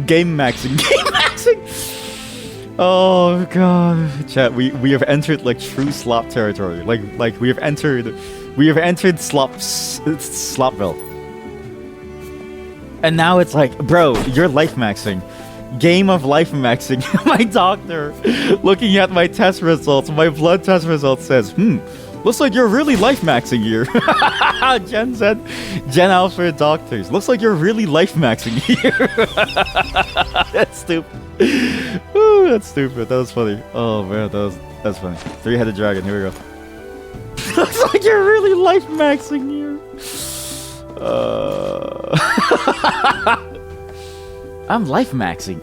Game maxing. Game maxing! Oh god. Chat, we have entered like true slop territory. Like we have entered Slopville. And now it's like, bro, you're life maxing. Game of life maxing. My doctor, looking at my test results, my blood test results says, looks like you're really life maxing here. Jen said, Jen Alfred Doctors, looks like you're really life maxing here. That's stupid. Ooh, that's stupid. That was funny. Oh man, that's funny. Three-headed dragon, here we go. Looks like you're really life maxing here. I'm life maxing.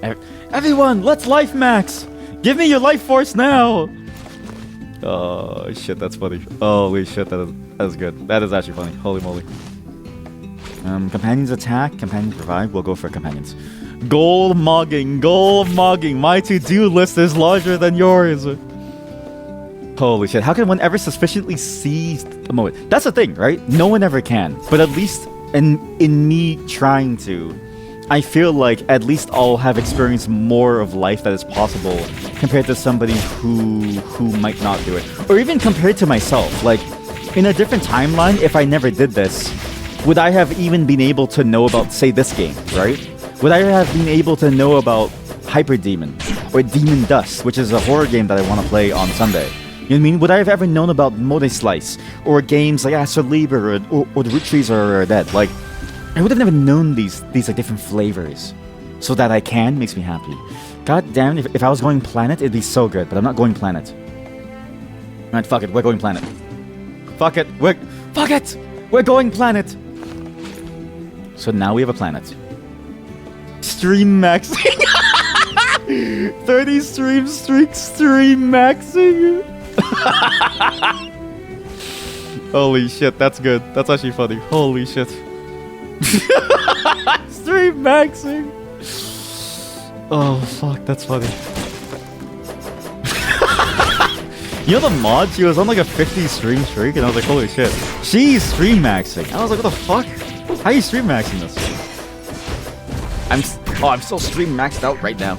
Everyone, let's life max. Give me your life force now. Oh shit, that's funny. Holy shit, that is good. That is actually funny. Holy moly. Companions attack, companions provide. We'll go for companions. Goal mogging, goal mogging. My to-do list is larger than yours. Holy shit, how can one ever sufficiently seize the moment? That's the thing, right? No one ever can. But at least in me trying to, I feel like at least I'll have experienced more of life that is possible compared to somebody who might not do it. Or even compared to myself. Like, in a different timeline, if I never did this, would I have even been able to know about, say, this game, right? Would I have been able to know about Hyper Demon or Demon Dust, which is a horror game that I want to play on Sunday? You know what I mean? Would I have ever known about Mode Slice or games like Astro Libre or The Root Trees are Dead? Like, I would have never known these like different flavors. So that I can makes me happy. God damn, if I was going planet, it'd be so good, but I'm not going planet. Alright, fuck it, we're going planet. Fuck it, we're going planet. So now we have a planet. Stream maxing. 30 stream streak stream maxing. Holy shit, that's good. That's actually funny. Holy shit. Stream maxing. Oh fuck, that's funny. You know the mod? She was on like a 50 stream streak, and I was like, holy shit. She's stream maxing. I was like, what the fuck? How are you stream maxing this? I'm still stream maxed out right now.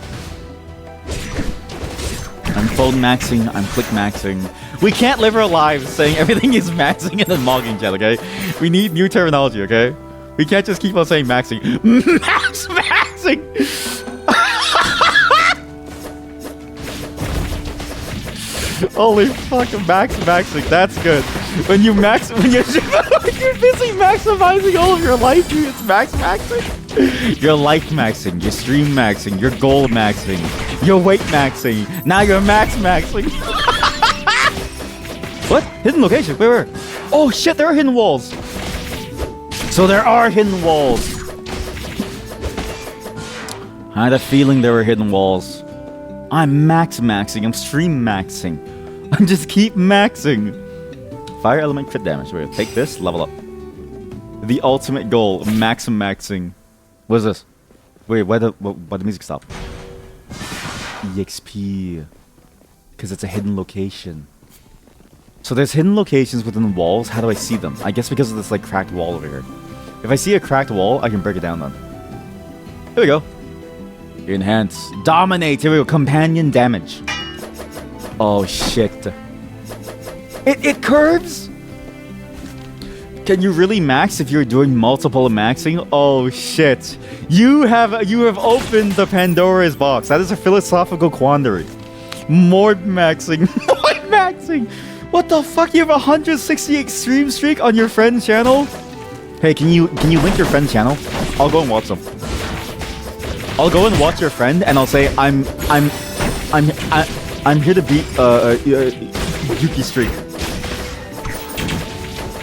I'm phone maxing, I'm click maxing. We can't live our lives saying everything is maxing and then mogging, chat, okay? We need new terminology, okay? We can't just keep on saying maxing. Max maxing! Holy fuck, max maxing, that's good. When you're busy maximizing all of your life, dude, it's max maxing. You're life maxing, you're stream maxing, you're goal maxing, you're weight maxing, now you're max maxing. What? Hidden location? Where? Oh shit, there are hidden walls. So there are hidden walls. I had a feeling there were hidden walls. I'm max maxing, I'm stream maxing. I'm just keep maxing. Fire element crit damage. We're gonna take this, level up. The ultimate goal, maxing. What is this? Wait, why the music stop? EXP. Because it's a hidden location. So there's hidden locations within walls. How do I see them? I guess because of this like cracked wall over here. If I see a cracked wall, I can break it down then. Here we go. Enhance. Dominate. Here we go. Companion damage. Oh shit. It curves? Can you really max if you're doing multiple maxing? Oh shit. You have opened the Pandora's box. That is a philosophical quandary. More maxing. More maxing. What the fuck? You have a 160 extreme streak on your friend's channel? Hey, can you link your friend's channel? I'll go and watch them. I'll go and watch your friend and I'll say I'm here to beat Yuki streak.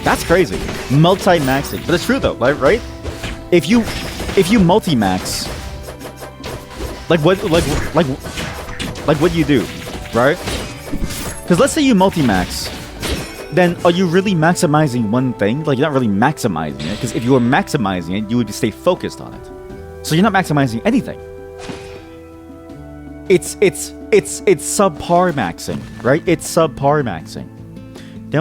That's crazy. Multi-maxing. But it's true though, right? If you multi-max, like what do you do, right? Because let's say you multi-max, then are you really maximizing one thing? Like, you're not really maximizing it, because if you were maximizing it, you would stay focused on it. So you're not maximizing anything. It's subpar maxing, right? It's subpar maxing. They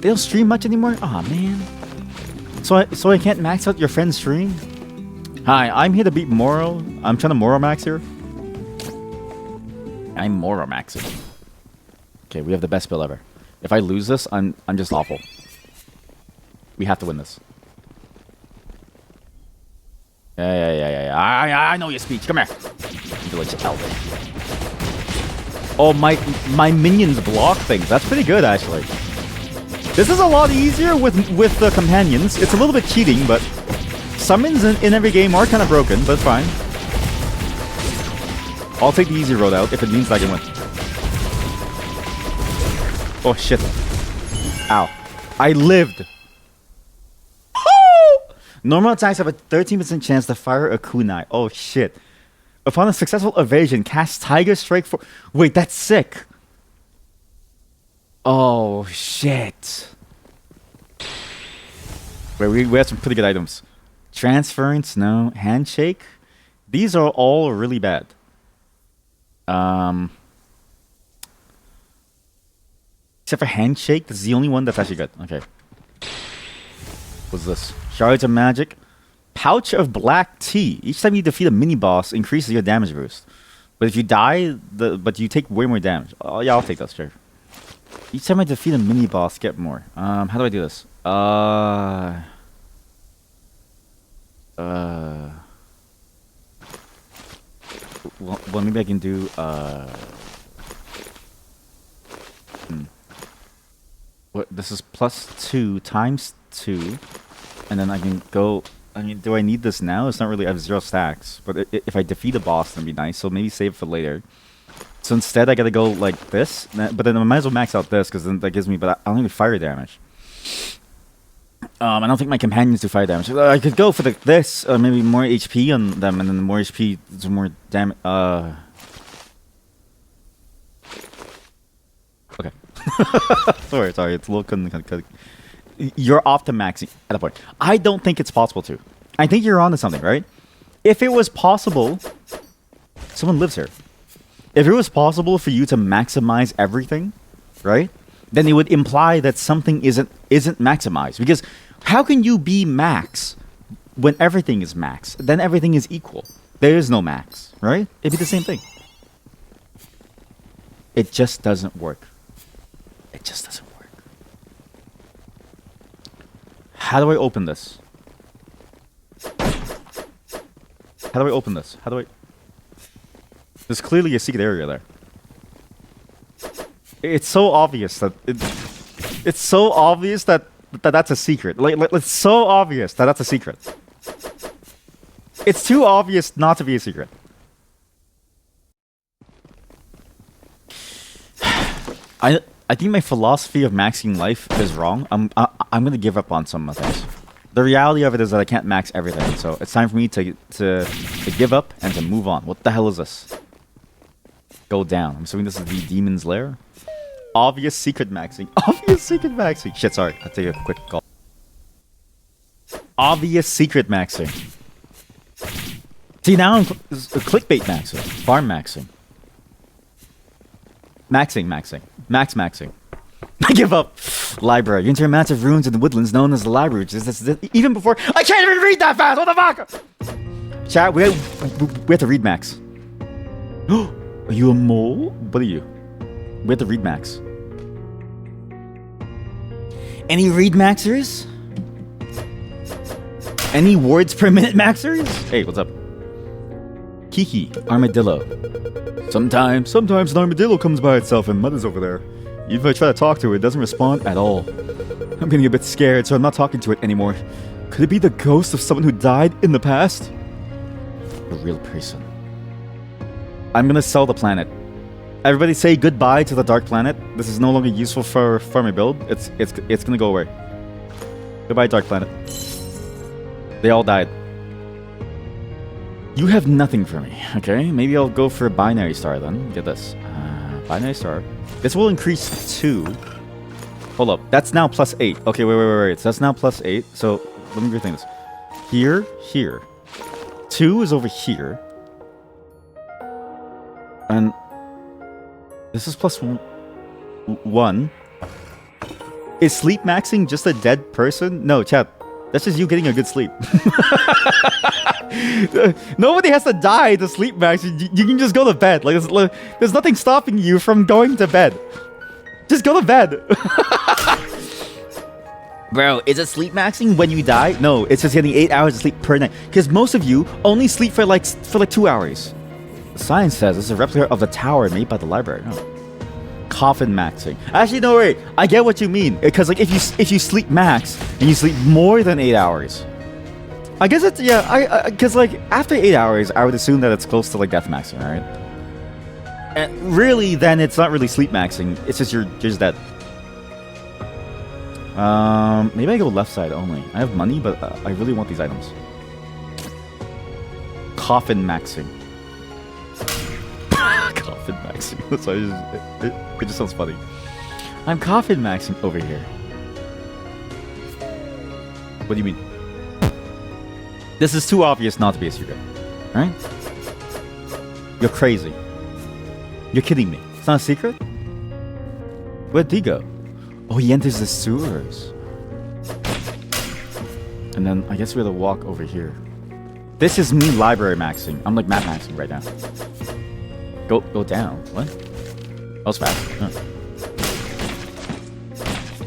don't stream much anymore? Aw, man. So I can't max out your friend's stream? Hi, I'm here to beat Moro. I'm trying to Moro max here. I'm Moro maxing. Okay, we have the best build ever. If I lose this, I'm just awful. We have to win this. Yeah. I know your speech. Come here. Oh, my minions block things. That's pretty good, actually. This is a lot easier with the companions. It's a little bit cheating, but summons in every game are kind of broken, but it's fine. I'll take the easy road out if it means I can win. Oh shit. Ow. I lived. Oh! Normal attacks have a 13% chance to fire a kunai. Oh shit. Upon a successful evasion, cast Tiger Strike for... Wait, that's sick. Oh shit. Wait, we have some pretty good items. Transference, no. Handshake. These are all really bad. Except for Handshake, this is the only one that's actually good. Okay. What's this? Shards of Magic. Pouch of Black Tea. Each time you defeat a mini-boss, increases your damage boost. But if you die, but you take way more damage. Oh, yeah, I'll take that, sure. Each time I defeat a mini-boss, get more. How do I do this? Well, maybe I can do, What, this is +2 times 2, and then I can go... I mean, do I need this now? It's not really... I have 0 stacks, but if I defeat a boss, that'd be nice, so maybe save it for later. So instead, I gotta go like this, but then I might as well max out this, because then that gives me... But I don't need fire damage. I don't think my companions do fire damage. I could go for this, maybe more HP on them, and then more HP, some more damage... Okay. sorry, it's a little... You're off to maxing at a point. I don't think it's possible to. I think you're onto something, right? If it was possible... Someone lives here. If it was possible for you to maximize everything, right? Then it would imply that something isn't maximized. Because how can you be max when everything is max? Then everything is equal. There is no max, right? It'd be the same thing. It just doesn't work. It just doesn't work. How do I open this? How do I open this? How do I... There's clearly a secret area there. It's so obvious that... It's so obvious that that's a secret. Like, it's so obvious that that's a secret. It's too obvious not to be a secret. I think my philosophy of maxing life is wrong. I'm gonna give up on some of things. The reality of it is that I can't max everything, so it's time for me to give up and to move on. What the hell is this? Go down. I'm assuming this is the Demon's Lair. Obvious secret maxing. Obvious secret maxing. Shit, sorry. I'll take a quick call. Obvious secret maxing. See, now I'm clickbait maxing. Farm maxing. Maxing. Max maxing. I give up. Library. You enter a massive ruins in the woodlands known as the library, which is even before. I can't even read that fast. What the fuck? Chat. We have to read Max. Are you a mole? What are you? We have to read Max. Any read maxers? Any words per minute maxers? Hey, what's up? Kiki, armadillo. Sometimes an armadillo comes by itself and mutters over there. Even if I try to talk to it, it doesn't respond at all. I'm getting a bit scared, so I'm not talking to it anymore. Could it be the ghost of someone who died in the past? A real person. I'm gonna sell the planet. Everybody say goodbye to the dark planet. This is no longer useful for my build. It's gonna go away. Goodbye, dark planet. They all died. You have nothing for me, okay? Maybe I'll go for a binary star then. Get this. Binary star. This will increase 2. Hold up. That's now plus 8. Okay, wait. So that's now plus 8. So let me rethink this. Here. 2 is over here. And this is plus 1. Is sleep maxing just a dead person? No, chat. That's just you getting a good sleep. Nobody has to die to sleep max. You can just go to bed. Like there's nothing stopping you from going to bed. Just go to bed. Bro, is it sleep maxing When you die? No, it's just getting 8 hours of sleep per night. Because most of you only sleep for like 2 hours. Science says it's a replica of the tower made by the library. Oh. Coffin maxing. Actually, no, wait. I get what you mean. Because like if you sleep max and you sleep more than 8 hours, I guess it's because like after 8 hours, I would assume that it's close to like death maxing, right? And really, then it's not really sleep maxing. It's just you're just dead. Maybe I go left side only. I have money, but I really want these items. Coffin maxing. Coffin maxing. So it just sounds funny. I'm coffin maxing over here. What do you mean? This is too obvious not to be a secret, right? You're crazy. You're kidding me. It's not a secret? Where'd he go? Oh, he enters the sewers. And then I guess we have to walk over here. This is me library maxing. I'm like map maxing right now. Go down. What? That was fast.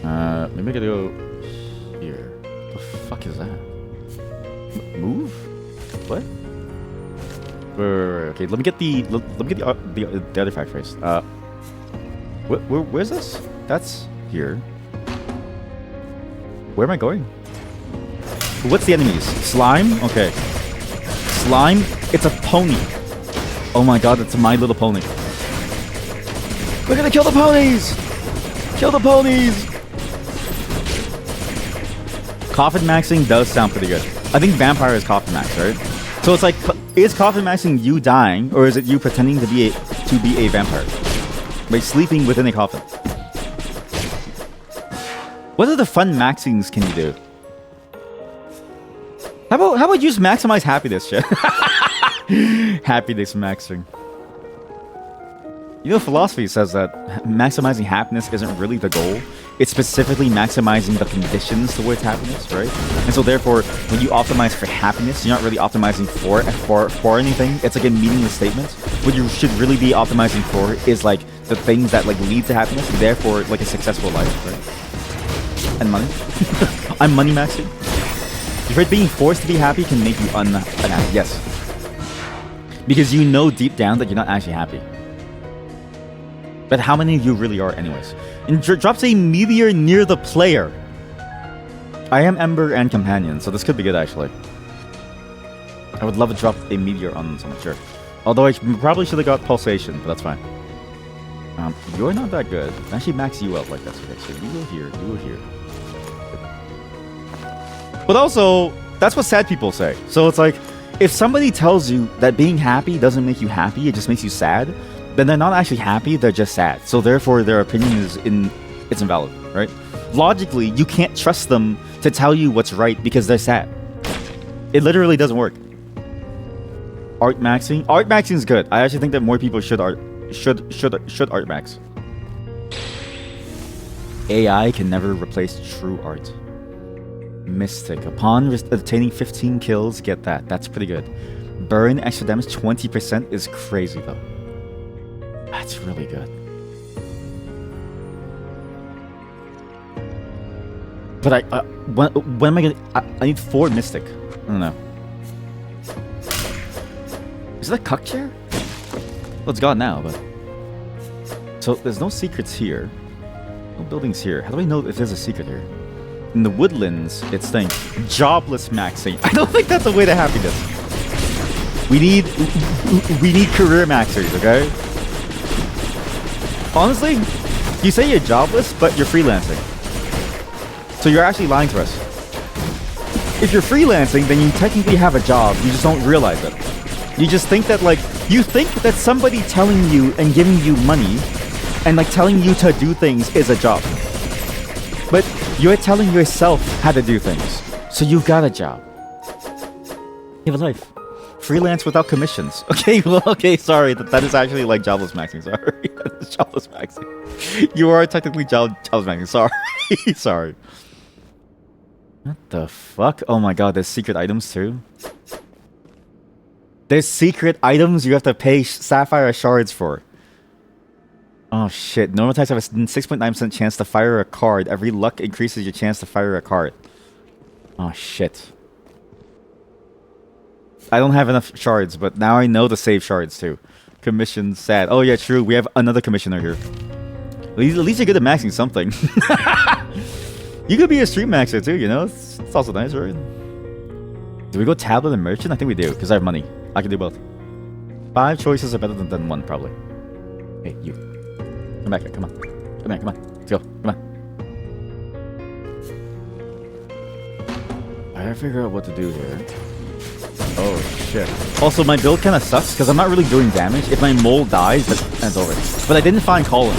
Huh. Maybe I gotta go here. The fuck is that? Move? What? Wait. Okay, let me get the artifact first. Where's this? That's here. Where am I going? What's the enemies? Slime? Okay. Slime? It's a pony. Oh my god, it's My Little Pony. We're gonna kill the ponies! Kill the ponies! Coffin maxing does sound pretty good. I think vampire is coffin max, right? So it's like, is coffin maxing you dying, or is it you pretending to be a vampire? By sleeping within a coffin. What other fun maxings can you do? How about you just maximize happiness, shit? Happiness maxing. You know, philosophy says that maximizing happiness isn't really the goal. It's specifically maximizing the conditions towards happiness, right? And so therefore, when you optimize for happiness, you're not really optimizing for anything. It's like a meaningless statement. What you should really be optimizing for is like the things that like lead to happiness, and therefore like a successful life, right? And money. I'm money maxing. You've heard being forced to be happy can make you unhappy. Yes. Because you know deep down that you're not actually happy. But how many of you really are anyways? And drops a meteor near the player. I am Ember and Companion, so this could be good actually. I would love to drop a meteor on someone, sure. Although I probably should have got Pulsation, but that's fine. You're not that good. Actually max you out like this. Okay, so you go here, you go here. But also, that's what sad people say. So it's like, if somebody tells you that being happy doesn't make you happy, it just makes you sad, then they're not actually happy, they're just sad. So therefore, their opinion is it's invalid, right? Logically, you can't trust them to tell you what's right because they're sad. It literally doesn't work. Art maxing? Art maxing is good. I actually think that more people should art max. AI can never replace true art. Mystic. Upon attaining 15 kills, get that. That's pretty good. Burn extra damage 20% is crazy though. That's really good. But when am I gonna... I need 4 Mystic. I don't know. Is that a cuck chair? Well, it's gone now, but... So, there's no secrets here. No buildings here. How do I know if there's a secret here? In the woodlands, it's saying jobless maxing. I don't think that's a way to happiness. We need career maxers, okay? Honestly, you say you're jobless, but you're freelancing. So you're actually lying to us. If you're freelancing, then you technically have a job. You just don't realize it. You just think that, like, you think that somebody telling you and giving you money and, like, telling you to do things is a job. But you're telling yourself how to do things. So you've got a job. You have a life. Freelance without commissions. Okay, well, okay, sorry. That is actually like jobless maxing. Sorry. That is jobless maxing. You are technically jobless maxing. Sorry. Sorry. What the fuck? Oh my god, there's secret items too? There's secret items you have to pay sapphire shards for. Oh shit. Normal types have a 6.9% chance to fire a card. Every luck increases your chance to fire a card. Oh shit. I don't have enough shards, but now I know to save shards too. Commission sad. Oh yeah, true. We have another commissioner here. At least you're good at maxing something. You could be a stream maxer too, you know? It's also nice, right? Do we go tablet and merchant? I think we do, because I have money. I can do both. 5 choices are better than 1, probably. Hey, you. Come back here, come on. Come here, come on. Let's go. Come on. I gotta figure out what to do here. Oh, shit. Also, my build kind of sucks, because I'm not really doing damage. If my mole dies, that's over. But I didn't find Colin.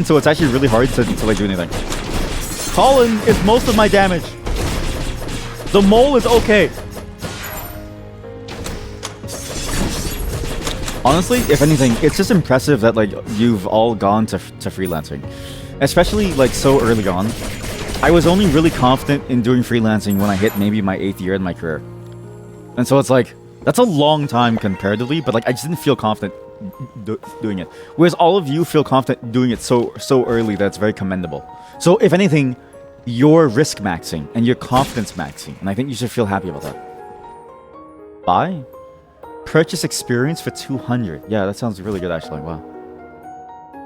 So it's actually really hard to like, do anything. Colin is most of my damage. The mole is okay. Honestly, if anything, it's just impressive that like you've all gone to freelancing. Especially like so early on. I was only really confident in doing freelancing when I hit maybe my 8th year in my career. And so it's like, that's a long time comparatively, but like I just didn't feel confident doing it. Whereas all of you feel confident doing it so early that it's very commendable. So if anything, you're risk maxing and you're confidence maxing. And I think you should feel happy about that. Buy? Purchase experience for 200. Yeah, that sounds really good actually. Wow.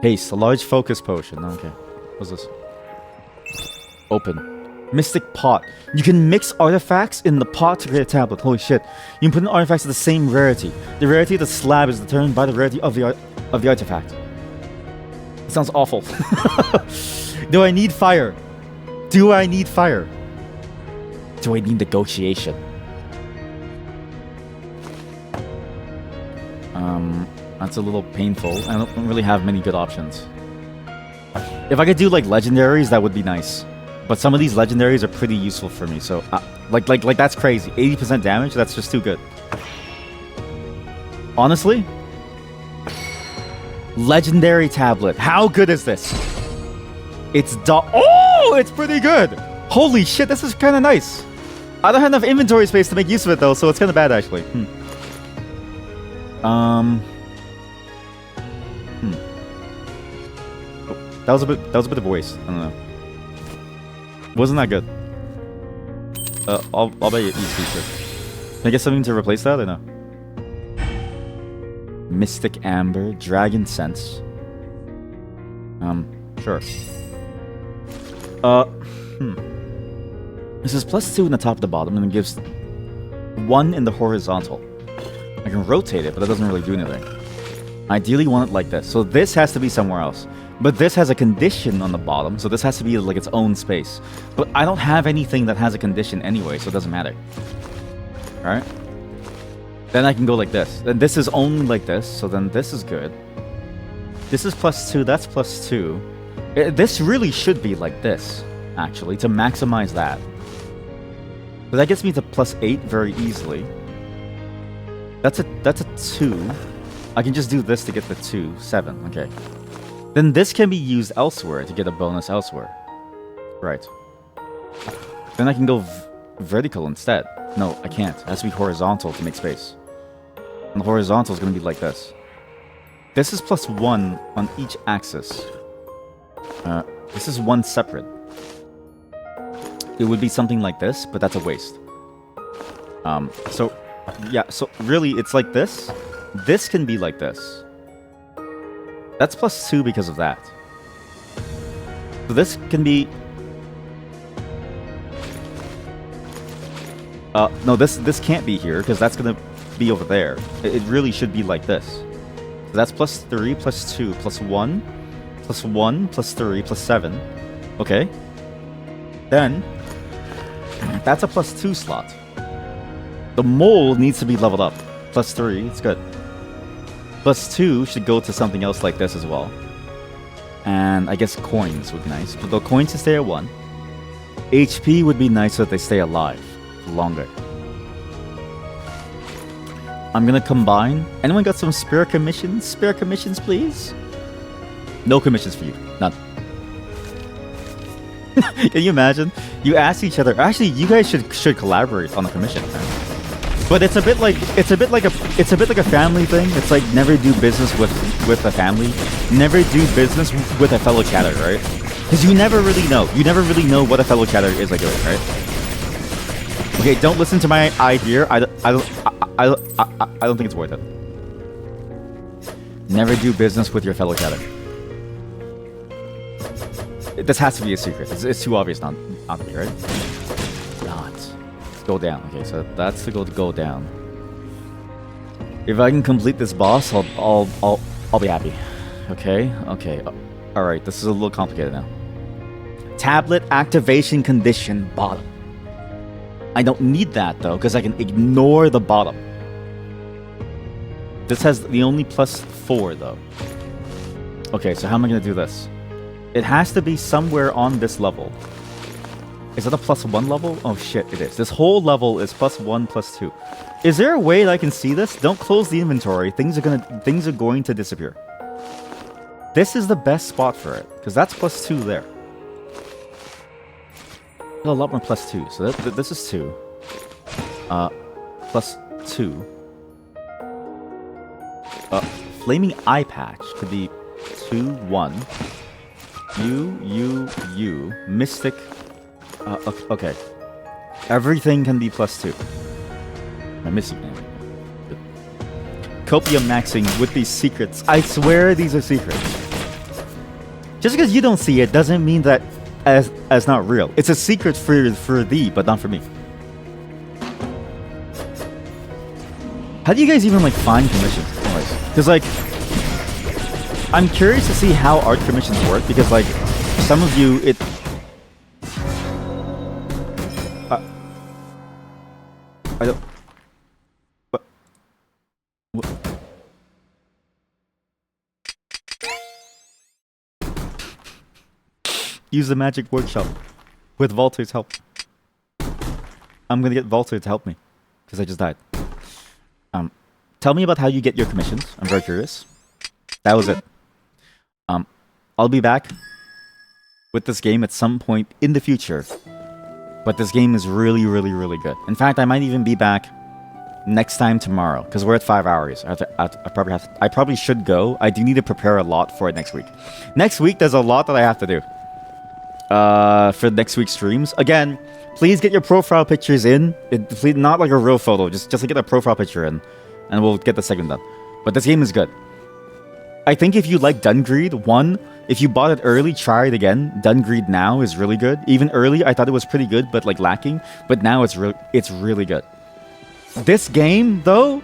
Haste, a large focus potion. Okay. What's this? Open. Mystic pot. You can mix artifacts in the pot to create a tablet. Holy shit. You can put in artifacts of the same rarity. The rarity of the slab is determined by the rarity of the artifact. It sounds awful. Do I need fire? Do I need fire? Do I need negotiation? That's a little painful. I don't really have many good options. If I could do like legendaries, that would be nice. But some of these legendaries are pretty useful for me. So, like that's crazy. 80% damage. That's just too good. Honestly, legendary tablet. How good is this? It's oh, it's pretty good. Holy shit, this is kind of nice. I don't have enough inventory space to make use of it though, so it's kind of bad actually. Oh, that was a bit of a waste. I don't know. Wasn't that good? I'll bet you each feature. Can I get something to replace that or no? Mystic Amber, Dragon Sense. Sure. This is +2 in the top and the bottom, and it gives 1 in the horizontal. I can rotate it, but that doesn't really do anything. I ideally want it like this. So this has to be somewhere else. But this has a condition on the bottom, so this has to be like its own space. But I don't have anything that has a condition anyway, so it doesn't matter. Alright? Then I can go like this. Then this is only like this, so then this is good. This is +2, that's +2. This really should be like this, actually, to maximize that. But that gets me to +8 very easily. That's a 2. I can just do this to get the 2. 7, okay. then this can be used elsewhere to get a bonus elsewhere. Right. Then I can go vertical instead. No, I can't. It has to be horizontal to make space. And the horizontal is going to be like this. This is +1 on each axis. This is one separate. It would be something like this, but that's a waste. So, yeah, so really it's like this. This can be like this. That's +2 because of that. So this can be... no, this can't be here, because that's going to be over there. It really should be like this. So that's +3, +2, +1, +1, +3, +7. Okay. Then, that's a +2 slot. The mole needs to be leveled up. +3, it's good. +2 should go to something else like this as well. And I guess coins would be nice. But the coins to stay at 1. HP would be nice so that they stay alive longer. I'm gonna combine. Anyone got some spare commissions? Spare commissions, please? No commissions for you. None. Can you imagine? You ask each other. Actually, you guys should collaborate on a commission. But it's a bit like a family thing. It's like never do business with a family. Never do business with a fellow chatter, right? Because you never really know. You never really know what a fellow chatter is like, right? Okay, don't listen to my idea. I don't think it's worth it. Never do business with your fellow chatter. This has to be a secret. It's too obvious not to be, right? Not. Let's go down. Okay, so that's the goal to go down. If I can complete this boss, I'll be happy. Okay. All right. This is a little complicated now. Tablet activation condition bottom. I don't need that though, because I can ignore the bottom. This has the only +4 though. Okay, so how am I gonna do this? It has to be somewhere on this level. Is that a +1 level? Oh shit, it is. This whole level is +1, +2. Is there a way that I can see this? Don't close the inventory. Things are going to disappear. This is the best spot for it, because that's +2 there. A lot more +2, so this is 2. +2. Flaming eye patch could be 2, 1. U. Mystic. Okay. Everything can be +2. Am I missing anything? Copium maxing with these secrets. I swear these are secrets. Just because you don't see it doesn't mean that as not real. It's a secret for thee, but not for me. How do you guys even like find commissions? Because like, I'm curious to see how art commissions work, because like, some of you I don't. What? Use the magic workshop with Volter's help. I'm gonna get Volter to help me because I just died. Tell me about how you get your commissions. I'm very curious. That was it. I'll be back with this game at some point in the future. But this game is really, really, really good. In fact, I might even be back next time tomorrow, because we're at 5 hours. I probably should go. I do need to prepare a lot for it next week. Next week, there's a lot that I have to do for next week's streams. Again, please get your profile pictures in. Please, not like a real photo, just to get a profile picture in, and we'll get the segment done. But this game is good. I think if you like Dungreed, if you bought it early, try it again. Dungreed now is really good. Even early, I thought it was pretty good, but like lacking. But now it's really good. This game, though,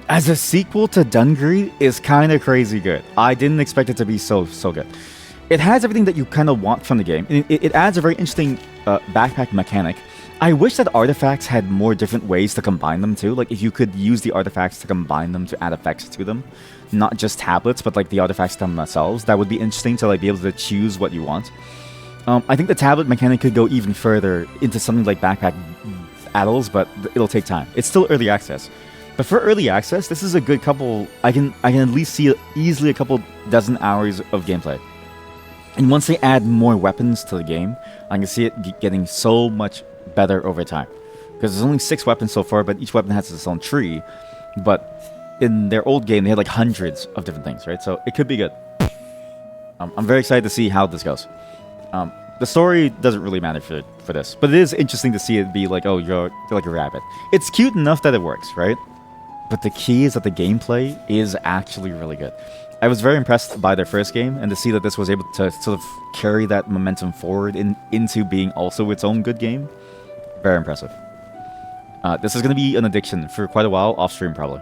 as a sequel to Dungreed, is kind of crazy good. I didn't expect it to be so good. It has everything that you kind of want from the game. It adds a very interesting backpack mechanic. I wish that artifacts had more different ways to combine them too. Like if you could use the artifacts to combine them to add effects to them. Not just tablets, but like the artifacts themselves. That would be interesting to like be able to choose what you want. I think the tablet mechanic could go even further into something like backpack battles, but it'll take time. It's still early access. But for early access, this is a good couple... I can at least see easily a couple dozen hours of gameplay. And once they add more weapons to the game, I can see it getting so much better over time. Because there's only 6 weapons so far, but each weapon has its own tree. But in their old game, they had like hundreds of different things, right? So it could be good. I'm very excited to see how this goes. The story doesn't really matter for this, but it is interesting to see it be like, oh, you're like a rabbit. It's cute enough that it works, right? But the key is that the gameplay is actually really good. I was very impressed by their first game, and to see that this was able to sort of carry that momentum forward into being also its own good game, very impressive. This is going to be an addiction for quite a while, off stream probably.